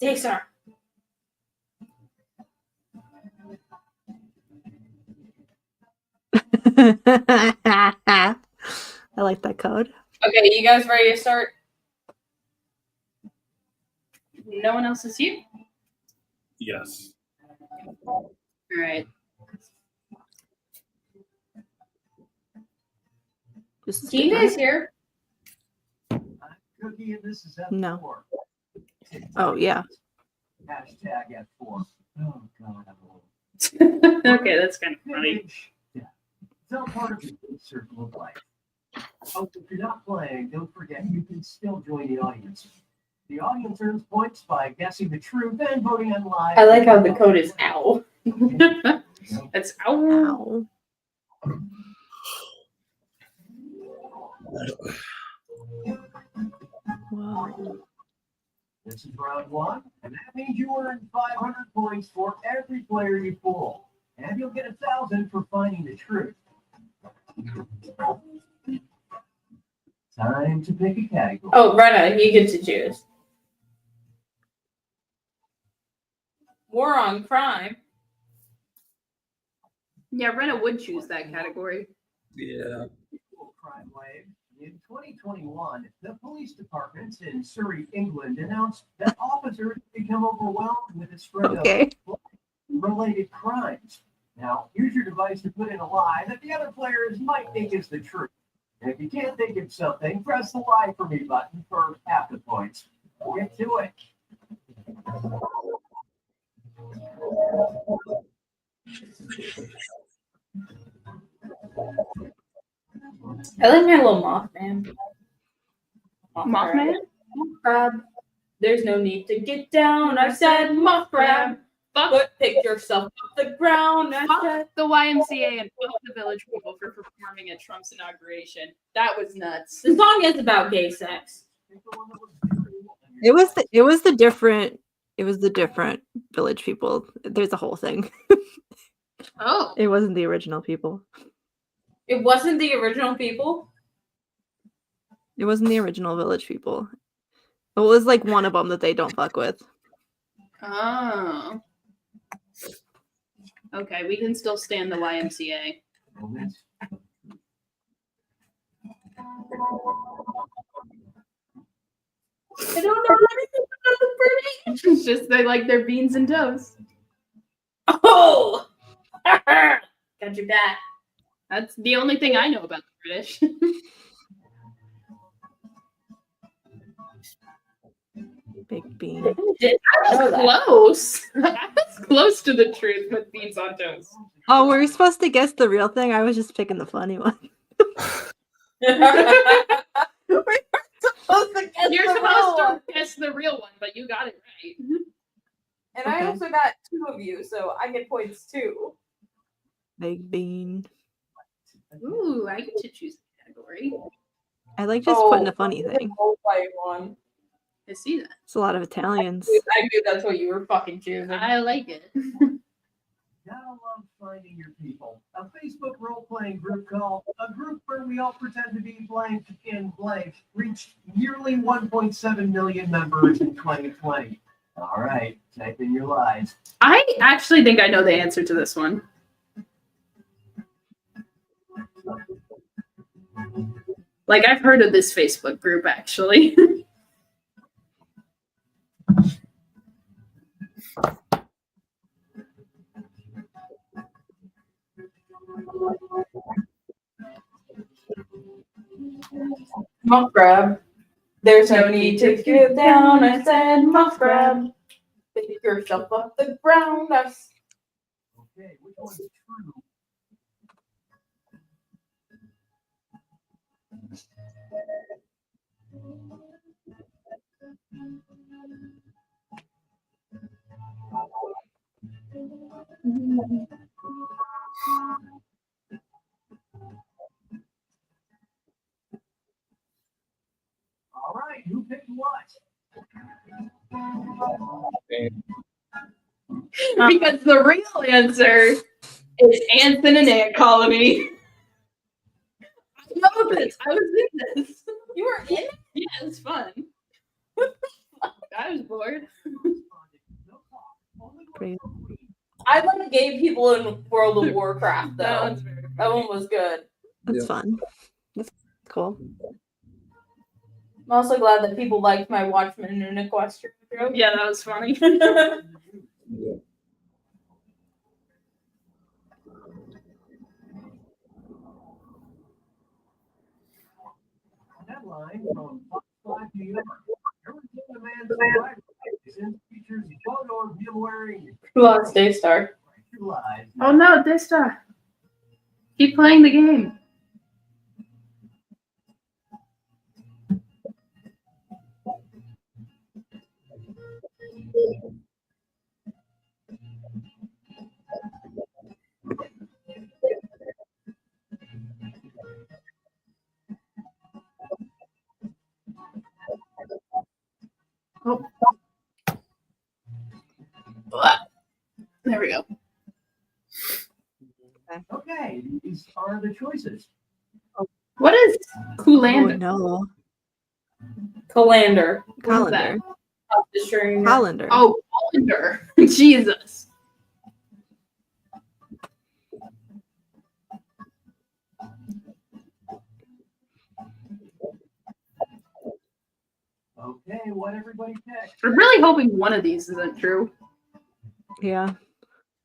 Speaker 6: Daystar.
Speaker 7: I like that code.
Speaker 6: Okay, you guys ready to start?
Speaker 5: No one else is here?
Speaker 4: Yes.
Speaker 5: All right.
Speaker 7: This is
Speaker 6: Tina
Speaker 7: different.
Speaker 6: is here.
Speaker 8: Cookie, and this is
Speaker 7: No.
Speaker 8: F4.
Speaker 7: Oh, yeah.
Speaker 8: Hashtag F4. Oh, God. I'm old.
Speaker 5: Okay, that's kind of funny.
Speaker 8: Yeah. It's all part of the big circle of life. Oh, if you're not playing, don't forget you can still join the audience. The audience earns points by guessing the truth and voting on live.
Speaker 6: I like how the code is owl.
Speaker 5: That's ow.
Speaker 7: Ow. Whoa.
Speaker 8: This is round 1, and that means you earn 500 points for every player you pull. and you'll get 1,000 for finding the truth. Time to pick a category.
Speaker 6: Oh, Rena, you get to choose. War on crime.
Speaker 5: Yeah, Rena would choose that category.
Speaker 4: Yeah.
Speaker 8: Crime wave. In 2021, the police departments in Surrey, England, announced that officers become overwhelmed with a spread
Speaker 7: Okay.
Speaker 8: of related crimes. Now, use your device to put in a lie that the other players might think is the truth. And if you can't think of something, press the lie for me button for half the points. Get to it.
Speaker 6: I like my little Mothman.
Speaker 5: Mothman?
Speaker 6: Moth crab. There's no need to get down. I said moth crab.
Speaker 5: Fuck,
Speaker 6: Pick yourself off the ground. I said.
Speaker 5: fuck the YMCA and fuck the village people for performing at Trump's inauguration. That was nuts.
Speaker 6: The song is about gay sex.
Speaker 7: It was the different village people. There's a whole thing.
Speaker 5: Oh.
Speaker 7: It wasn't the original people.
Speaker 6: It wasn't the original people.
Speaker 7: It wasn't the original village people. It was like one of them that they don't fuck with.
Speaker 5: Oh. Okay, we can still stand the YMCA.
Speaker 6: I don't know anything about the British.
Speaker 5: It's just they like their beans and toast.
Speaker 6: Oh! Got your back.
Speaker 5: That's the only thing I know about the British.
Speaker 7: Big bean.
Speaker 6: know that.
Speaker 5: Close. That's close to the truth with beans on toast.
Speaker 7: Oh, were we supposed to guess the real thing? I was just picking the funny one.
Speaker 5: You're supposed to guess the real one, but you got it right.
Speaker 6: And I also got 2 of you, so I get points too.
Speaker 7: Big bean.
Speaker 5: Ooh, I get to choose the category.
Speaker 7: I like just putting a funny thing.
Speaker 6: One.
Speaker 5: I see that.
Speaker 7: It's a lot of Italians.
Speaker 6: I knew that's what you were fucking choosing.
Speaker 5: I like it.
Speaker 8: Gotta love finding your people. A Facebook role-playing group called A Group Where We All Pretend to Be Blank in Blank reached nearly 1.7 million members in 2020. All right, type in your lies.
Speaker 5: I actually think I know the answer to this one. Like, I've heard of this Facebook group, actually.
Speaker 6: Muff grab. There's no need to get down. I said muff grab. Pick yourself off the ground.
Speaker 8: Okay, which one's true? All right, who picked what?
Speaker 5: Because the real answer is ants in an ant colony. I know this. I was in this.
Speaker 6: You were in it?
Speaker 5: Yeah, it was fun. I was bored.
Speaker 7: Crazy.
Speaker 6: I like gay people in World of Warcraft,
Speaker 5: That
Speaker 6: though.
Speaker 5: one's very
Speaker 6: That
Speaker 5: funny.
Speaker 6: one was good.
Speaker 7: That's fun. That's cool.
Speaker 6: I'm also glad that people liked my Watchmen and Equestrian joke.
Speaker 5: Yeah, that was funny.
Speaker 8: Headline from Fox 5 New York. Arizona man's driver's license features photo of him wearing
Speaker 6: Who lost Daystar?
Speaker 8: True Lies.
Speaker 5: Oh no, Daystar. Keep playing the game. Oh. There we go.
Speaker 8: Okay, these are the choices.
Speaker 5: What is
Speaker 7: Oh
Speaker 5: Coolander?
Speaker 7: no.
Speaker 6: Colander.
Speaker 5: What is that?
Speaker 7: Colander.
Speaker 6: The strainer.
Speaker 7: Colander.
Speaker 5: Oh, Colander. Jesus.
Speaker 8: Okay, what everybody picked?
Speaker 5: I'm really hoping one of these isn't true.
Speaker 7: Yeah.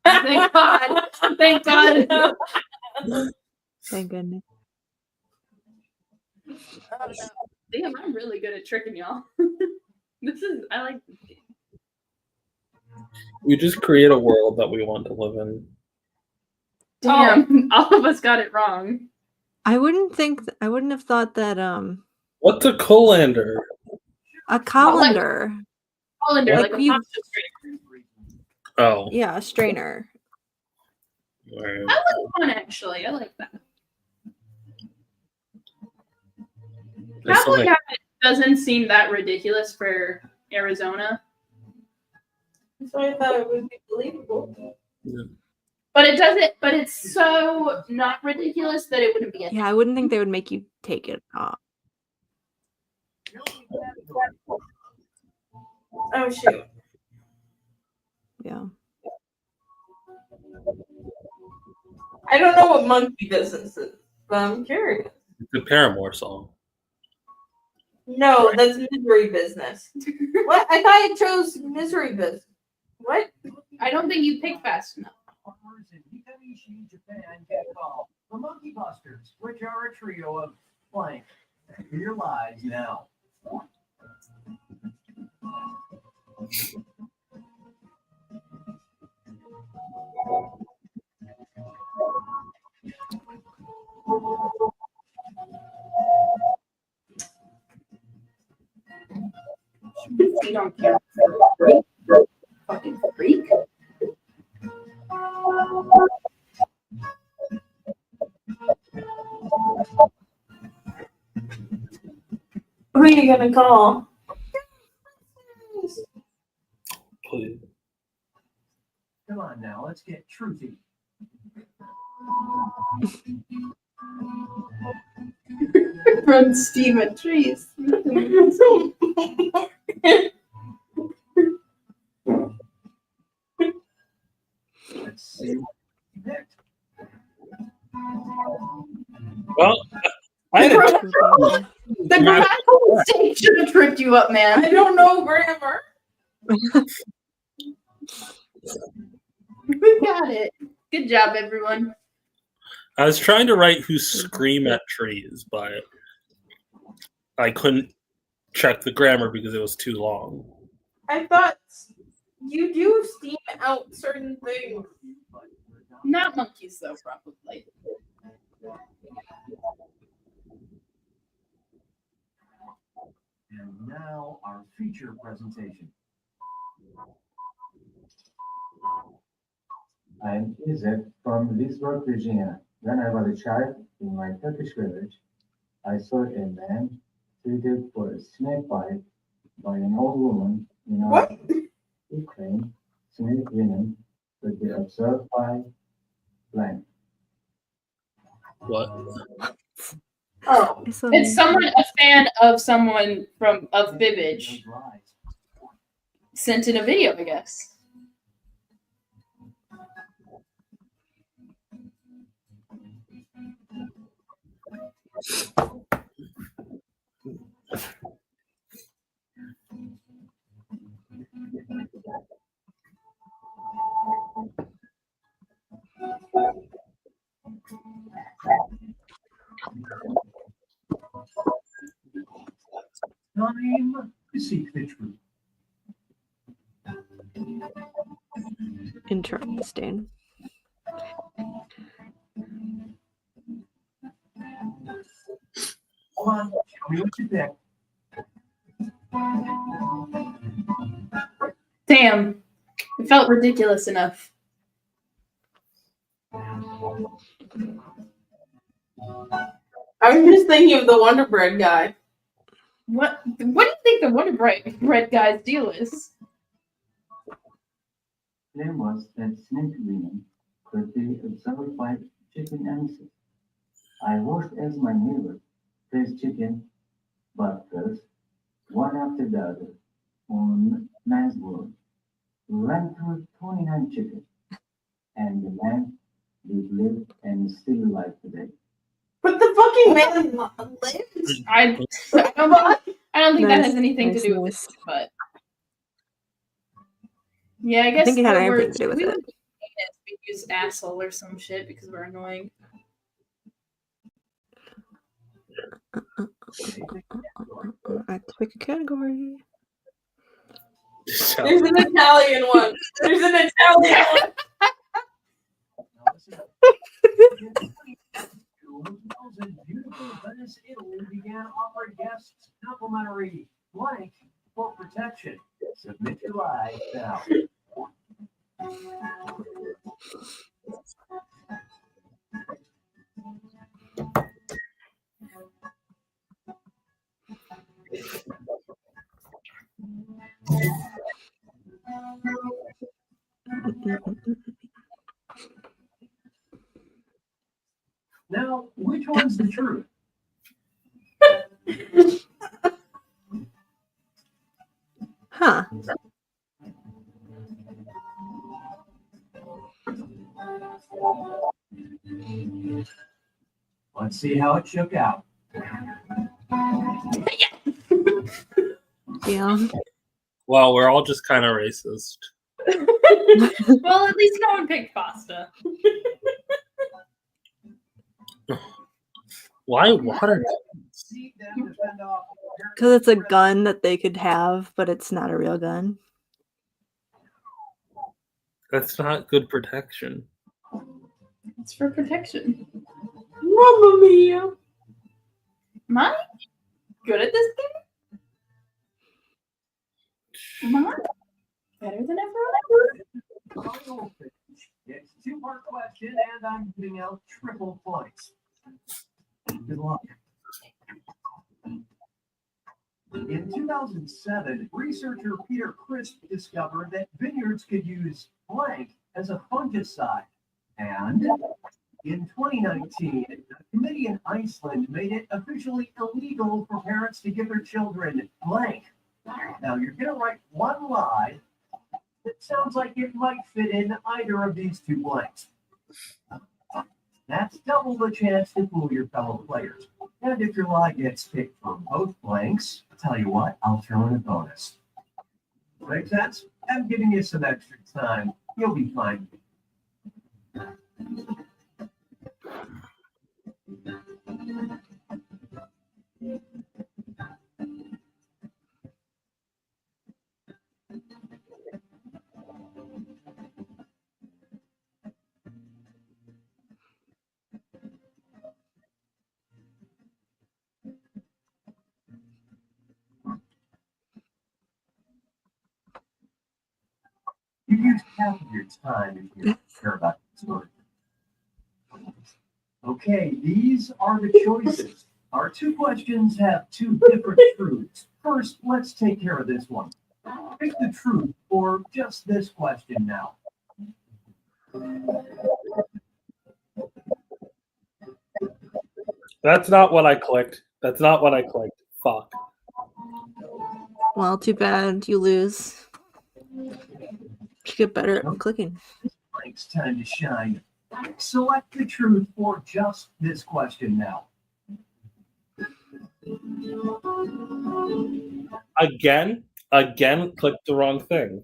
Speaker 5: Thank God. Thank God.
Speaker 7: Thank goodness.
Speaker 5: Damn, I'm really good at tricking y'all. I like this game.
Speaker 4: We just create a world that we want to live in.
Speaker 5: Damn, all of us got it wrong.
Speaker 7: I wouldn't have thought that
Speaker 4: What's a colander?
Speaker 7: a colander.
Speaker 5: Colander,
Speaker 4: What?
Speaker 5: like a
Speaker 7: You-
Speaker 5: pasta strainer.
Speaker 4: Oh.
Speaker 7: Yeah, a strainer.
Speaker 4: Right.
Speaker 5: That was fun, actually. I like that.
Speaker 4: There's
Speaker 5: Cowboy
Speaker 4: something-
Speaker 5: Habit doesn't seem that ridiculous for Arizona,
Speaker 6: So I thought it would be believable.
Speaker 5: but it doesn't. But it's so not ridiculous that it wouldn't be.
Speaker 7: Yeah, I wouldn't think they would make you take it off.
Speaker 6: Oh shoot.
Speaker 7: Yeah.
Speaker 6: I don't know what monkey business is, but I'm curious.
Speaker 4: It's a Paramore song.
Speaker 6: No, that's misery business. What? I thought I chose misery business. What?
Speaker 5: I don't think you picked fast enough.
Speaker 8: Farmers in Hikamishi, Japan get called the Monkey Busters, which are a trio of blank. Your lives now.
Speaker 5: You don't care. Fucking freak.
Speaker 6: Who are you gonna call?
Speaker 4: Please.
Speaker 8: Come on now, let's get truthy.
Speaker 5: Run steam at trees.
Speaker 8: Let's see what you picked.
Speaker 4: Well, I had a
Speaker 5: The grammatical mistake should have tripped you up, man.
Speaker 6: I don't know grammar.
Speaker 5: We got it. Good job, everyone.
Speaker 4: I was trying to write who scream at trees, but I couldn't check the grammar because it was too long.
Speaker 6: I thought you do steam out certain things.
Speaker 5: Not monkeys, though, probably.
Speaker 8: And now our feature presentation.
Speaker 9: I'm Isaac from Leesburg, Virginia. When I was a child in my Turkish village, I saw a man treated for a snake bite by an old woman in our
Speaker 6: What?
Speaker 9: He claimed snake venom could be observed by blank.
Speaker 4: What?
Speaker 6: Oh,
Speaker 5: It's someone, a fan of someone of Bibbage, sent in a video, I guess.
Speaker 8: Time to seek the truth.
Speaker 7: Interesting.
Speaker 8: Come on, show me what you picked.
Speaker 5: Damn. It felt ridiculous enough.
Speaker 6: I was just thinking of the Wonder Bread guy.
Speaker 5: What do you think the Wonder Bread guy's deal is?
Speaker 9: Claim was that snake venom could be observed by chicken analysis. I watched as my neighbor placed chicken butters one after the other on man's board, ran through 29 chickens, and the man did live and is still alive today.
Speaker 6: But the fucking man lives.
Speaker 5: I don't think that has anything to do with
Speaker 7: Nice.
Speaker 5: it, but yeah, I guess
Speaker 7: think it had
Speaker 5: the
Speaker 7: everything
Speaker 5: words
Speaker 7: to do with
Speaker 5: we
Speaker 7: it.
Speaker 5: would we use asshole or some shit because we're annoying.
Speaker 7: Let's pick a category.
Speaker 6: There's an Italian one. There's an Italian one.
Speaker 8: Hotels in beautiful Venice, Italy began offering guests complimentary blank for protection. Submit your lives now. Now, which one's the truth?
Speaker 7: Huh.
Speaker 8: Let's see how it shook out.
Speaker 7: Yeah.
Speaker 4: Well, we're all just kind of racist.
Speaker 5: Well, at least no one picked pasta.
Speaker 4: Why water?
Speaker 8: See them defend off.
Speaker 7: Because it's a gun that they could have, but it's not a real gun.
Speaker 4: That's not good protection.
Speaker 5: It's for protection.
Speaker 6: Mamma mia.
Speaker 5: Am I good at this game? Am I better than everyone?
Speaker 8: Final finish. It's a two-part question, and I'm giving out triple points. Good luck. In 2007, researcher Peter Crisp discovered that vineyards could use blank as a fungicide. And in 2019, a committee in Iceland made it officially illegal for parents to give their children blank. Now, you're going to write one lie that sounds like it might fit in either of these two blanks. That's double the chance to fool your fellow players. And if your lie gets picked from both blanks, I'll tell you what, I'll throw in a bonus. Make sense? I'm giving you some extra time. You'll be fine. You use half of your time if you care about the story. Okay, these are the choices. Our two questions have two different truths. First, let's take care of this one. Pick the truth for just this question now.
Speaker 4: That's not what I clicked. That's not what I clicked. Fuck.
Speaker 7: Well, too bad you lose. Should get better at clicking.
Speaker 8: It's time to shine. Select the truth for just this question now.
Speaker 4: Again, clicked the wrong thing.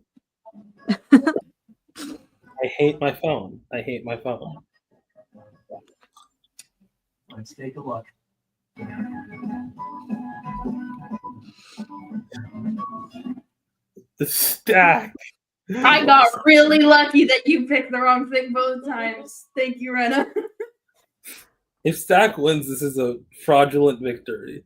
Speaker 4: I hate my phone. I hate my phone.
Speaker 8: Let's take a look.
Speaker 4: The stack.
Speaker 5: I got really lucky that you picked the wrong thing both times. Thank you, Rena.
Speaker 4: If stack wins, this is a fraudulent victory.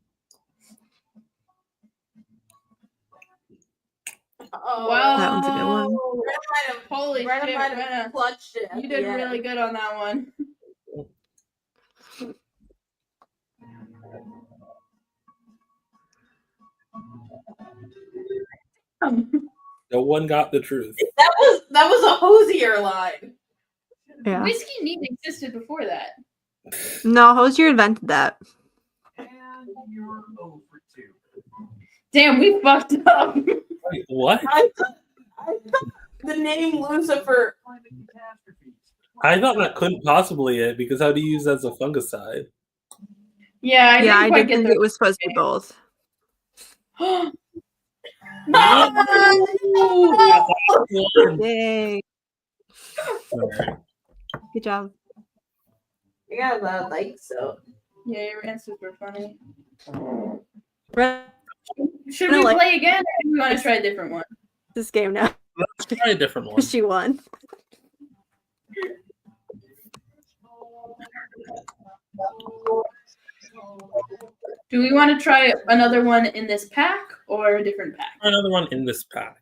Speaker 6: Oh,
Speaker 5: Wow.
Speaker 7: That one's a good one.
Speaker 6: Rena might have,
Speaker 5: Holy
Speaker 6: Rena
Speaker 5: shit,
Speaker 6: might have
Speaker 5: Rena.
Speaker 6: clutched it.
Speaker 5: You did really good on that one.
Speaker 4: No one got the truth.
Speaker 6: That was a hosier line.
Speaker 7: Yeah.
Speaker 5: Whiskey neat existed before that.
Speaker 7: No, Hosier invented that.
Speaker 8: And you're 0 for 2.
Speaker 5: Damn, we fucked up.
Speaker 4: Wait, what?
Speaker 6: I thought the name Lucifer.
Speaker 8: Climate catastrophes.
Speaker 4: I thought that couldn't possibly it because how do you use that as a fungicide?
Speaker 5: Yeah, I
Speaker 7: Yeah, I
Speaker 5: didn't quite
Speaker 7: did
Speaker 5: get
Speaker 7: think
Speaker 5: the.
Speaker 7: it was supposed to be both. Yay.
Speaker 4: Alright.
Speaker 7: Good job.
Speaker 6: Yeah, that like so.
Speaker 5: Yeah, your answers were funny.
Speaker 7: Rena
Speaker 5: Should we
Speaker 7: like-
Speaker 5: play again, or do we want to try a different one?
Speaker 7: this game now.
Speaker 4: Let's try a different one.
Speaker 7: She won.
Speaker 5: Do we want to try another one in this pack or a different pack?
Speaker 4: Another one in this pack.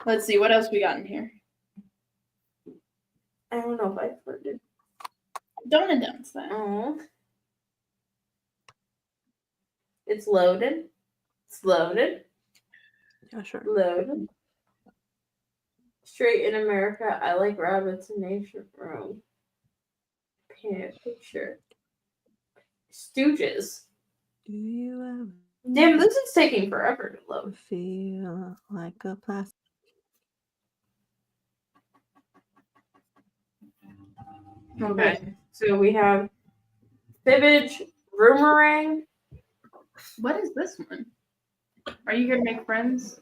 Speaker 5: Let's see, what else we got in here?
Speaker 6: I don't know if I flirted.
Speaker 5: Don't announce that.
Speaker 6: Oh. It's loaded. It's loaded.
Speaker 7: Yeah, sure.
Speaker 6: Loaded. Straight in America, I like rabbits in nature room. Paint a picture. Stooges.
Speaker 7: Do you ever
Speaker 6: Damn, this is taking forever to load.
Speaker 7: feel like a plastic?
Speaker 6: Okay, so we have Fibbage, Boomerang.
Speaker 5: What is this one? Are you here to make friends?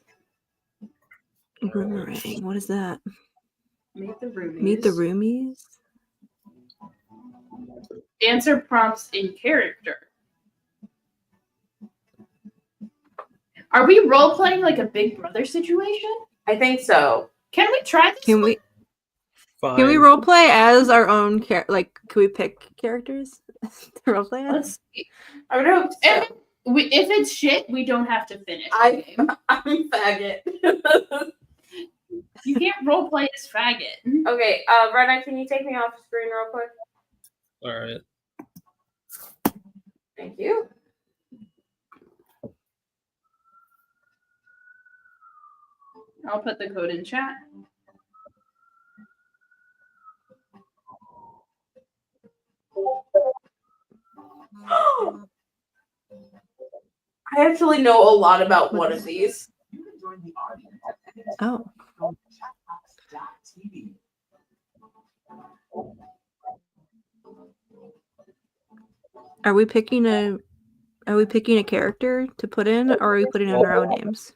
Speaker 7: Boomerang. What is that?
Speaker 5: Meet the roomies.
Speaker 7: Meet the roomies?
Speaker 5: Answer prompts in character. Are we role playing like a Big Brother situation?
Speaker 6: I think so.
Speaker 5: Can we try this?
Speaker 7: Can
Speaker 5: one?
Speaker 7: we
Speaker 4: Fine.
Speaker 7: can we role play as our own like can we pick characters to role play as?
Speaker 5: Let's see.
Speaker 6: I would hope so.
Speaker 5: If it's shit, we don't have to finish. the game.
Speaker 6: I'm faggot.
Speaker 5: You can't role play as faggot.
Speaker 6: Okay, Rena, can you take me off the screen real quick?
Speaker 4: Alright.
Speaker 6: Thank you.
Speaker 5: I'll put the code in chat.
Speaker 6: I actually know a lot about one of these.
Speaker 8: You can join the audience
Speaker 7: Oh.
Speaker 8: on chatbox.tv.
Speaker 7: Are we picking a character to put in, or are we putting in our own names?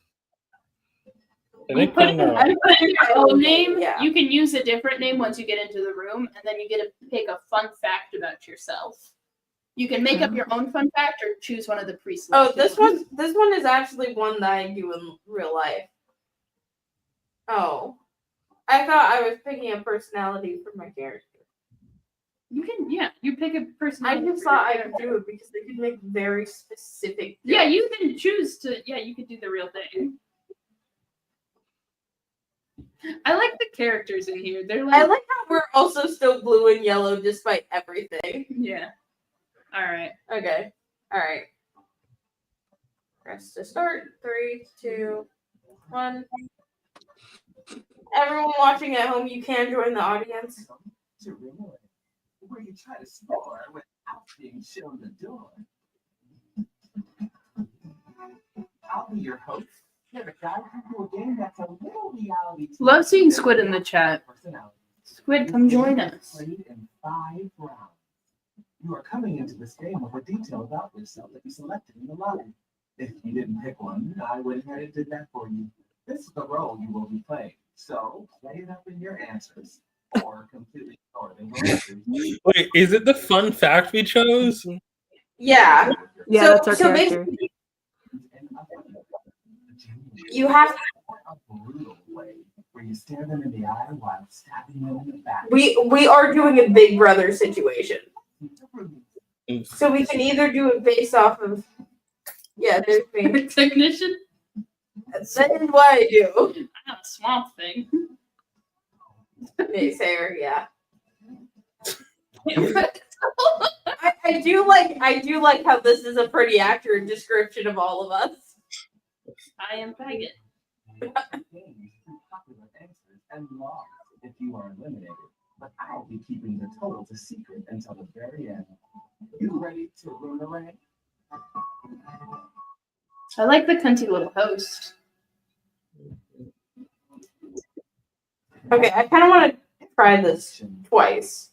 Speaker 4: I think putting our
Speaker 5: I put in your own name.
Speaker 6: Yeah.
Speaker 5: You can use a different name once you get into the room, and then you get to pick a fun fact about yourself. You can make up your own fun fact or choose one of the pre-selected.
Speaker 6: Oh, this one is actually one that I do in real life. Oh. I thought I was picking a personality for my character.
Speaker 5: You can, you pick a
Speaker 6: I
Speaker 5: personality.
Speaker 6: just
Speaker 5: for
Speaker 6: thought I
Speaker 5: your
Speaker 6: could
Speaker 5: character.
Speaker 6: do it because they could make very specific.
Speaker 5: Yeah, you can choose to. Yeah, you could do the real thing. I like the characters in here. They're like,
Speaker 6: I like how we're also still blue and yellow despite everything.
Speaker 5: yeah. All right.
Speaker 6: Okay. All right. Press to start. 3, 2, 1. Everyone watching at home, you can join the audience.
Speaker 8: To Rena, where you try to score without being shown the door. I'll be your host. Here to guide you through a game that's a little reality.
Speaker 5: Love seeing Squid in the chat. Squid, come join us.
Speaker 8: Played in 5 rounds. You are coming into this game with a detail about yourself that you selected in the lobby. If you didn't pick one, I went ahead and did that for you. This is the role you will be playing. So play it up in your answers, or completely ignore the
Speaker 4: Wait, is it the fun fact we chose?
Speaker 6: Yeah.
Speaker 7: Yeah,
Speaker 6: So-
Speaker 7: that's our
Speaker 6: so
Speaker 7: character.
Speaker 6: basically- You have
Speaker 8: a brutal way where you stare them in the eye while stabbing them in the back.
Speaker 6: we are doing a Big Brother situation. So we can either do it based off of there's me.
Speaker 5: Technician.
Speaker 6: That is what I do.
Speaker 5: Ah, swamp thing.
Speaker 6: Naysayer, yeah. I do like how this is a pretty accurate description of all of us.
Speaker 5: I am faggot.
Speaker 8: Games through popular answers and logs if you are eliminated. But I'll be keeping the totals a secret until the very end. You ready to run away?
Speaker 5: I like the cunty little host.
Speaker 6: Okay, I kind of want to try this twice.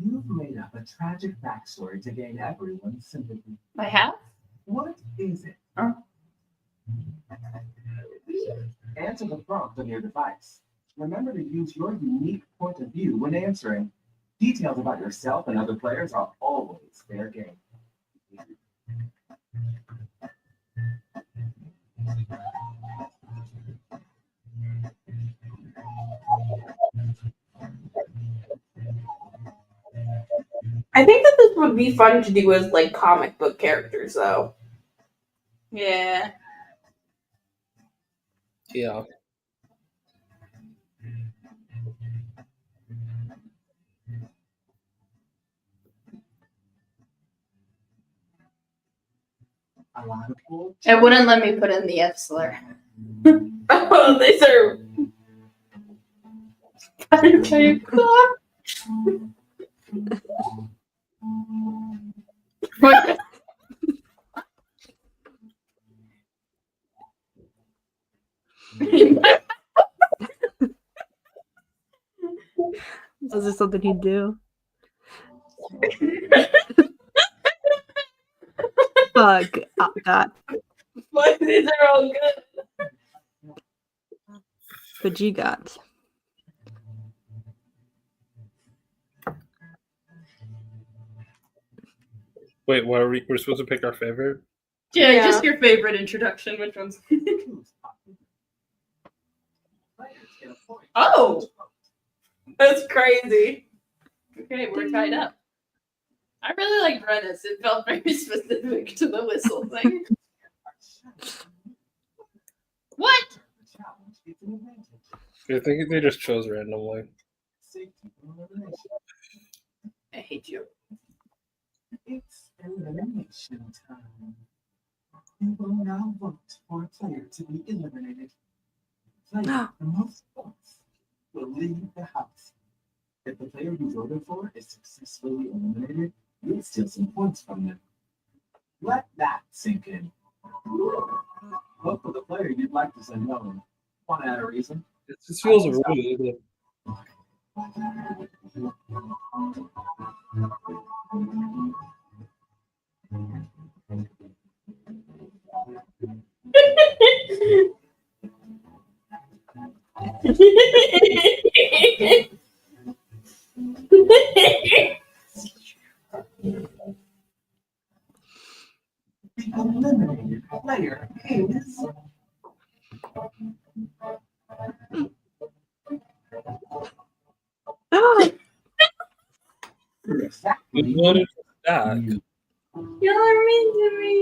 Speaker 8: You've made up a tragic backstory to gain everyone's sympathy.
Speaker 5: I have?
Speaker 8: What is it? Answer the prompt on your device. Remember to use your unique point of view when answering. Details about yourself and other players are always fair game.
Speaker 6: I think that this would be fun to do as like comic book characters, though.
Speaker 5: Yeah.
Speaker 4: Yeah.
Speaker 8: A lot of people.
Speaker 5: It wouldn't let me put in the F slur.
Speaker 6: Oh, they serve.
Speaker 7: Is this something he'd do? Fuck. Oh, God.
Speaker 6: But these are all good.
Speaker 7: But you got.
Speaker 4: Wait, what are we're supposed to pick our favorite?
Speaker 5: Yeah, just your favorite introduction. Which one's? Oh,
Speaker 6: That's crazy.
Speaker 5: okay, we're tied up. I really liked Rena's. It felt very specific to the whistle thing. What?
Speaker 4: I think they just chose randomly.
Speaker 5: I hate you.
Speaker 8: It's elimination time. You will now vote for a player to be eliminated. Player the most votes will leave the house. If the player you voted for is successfully eliminated, you'll steal some points from them. Let that sink in. Vote for the player you'd like to send home. Want to add a reason?
Speaker 4: It just feels rude.
Speaker 8: The eliminated player is. Exactly.
Speaker 4: You voted for that.
Speaker 6: You're mean to me.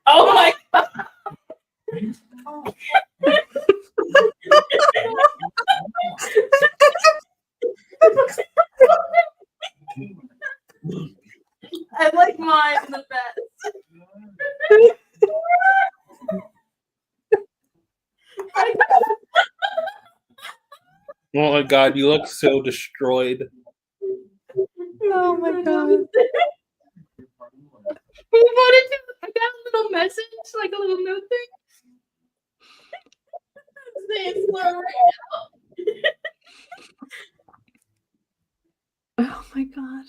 Speaker 6: Oh my god. I like mine the best.
Speaker 4: Oh my god, you look so destroyed.
Speaker 7: Oh my god.
Speaker 5: Who voted to? I got a little message, like a little note thing. Saying slow right now.
Speaker 7: Oh my god.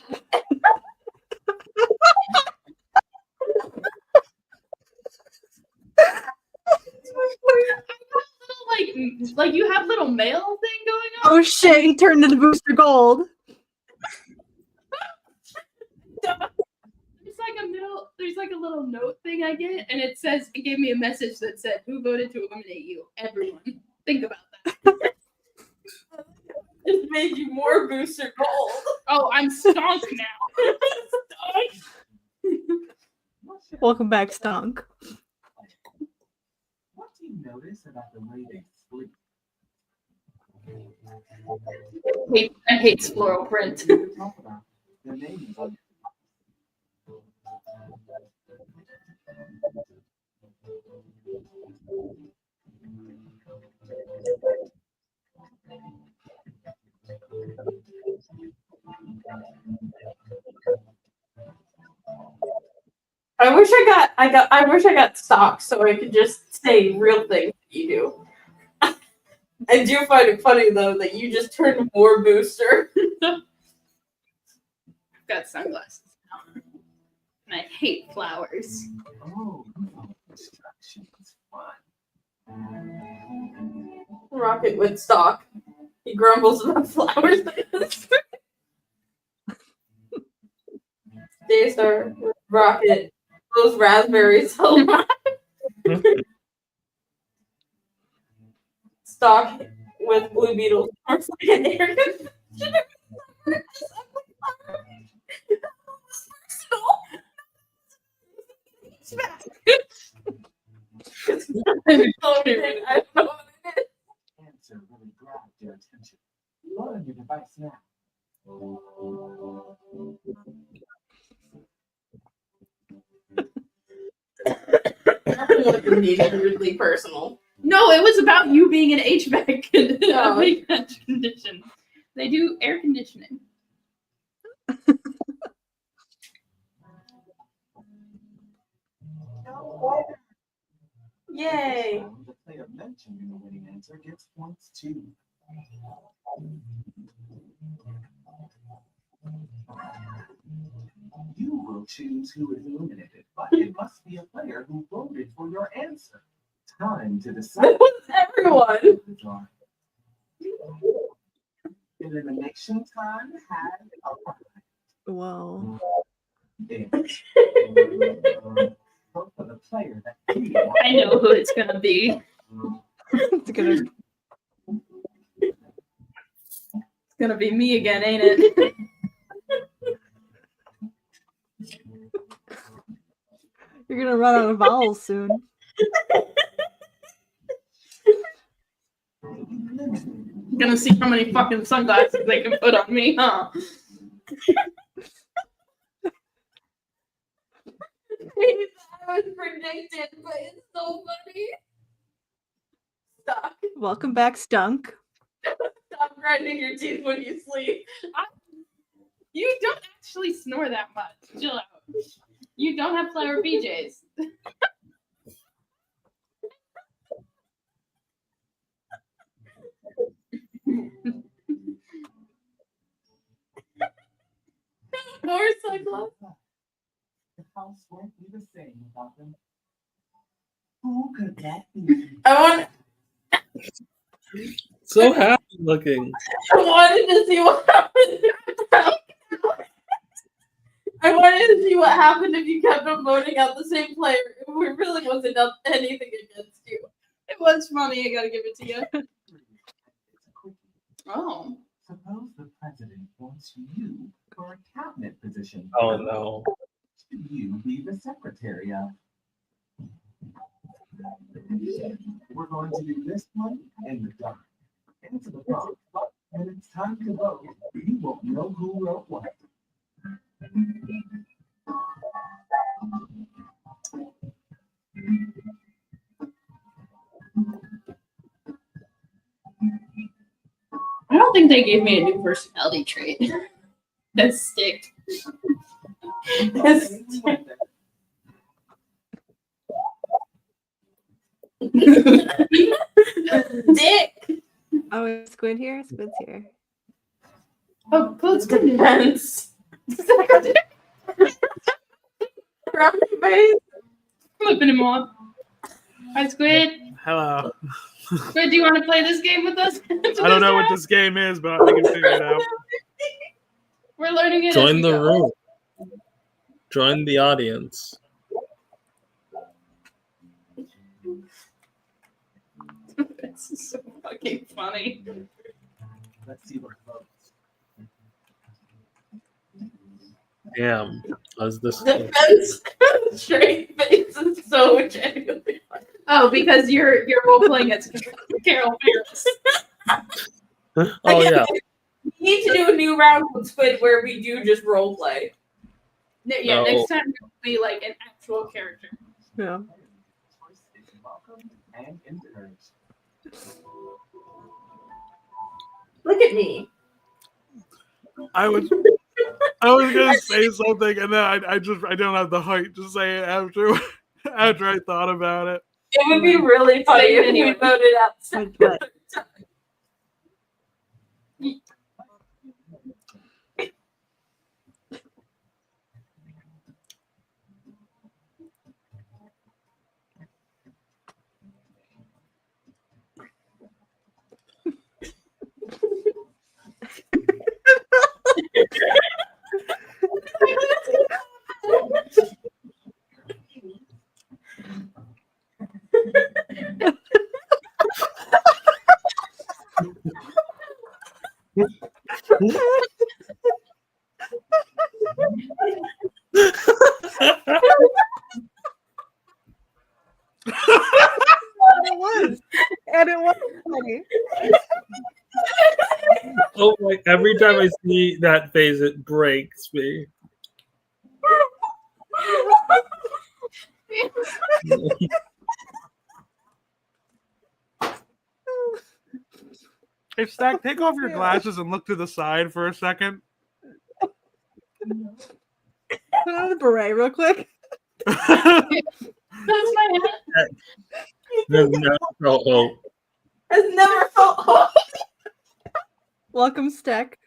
Speaker 5: Like you have little mail thing going on.
Speaker 7: Oh shit, he turned into Booster Gold.
Speaker 5: There's like a little note thing I get, and it says it gave me a message that said, "Who voted to eliminate you?" Everyone. Think about that.
Speaker 6: Just made you more Booster Gold.
Speaker 5: Oh, I'm stonk now.
Speaker 7: Welcome back, Stunk.
Speaker 8: What do you notice about the way they sleep?
Speaker 5: I hate floral print.
Speaker 8: Talk about their names on
Speaker 6: I wish I got stock so I could just say real things that you do. I do find it funny though that you just turned more booster.
Speaker 5: I've got sunglasses now. And I hate flowers.
Speaker 8: Oh, destruction is fun.
Speaker 6: Rocket with stock. He grumbles about flowers. Daystar with Rocket. Those raspberries so much. Stock with Blue Beetle. Looks like an air conditioner. I don't know what it is.
Speaker 8: Answer really grabbed your attention. Load on your device now.
Speaker 6: Nothing was indeed weirdly personal.
Speaker 5: No, it was about you being an HVAC
Speaker 6: Oh.
Speaker 5: condition. They do air conditioning.
Speaker 6: Yay!
Speaker 8: The player mentioned in the winning answer gets points too. You will choose who is eliminated, but it must be a player who voted for your answer. Time to decide.
Speaker 6: That was everyone.
Speaker 8: Elimination time has arrived.
Speaker 7: Whoa.
Speaker 8: Vote for the player that
Speaker 5: I know who it's gonna be.
Speaker 7: It's
Speaker 5: gonna be me again, ain't it?
Speaker 7: You're gonna run out of vowels soon.
Speaker 5: Gonna see how many fucking sunglasses they can put on me, huh?
Speaker 6: I was predicted, but it's so funny. Stop.
Speaker 7: Welcome back, Stunk.
Speaker 6: Stop grinding your teeth when you sleep.
Speaker 5: You don't actually snore that much. Chill out. You don't have flower PJs.
Speaker 6: More cyclops.
Speaker 8: the house won't be the same without them. Who could that be?
Speaker 6: I
Speaker 4: So happy looking.
Speaker 6: wanted to see what happened. I wanted to see what happened if you kept on voting out the same player. It really wasn't up anything against you.
Speaker 5: It was funny. I gotta give it to you.
Speaker 8: It's a quickie.
Speaker 5: Oh.
Speaker 8: Suppose the president wants you for a cabinet position.
Speaker 4: Oh no.
Speaker 8: Should you be the secretary of? We're going to do this one in the dark. Answer the prompt, but when it's time to vote, you won't know who wrote what.
Speaker 5: I don't think they gave me a new personality trait. That's stick.
Speaker 6: Dick.
Speaker 7: Oh, is Squid here? Squid's here.
Speaker 5: Oh,
Speaker 6: Let's condense. Rub your face.
Speaker 5: Flipping him off. Hi, Squid.
Speaker 10: Hello.
Speaker 5: Squid, do you want to play this game with us?
Speaker 10: I don't know what this game is, but I can figure it out.
Speaker 5: We're learning it.
Speaker 4: Join the room. Join the audience.
Speaker 5: This is so fucking funny.
Speaker 8: Let's see what votes.
Speaker 4: Damn. How's this?
Speaker 6: Defense straight face is so genuinely funny.
Speaker 5: Oh, because you're role playing as Carol Ferris.
Speaker 4: Oh yeah.
Speaker 6: We need to do a new round with Squid where we do just role play.
Speaker 5: Yeah,
Speaker 4: No.
Speaker 5: next time it'll be like an actual character.
Speaker 7: Yeah.
Speaker 8: Choice is welcome and encouraged.
Speaker 6: Look at me.
Speaker 10: I I was gonna say something, and then I don't have the heart to say it after after I thought about it.
Speaker 6: It would be really funny if we voted out.
Speaker 7: What? And it was funny.
Speaker 4: Oh my! Every time I see that face, it breaks me.
Speaker 10: Hey, Stack, take off your glasses and look to the side for a second.
Speaker 7: Put on a beret real quick.
Speaker 5: That's my hat.
Speaker 4: There's no hope.
Speaker 6: Has never felt hope.
Speaker 7: Welcome, Stack.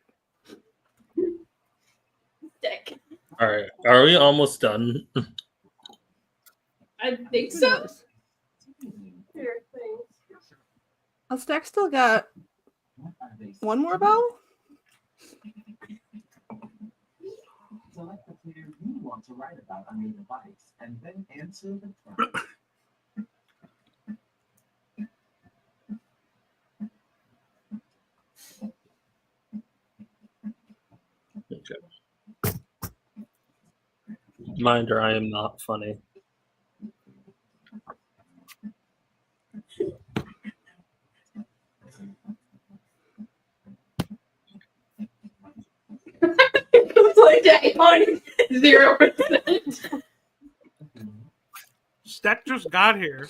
Speaker 5: Dick.
Speaker 4: All right, are we almost done?
Speaker 5: I think so.
Speaker 7: Oh, Stack still got one more bell?
Speaker 8: Select the player you want to write about on your device, and then answer the prompt.
Speaker 4: Okay. Reminder: I am not funny.
Speaker 5: It's like Ayaan, 0%.
Speaker 10: Stack just got here.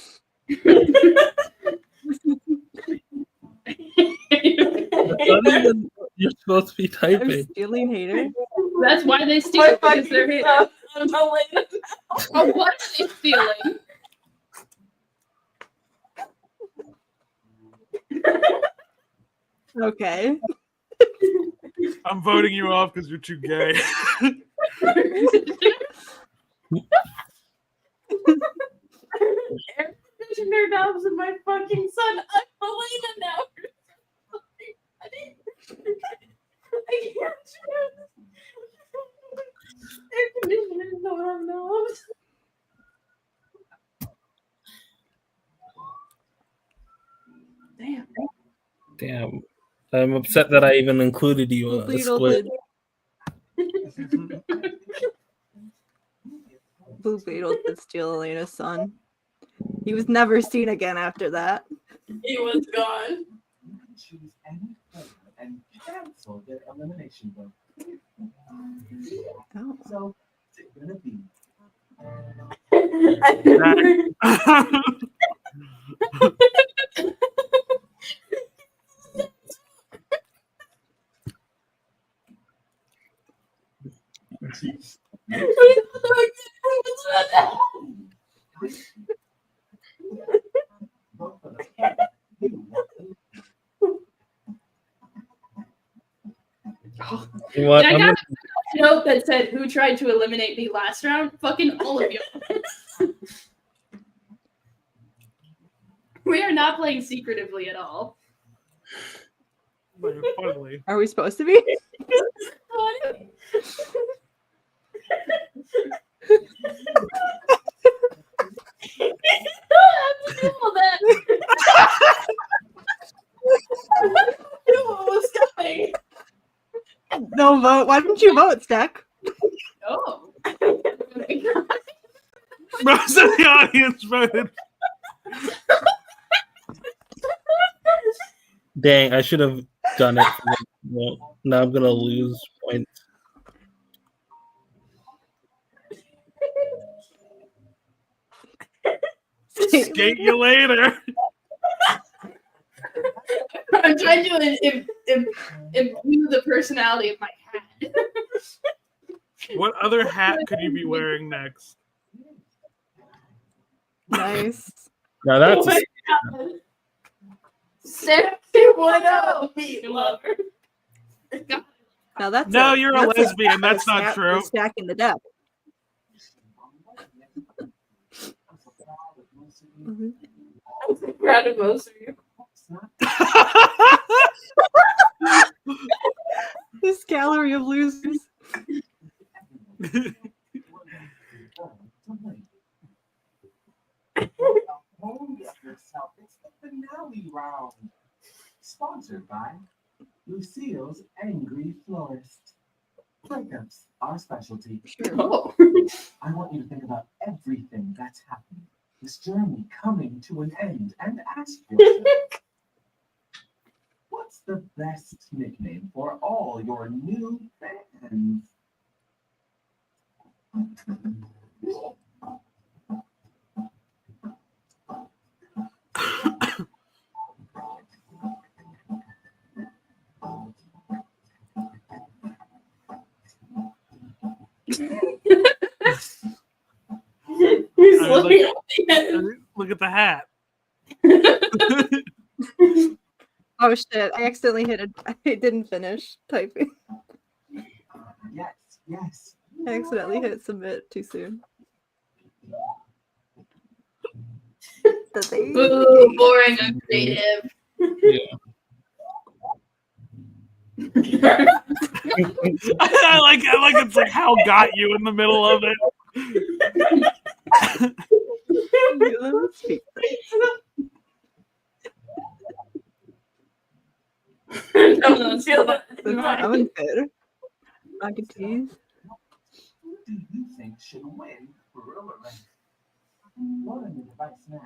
Speaker 4: You're supposed to be
Speaker 7: I'm
Speaker 4: typing.
Speaker 7: stealing hater.
Speaker 5: That's why they steal, because they're haters. Oh, what are they stealing?
Speaker 7: Okay.
Speaker 10: I'm voting you off because you're too gay.
Speaker 6: Air conditioner knobs and my fucking son. I'm Elena now. I can't choose. Air conditioners don't have knobs.
Speaker 4: Damn. I'm upset that I even included you on
Speaker 7: Blue
Speaker 4: Squid.
Speaker 7: Blue Beetle did steal Elena's son. He was never seen again after that.
Speaker 6: He was gone.
Speaker 8: Choose any player and cancel their elimination vote.
Speaker 7: Oh.
Speaker 8: So, it's gonna be.
Speaker 4: What?
Speaker 5: I got a note that said, "Who tried to eliminate me last round?" Fucking all of you. We are not playing secretively at all.
Speaker 10: Finally.
Speaker 7: Are we supposed to be? No vote. Why didn't you vote, Stack?
Speaker 5: Oh.
Speaker 10: Most of the audience voted.
Speaker 4: Dang, I should have done it. Now I'm gonna lose points.
Speaker 10: Skate you later.
Speaker 5: I'm trying to imbue the personality of my hat.
Speaker 10: What other hat could you be wearing next?
Speaker 7: Nice.
Speaker 4: Now that's
Speaker 6: Oh
Speaker 4: a,
Speaker 6: my God. 61 meat lover.
Speaker 7: Now that's
Speaker 10: No, you're a
Speaker 7: that's
Speaker 10: lesbian. That's not
Speaker 7: snap-
Speaker 10: true.
Speaker 7: Stacking the deck. Mhm.
Speaker 6: I'm so proud of most of you.
Speaker 7: This gallery of losers.
Speaker 9: It's the finale round. Sponsored by Lucille's Angry Florist. Breakups, our specialty.
Speaker 6: Oh.
Speaker 9: I want you to think about everything that's happened. This journey coming to an end, and ask yourself, what's the best nickname for all your new fans?
Speaker 6: He's
Speaker 10: I was
Speaker 6: looking
Speaker 10: like-
Speaker 6: at the end.
Speaker 10: Look at the hat.
Speaker 7: Oh shit! I accidentally hit it. I didn't finish typing.
Speaker 9: Yes, yes.
Speaker 7: I accidentally hit submit too soon.
Speaker 5: Boo, boring, uncreative.
Speaker 10: I like it's like Hal got you in the middle of it.
Speaker 7: Let me speak.
Speaker 6: No, feel that.
Speaker 7: I'm unfair. Mac and cheese.
Speaker 9: Who do you think should win Thriller Race? What a device now.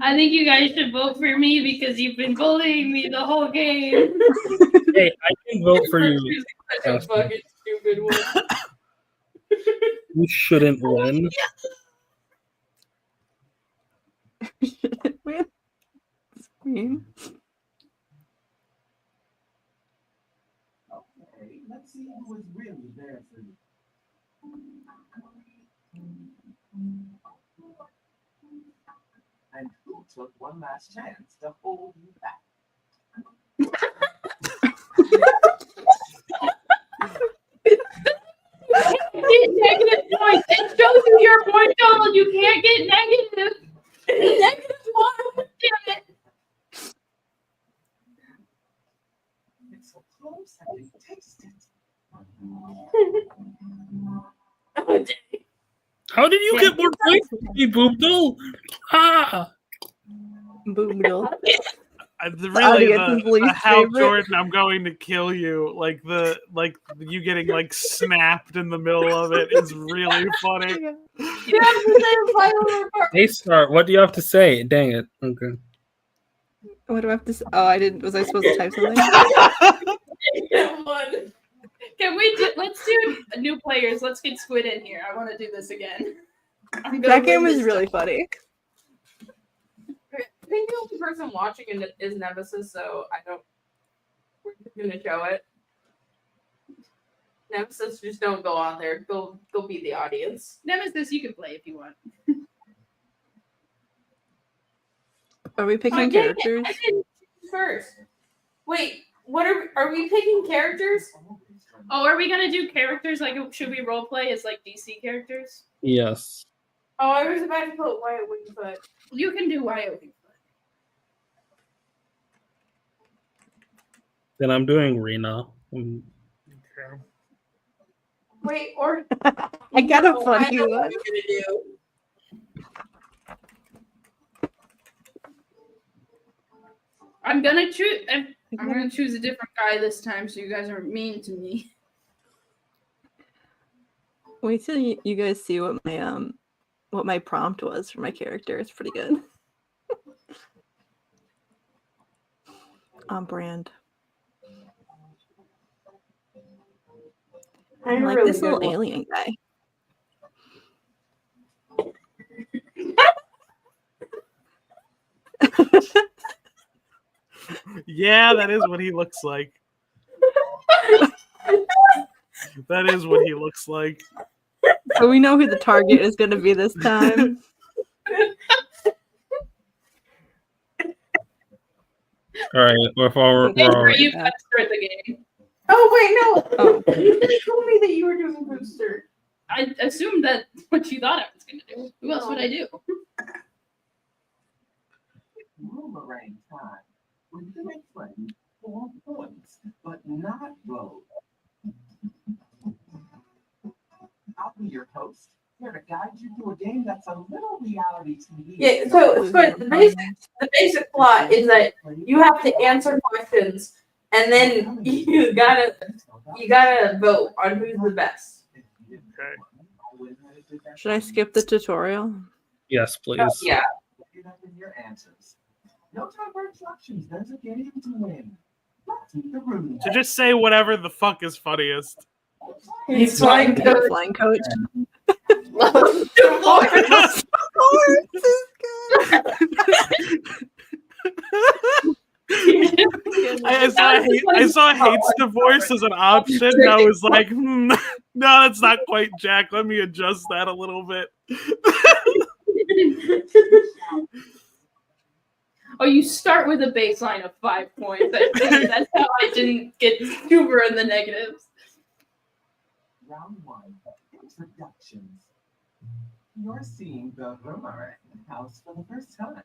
Speaker 5: I think you guys should vote for me because you've been bullying me the whole game.
Speaker 4: hey, I can vote for you.
Speaker 6: Such a fucking stupid one.
Speaker 4: You shouldn't win.
Speaker 7: Wait. Screen.
Speaker 9: Okay, let's see who was really there for you. And who took one last chance to hold you back?
Speaker 5: Get negative points. It shows you your point total. You can't get negative. -1. Damn it.
Speaker 9: It's so close, I can taste it.
Speaker 6: Oh, dang.
Speaker 4: How did you get more points than me, Boobdle? Ah!
Speaker 7: Boomdle.
Speaker 10: The Hal Jordan, I'm going to kill you. Like you getting like snapped in the middle of it is really funny.
Speaker 6: You have to say final report.
Speaker 4: Daystar, what do you have to say? Dang it. Okay.
Speaker 7: What do I have to say? Oh, I didn't. Was I supposed to type something?
Speaker 5: Can we do, let's do new players. Let's get Squid in here. I want to do this again.
Speaker 7: That game was really funny.
Speaker 6: I think the only person watching it is Nemesis, so we're just gonna show it. Nemesis, just don't go on there. Go be the audience.
Speaker 5: Nemesis, you can play if you want.
Speaker 7: Are we picking
Speaker 6: I did
Speaker 7: characters?
Speaker 6: I didn't choose first. Wait, what are we picking characters?
Speaker 5: Oh, are we gonna do characters? Like, should we role play as like DC characters?
Speaker 4: Yes.
Speaker 6: Oh, I was about to put Wyatt Wingfoot.
Speaker 5: You can do Wyatt Wingfoot.
Speaker 4: Then I'm doing Rena.
Speaker 6: Wait, or
Speaker 7: I got a
Speaker 6: No,
Speaker 7: funny
Speaker 6: I know
Speaker 7: one.
Speaker 6: what we're gonna do.
Speaker 5: I'm gonna choose. I'm gonna choose a different guy this time, so you guys aren't mean to me.
Speaker 7: Wait till you guys see what my prompt was for my character. It's pretty good. On brand. I like
Speaker 6: really
Speaker 7: this little
Speaker 6: good one.
Speaker 7: alien guy.
Speaker 10: Yeah, that is what he looks like. That is what he looks like.
Speaker 7: So we know who the target is going to be this time.
Speaker 4: All right, we're
Speaker 5: Daystar, you got to start the game.
Speaker 6: Oh wait, no.
Speaker 7: Oh.
Speaker 6: You just told me that you were doing booster.
Speaker 5: I assumed that what you thought I was going to do. Who else would I do?
Speaker 8: Boomerang time. When you make friends, 4 points, but not vote. I'll be your host, here to guide you through a game that's a little reality TV.
Speaker 6: Yeah, so Squid, the basic plot is that you have to answer questions, and then you gotta vote on who's the best.
Speaker 10: Okay.
Speaker 7: Should I skip the tutorial?
Speaker 4: Yes, please.
Speaker 6: Yeah.
Speaker 8: Get up in your answers. No time for instructions. There's a game to win. Let's meet the room.
Speaker 10: To just say whatever the fuck is funniest.
Speaker 6: He's flying coach.
Speaker 7: Flying coach.
Speaker 6: Divorce.
Speaker 10: I saw hates divorce as an option, and I was like, no, that's not quite Jack. Let me adjust that a little bit.
Speaker 5: Oh, you start with a baseline of 5 points. That's how I didn't get super in the negatives.
Speaker 8: Round 1, introductions. You're seeing the Boomerang house for the first time.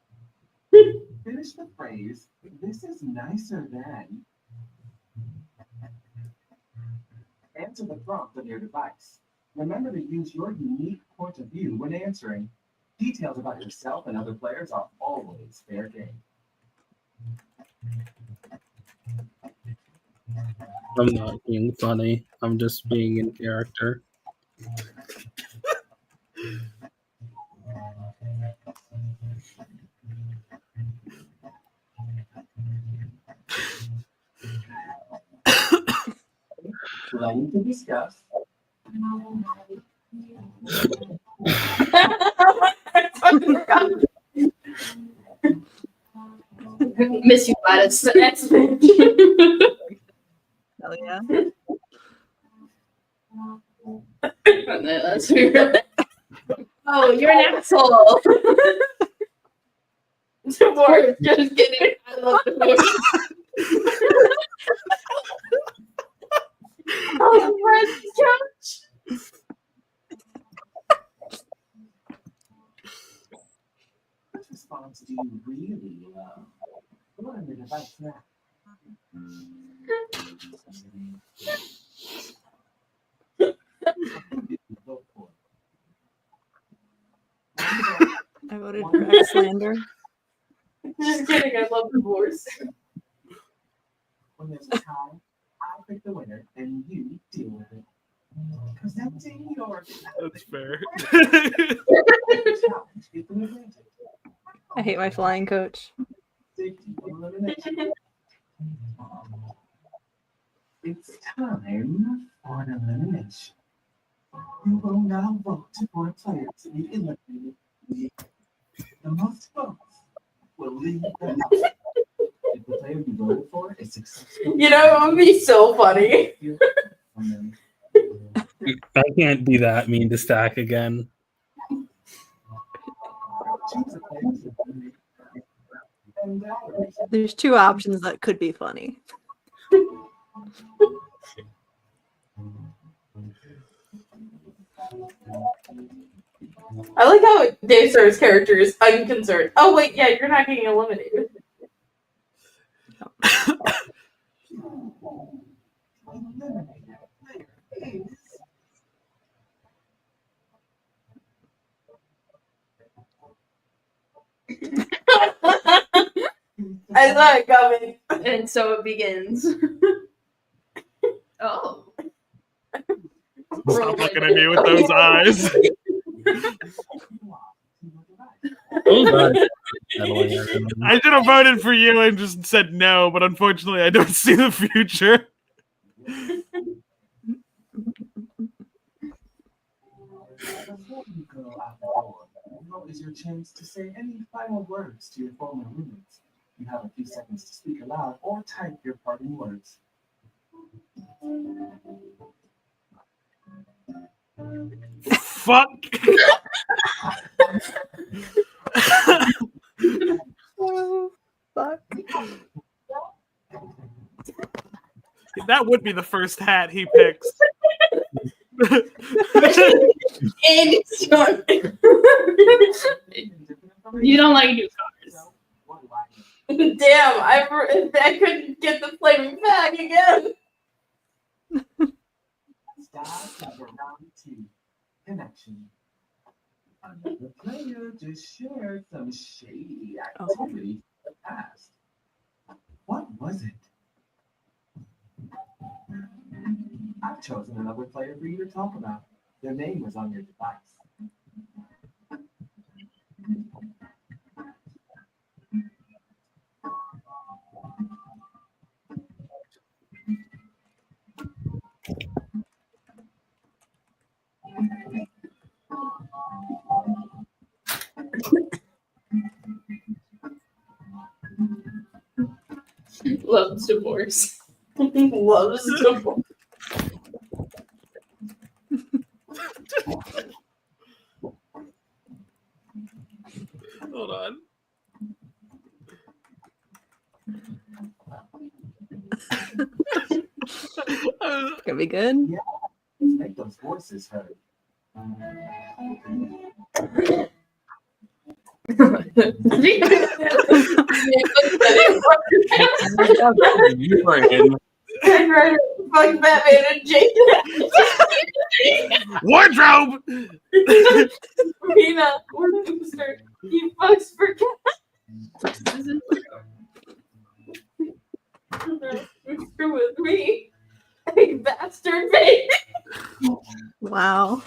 Speaker 8: Finish the phrase, this is nicer than. Answer the prompt on your device. Remember to use your unique point of view when answering. Details about yourself and other players are always fair game.
Speaker 4: I'm not being funny. I'm just being in character.
Speaker 8: Plenty to discuss.
Speaker 5: Miss you, Gladys.
Speaker 6: That's
Speaker 7: Hell yeah.
Speaker 5: That's weird. Oh, you're an asshole. Divorce. Just kidding. I love divorce.
Speaker 6: Oh, Fred's couch.
Speaker 8: What response do you really love? Go on your device now. Vote for.
Speaker 7: I voted for Xlander.
Speaker 6: Just kidding. I love divorce.
Speaker 8: When there's a tie, I'll pick the winner and you deal with it. Because that's in your
Speaker 10: That's fair.
Speaker 8: challenge. Get them advantage.
Speaker 7: I hate my flying coach.
Speaker 8: Safety elimination. It's time for an elimination. You will now vote for a player to be eliminated. The most votes will leave the house. If the player you voted for is successful,
Speaker 6: You know, it would be so funny.
Speaker 4: I can't be that mean to Stack again.
Speaker 8: choose a player to eliminate. And
Speaker 7: There's 2 options that could be funny.
Speaker 6: I like how Daystar's character is unconcerned. Oh wait, yeah, you're not getting eliminated. I saw it coming.
Speaker 5: And so it begins. Oh.
Speaker 10: Stop looking at me with those eyes. I should have voted for you and just said no, but unfortunately I don't see the future.
Speaker 8: Before you go out the door, now is your chance to say any final words to your former roommates. You have a few seconds to speak aloud or type your parting words.
Speaker 10: Fuck.
Speaker 7: Oh, fuck.
Speaker 10: That would be the first hat he picks.
Speaker 5: And you don't like new cars.
Speaker 6: Damn, I couldn't get the flaming bag again.
Speaker 8: Start number round 2. Connection. Another player just shared some shady activity in the past. What was it? I've chosen another player for you to talk about. Their name was on your device.
Speaker 5: Loves divorce. Loves divorce.
Speaker 10: Hold on.
Speaker 7: Gonna be good.
Speaker 8: Yeah, make those voices heard.
Speaker 4: You are in.
Speaker 6: I'd rather fuck Batman and Jason.
Speaker 10: Wardrobe.
Speaker 6: Rena, or Booster. He fucks for Booster with me. Hey, bastard baby.
Speaker 7: Wow.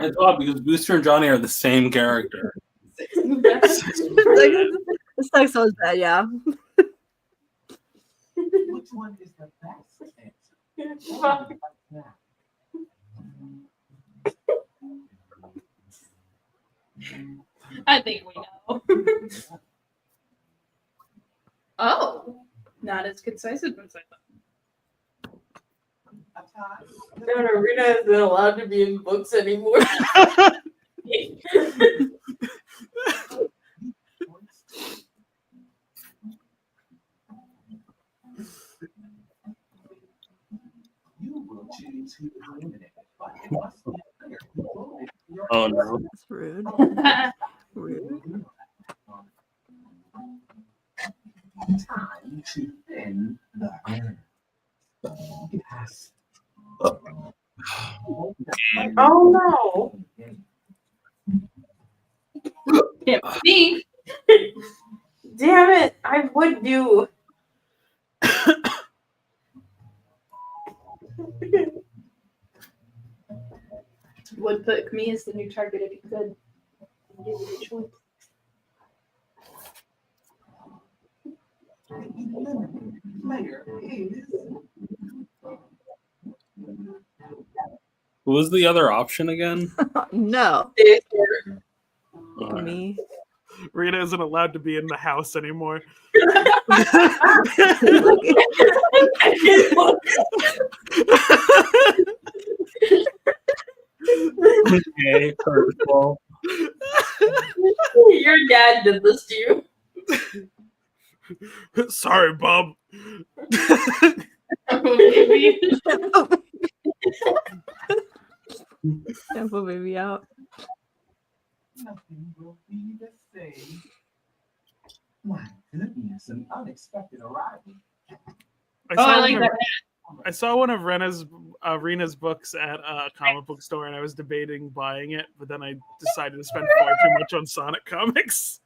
Speaker 4: It's odd because Booster and Johnny are the same character.
Speaker 7: The sex was bad, yeah.
Speaker 8: Which one is the best answer?
Speaker 6: Fuck.
Speaker 8: Now.
Speaker 5: I think we know. Oh, not as concise as I thought.
Speaker 6: No, Rena isn't allowed to be in books anymore.
Speaker 8: You will choose who is eliminated, but it must be a player who voted for your
Speaker 4: Oh no.
Speaker 7: That's rude. Rude.
Speaker 8: Time to thin the air. Yes.
Speaker 6: Oh no.
Speaker 5: Can't see.
Speaker 6: Damn it. I would do.
Speaker 5: Would put me as the new target if you could. Give me a choice.
Speaker 8: Player is
Speaker 4: What was the other option again?
Speaker 7: No.
Speaker 4: Alright.
Speaker 7: Me.
Speaker 10: Rena isn't allowed to be in the house anymore.
Speaker 4: Okay, curveball.
Speaker 6: Your dad did this to you.
Speaker 10: Sorry, Bob.
Speaker 7: Temple baby out.
Speaker 8: nothing will be the same. My goodness, an unexpected arrival.
Speaker 10: I saw one of Rena's books at a comic book store, and I was debating buying it, but then I decided to spend far too much on Sonic comics.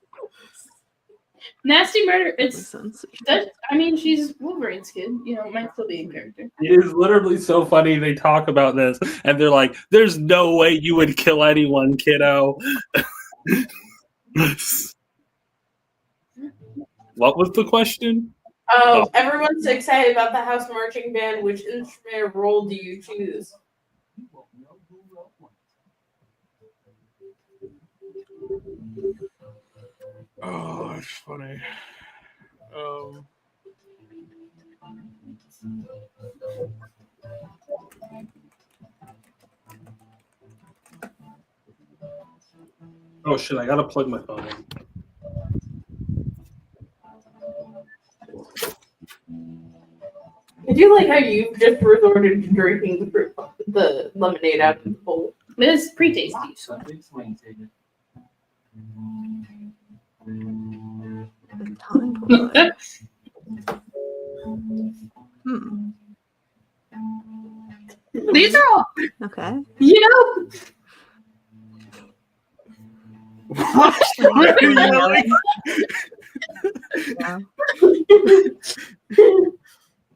Speaker 5: Nasty Murder.
Speaker 7: Makes
Speaker 5: It's
Speaker 7: sense.
Speaker 5: that. I mean, she's Wolverine's kid. You know, might still be in character.
Speaker 4: It is literally so funny. They talk about this, and they're like, "There's no way you would kill anyone, kiddo." What was the question?
Speaker 6: Everyone's excited about the house marching band. Which instrument or role do you choose?
Speaker 8: You won't know who wrote what.
Speaker 10: Oh, that's funny.
Speaker 4: Oh shit! I gotta plug my phone in.
Speaker 6: I do like how you just resorted to drinking the lemonade out of the bowl.
Speaker 5: It is pretty tasty.
Speaker 8: A big swing ticket.
Speaker 7: The tongue twirler.
Speaker 5: These are all,
Speaker 7: Okay.
Speaker 5: you know,
Speaker 7: Yeah.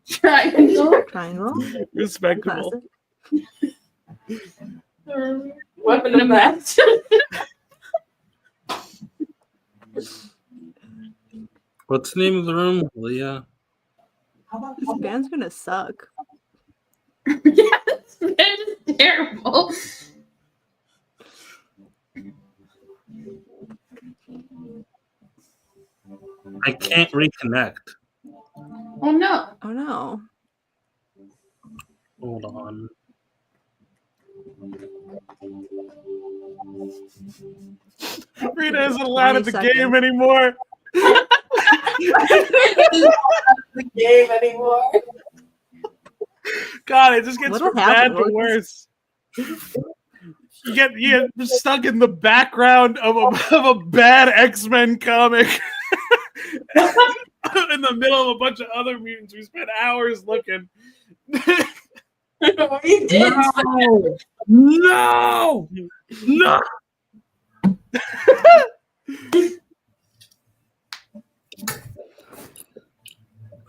Speaker 5: triangle.
Speaker 7: Triangle.
Speaker 10: Respectable.
Speaker 7: Classic.
Speaker 6: Weapon of mass.
Speaker 4: What's the name of the room, Leah?
Speaker 7: This band's gonna suck.
Speaker 5: Yes, it's terrible.
Speaker 4: I can't reconnect.
Speaker 5: Oh no.
Speaker 7: Oh no.
Speaker 4: Hold on.
Speaker 10: Rena isn't allowed at the
Speaker 7: 20
Speaker 10: game
Speaker 7: seconds.
Speaker 10: anymore.
Speaker 6: The game anymore.
Speaker 10: God, it just gets
Speaker 7: What'll
Speaker 10: from bad
Speaker 7: happen?
Speaker 10: to
Speaker 7: We'll
Speaker 10: worse. You get stuck in the background of a bad X-Men comic. In the middle of a bunch of other mutants we spent hours looking.
Speaker 6: We did.
Speaker 4: No! No!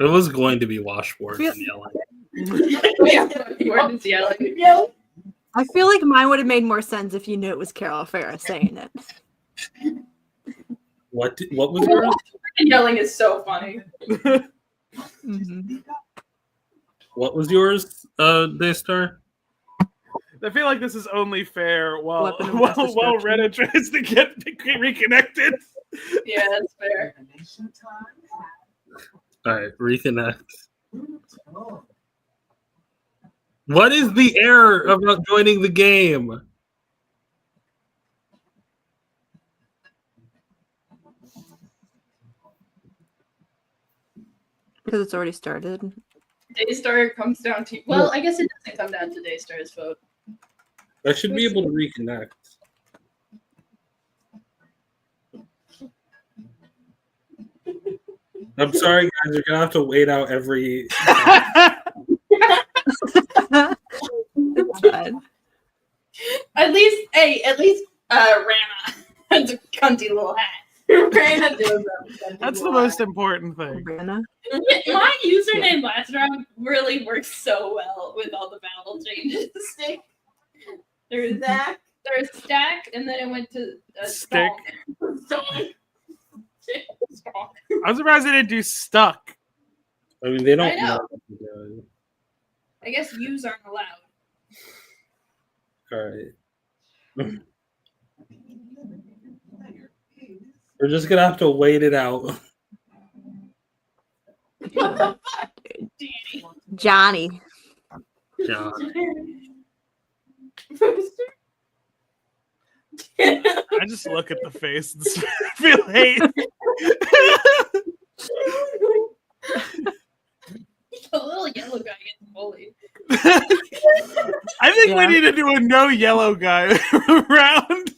Speaker 4: It was going to be washboard and yelling.
Speaker 5: Jordan's yelling.
Speaker 6: Yeah.
Speaker 7: I feel like mine would have made more sense if you knew it was Carol Farah saying it.
Speaker 4: What was yours?
Speaker 5: Yelling is so funny.
Speaker 7: Mhm.
Speaker 4: What was yours, Daystar?
Speaker 10: I feel like this is only fair while
Speaker 7: Weapon of mass destruction.
Speaker 10: Rena tries to get reconnected.
Speaker 5: Yeah, that's fair.
Speaker 4: Alright, reconnect. What is the error about joining the game?
Speaker 7: Because it's already started.
Speaker 5: Daystar comes down to, well, I guess it doesn't come down to Daystar's vote.
Speaker 4: I should be able to reconnect. I'm sorry, guys. You're gonna have to wait out every.
Speaker 7: It's fine.
Speaker 5: At least Rana has a cunty little hat. Rana does that.
Speaker 10: That's the most important thing.
Speaker 7: Rena.
Speaker 5: My username last round really works so well with all the battle changes. There's
Speaker 6: Zach.
Speaker 5: there's stack, and then it went to
Speaker 10: Stick.
Speaker 5: Stalk.
Speaker 10: I'm surprised they didn't do stuck.
Speaker 4: I mean, they don't
Speaker 5: I know.
Speaker 4: know what to do.
Speaker 5: I guess views aren't allowed.
Speaker 4: All right. We're just gonna have to wait it out.
Speaker 7: Johnny.
Speaker 4: John.
Speaker 10: I just look at the face and feel hate.
Speaker 5: The little yellow guy gets bullied.
Speaker 10: I think we need to do a no yellow guy round.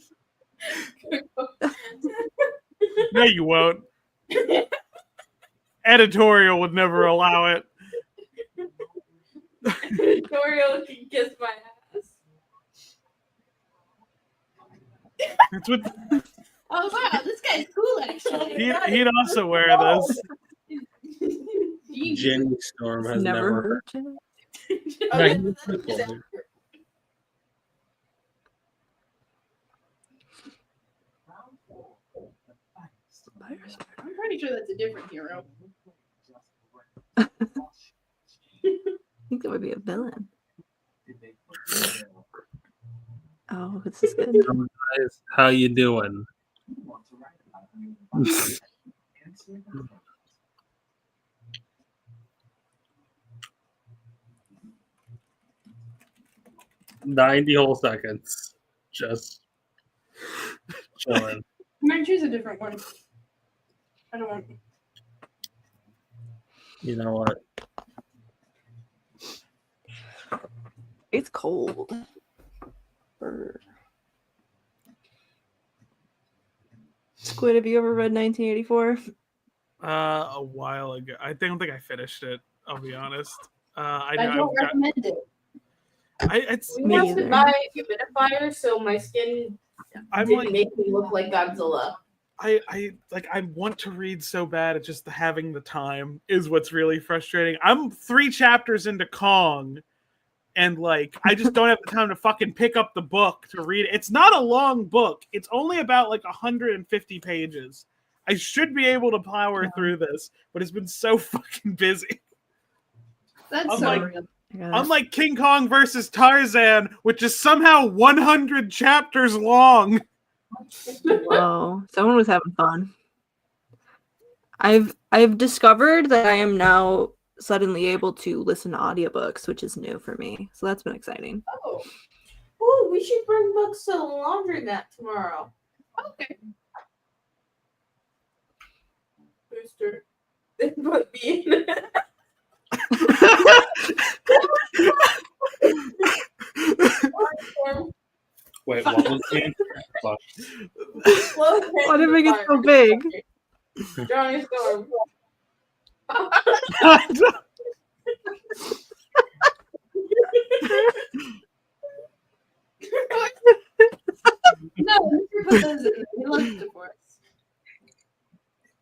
Speaker 10: No, you won't. Editorial would never allow it.
Speaker 6: Dorial can kiss my ass.
Speaker 10: It's what
Speaker 5: Oh wow, this guy's cool actually.
Speaker 10: he'd also wear this.
Speaker 4: Jenny Storm has
Speaker 7: Never
Speaker 4: never.
Speaker 7: heard it.
Speaker 5: Okay,
Speaker 4: No,
Speaker 5: that's-
Speaker 4: he's-
Speaker 5: I'm pretty sure that's a different hero.
Speaker 7: I think that would be a villain. Oh, this is good.
Speaker 4: Guys, how you doing? $90 whole seconds. Just chilling.
Speaker 5: I might choose a different one. I don't want.
Speaker 4: You know what?
Speaker 7: It's cold. Squid, have you ever read 1984?
Speaker 10: A while ago. I don't think I finished it. I'll be honest. I
Speaker 5: I don't recommend it.
Speaker 10: It's
Speaker 6: We have to buy a humidifier so my skin
Speaker 10: I'm
Speaker 6: didn't
Speaker 10: like
Speaker 6: make me look like Godzilla.
Speaker 10: I want to read so bad. It's just having the time is what's really frustrating. I'm 3 chapters into Kong, and like I just don't have the time to fucking pick up the book to read it. It's not a long book. It's only about like 150 pages. I should be able to power through this, but it's been so fucking busy.
Speaker 5: That's so real.
Speaker 10: Unlike King Kong versus Tarzan, which is somehow 100 chapters long.
Speaker 7: Whoa, someone was having fun. I've discovered that I am now suddenly able to listen to audiobooks, which is new for me. So that's been exciting.
Speaker 6: Oh, we should bring books to the laundromat tomorrow.
Speaker 5: Okay.
Speaker 6: Booster. They put me in it.
Speaker 4: Wait, what was the
Speaker 7: Why did it make it so big?
Speaker 6: Johnny Storm.
Speaker 5: No, Mr. put those in. He loves divorce.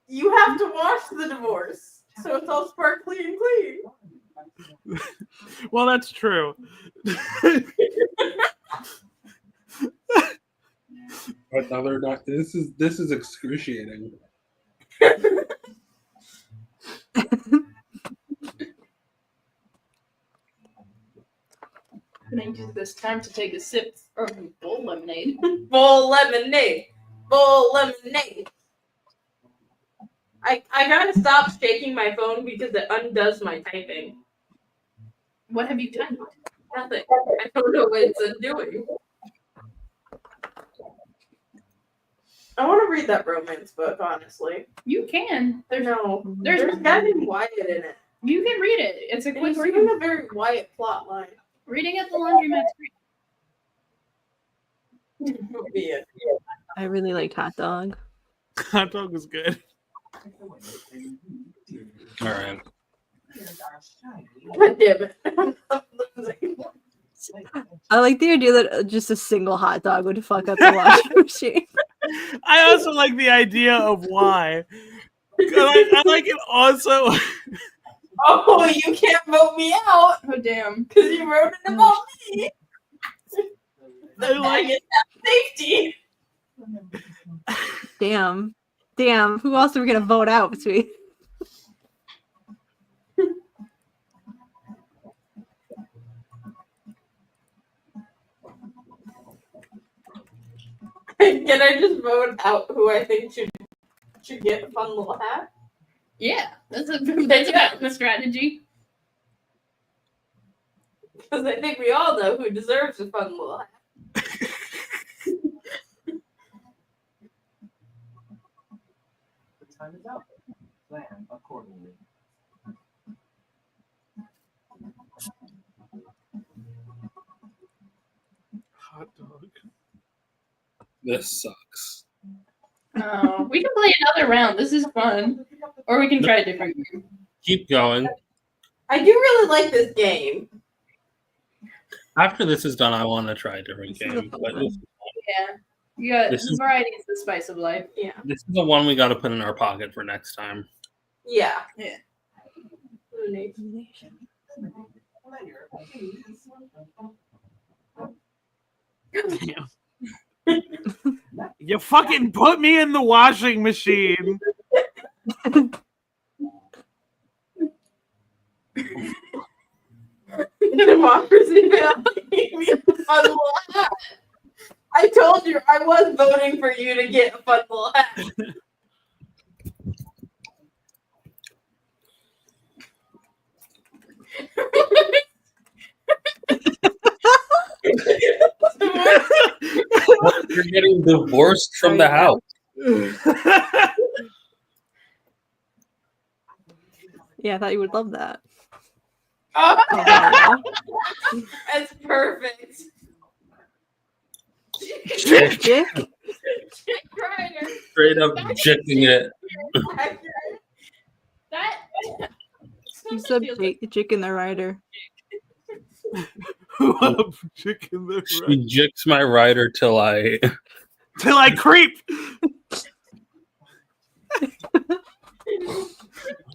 Speaker 6: You have to wash the divorce, so it's all sparkly and clean.
Speaker 10: Well, that's true.
Speaker 4: Another not. This is excruciating.
Speaker 5: I'm gonna use this time to take a sip of bull lemonade.
Speaker 6: Bull lemonade. Bull lemonade. I gotta stop shaking my phone because it undoes my typing.
Speaker 5: What have you done?
Speaker 6: Nothing. I don't know what it's undoing. I want to read that romance book, honestly.
Speaker 5: You can.
Speaker 6: There's
Speaker 5: There's
Speaker 6: Gavin Wyatt in it.
Speaker 5: You can read it. It's a
Speaker 6: And
Speaker 5: quick
Speaker 6: he's
Speaker 5: read.
Speaker 6: doing a very Wyatt plot line.
Speaker 5: Reading at the laundromat's great.
Speaker 6: Yeah.
Speaker 7: I really liked Hot Dog.
Speaker 10: Hot Dog was good.
Speaker 4: All right.
Speaker 6: God damn it.
Speaker 7: I like the idea that just a single hot dog would fuck up the washing machine.
Speaker 10: I also like the idea of why. I like it also.
Speaker 6: Oh, you can't vote me out
Speaker 5: Oh damn.
Speaker 6: because you wrote it about me.
Speaker 10: I like
Speaker 6: it. Safety.
Speaker 7: Damn. Who else are we gonna vote out between?
Speaker 6: Can I just vote out who I think should get a fun little hat?
Speaker 5: Yeah, that's a strategy.
Speaker 6: Because I think we all know who deserves a fun little hat.
Speaker 8: The time is up. Plan accordingly.
Speaker 10: hot dog.
Speaker 4: This sucks.
Speaker 5: We can play another round. This is fun. Or we can try a different game.
Speaker 4: Keep going.
Speaker 6: I do really like this game.
Speaker 4: After this is done, I want to try a different game. But
Speaker 5: Yeah. You got
Speaker 4: This is-
Speaker 5: variety is the spice of life.
Speaker 6: Yeah.
Speaker 4: this is the one we got to put in our pocket for next time.
Speaker 6: Yeah.
Speaker 5: Yeah.
Speaker 10: Damn. You fucking put me in the washing machine.
Speaker 6: Democracy failed. Fun little hat. I told you I was voting for you to get a fun little hat.
Speaker 4: What's You're getting divorced from the house.
Speaker 7: Yeah, I thought you would love that.
Speaker 6: Oh,
Speaker 7: Oh, wow.
Speaker 6: that's perfect.
Speaker 7: Jick.
Speaker 6: Chick Rider.
Speaker 4: Straight up jicking it.
Speaker 6: That
Speaker 7: You said Jick in the rider.
Speaker 10: Chicken the
Speaker 4: She jicks my rider till I
Speaker 10: creep.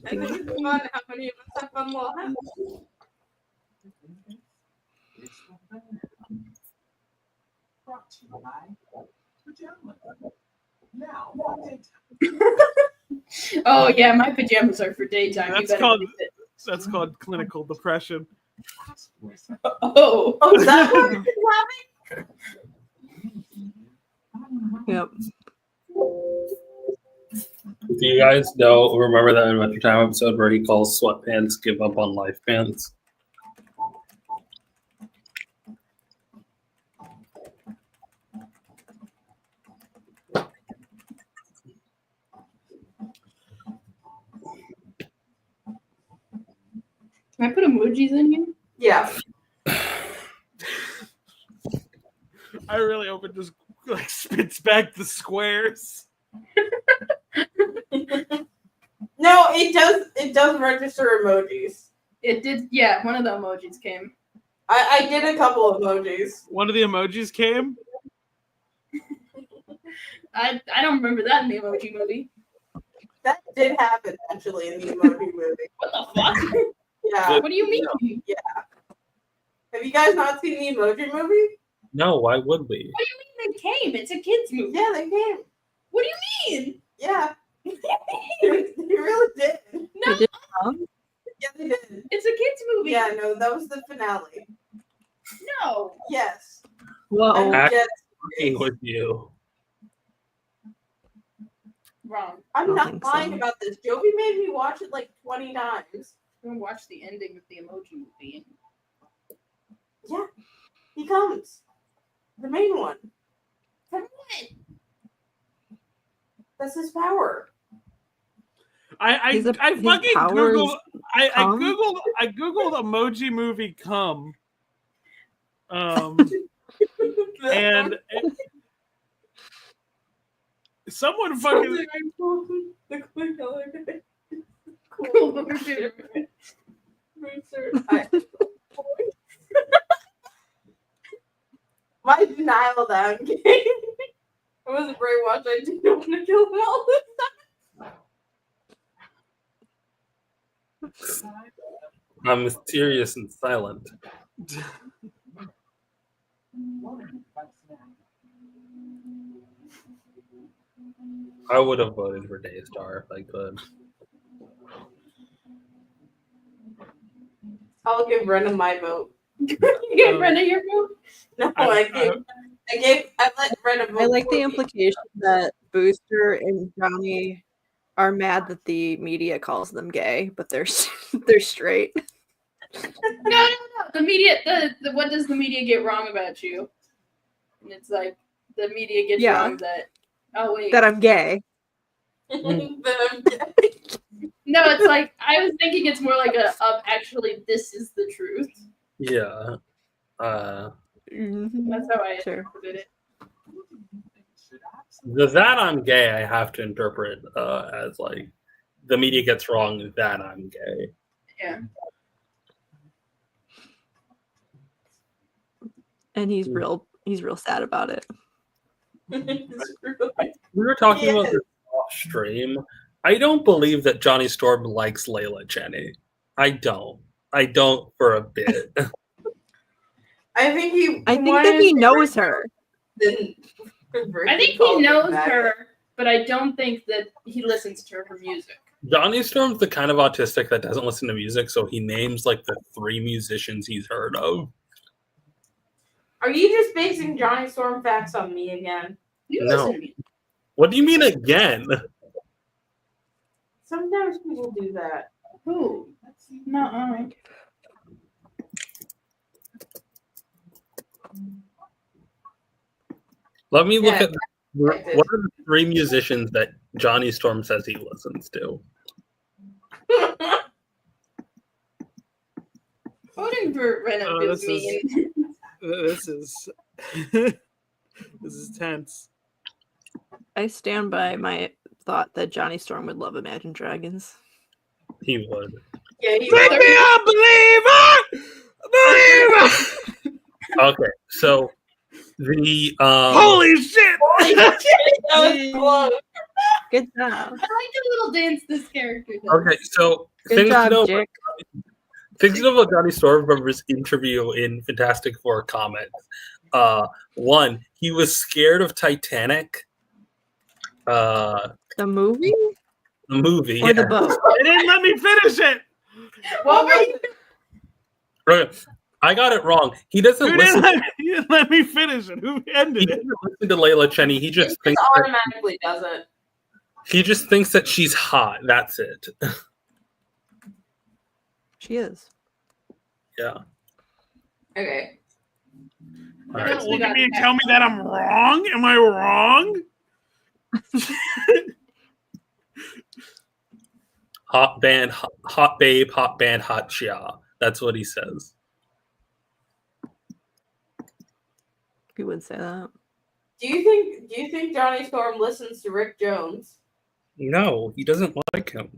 Speaker 6: I think it's fun. How many of us have fun while having
Speaker 8: Brought to you by Pajama. Now,
Speaker 5: Oh yeah, my pajamas are for daytime. You
Speaker 10: That's
Speaker 5: better
Speaker 10: called
Speaker 5: fix it.
Speaker 10: that's called clinical depression.
Speaker 5: Oh,
Speaker 6: is that what you're having?
Speaker 7: Yep.
Speaker 4: Do you guys remember that Adventure Time episode where he calls sweatpants give up on life pants?
Speaker 5: Can I put emojis in here?
Speaker 6: Yeah.
Speaker 10: I really hope it just like spits back the squares.
Speaker 6: No, it does. It does register emojis.
Speaker 5: It did. Yeah, one of the emojis came.
Speaker 6: I did a couple of emojis.
Speaker 10: One of the emojis came.
Speaker 5: I don't remember that in the emoji movie.
Speaker 6: That did happen actually in the emoji movie.
Speaker 5: What the fuck?
Speaker 6: Yeah.
Speaker 5: What do you mean?
Speaker 6: Yeah. Have you guys not seen the emoji movie?
Speaker 4: No, why would we?
Speaker 5: What do you mean they came? It's a kids movie.
Speaker 6: Yeah, they came.
Speaker 5: What do you mean?
Speaker 6: Yeah. They really did.
Speaker 5: No,
Speaker 7: They did come?
Speaker 6: Yeah, they did.
Speaker 5: it's a kids movie.
Speaker 6: Yeah, no, that was the finale.
Speaker 5: No.
Speaker 6: Yes.
Speaker 7: Whoa.
Speaker 6: Yes.
Speaker 4: Fucking with you.
Speaker 5: Wrong.
Speaker 6: I'm
Speaker 7: don't
Speaker 6: not
Speaker 7: think
Speaker 6: lying
Speaker 7: so.
Speaker 6: about this. Jovi made me watch it like 20 times.
Speaker 5: I'm gonna watch the ending of the emoji movie.
Speaker 6: Yeah. He comes. The main one.
Speaker 5: From what?
Speaker 6: That's his power.
Speaker 10: I
Speaker 7: His
Speaker 10: fucking
Speaker 7: powers
Speaker 10: googled. I
Speaker 7: come?
Speaker 10: googled emoji movie come. And someone fucking
Speaker 6: The quick color.
Speaker 5: Cool.
Speaker 6: My denial that I'm gay. I wasn't brainwashed. I didn't want to kill them all this time.
Speaker 4: I'm mysterious and silent. I would have voted for Daystar if I could.
Speaker 6: I'll give Rena my vote.
Speaker 5: You gave Rena your vote?
Speaker 6: No, I let Rena vote.
Speaker 7: I like
Speaker 6: for
Speaker 7: the
Speaker 6: me.
Speaker 7: implication that Booster and Johnny are mad that the media calls them gay, but they're straight.
Speaker 5: No. The media. The what does the media get wrong about you? And it's like the media gets
Speaker 7: Yeah.
Speaker 5: wrong that. Oh wait.
Speaker 7: That I'm gay.
Speaker 6: That I'm gay.
Speaker 5: No, it's like I was thinking it's more like actually this is the truth.
Speaker 4: Yeah.
Speaker 7: Mhm.
Speaker 5: That's how I
Speaker 7: Sure.
Speaker 5: interpreted it.
Speaker 4: That I'm gay, I have to interpret as like the media gets wrong that I'm gay.
Speaker 5: Yeah.
Speaker 7: And he's real sad about it.
Speaker 4: We were talking about this off stream. I don't believe that Johnny Storm likes Layla Jenny. I don't for a bit.
Speaker 6: I think
Speaker 7: that he knows her.
Speaker 5: I think he knows her, but I don't think that he listens to her music.
Speaker 4: Johnny Storm's the kind of autistic that doesn't listen to music, so he names like the 3 musicians he's heard of.
Speaker 6: Are you just basing Johnny Storm facts on me again?
Speaker 5: You
Speaker 4: No.
Speaker 5: listen to me.
Speaker 4: What do you mean again?
Speaker 6: Sometimes people do that.
Speaker 5: Who? No.
Speaker 4: Let me look
Speaker 6: Yeah,
Speaker 4: at what are the 3 musicians that Johnny Storm says he listens to.
Speaker 6: Voting for Rena feels
Speaker 10: this
Speaker 6: mean.
Speaker 10: This is this is tense.
Speaker 7: I stand by my thought that Johnny Storm would love Imagine Dragons.
Speaker 4: He would.
Speaker 6: Yeah, he
Speaker 10: Make
Speaker 6: would.
Speaker 10: me a believer!
Speaker 4: Okay, so the
Speaker 10: Holy shit!
Speaker 6: That was close.
Speaker 7: Good job.
Speaker 5: I like the little dance this character does.
Speaker 4: okay, so
Speaker 7: Good
Speaker 4: things
Speaker 7: job,
Speaker 4: to know.
Speaker 7: Jick.
Speaker 4: Things to know about Johnny Storm from his interview in Fantastic Four comics. 1, he was scared of Titanic.
Speaker 7: The movie
Speaker 4: The movie,
Speaker 7: or the boat?
Speaker 10: They didn't let me finish it.
Speaker 6: What were you?
Speaker 4: Okay, I got it wrong. He doesn't
Speaker 10: Who
Speaker 4: listen.
Speaker 10: didn't let me finish it? Who
Speaker 4: He
Speaker 10: ended it?
Speaker 4: doesn't listen to Layla Cheney. He just
Speaker 6: Just
Speaker 4: thinks
Speaker 6: automatically does it.
Speaker 4: he just thinks that she's hot. That's it.
Speaker 7: She is.
Speaker 4: Yeah.
Speaker 6: Okay.
Speaker 4: All right.
Speaker 10: Look at me and tell me that I'm wrong. Am I wrong?
Speaker 4: Hot band, hot babe, hot band, hot chia. That's what he says.
Speaker 7: He would say that.
Speaker 6: Do you think Johnny Storm listens to Rick Jones?
Speaker 4: No, he doesn't like him.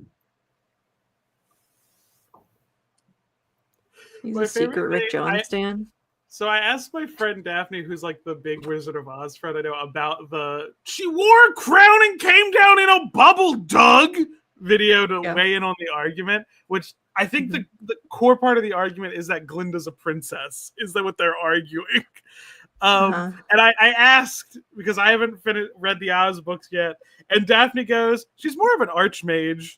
Speaker 7: He's
Speaker 10: My
Speaker 7: a secret
Speaker 10: favorite
Speaker 7: Rick
Speaker 10: thing-
Speaker 7: Jones stan.
Speaker 10: So I asked my friend Daphne, who's like the big Wizard of Oz friend I know, about she wore a crown and came down in a bubble, Doug video to weigh in on the argument, which I think the core part of the argument is that Glinda's a princess. Is that what they're arguing? And I asked, because I haven't read the Oz books yet, and Daphne goes, she's more of an archmage,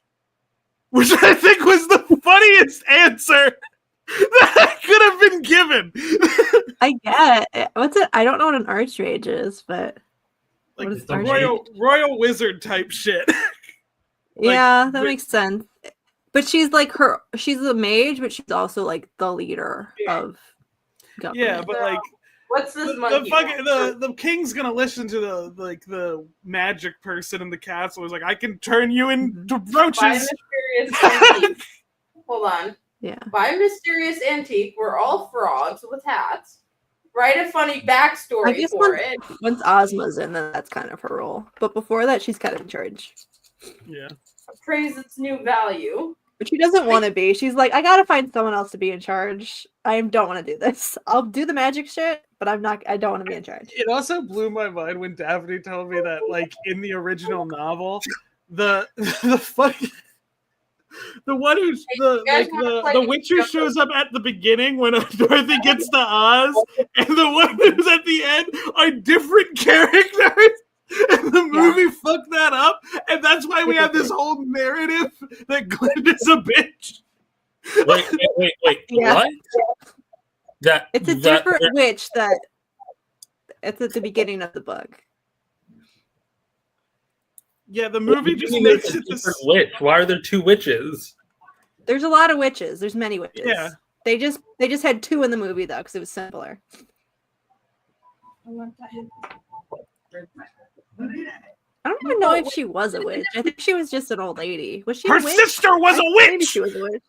Speaker 10: which I think was the funniest answer that could have been given.
Speaker 7: I get it. What's it? I don't know what an archmage is, but
Speaker 10: Like
Speaker 7: what is
Speaker 10: the
Speaker 7: archmage?
Speaker 10: royal wizard type shit.
Speaker 7: Yeah, that makes sense. But she's like she's a mage, but she's also like the leader of government.
Speaker 10: Yeah, but like
Speaker 6: What's this
Speaker 10: the
Speaker 6: monkey?
Speaker 10: fucking the king's gonna listen to the magic person in the castle. Is like, I can turn you into
Speaker 6: Buy
Speaker 10: roaches.
Speaker 6: mysterious antique. Hold on.
Speaker 7: Yeah.
Speaker 6: Buy mysterious antique. We're all frogs with hats. Write a funny backstory
Speaker 7: I guess
Speaker 6: for it.
Speaker 7: once Ozma's in, then that's kind of her role. But before that, she's kind of in charge.
Speaker 10: Yeah.
Speaker 6: Praise its new value.
Speaker 7: But she doesn't want to be. She's like, I gotta find someone else to be in charge. I don't want to do this. I'll do the magic shit, but I don't want to be in charge.
Speaker 10: It also blew my mind when Daphne told me that, like, in the original novel, the fucking the one who's the witch who shows up at the beginning when Dorothy gets to Oz, and the one who's at the end are different characters. And the movie fucked that up, and that's why we have this whole narrative that Glinda's a bitch.
Speaker 4: Wait.
Speaker 7: Yeah.
Speaker 4: What?
Speaker 7: It's a different witch that it's at the beginning of the book.
Speaker 10: Yeah, the movie
Speaker 4: What do
Speaker 10: just
Speaker 4: you mean
Speaker 10: makes
Speaker 4: it's a
Speaker 10: it this.
Speaker 4: different witch. Why are there 2 witches?
Speaker 7: There's a lot of witches. There's many witches.
Speaker 10: Yeah.
Speaker 7: They just had 2 in the movie though, because it was simpler. I don't even know if she was a witch. I think she was just an old lady. Was she
Speaker 10: Her
Speaker 7: a witch?
Speaker 10: sister was a
Speaker 7: Maybe
Speaker 10: witch!
Speaker 7: she was a witch.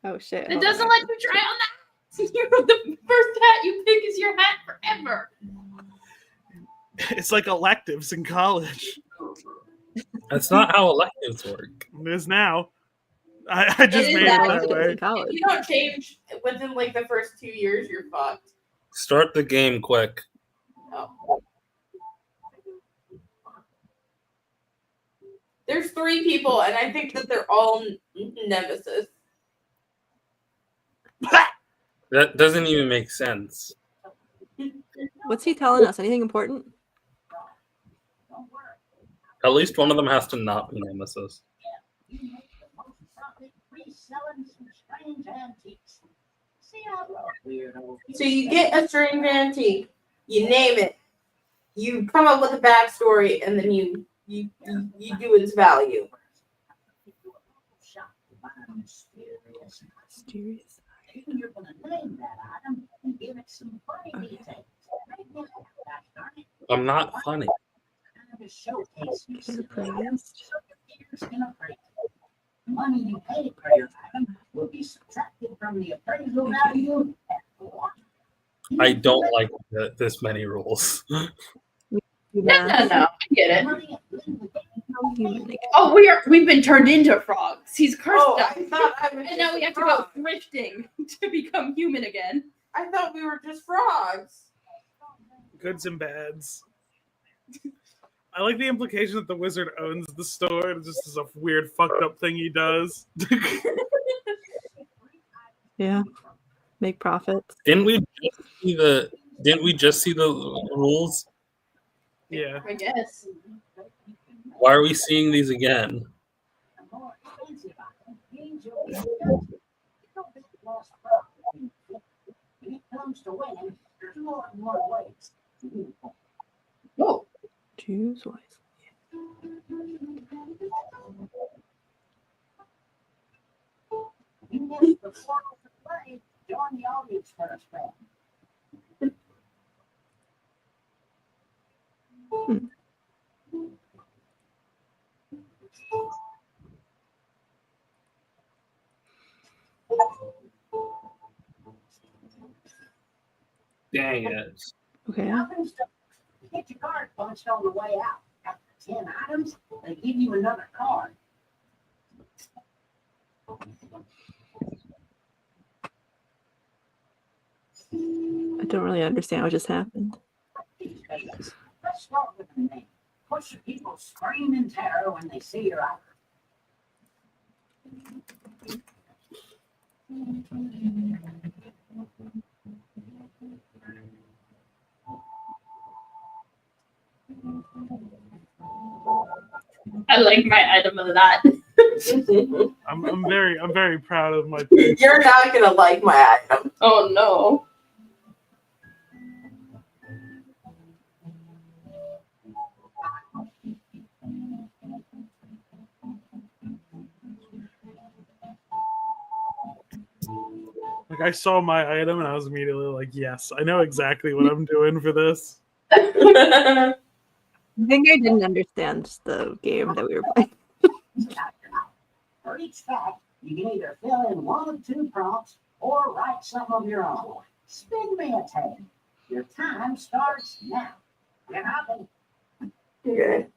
Speaker 7: Oh shit.
Speaker 5: It
Speaker 7: hold
Speaker 5: doesn't
Speaker 7: on.
Speaker 5: let you try on that. The first hat you pick is your hat forever.
Speaker 10: It's like electives in college.
Speaker 4: That's not how electives work.
Speaker 10: It is now. I just
Speaker 6: It is
Speaker 10: made it
Speaker 6: now.
Speaker 10: that way.
Speaker 7: In college.
Speaker 6: If you don't change within like the first 2 years, you're fucked.
Speaker 4: Start the game quick.
Speaker 6: Oh. There's 3 people, and I think that they're all nemesis.
Speaker 4: That doesn't even make sense.
Speaker 7: What's he telling us? Anything important?
Speaker 4: At least one of them has to not be Nemesis.
Speaker 6: So you get a strange antique, you name it, you come up with a backstory, and then you do its value.
Speaker 7: Mysterious.
Speaker 4: I'm not funny.
Speaker 7: Get appraised.
Speaker 8: Money you pay for your item will be subtracted from the appraisal value.
Speaker 4: I don't like this many rules.
Speaker 5: No, I get it.
Speaker 7: Human again.
Speaker 5: Oh, we've been turned into frogs. He's cursed
Speaker 6: Oh,
Speaker 5: us.
Speaker 6: I thought I was
Speaker 5: And now we have
Speaker 6: just
Speaker 5: to go
Speaker 6: frog.
Speaker 5: thrifting to become human again.
Speaker 6: I thought we were just frogs.
Speaker 10: Goods and bads. I like the implication that the wizard owns the store. It just is a weird, fucked up thing he does.
Speaker 7: Yeah. Make profits.
Speaker 4: Didn't we just see the rules?
Speaker 10: Yeah.
Speaker 5: I guess.
Speaker 4: Why are we seeing these again?
Speaker 8: When it comes to winning, there's more and more ways.
Speaker 5: Whoa.
Speaker 7: Choose wisely.
Speaker 8: You missed the portal to play. Join the audience first, man.
Speaker 4: Dang it.
Speaker 7: Okay.
Speaker 8: Nothing's to get your card punched on the way out. After 10 items, they give you another card.
Speaker 7: I don't really understand what just happened.
Speaker 8: Let's start with the name. Push people scream in terror when they see your item.
Speaker 5: I like my item of that.
Speaker 10: I'm very proud of my pick.
Speaker 6: You're not gonna like my item.
Speaker 5: Oh no.
Speaker 10: Like I saw my item and I was immediately like, yes, I know exactly what I'm doing for this.
Speaker 7: I think I didn't understand the game that we were playing.
Speaker 8: For each fact, you can either fill in one of two prompts or write some of your own. Spin me a tape. Your time starts now. You're happy.
Speaker 6: Okay.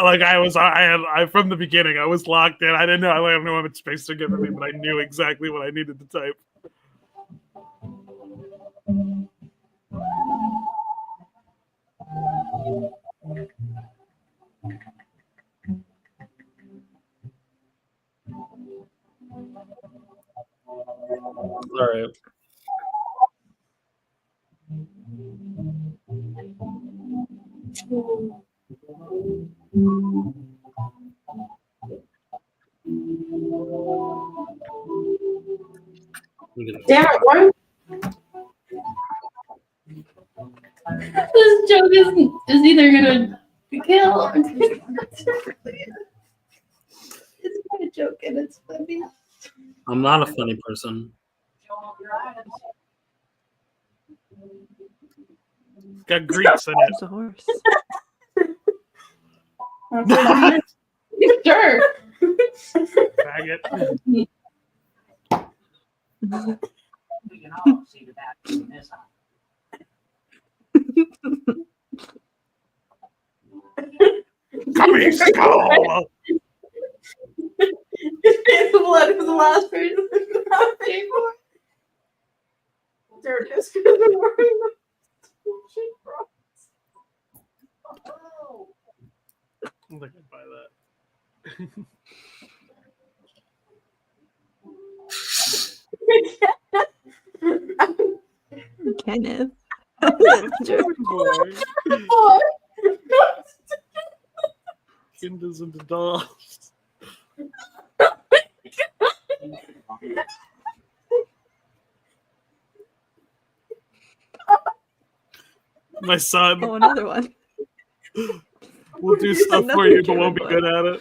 Speaker 10: like I from the beginning I was locked in. I didn't know I have no much space to give me, but I knew exactly what I needed to type.
Speaker 4: All right.
Speaker 6: Damn it, what?
Speaker 5: This joke is either gonna kill or it's not a joke and it's funny.
Speaker 4: I'm not a funny person.
Speaker 8: Show off your items.
Speaker 10: Got Greeks in it.
Speaker 7: It's a horse.
Speaker 5: Sure.
Speaker 10: Faggot.
Speaker 8: We can all see the back of this eye.
Speaker 10: Coming skull.
Speaker 6: It's the blood of the last person not paying for. There it is. They're wearing the cheap bras.
Speaker 8: Oh,
Speaker 10: I think I'd buy that.
Speaker 7: Kenneth.
Speaker 10: Boy. Kindles and the dolls. My son.
Speaker 7: Oh, another one.
Speaker 10: We'll do stuff for
Speaker 7: Another
Speaker 10: you, but
Speaker 7: German
Speaker 10: won't be
Speaker 7: boy.
Speaker 10: good at it.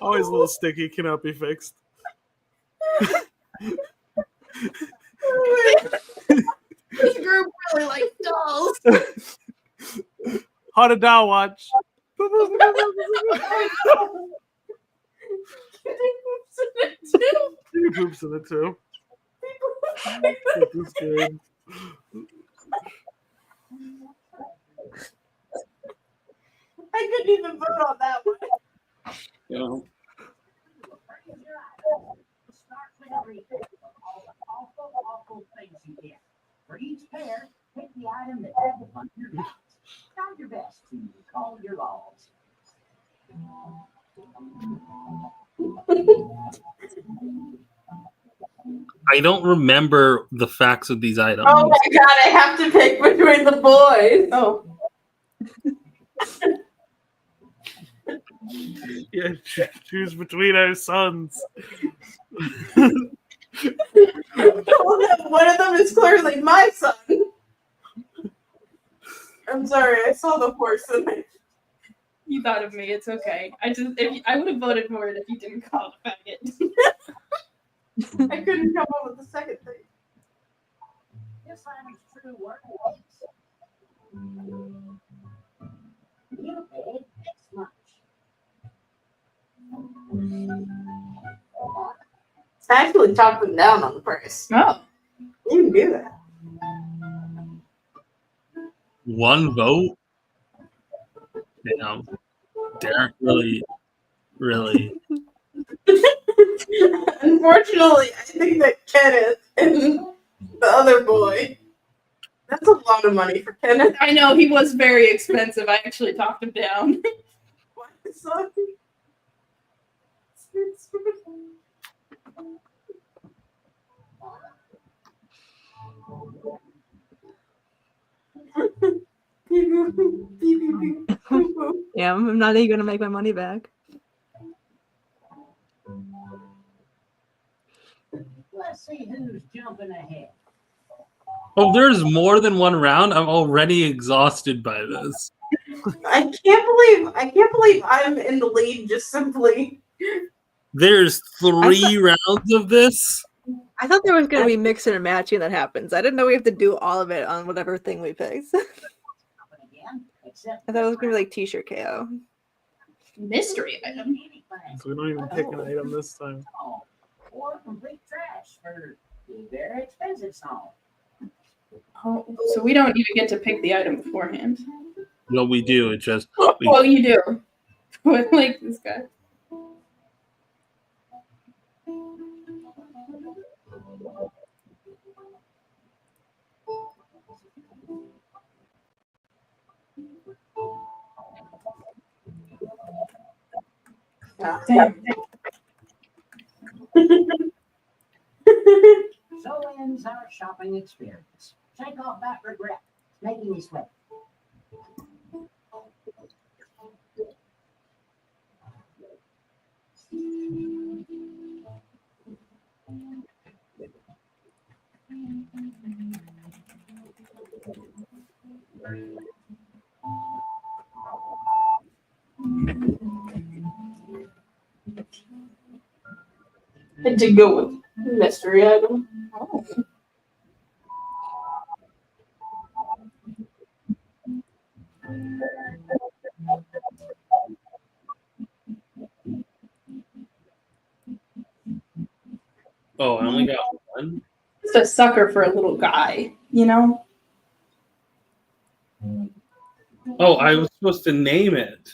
Speaker 10: Always a little sticky, cannot be fixed.
Speaker 5: This group really likes dolls.
Speaker 10: Haunted doll watch. He poops in it too. This is good.
Speaker 6: I couldn't even vote on that one.
Speaker 4: Yeah.
Speaker 8: Start with everything. All the awful things you get. For each pair, pick the item that has the fun your house. Try your best to recall your laws.
Speaker 4: I don't remember the facts of these items.
Speaker 6: Oh my god, I have to pick between the boys. Oh.
Speaker 10: Yeah, choose between our sons.
Speaker 6: One of them is clearly my son. I'm sorry, I saw the horse in it.
Speaker 5: You thought of me. It's okay. I would have voted for it if you didn't call it faggot.
Speaker 6: I couldn't come up with the second thing.
Speaker 8: This item's true work. You paid this much.
Speaker 6: It's actually top and down on the price.
Speaker 5: Oh.
Speaker 6: You can do that.
Speaker 4: One vote? Damn. Derek really.
Speaker 6: Unfortunately, I think that Kenneth and the other boy. That's a lot of money for Kenneth.
Speaker 5: I know he was very expensive. I actually talked him down.
Speaker 6: What? Son?
Speaker 7: Yeah, I'm not even gonna make my money back.
Speaker 8: Let's see who's jumping ahead.
Speaker 4: Oh, there's more than one round? I'm already exhausted by this.
Speaker 6: I can't believe I'm in the lead just simply.
Speaker 4: There's 3 rounds of this?
Speaker 7: I thought there was gonna be mixing and matching that happens. I didn't know we have to do all of it on whatever thing we picked. I thought it was gonna be like t-shirt KO.
Speaker 5: Mystery item.
Speaker 10: So we don't even pick an item this time.
Speaker 8: Or complete trash for the very expensive song.
Speaker 5: Oh, so we don't even get to pick the item beforehand.
Speaker 4: No, we do. It just.
Speaker 5: Well, you do. But like this guy. Damn.
Speaker 8: So ends our shopping experience. Shake off that regret. It's making me sweat.
Speaker 6: Had to go with mystery item. Oh.
Speaker 4: Oh, I only got one?
Speaker 5: Just a sucker for a little guy, you know?
Speaker 4: Oh, I was supposed to name it.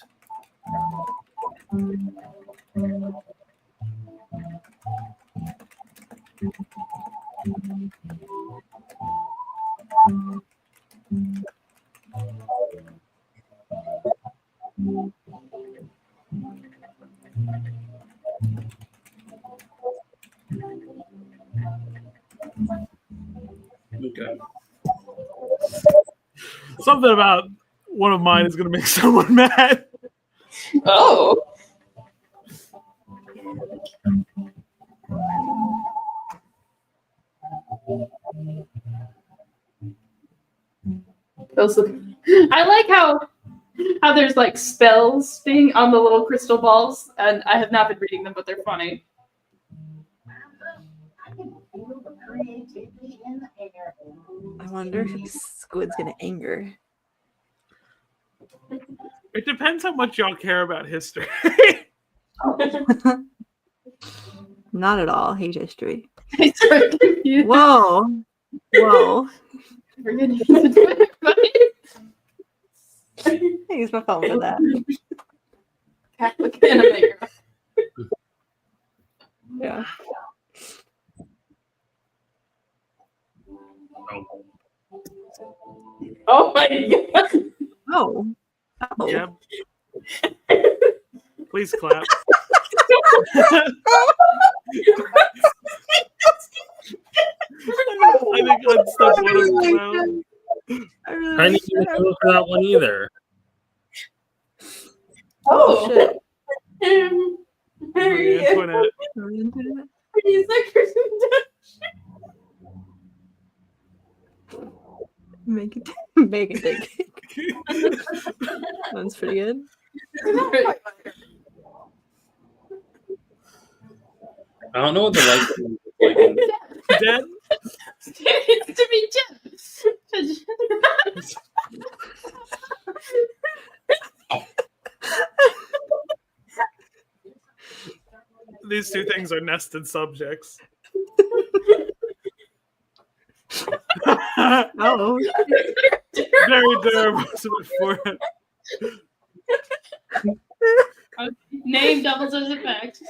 Speaker 10: Something about one of mine is going to make someone mad.
Speaker 6: Oh.
Speaker 5: I like how there's like spells being on the little crystal balls, and I have not been reading them, but they're funny.
Speaker 7: I wonder if Squid's gonna anger.
Speaker 10: It depends how much y'all care about history.
Speaker 7: Not at all. Hate history.
Speaker 5: It's so confused.
Speaker 7: Whoa. Whoa.
Speaker 5: We're gonna use the Twitter,
Speaker 7: I use my phone for that.
Speaker 5: Catholic anime girl.
Speaker 7: Yeah.
Speaker 6: Oh my god.
Speaker 7: Oh. Oh.
Speaker 10: Yep. Please clap. I think that's stuff one of them.
Speaker 4: I didn't even go for that one either.
Speaker 7: Oh, shit.
Speaker 10: Marie Antoinette.
Speaker 7: Make it take. That's pretty good.
Speaker 4: I don't know what the light is like in
Speaker 10: Dead?
Speaker 5: It's to be
Speaker 10: These two things are nested subjects.
Speaker 7: Oh.
Speaker 10: Very durable to the forehead.
Speaker 5: Name doubles as a fact.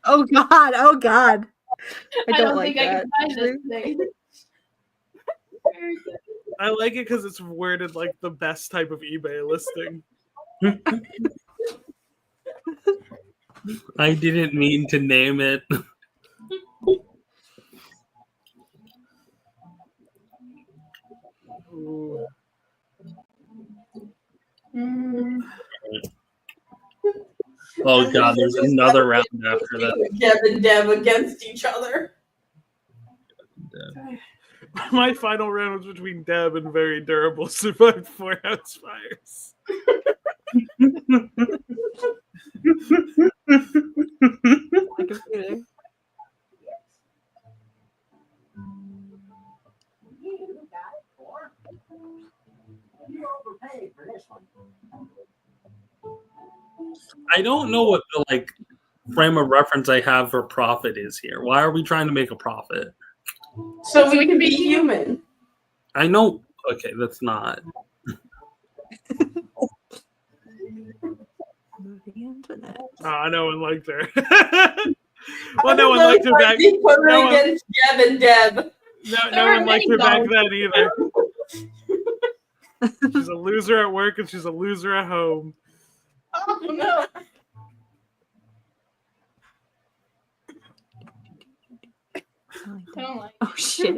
Speaker 7: Oh god. Oh god.
Speaker 5: I don't
Speaker 7: like
Speaker 5: think I
Speaker 7: that.
Speaker 5: can find this thing.
Speaker 10: I like it because it's worded like the best type of eBay listing.
Speaker 4: I didn't mean to name it.
Speaker 10: Ooh.
Speaker 4: Oh god, there's another round after that.
Speaker 6: Deb and Deb against each other.
Speaker 10: My final round was between Deb and Very Durable survived 4 house fires.
Speaker 7: My computer.
Speaker 4: I don't know what the like frame of reference I have for profit is here. Why are we trying to make a profit?
Speaker 6: So we can be human.
Speaker 4: I know. Okay, that's not.
Speaker 10: No one liked her. Well, no one liked her back.
Speaker 6: Put her
Speaker 10: No one,
Speaker 6: against Deb and Deb.
Speaker 10: no one liked her back then either. She's a loser at work and she's a loser at home.
Speaker 6: Oh no.
Speaker 5: I don't like
Speaker 7: Oh shit.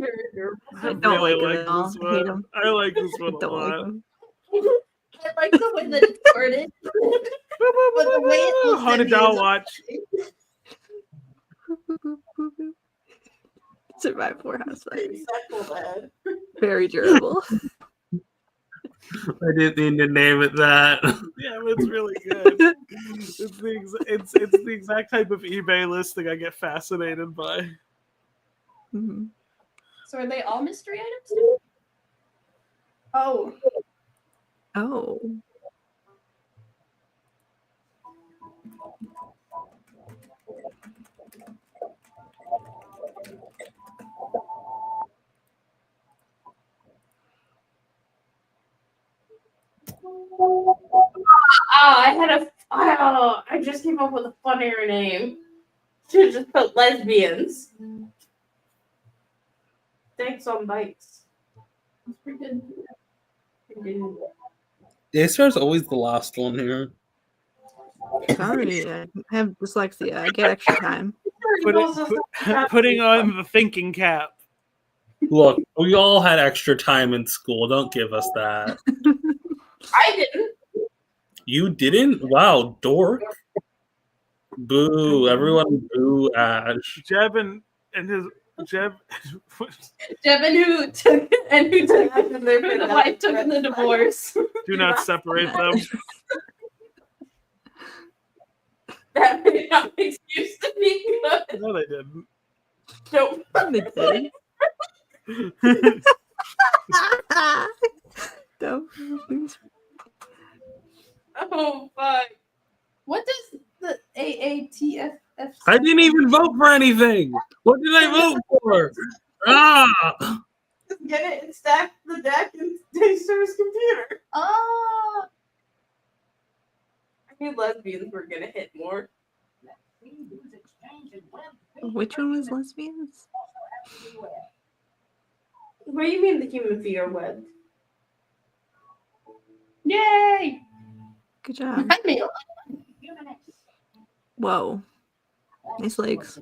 Speaker 7: I don't
Speaker 10: really
Speaker 7: like
Speaker 10: like
Speaker 7: it at all.
Speaker 10: this
Speaker 7: I hate
Speaker 10: one.
Speaker 7: him.
Speaker 10: I like this one
Speaker 7: I
Speaker 10: a
Speaker 7: don't like
Speaker 10: lot.
Speaker 7: him.
Speaker 6: I like the way that it's worded. But the way it looks
Speaker 10: Haunted
Speaker 6: at me
Speaker 10: Doll
Speaker 6: is-
Speaker 10: Watch.
Speaker 7: Survive 4 house fires.
Speaker 6: Exactly that.
Speaker 7: Very durable.
Speaker 4: I didn't mean to name it that.
Speaker 10: Yeah, but it's really good. It's the exact type of eBay listing I get fascinated by.
Speaker 7: Mm-hmm.
Speaker 5: So are they all mystery items? Oh.
Speaker 7: Oh.
Speaker 6: I just came up with a funnier name. Should just put lesbians. Thanks on bites.
Speaker 5: That's pretty good.
Speaker 4: Daystar's always the last one here.
Speaker 7: Sorry, I have dyslexia. I get extra time.
Speaker 10: Putting on the thinking cap.
Speaker 4: Look, we all had extra time in school. Don't give us that.
Speaker 6: I didn't.
Speaker 4: You didn't? Wow, dork. Boo. Everyone boo Ash.
Speaker 10: Jeb and his Jeb.
Speaker 5: Jeb and who took the wife took the divorce.
Speaker 10: Do not separate them.
Speaker 6: That made no excuse to be good.
Speaker 10: No, they didn't.
Speaker 6: Nope.
Speaker 7: They did.
Speaker 6: Oh fuck.
Speaker 5: What does the AATF?
Speaker 4: I didn't even vote for anything. What did I vote for? Ah!
Speaker 6: Just get it and stack the deck in Daystar's computer.
Speaker 5: Oh.
Speaker 6: I knew lesbians were gonna hit more.
Speaker 7: Which one was lesbians?
Speaker 6: What do you mean the human feet are webbed?
Speaker 5: Yay!
Speaker 7: Good job.
Speaker 5: I mean,
Speaker 7: Whoa. Nice legs.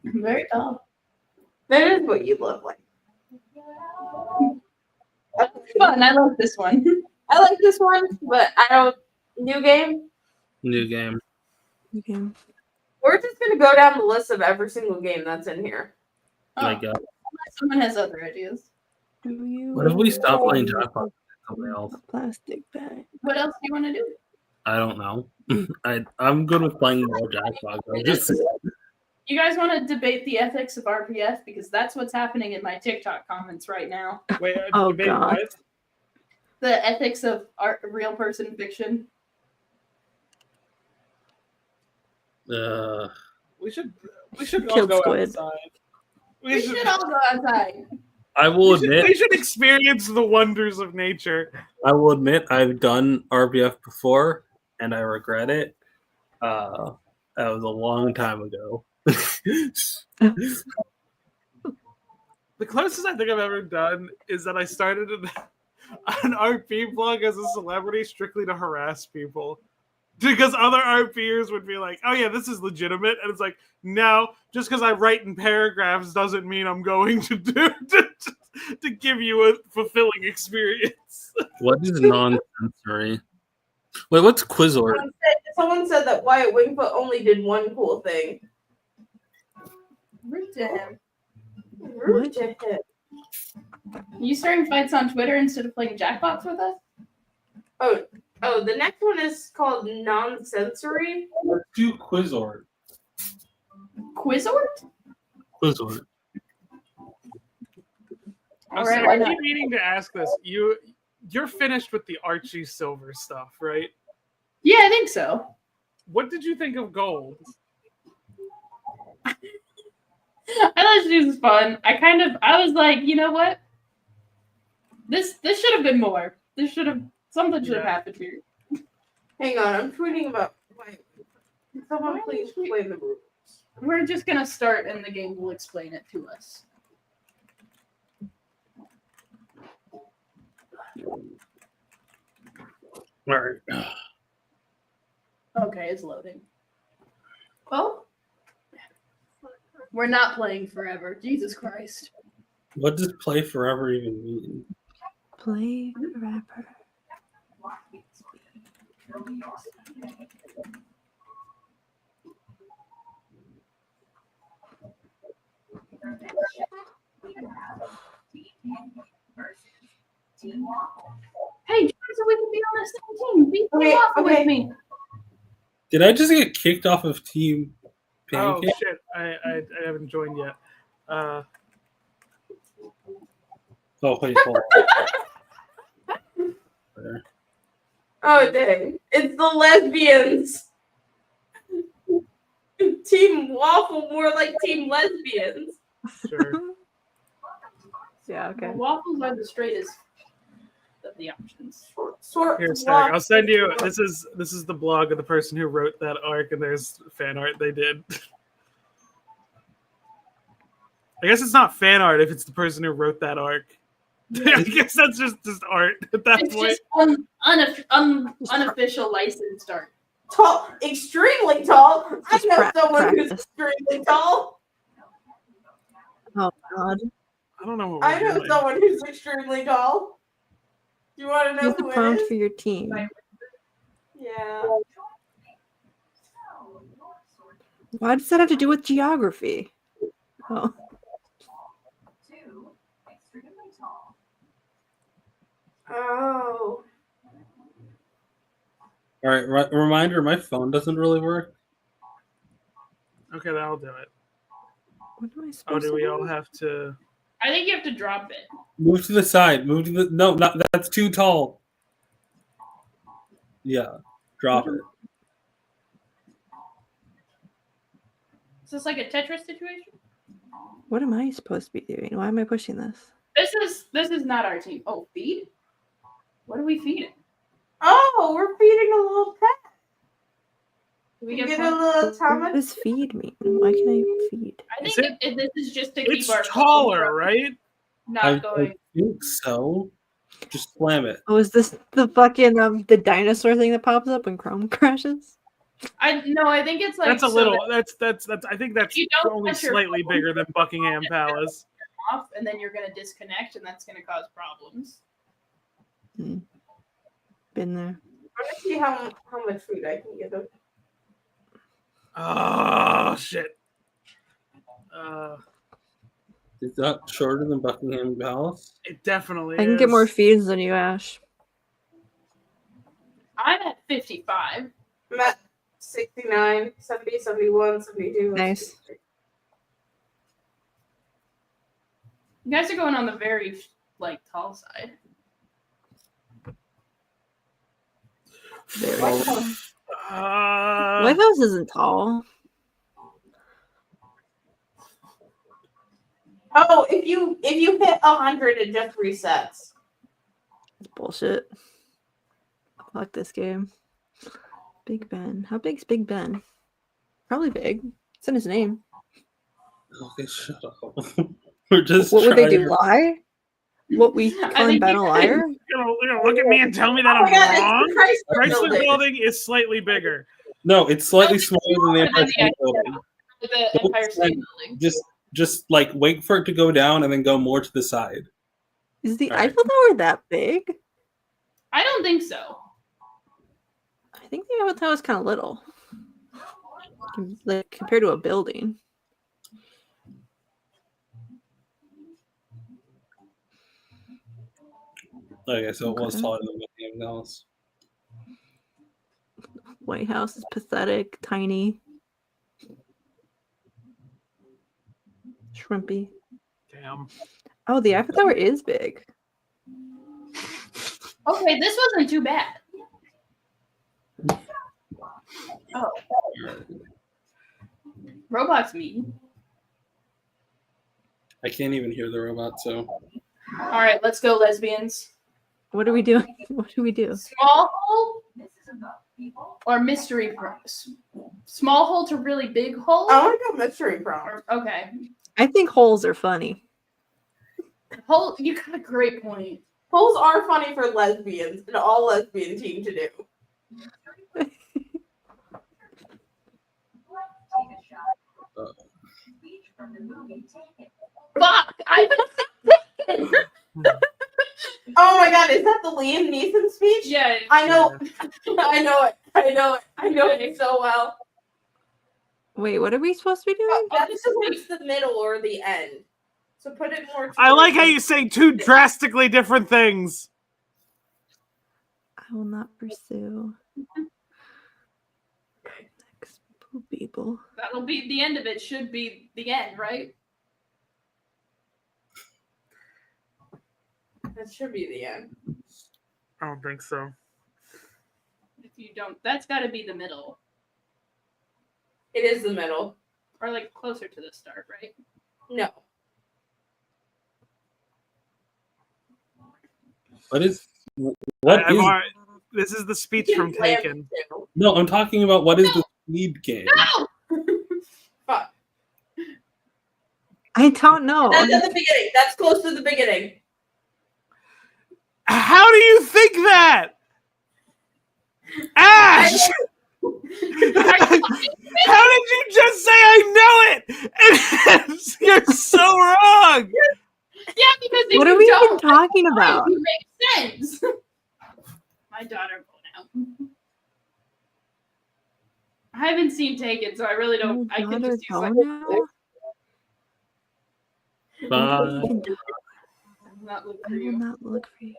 Speaker 5: very tall.
Speaker 6: That is what you look like.
Speaker 5: Fun. I like this one.
Speaker 6: I like this one, but I don't. New game.
Speaker 4: New game.
Speaker 7: Okay.
Speaker 6: We're just gonna go down the list of every single game that's in here.
Speaker 4: My God.
Speaker 5: Unless someone has other ideas.
Speaker 4: What if we stop playing Jackpot? Something else.
Speaker 7: Plastic bag.
Speaker 5: What else do you want to do?
Speaker 4: I don't know. I'm good with playing more Jackpot.
Speaker 5: You guys want to debate the ethics of RPF? Because that's what's happening in my TikTok comments right now.
Speaker 10: Wait,
Speaker 7: Oh,
Speaker 10: debate
Speaker 7: God.
Speaker 10: what?
Speaker 5: The ethics of art, real person fiction.
Speaker 10: We should all
Speaker 7: Killed
Speaker 10: go
Speaker 7: Squid.
Speaker 10: outside.
Speaker 5: We should all go outside.
Speaker 4: I will admit.
Speaker 10: We should experience the wonders of nature.
Speaker 4: I will admit I've done RBF before, and I regret it. That was a long time ago.
Speaker 10: The closest I think I've ever done is that I started an RP blog as a celebrity strictly to harass people. Because other RPers would be like, oh yeah, this is legitimate. And it's like, no, just because I write in paragraphs doesn't mean I'm going to to give you a fulfilling experience.
Speaker 4: What is non-sensory? Wait, what's Quizort?
Speaker 6: Someone said that Wyatt Wingfoot only did one cool thing.
Speaker 5: Rude to him.
Speaker 6: Rude to him.
Speaker 5: You starting fights on Twitter instead of playing jackpots with us?
Speaker 6: Oh, the next one is called non-sensory.
Speaker 4: Let's do Quizort.
Speaker 5: Quizort?
Speaker 4: Quizort.
Speaker 5: All right,
Speaker 10: I
Speaker 5: why not?
Speaker 10: keep meaning to ask this. You're finished with the Archie Silver stuff, right?
Speaker 5: Yeah, I think so.
Speaker 10: What did you think of Gold?
Speaker 5: I thought this was fun. I was like, you know what? This should have been more. Something should have happened here.
Speaker 6: Hang on, I'm tweeting about Wyatt Wingfoot. Someone please explain the rules.
Speaker 5: We're just gonna start and the game will explain it to us.
Speaker 4: All right.
Speaker 5: Okay, it's loading. Well, we're not playing forever. Jesus Christ.
Speaker 4: What does play forever even mean?
Speaker 7: Play forever.
Speaker 5: Hey, so we can be on the same team. Be off with me.
Speaker 4: Did I just get kicked off of Team
Speaker 10: Oh
Speaker 4: Pancake?
Speaker 10: shit, I haven't joined yet.
Speaker 4: Oh, wait, hold on. There.
Speaker 6: Oh dang! It's the lesbians. Team Waffle, more like Team Lesbians.
Speaker 10: Sure.
Speaker 7: Yeah, okay.
Speaker 5: Waffles are the straightest of the options.
Speaker 10: Here, Stack. I'll send you. This is the blog of the person who wrote that arc, and there's fan art they did. I guess it's not fan art if it's the person who wrote that arc. I guess that's just art at that
Speaker 5: It's
Speaker 10: point.
Speaker 5: just unofficial licensed art.
Speaker 6: Tall, extremely tall. I
Speaker 7: Just
Speaker 6: know someone who's
Speaker 7: practice.
Speaker 6: extremely tall.
Speaker 7: Oh God.
Speaker 10: I don't know what
Speaker 6: I
Speaker 10: we're
Speaker 6: know
Speaker 10: doing.
Speaker 6: someone who's extremely tall. Do you want to know
Speaker 7: Use the
Speaker 6: who it
Speaker 7: prompt
Speaker 6: is?
Speaker 7: for your team.
Speaker 6: Yeah.
Speaker 7: Why does that have to do with geography? Oh.
Speaker 6: Oh.
Speaker 4: All right, reminder: my phone doesn't really work.
Speaker 10: Okay, that'll do it.
Speaker 7: What am I
Speaker 10: Oh,
Speaker 7: supposed
Speaker 10: do
Speaker 7: to
Speaker 10: we
Speaker 7: do?
Speaker 10: all have to?
Speaker 5: I think you have to drop it.
Speaker 4: Move to the side. Move to the no, not that's too tall. Yeah, drop
Speaker 7: What
Speaker 4: it.
Speaker 5: Is this like a Tetris situation?
Speaker 7: What am I supposed to be doing? Why am I pushing this?
Speaker 5: This is not our team. Oh, feed? What are we feeding?
Speaker 6: Oh, we're feeding a little pet.
Speaker 5: Do we
Speaker 6: You
Speaker 5: get
Speaker 6: get a
Speaker 5: points?
Speaker 6: little
Speaker 7: What
Speaker 6: Thomas.
Speaker 7: does feed mean? Why can I feed?
Speaker 5: I
Speaker 10: Is
Speaker 5: think this is just to
Speaker 10: It's
Speaker 5: keep our phone
Speaker 10: taller,
Speaker 5: from
Speaker 10: right?
Speaker 5: not
Speaker 4: I
Speaker 5: going.
Speaker 4: think so. Just slam it.
Speaker 7: Oh, is this the fucking the dinosaur thing that pops up when Chrome crashes?
Speaker 5: I think it's like
Speaker 10: That's a
Speaker 5: so
Speaker 10: little.
Speaker 5: that
Speaker 10: That's. I think that's
Speaker 5: you don't
Speaker 10: only
Speaker 5: touch your
Speaker 10: slightly
Speaker 5: phone.
Speaker 10: bigger than Buckingham Palace.
Speaker 5: off, and then you're gonna disconnect, and that's gonna cause problems.
Speaker 7: Been there.
Speaker 6: Let me see how much food I can give him.
Speaker 10: Oh shit.
Speaker 4: Is that shorter than Buckingham Palace?
Speaker 10: It definitely
Speaker 7: I can
Speaker 10: is.
Speaker 7: get more feeds than you, Ash.
Speaker 5: I'm at 55.
Speaker 6: I'm at 69, 70, 71, 72.
Speaker 7: Nice.
Speaker 5: You guys are going on the very tall side.
Speaker 7: Very
Speaker 10: Uh,
Speaker 7: tall. White House isn't tall.
Speaker 6: Oh, if you hit 100, it just resets.
Speaker 7: It's bullshit. Fuck this game. Big Ben. How big's Big Ben? Probably big. It's in his name.
Speaker 4: Okay, shut up. We're just.
Speaker 7: What would they do?
Speaker 4: trying-
Speaker 7: Lie? What we
Speaker 5: I
Speaker 7: calling
Speaker 5: think
Speaker 7: Ben a liar?
Speaker 10: You're gonna look at me and tell me that
Speaker 6: Oh my
Speaker 10: I'm
Speaker 6: God, it's the
Speaker 10: wrong?
Speaker 6: Chrysler
Speaker 10: Chrysler
Speaker 6: Building.
Speaker 10: Building is slightly bigger.
Speaker 4: No, it's slightly
Speaker 5: No,
Speaker 4: smaller than the
Speaker 5: it's
Speaker 4: Empire
Speaker 5: smaller
Speaker 4: State
Speaker 5: than
Speaker 4: Building.
Speaker 5: The Empire State Building.
Speaker 4: Just like wait for it to go down and then go more to the side.
Speaker 7: Is the
Speaker 4: All right.
Speaker 7: Eiffel Tower that big?
Speaker 5: I don't think so.
Speaker 7: I think the Eiffel Tower is kind of little. Like compared to a building.
Speaker 4: Okay, so it was
Speaker 7: Okay.
Speaker 4: taller than Buckingham Palace.
Speaker 7: White House is pathetic, tiny. Shrimpy.
Speaker 10: Damn.
Speaker 7: Oh, the Eiffel Tower is big.
Speaker 5: Okay, this wasn't too bad. Oh. Robot's mean.
Speaker 4: I can't even hear the robot, so
Speaker 5: All right, let's go, lesbians.
Speaker 7: What are we doing? What do we do?
Speaker 5: Small hole or mystery small hole to really big hole?
Speaker 6: I want to go mystery prompt.
Speaker 5: Okay.
Speaker 7: I think holes are funny.
Speaker 5: Hole, you got a great point.
Speaker 6: Holes are funny for lesbians, and all lesbian team to do.
Speaker 5: Fuck!
Speaker 6: Oh my God, is that the Liam Neeson speech?
Speaker 5: Yeah.
Speaker 6: I know. I know it. I know it. I know it so well.
Speaker 7: Wait, what are we supposed to be doing?
Speaker 6: That's towards the middle or the end. So put it more.
Speaker 10: I like how
Speaker 6: towards
Speaker 10: you say two drastically different things.
Speaker 7: I will not pursue. Next people.
Speaker 5: That'll be the end of it. Should be the end, right?
Speaker 6: That should be the end.
Speaker 10: I don't think so.
Speaker 5: If you don't, that's got to be the middle,
Speaker 6: It is the middle.
Speaker 5: or like closer to the start, right?
Speaker 6: No.
Speaker 10: This is the speech from Taken.
Speaker 4: No, I'm talking about what is the speed game?
Speaker 5: No!
Speaker 6: Fuck.
Speaker 7: I don't know.
Speaker 6: That's at the beginning. That's close to the beginning.
Speaker 10: How do you think that? Ash! How did you just say I know it? You're so wrong.
Speaker 5: Yeah, because if
Speaker 7: What
Speaker 5: you
Speaker 7: are we
Speaker 5: don't,
Speaker 7: even talking about?
Speaker 5: you make sense. My daughter going out. I haven't seen Taken, so I really don't. I can just use
Speaker 7: Go
Speaker 5: like.
Speaker 7: now?
Speaker 4: Bye.
Speaker 5: I will not look
Speaker 7: I
Speaker 5: for
Speaker 7: will
Speaker 5: you.
Speaker 7: not look for you.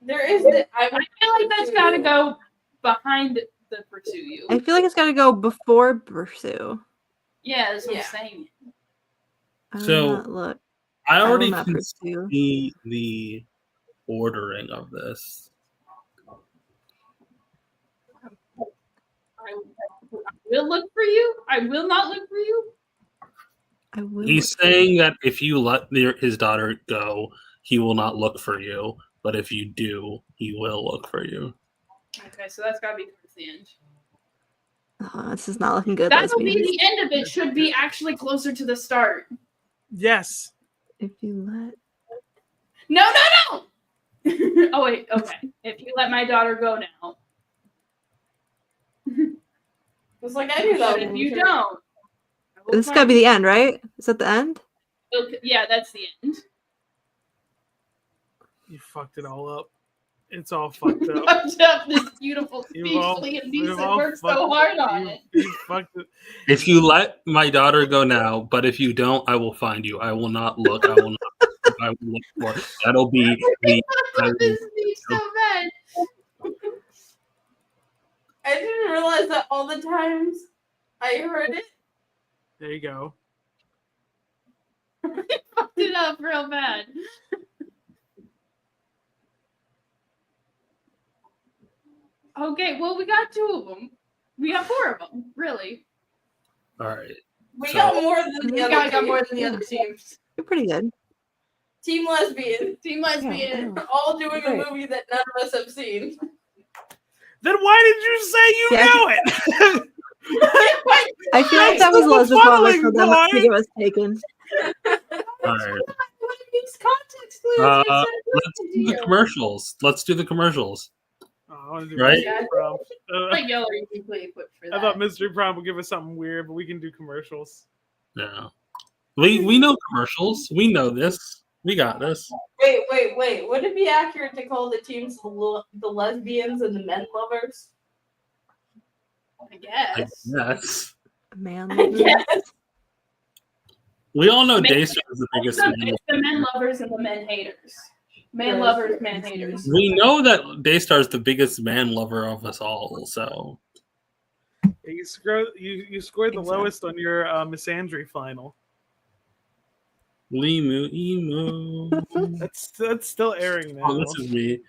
Speaker 6: There is.
Speaker 5: I feel like that's got to go behind the pursue you.
Speaker 7: I feel like it's got to go before pursue.
Speaker 5: Yeah, that's what
Speaker 6: Yeah.
Speaker 5: I'm saying.
Speaker 7: I will
Speaker 4: So,
Speaker 7: not look.
Speaker 4: I
Speaker 7: will
Speaker 4: already
Speaker 7: not
Speaker 4: can
Speaker 7: pursue.
Speaker 4: see the ordering of this.
Speaker 5: I will look for you. I will not look for you.
Speaker 7: I will.
Speaker 4: He's saying that if you let his daughter go, he will not look for you. But if you do, he will look for you.
Speaker 5: Okay, so that's got to be towards the end.
Speaker 7: Oh, this is not looking good.
Speaker 5: That'll be
Speaker 7: lesbians.
Speaker 5: the end of it. Should be actually closer to the start.
Speaker 10: Yes.
Speaker 7: If you let.
Speaker 5: No. Oh wait. Okay. If you let my daughter go now.
Speaker 6: It's like I knew that.
Speaker 5: But if you don't, I will
Speaker 7: This got to
Speaker 5: find
Speaker 7: be the
Speaker 5: you.
Speaker 7: end, right? Is that the end?
Speaker 5: Okay, yeah, that's the end.
Speaker 10: You fucked it all up. It's all fucked up.
Speaker 5: Fucked up this beautiful speech.
Speaker 10: You've all-
Speaker 5: Liam
Speaker 10: you've
Speaker 5: Neeson
Speaker 10: all
Speaker 5: worked so
Speaker 10: fucked-
Speaker 5: hard on it.
Speaker 10: You fucked it.
Speaker 4: If you let my daughter go now, but if you don't, I will find you. I will not look. I will not. I will look for. That'll be the.
Speaker 5: Fucked up this speech so bad.
Speaker 6: I didn't realize that all the times I heard it.
Speaker 10: There you go.
Speaker 5: Fucked it up real bad. Okay, well, we got 2 of them. We got 4 of them, really.
Speaker 4: All right.
Speaker 6: We
Speaker 4: So-
Speaker 6: got more than the
Speaker 5: We
Speaker 6: other.
Speaker 5: got
Speaker 6: team.
Speaker 5: more than the other teams.
Speaker 7: You're pretty good.
Speaker 6: Team lesbian,
Speaker 5: Team lesbian.
Speaker 7: Yeah,
Speaker 6: all doing
Speaker 7: Great.
Speaker 6: a movie that none of us have seen.
Speaker 10: Then why did you say you
Speaker 7: Yeah.
Speaker 10: know it?
Speaker 7: I feel like that was
Speaker 10: That's the
Speaker 7: lesbian for them
Speaker 10: befuddling
Speaker 7: to give us Taken.
Speaker 4: All right.
Speaker 5: What makes context clues? I said
Speaker 4: Let's do the commercials. Let's do the commercials.
Speaker 10: Oh, I want to do
Speaker 4: Right?
Speaker 10: Mystery Prompt.
Speaker 5: Like y'all are uniquely equipped for that.
Speaker 10: I thought Mystery Prompt would give us something weird, but we can do commercials.
Speaker 4: Yeah. We know commercials. We know this. We got this.
Speaker 6: Wait. Would it be accurate to call the teams the lesbians and the men lovers?
Speaker 5: I guess.
Speaker 4: Yes.
Speaker 7: Man.
Speaker 6: I guess.
Speaker 4: We all know
Speaker 5: Maybe
Speaker 4: Daystar is the biggest man.
Speaker 5: It's the men lovers and the men haters. Man lovers, man haters.
Speaker 4: We know that Daystar is the biggest man lover of us all. So
Speaker 10: You scored the
Speaker 7: Exactly.
Speaker 10: lowest on your misandry final.
Speaker 4: Limu emu.
Speaker 10: That's still airing now.
Speaker 4: Oh, this is me.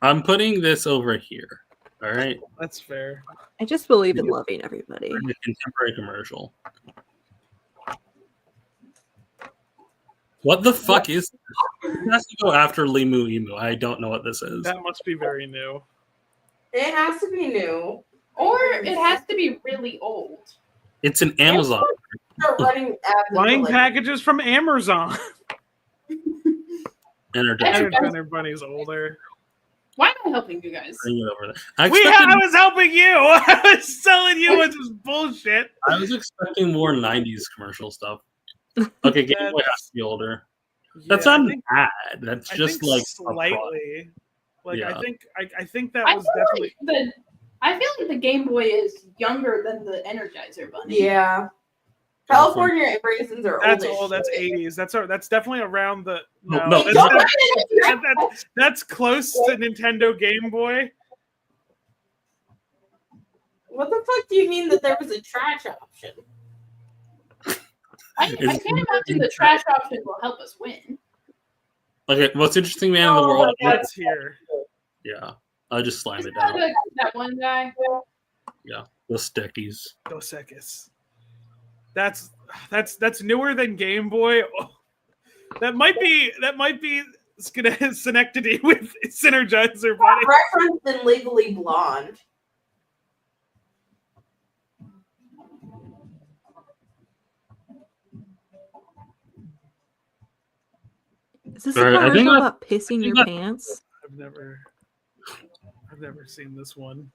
Speaker 4: I'm putting this over here. All right.
Speaker 10: That's fair.
Speaker 7: I just believe in loving everybody.
Speaker 4: A contemporary commercial. What the fuck is this? It has to go after Limu Emu. I don't know what this is.
Speaker 10: That must be very new.
Speaker 6: It has to be new.
Speaker 5: Or it has to be really old.
Speaker 4: It's an Amazon.
Speaker 6: Start running ads
Speaker 10: Buying
Speaker 6: like,
Speaker 10: packages from Amazon.
Speaker 4: Energizer.
Speaker 10: Everybody's older.
Speaker 5: Why am I helping you guys?
Speaker 4: Bring it over there. I
Speaker 10: I was helping you. I was telling you what's just bullshit.
Speaker 4: I was expecting more 90s commercial stuff. Okay, Game Boy has to be older. That's
Speaker 10: Yeah,
Speaker 4: not
Speaker 10: I think-
Speaker 4: bad. That's
Speaker 10: I
Speaker 4: just
Speaker 10: think
Speaker 4: like a
Speaker 10: slightly. Like
Speaker 4: Yeah.
Speaker 10: I think that
Speaker 5: I
Speaker 10: was
Speaker 5: feel
Speaker 10: definitely
Speaker 5: like I feel like the Game Boy is younger than the Energizer Bunny.
Speaker 6: Yeah. California raisins are
Speaker 10: that's
Speaker 6: old.
Speaker 10: old. That's 80s. That's definitely around the
Speaker 4: No,
Speaker 10: no.
Speaker 4: no.
Speaker 10: That's close to Nintendo Game Boy.
Speaker 6: What the fuck do you mean that there was a trash option?
Speaker 5: I can't imagine the trash option will help us win.
Speaker 4: Okay, most interesting man in the world.
Speaker 10: That's here.
Speaker 4: Yeah, I'll just slam it
Speaker 5: Isn't that
Speaker 4: down.
Speaker 5: that one guy?
Speaker 4: Yeah, the stickies.
Speaker 10: Dos Equis. That's newer than Game Boy. Oh, that might be Synecdoche with Synergizer Bunny.
Speaker 6: Referenced in Legally Blonde.
Speaker 7: Is this
Speaker 4: Sorry,
Speaker 7: a
Speaker 4: I think
Speaker 7: commercial
Speaker 4: I-
Speaker 7: about pissing your
Speaker 4: I-
Speaker 7: pants?
Speaker 10: I've never seen this one.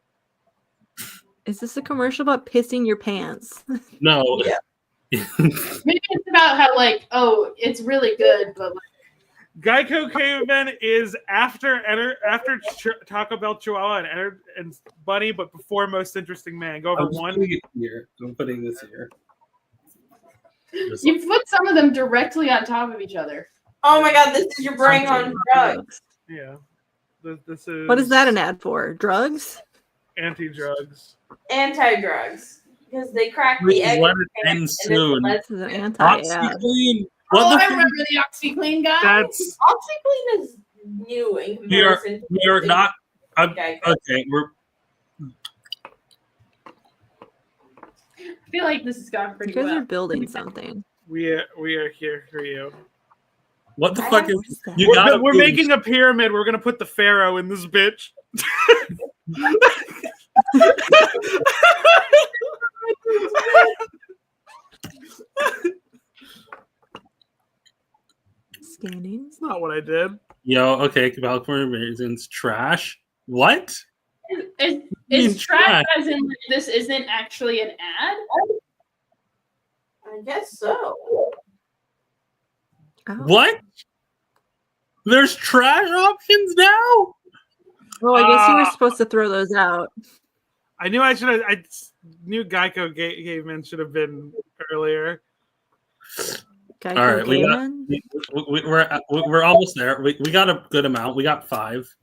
Speaker 7: Is this a commercial about pissing your pants?
Speaker 4: No.
Speaker 6: Yeah.
Speaker 5: Maybe it's about how like, oh, it's really good, but like,
Speaker 10: Geico Caveman is after Taco Bell Chihuahua and Bunny, but before Most Interesting Man. Go over
Speaker 4: I'm
Speaker 10: one.
Speaker 4: putting it here. I'm putting this here.
Speaker 5: you put some of them directly on top of each other.
Speaker 6: Oh my god, this is your brain on drugs.
Speaker 10: Yeah. This is.
Speaker 7: What is that an ad for? Drugs?
Speaker 10: Anti-drugs.
Speaker 6: Anti-drugs. Because they crack
Speaker 4: Wait,
Speaker 6: the egg.
Speaker 4: let it end soon.
Speaker 7: This is an anti-ad.
Speaker 4: OxyClean.
Speaker 5: Oh, I remember the OxyClean guy.
Speaker 10: That's
Speaker 6: OxyClean is new in comparison.
Speaker 4: we are not.
Speaker 6: Okay.
Speaker 4: Okay, we're.
Speaker 5: I feel like this has gone pretty
Speaker 7: You guys
Speaker 5: well.
Speaker 7: are building something.
Speaker 10: we are here for you.
Speaker 4: What the fuck is?
Speaker 7: What's that?
Speaker 4: You gotta
Speaker 10: We're
Speaker 4: be-
Speaker 10: making a pyramid. We're gonna put the pharaoh in this bitch.
Speaker 7: Scanning.
Speaker 10: That's not what I did.
Speaker 4: Yo, okay, California Raisins trash. What?
Speaker 5: Is
Speaker 4: Means
Speaker 5: trash
Speaker 4: trash.
Speaker 5: as in like, this isn't actually an ad?
Speaker 6: I guess so.
Speaker 7: Oh.
Speaker 4: What? There's trash options now?
Speaker 7: Oh, I guess you were supposed to throw those out.
Speaker 10: I knew I should have. I knew Geico Caveman should have been earlier.
Speaker 7: Geico
Speaker 4: All right,
Speaker 7: Gaiman?
Speaker 4: we're almost there. We got a good amount. We got 5.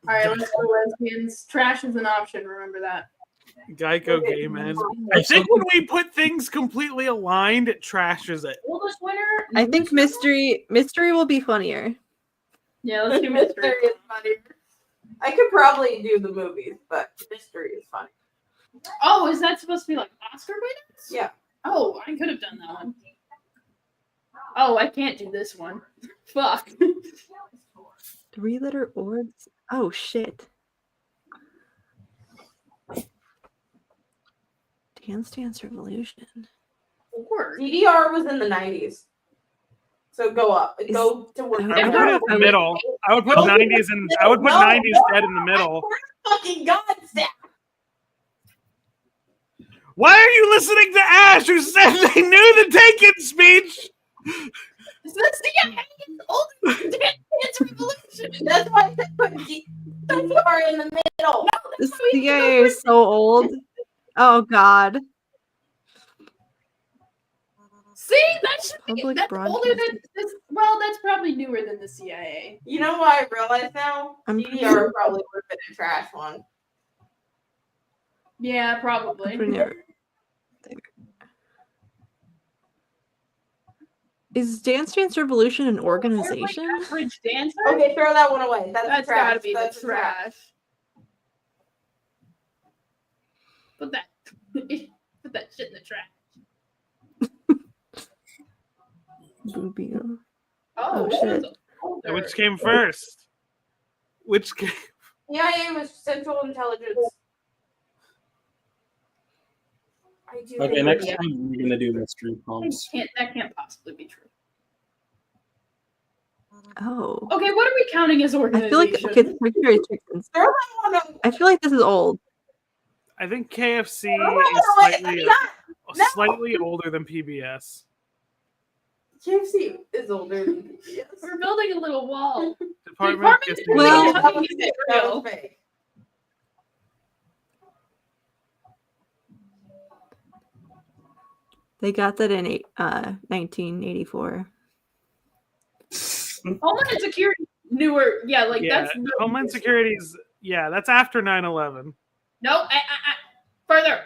Speaker 5: All right, let's go lesbians. Trash is an option. Remember that.
Speaker 10: Geico Gaiman. I think when we put things completely aligned, it trashes it.
Speaker 5: Oldest winner.
Speaker 7: I think mystery will be funnier.
Speaker 5: Yeah, let's do
Speaker 6: Mystery
Speaker 5: mystery.
Speaker 6: is funnier. I could probably do the movies, but mystery is funny.
Speaker 5: Oh, is that supposed to be like Oscar winners?
Speaker 6: Yeah.
Speaker 5: Oh, I could have done that one. Oh, I can't do this one. Fuck.
Speaker 7: 3-letter words. Oh shit. Dance Revolution.
Speaker 5: Word.
Speaker 6: DDR was in the 90s. So go up. Go to work.
Speaker 7: I
Speaker 10: I would
Speaker 7: don't
Speaker 10: put
Speaker 7: know
Speaker 10: it
Speaker 7: if
Speaker 10: in
Speaker 7: I
Speaker 10: the
Speaker 7: would-
Speaker 10: middle. I would put 90s and I would put 90s dead in the middle.
Speaker 6: Fucking God, Zach.
Speaker 10: Why are you listening to Ash, who said they knew the Taken speech?
Speaker 5: Is this the older than Dance Revolution?
Speaker 6: That's why I put DDR in the middle.
Speaker 7: The CIA is so old. Oh god.
Speaker 5: See, that should be
Speaker 7: Public
Speaker 5: that's older
Speaker 7: broadcasting.
Speaker 5: than this. Well, that's probably newer than the CIA.
Speaker 6: You know what I realize now?
Speaker 7: I'm
Speaker 6: DDR probably would have been a trash one.
Speaker 5: Yeah, probably.
Speaker 7: Pretty near. There. Is Dance Revolution an organization?
Speaker 5: Average dancer.
Speaker 6: Okay, throw that one away.
Speaker 5: That's
Speaker 6: trash.
Speaker 5: gotta be
Speaker 6: That's
Speaker 5: the trash. Put that shit in the trash.
Speaker 7: Boobio.
Speaker 5: Oh,
Speaker 7: Oh, shit.
Speaker 5: older.
Speaker 10: Which came first? Which came?
Speaker 6: CIA was Central Intelligence. I do
Speaker 4: Okay,
Speaker 6: think
Speaker 4: next
Speaker 6: yeah.
Speaker 4: time we're gonna do mystery prompts.
Speaker 5: That can't possibly be true.
Speaker 7: Oh.
Speaker 5: Okay, what are we counting as
Speaker 7: I
Speaker 5: organization?
Speaker 7: feel like okay, the Mercury Chickens.
Speaker 6: Throw that one away.
Speaker 7: I feel like this is old.
Speaker 10: I think KFC
Speaker 6: Throw
Speaker 10: is
Speaker 6: that one away. No.
Speaker 10: slightly older than PBS.
Speaker 6: KFC is older than PBS.
Speaker 5: We're building a little wall.
Speaker 10: Department
Speaker 5: Department
Speaker 10: is
Speaker 7: Well-
Speaker 6: that was fake.
Speaker 7: They got that in 1984.
Speaker 5: Homeland Security newer. Yeah, like
Speaker 10: yeah,
Speaker 5: that's
Speaker 10: Homeland Security's that's after 9/11.
Speaker 5: No, further.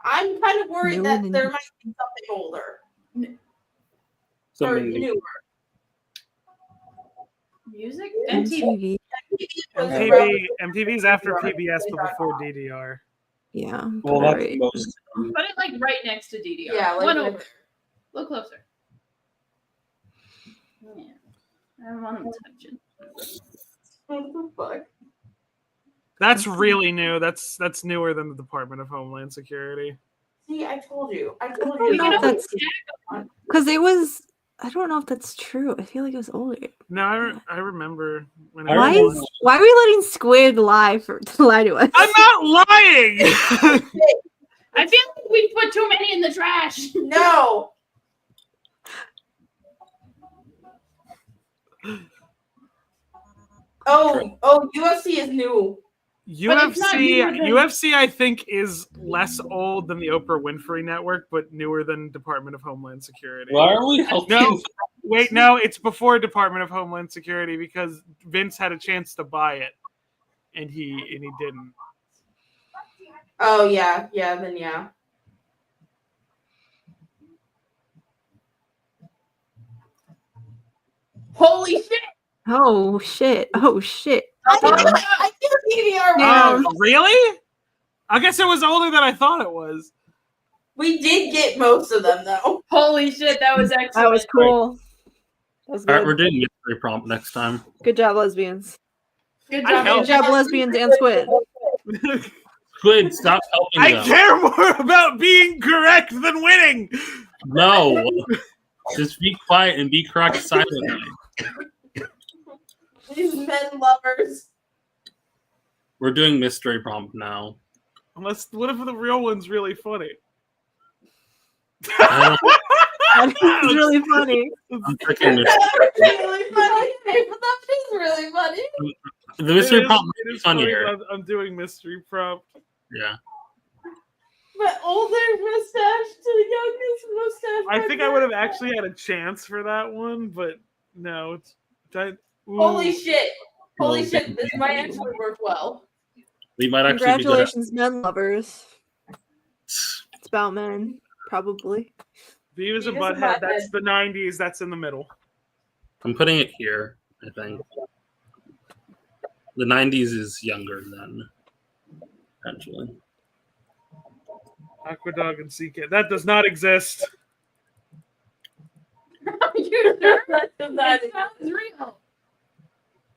Speaker 6: I'm kind of worried
Speaker 7: Newer
Speaker 6: that
Speaker 7: than-
Speaker 6: there might be something older or
Speaker 4: Something
Speaker 6: newer.
Speaker 5: Music.
Speaker 7: MTV.
Speaker 10: MTV's after PBS, but before DDR.
Speaker 7: Yeah.
Speaker 4: well,
Speaker 7: but
Speaker 4: that's
Speaker 7: alright.
Speaker 4: most.
Speaker 5: Put it like right next to DDR.
Speaker 6: Yeah, like
Speaker 5: one
Speaker 6: next-
Speaker 5: over. Look closer. Yeah. I don't want him touching.
Speaker 6: What the fuck?
Speaker 10: That's really new. That's newer than the Department of Homeland Security.
Speaker 6: See, I told you. I told
Speaker 7: don't
Speaker 6: you.
Speaker 7: know if that's- Because it was I don't know if that's true. I feel like it was older.
Speaker 10: No, I remember when
Speaker 4: I
Speaker 7: Why
Speaker 10: it
Speaker 4: remember-
Speaker 10: was.
Speaker 7: are we letting Squid lie to lie to us?
Speaker 10: I'm not lying.
Speaker 5: I feel like we put too many in the trash.
Speaker 6: No. Oh, UFC is new.
Speaker 5: But it's not newer than-
Speaker 10: UFC, I think, is less old than the Oprah Winfrey Network, but newer than Department of Homeland Security.
Speaker 4: Why are we helping?
Speaker 10: No, wait, no, it's before Department of Homeland Security because Vince had a chance to buy it, and he didn't.
Speaker 6: Oh yeah, then yeah.
Speaker 5: Holy shit!
Speaker 7: Oh shit! Oh shit!
Speaker 6: I
Speaker 7: Damn.
Speaker 6: did a PVR.
Speaker 7: Damn.
Speaker 10: Oh, really? I guess it was older than I thought it was.
Speaker 6: We did get most of them though.
Speaker 5: Holy shit, that was excellent.
Speaker 7: That was cool. That was
Speaker 4: All right,
Speaker 7: good.
Speaker 4: we're doing mystery prompt next time.
Speaker 7: Good job, lesbians.
Speaker 5: Good
Speaker 10: I
Speaker 5: job.
Speaker 10: helped.
Speaker 7: Good job, lesbians and Squid.
Speaker 4: Squid, stop helping
Speaker 10: I
Speaker 4: them.
Speaker 10: care more about being correct than winning.
Speaker 4: No. Just be quiet and be correct silently.
Speaker 6: These men lovers.
Speaker 4: We're doing mystery prompt now.
Speaker 10: Unless, what if the real one's really funny?
Speaker 4: I don't-
Speaker 7: It's really funny.
Speaker 4: I'm picking this.
Speaker 6: Really funny. That is really funny.
Speaker 4: The mystery prompt
Speaker 10: It
Speaker 4: might be
Speaker 10: is funny.
Speaker 4: funnier.
Speaker 10: I'm doing mystery prompt.
Speaker 4: Yeah.
Speaker 6: My older mustache to the youngest mustache.
Speaker 10: I think I would have actually had a chance for that one, but no. It's that.
Speaker 6: Holy shit! Holy
Speaker 4: No,
Speaker 6: shit! This might actually work well.
Speaker 4: We might actually
Speaker 7: Congratulations, men lovers. It's about men, probably.
Speaker 10: Beavis and
Speaker 6: Beavis and
Speaker 10: Butthead.
Speaker 6: Butthead.
Speaker 10: That's the '90s. That's in the middle.
Speaker 4: I'm putting it here, I think. The 90s is younger than, actually.
Speaker 10: Aquadog and CK. That does not exist.
Speaker 5: You sure? That sounds real.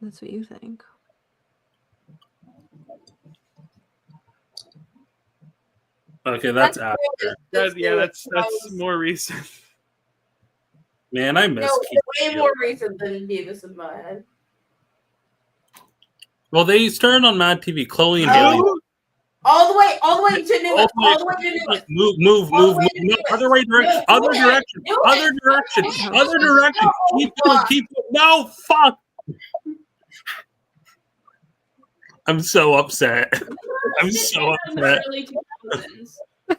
Speaker 7: That's what you think.
Speaker 4: Okay, that's after.
Speaker 10: That's more recent.
Speaker 4: Man, I miss
Speaker 6: No,
Speaker 4: Keith
Speaker 6: way
Speaker 4: Field.
Speaker 6: more recent than Beavis and Butthead.
Speaker 4: Well, they started on Mad TV. Chloe and Haley.
Speaker 10: Oh,
Speaker 6: All the way to New. All the way to New.
Speaker 4: Move.
Speaker 6: All the way to
Speaker 4: No,
Speaker 6: New.
Speaker 4: other way direction.
Speaker 6: No,
Speaker 4: Other
Speaker 6: do it.
Speaker 4: direction.
Speaker 6: Do
Speaker 4: Other
Speaker 6: it.
Speaker 4: direction.
Speaker 6: Do it.
Speaker 4: Other direction.
Speaker 6: No,
Speaker 4: Keep going.
Speaker 6: fuck.
Speaker 4: Keep going. No, fuck. I'm so upset. I'm so
Speaker 5: In the
Speaker 4: upset.
Speaker 5: early 2000s.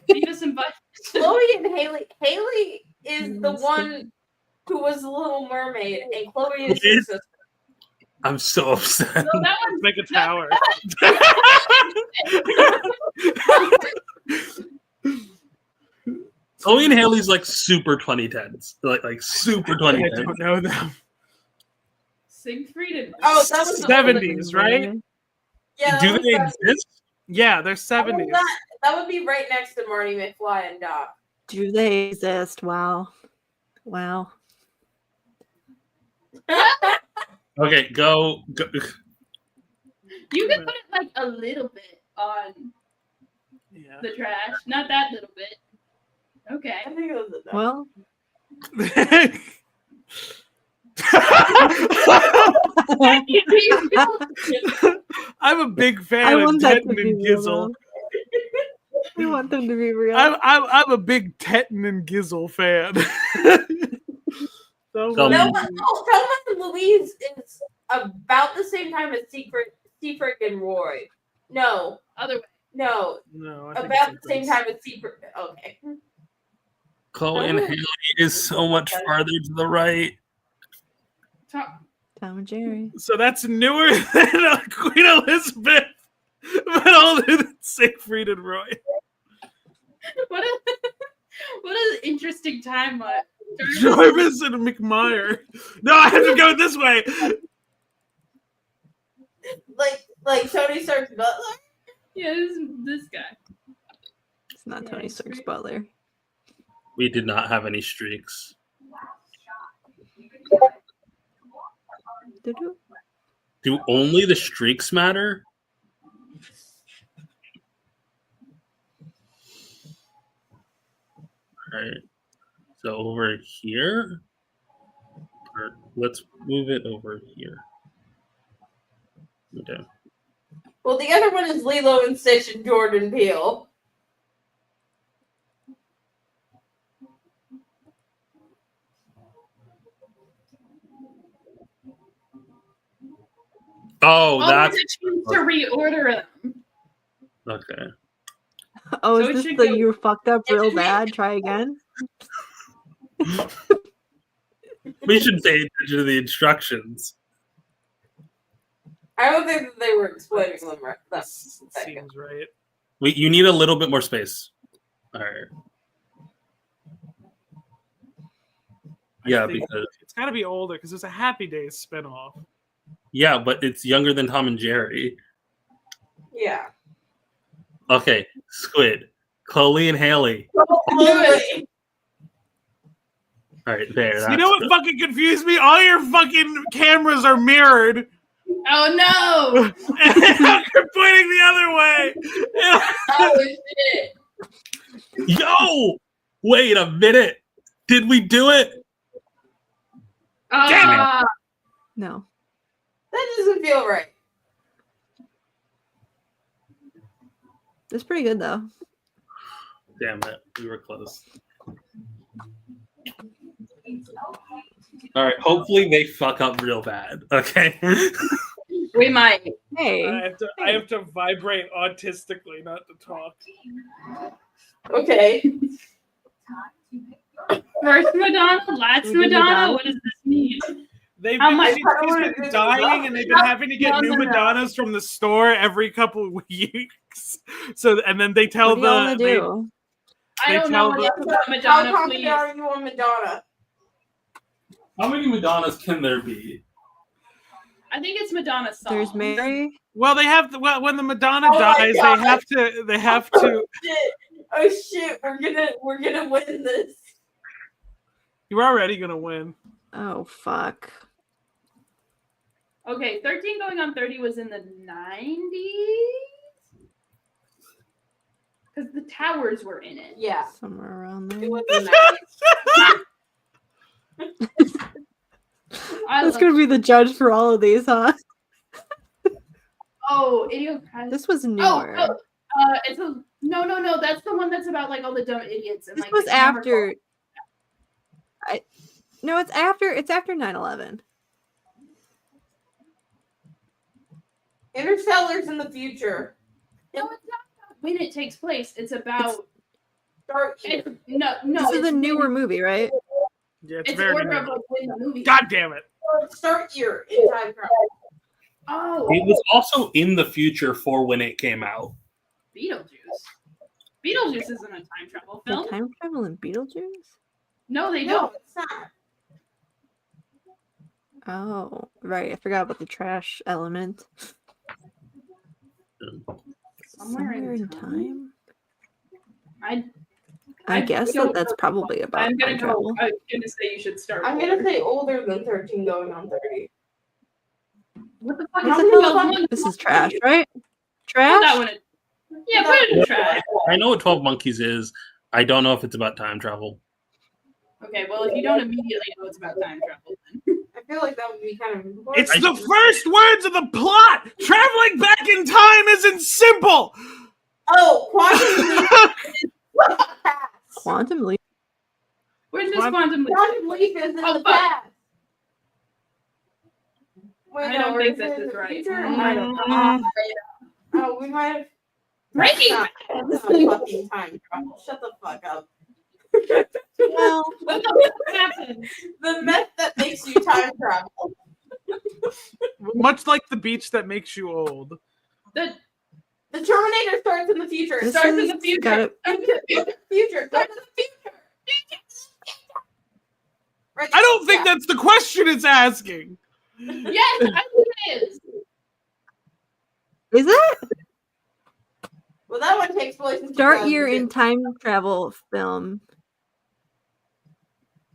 Speaker 5: Beavis and Butthead.
Speaker 6: Chloe and Haley. Haley is the one who was the Little Mermaid, and Chloe is her sister.
Speaker 4: I'm so upset.
Speaker 5: No, that one's
Speaker 10: make a tower.
Speaker 4: Chloe and Haley's like super 2010s. Like super
Speaker 10: I
Speaker 4: 2010s.
Speaker 10: don't know them.
Speaker 5: Siegfried and
Speaker 6: Oh, that was the
Speaker 10: 70s, right?
Speaker 6: Yeah,
Speaker 4: Do
Speaker 6: that
Speaker 4: they
Speaker 6: was
Speaker 4: exist?
Speaker 10: Yeah, they're
Speaker 6: that,
Speaker 10: 70s.
Speaker 6: that would be right next to Marty McFly and Doc.
Speaker 7: Do they exist? Wow. Wow.
Speaker 4: Okay, go.
Speaker 5: you can put it like a little bit on
Speaker 10: Yeah.
Speaker 5: the trash. Not that little bit. Okay.
Speaker 6: I think it was enough.
Speaker 7: Well,
Speaker 10: I'm a big fan
Speaker 7: I
Speaker 10: of
Speaker 7: want that to
Speaker 10: Tetten
Speaker 7: be
Speaker 10: and
Speaker 7: real.
Speaker 10: Gizzle.
Speaker 7: I want them to be real.
Speaker 10: I'm a big Tetten and Gizzle fan. So
Speaker 4: Tell me.
Speaker 6: Thelma and Louise is about the same time as Seafrick and Roy. No,
Speaker 5: Other way.
Speaker 6: no,
Speaker 10: no, I think
Speaker 6: about
Speaker 10: it's
Speaker 6: the same time as Seafrick. Okay.
Speaker 4: Chloe and Haley is so much farther to the right.
Speaker 5: Tom
Speaker 7: Tom and Jerry.
Speaker 10: So that's newer than Queen Elizabeth, but older than Siegfried and Roy.
Speaker 5: What an interesting time.
Speaker 10: Jarvis and McMire. No, I have to go this way.
Speaker 6: Like Tony Stark's butler.
Speaker 5: Yeah, this guy.
Speaker 7: It's not Tony Stark's butler.
Speaker 4: We did not have any streaks.
Speaker 7: Doo-doo.
Speaker 4: Do only the streaks matter? Right. So over here, Or let's move it over here. Okay.
Speaker 6: Well, the other one is Lilo and Stitch and Jordan Peele.
Speaker 4: Oh,
Speaker 5: Oh,
Speaker 4: that's
Speaker 5: it's a chance to reorder them.
Speaker 4: okay.
Speaker 7: Oh,
Speaker 5: So
Speaker 7: is
Speaker 5: it
Speaker 7: this
Speaker 5: should
Speaker 7: the
Speaker 5: go-
Speaker 7: you fucked up
Speaker 6: it
Speaker 7: real
Speaker 6: should be-
Speaker 7: bad? Try again.
Speaker 4: We should pay attention to the instructions.
Speaker 6: I don't think that they were explaining them right. That's
Speaker 10: Seems right.
Speaker 4: You need a little bit more space. All right. Yeah,
Speaker 10: think
Speaker 4: because
Speaker 10: it's got to be older because it's a Happy Days spinoff.
Speaker 4: yeah, but it's younger than Tom and Jerry.
Speaker 6: yeah.
Speaker 4: Okay, Squid, Chloe and Haley.
Speaker 6: Chloe.
Speaker 4: All right, there.
Speaker 10: You know what fucking confused me? All your fucking cameras are mirrored.
Speaker 5: Oh no!
Speaker 10: You're pointing the other way.
Speaker 6: Oh shit!
Speaker 4: Yo, wait a minute. Did we do it?
Speaker 5: Ah,
Speaker 7: No.
Speaker 6: That doesn't feel right.
Speaker 7: It's pretty good though.
Speaker 4: Damn it, we were close. All right, hopefully they fuck up real bad. Okay.
Speaker 5: we might.
Speaker 7: Hey.
Speaker 10: I have to vibrate autistically, not to talk.
Speaker 6: Okay.
Speaker 5: First Madonna, last
Speaker 7: We did
Speaker 5: Madonna.
Speaker 7: Madonna.
Speaker 5: What does this mean?
Speaker 10: They've
Speaker 5: How
Speaker 10: been,
Speaker 5: much
Speaker 10: she's been dying, and they've been having to get new Madonnas from the store every couple of weeks. So, and then they tell
Speaker 7: What do you want to
Speaker 10: they-
Speaker 7: do?
Speaker 5: I
Speaker 10: They
Speaker 5: don't
Speaker 10: tell
Speaker 5: know
Speaker 10: the-
Speaker 5: enough about
Speaker 6: How
Speaker 5: Madonna,
Speaker 6: confident
Speaker 5: please.
Speaker 6: are you on Madonna?
Speaker 4: How many Madonnas can there be?
Speaker 5: I think it's Madonna's song.
Speaker 7: There's Mary.
Speaker 10: Well, they have to, when the Madonna
Speaker 6: Oh my
Speaker 10: dies,
Speaker 6: God.
Speaker 10: they have to.
Speaker 6: Shit! Oh shit! We're gonna win this.
Speaker 10: You're already gonna win.
Speaker 7: Oh fuck.
Speaker 5: Okay, 13 going on 30 was in the 90s? Because the towers were in it.
Speaker 6: Yeah.
Speaker 7: Somewhere around
Speaker 6: It
Speaker 7: there.
Speaker 6: was nice.
Speaker 5: I
Speaker 7: That's
Speaker 5: love-
Speaker 7: gonna be the judge for all of these, huh?
Speaker 5: Oh, Idiocratic.
Speaker 7: This was
Speaker 5: Oh,
Speaker 7: newer.
Speaker 5: oh, it's a no. That's the one that's about like all the dumb idiots and
Speaker 7: This
Speaker 5: like
Speaker 7: was
Speaker 5: the camera
Speaker 7: after. No, it's after. It's after 9/11.
Speaker 6: Interstellar's in the future.
Speaker 5: No, it's not about when it takes place. It's about
Speaker 6: Start
Speaker 5: it's, no.
Speaker 7: This is
Speaker 5: it's
Speaker 7: a newer
Speaker 5: when-
Speaker 7: movie, right?
Speaker 10: Yeah,
Speaker 5: It's
Speaker 10: very
Speaker 5: order
Speaker 10: new.
Speaker 5: of like when the movie.
Speaker 10: God damn it!
Speaker 6: start year in time travel.
Speaker 5: Oh,
Speaker 4: It was also in the future for when it came out.
Speaker 5: Beetlejuice. Beetlejuice isn't a time travel
Speaker 7: The
Speaker 5: film.
Speaker 7: time travel in Beetlejuice?
Speaker 5: No, they
Speaker 6: No,
Speaker 5: don't.
Speaker 6: it's not.
Speaker 7: Oh, right. I forgot about the trash element.
Speaker 5: Somewhere in
Speaker 7: time.
Speaker 5: I
Speaker 7: I guess
Speaker 5: don't
Speaker 7: that's
Speaker 5: know.
Speaker 7: probably about
Speaker 5: I'm gonna
Speaker 7: time
Speaker 5: go.
Speaker 7: travel.
Speaker 5: I'm gonna say you should start.
Speaker 6: I'm gonna say older than 13 going on 30.
Speaker 5: What the fuck
Speaker 7: What
Speaker 5: is
Speaker 7: the
Speaker 5: it?
Speaker 7: hell?
Speaker 5: One-
Speaker 7: This is trash, right?
Speaker 5: Put that
Speaker 7: Trash?
Speaker 5: one in. Yeah, put it in trash.
Speaker 4: I know what 12 Monkeys is. I don't know if it's about time travel.
Speaker 5: Okay, well, if you don't immediately know it's about time travel, then
Speaker 6: I feel like that would be kind of important.
Speaker 10: It's the first words of the plot. Traveling back in time isn't simple.
Speaker 6: Oh, quantum leap.
Speaker 7: Quantum leap.
Speaker 5: where's this quantum leap?
Speaker 6: Quantum leap is in
Speaker 5: Oh,
Speaker 6: the
Speaker 5: fuck.
Speaker 6: past. Wait,
Speaker 5: I
Speaker 6: no,
Speaker 5: don't
Speaker 6: or
Speaker 5: think
Speaker 6: is
Speaker 5: this
Speaker 6: it in
Speaker 5: is
Speaker 6: the
Speaker 5: right.
Speaker 6: future?
Speaker 5: Mm.
Speaker 6: I don't know. Oh, we might have.
Speaker 5: Breaking
Speaker 6: Stop. That's not fucking time travel. Shut the fuck up.
Speaker 7: Well,
Speaker 5: What the fuck happened?
Speaker 6: The meth that makes you time travel.
Speaker 10: Much like the beach that makes you old.
Speaker 5: The
Speaker 6: The Terminator starts in the future.
Speaker 7: This
Speaker 5: starts in
Speaker 7: is
Speaker 5: the future.
Speaker 7: gotta-
Speaker 6: Future. Starts in the future. Right.
Speaker 10: I don't think
Speaker 6: Yeah.
Speaker 10: that's the question it's asking.
Speaker 5: Yes, I think it is.
Speaker 7: Is it?
Speaker 6: Well, that one takes place in
Speaker 7: Start year
Speaker 6: 2002.
Speaker 7: in time travel film.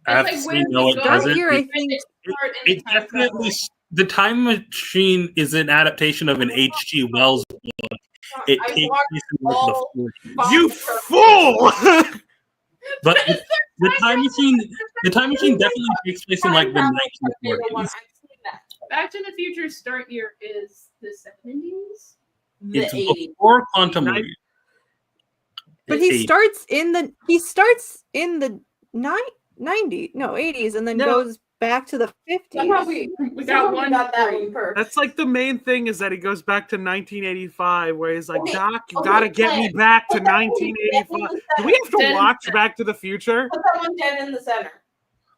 Speaker 4: Absolutely
Speaker 5: where
Speaker 4: no,
Speaker 5: we
Speaker 4: it
Speaker 5: go.
Speaker 7: Start
Speaker 4: doesn't.
Speaker 7: year, I
Speaker 4: It,
Speaker 7: think.
Speaker 5: Start in
Speaker 4: it
Speaker 5: the time
Speaker 4: definitely.
Speaker 5: travel.
Speaker 4: The Time Machine is an adaptation of an H.G. Wells book. It
Speaker 6: I
Speaker 4: takes
Speaker 6: watched
Speaker 4: place in like,
Speaker 6: all
Speaker 4: the 40s.
Speaker 6: five
Speaker 10: You
Speaker 6: Terminators.
Speaker 10: fool!
Speaker 4: But the time machine definitely takes place in like the 1940s.
Speaker 5: Back to the Future start year is the 70s.
Speaker 6: The
Speaker 4: It's
Speaker 6: 80s.
Speaker 4: before quantum leap.
Speaker 7: But he starts in the 80s and then goes back to the 50s.
Speaker 5: We got one.
Speaker 6: Got that one perfect.
Speaker 10: That's like the main thing is that he goes back to 1985, where he's like,
Speaker 6: Okay,
Speaker 10: Doc, you
Speaker 6: okay,
Speaker 10: gotta get me back to
Speaker 6: Put that one
Speaker 10: 1985.
Speaker 6: in
Speaker 10: Do we have to
Speaker 5: Then-
Speaker 10: watch Back to the Future?
Speaker 6: Put that one dead in the center.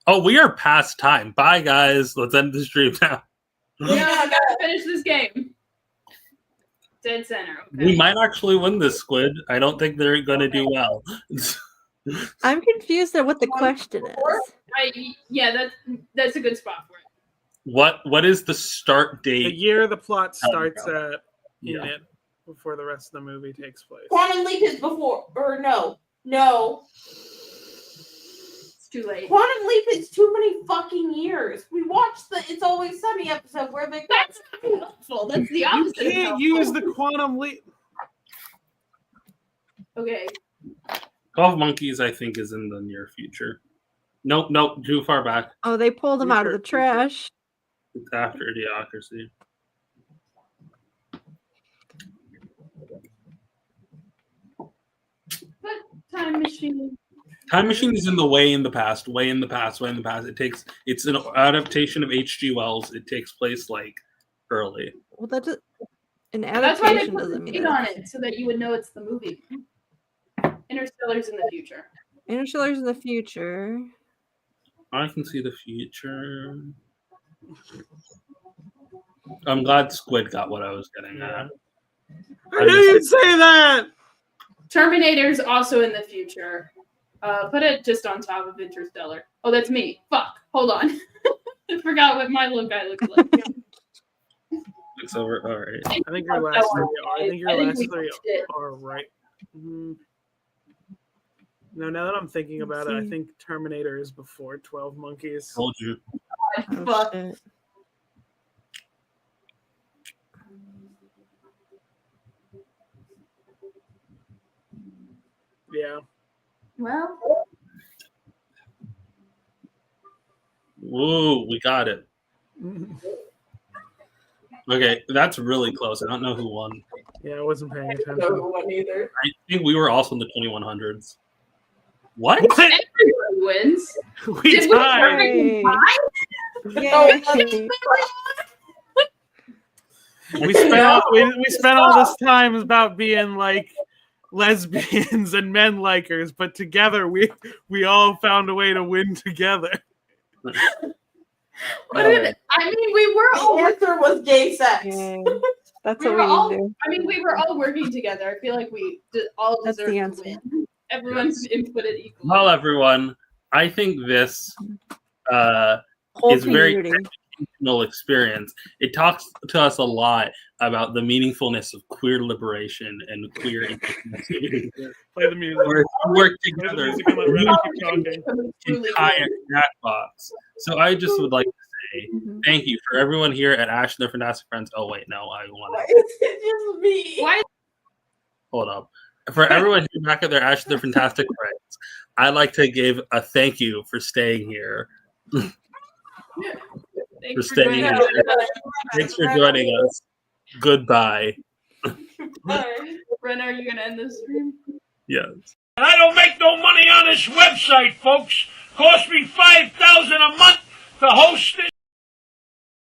Speaker 4: Oh, we are past time. Bye, guys. Let's end the stream now.
Speaker 5: No, I gotta finish this game. Dead center. Okay.
Speaker 4: We might actually win this, Squid. I don't think they're going to do well.
Speaker 7: I'm confused at what the question is.
Speaker 5: That's a good spot for it.
Speaker 4: What is the start
Speaker 10: The
Speaker 4: date?
Speaker 10: year the plot starts
Speaker 4: go.
Speaker 10: at
Speaker 4: Yeah.
Speaker 10: it before the rest of the movie takes place.
Speaker 6: Quantum Leap is before, or no.
Speaker 5: It's too late.
Speaker 6: Quantum Leap is too many fucking years. We watched the It's Always Sunny episode where they.
Speaker 5: That's not helpful. That's the
Speaker 10: You
Speaker 5: opposite. of
Speaker 10: can't
Speaker 5: helpful.
Speaker 10: use the quantum leap.
Speaker 5: Okay.
Speaker 4: 12 Monkeys, I think, is in the near future. Nope, too far back.
Speaker 7: Oh, they pulled him out of the trash.
Speaker 4: It's after Idiocracy.
Speaker 5: But time machine.
Speaker 4: Time Machine is in the past. It's an adaptation of H.G. Wells. It takes place like early.
Speaker 7: Well, that's an
Speaker 5: That's why they
Speaker 7: adaptation
Speaker 5: put the
Speaker 7: doesn't mean
Speaker 5: date
Speaker 7: that.
Speaker 5: on it so that you would know it's the movie. Interstellar's in the future.
Speaker 7: Interstellar's in the future.
Speaker 4: I can see the future. I'm glad Squid got what I was getting at.
Speaker 10: I didn't say that.
Speaker 5: Terminator's also in the future. Put it just on top of Interstellar. Oh, that's me. Fuck. Hold on. I forgot what my little guy looks like.
Speaker 4: It's over. All right.
Speaker 10: I think your last three. I think your last
Speaker 5: we
Speaker 10: three
Speaker 5: watched it.
Speaker 10: are right. No, now that I'm thinking about it, I think Terminator is before 12 Monkeys.
Speaker 4: Told you.
Speaker 7: Oh,
Speaker 5: Fuck.
Speaker 7: shit.
Speaker 10: Yeah.
Speaker 5: Well,
Speaker 4: Woo, we got it. Okay, that's really close. I don't know who won.
Speaker 10: Yeah, I wasn't paying attention.
Speaker 6: No one either.
Speaker 4: I think we were also in the 2100s. What?
Speaker 5: everyone wins.
Speaker 10: We
Speaker 5: Did we
Speaker 10: tied.
Speaker 7: Yay.
Speaker 5: Yay.
Speaker 10: We spent all this time about being like lesbians and men likers, but together we all found a way to win together.
Speaker 5: I mean, we were
Speaker 6: The
Speaker 5: all
Speaker 6: answer was gay sex.
Speaker 7: Yay. That's
Speaker 5: we
Speaker 7: what
Speaker 5: were
Speaker 7: we
Speaker 5: all.
Speaker 7: need to do.
Speaker 5: I mean, we were all working together. I feel like we all
Speaker 7: That's
Speaker 5: deserve
Speaker 7: the
Speaker 5: to
Speaker 7: answer.
Speaker 5: win. Everyone's inputted equally.
Speaker 4: Well, everyone, I think this
Speaker 7: Whole
Speaker 4: is a very
Speaker 7: community.
Speaker 4: educational experience. It talks to us a lot about the meaningfulness of queer liberation and queer inclusivity.
Speaker 10: Play the music.
Speaker 4: Where we work
Speaker 10: Play the
Speaker 4: together
Speaker 10: music and let Rena keep talking.
Speaker 5: Truly
Speaker 4: entire Jackbox. So I just would like to say
Speaker 7: Mhm.
Speaker 4: thank you for everyone here at Ash and their Fantastic Friends. Oh wait, no, I want
Speaker 6: Why
Speaker 4: to
Speaker 6: is it just me?
Speaker 5: Why?
Speaker 4: hold up. For everyone here back at their Ash and their Fantastic Friends, I'd like to give a thank you for staying here.
Speaker 5: Thanks
Speaker 4: For staying
Speaker 5: joining
Speaker 4: here.
Speaker 5: us.
Speaker 4: Thanks for joining us. Goodbye.
Speaker 5: Rena, are you gonna end this stream?
Speaker 4: Yes.
Speaker 11: I don't make no money on this website, folks. Cost me $5,000 a month to host this.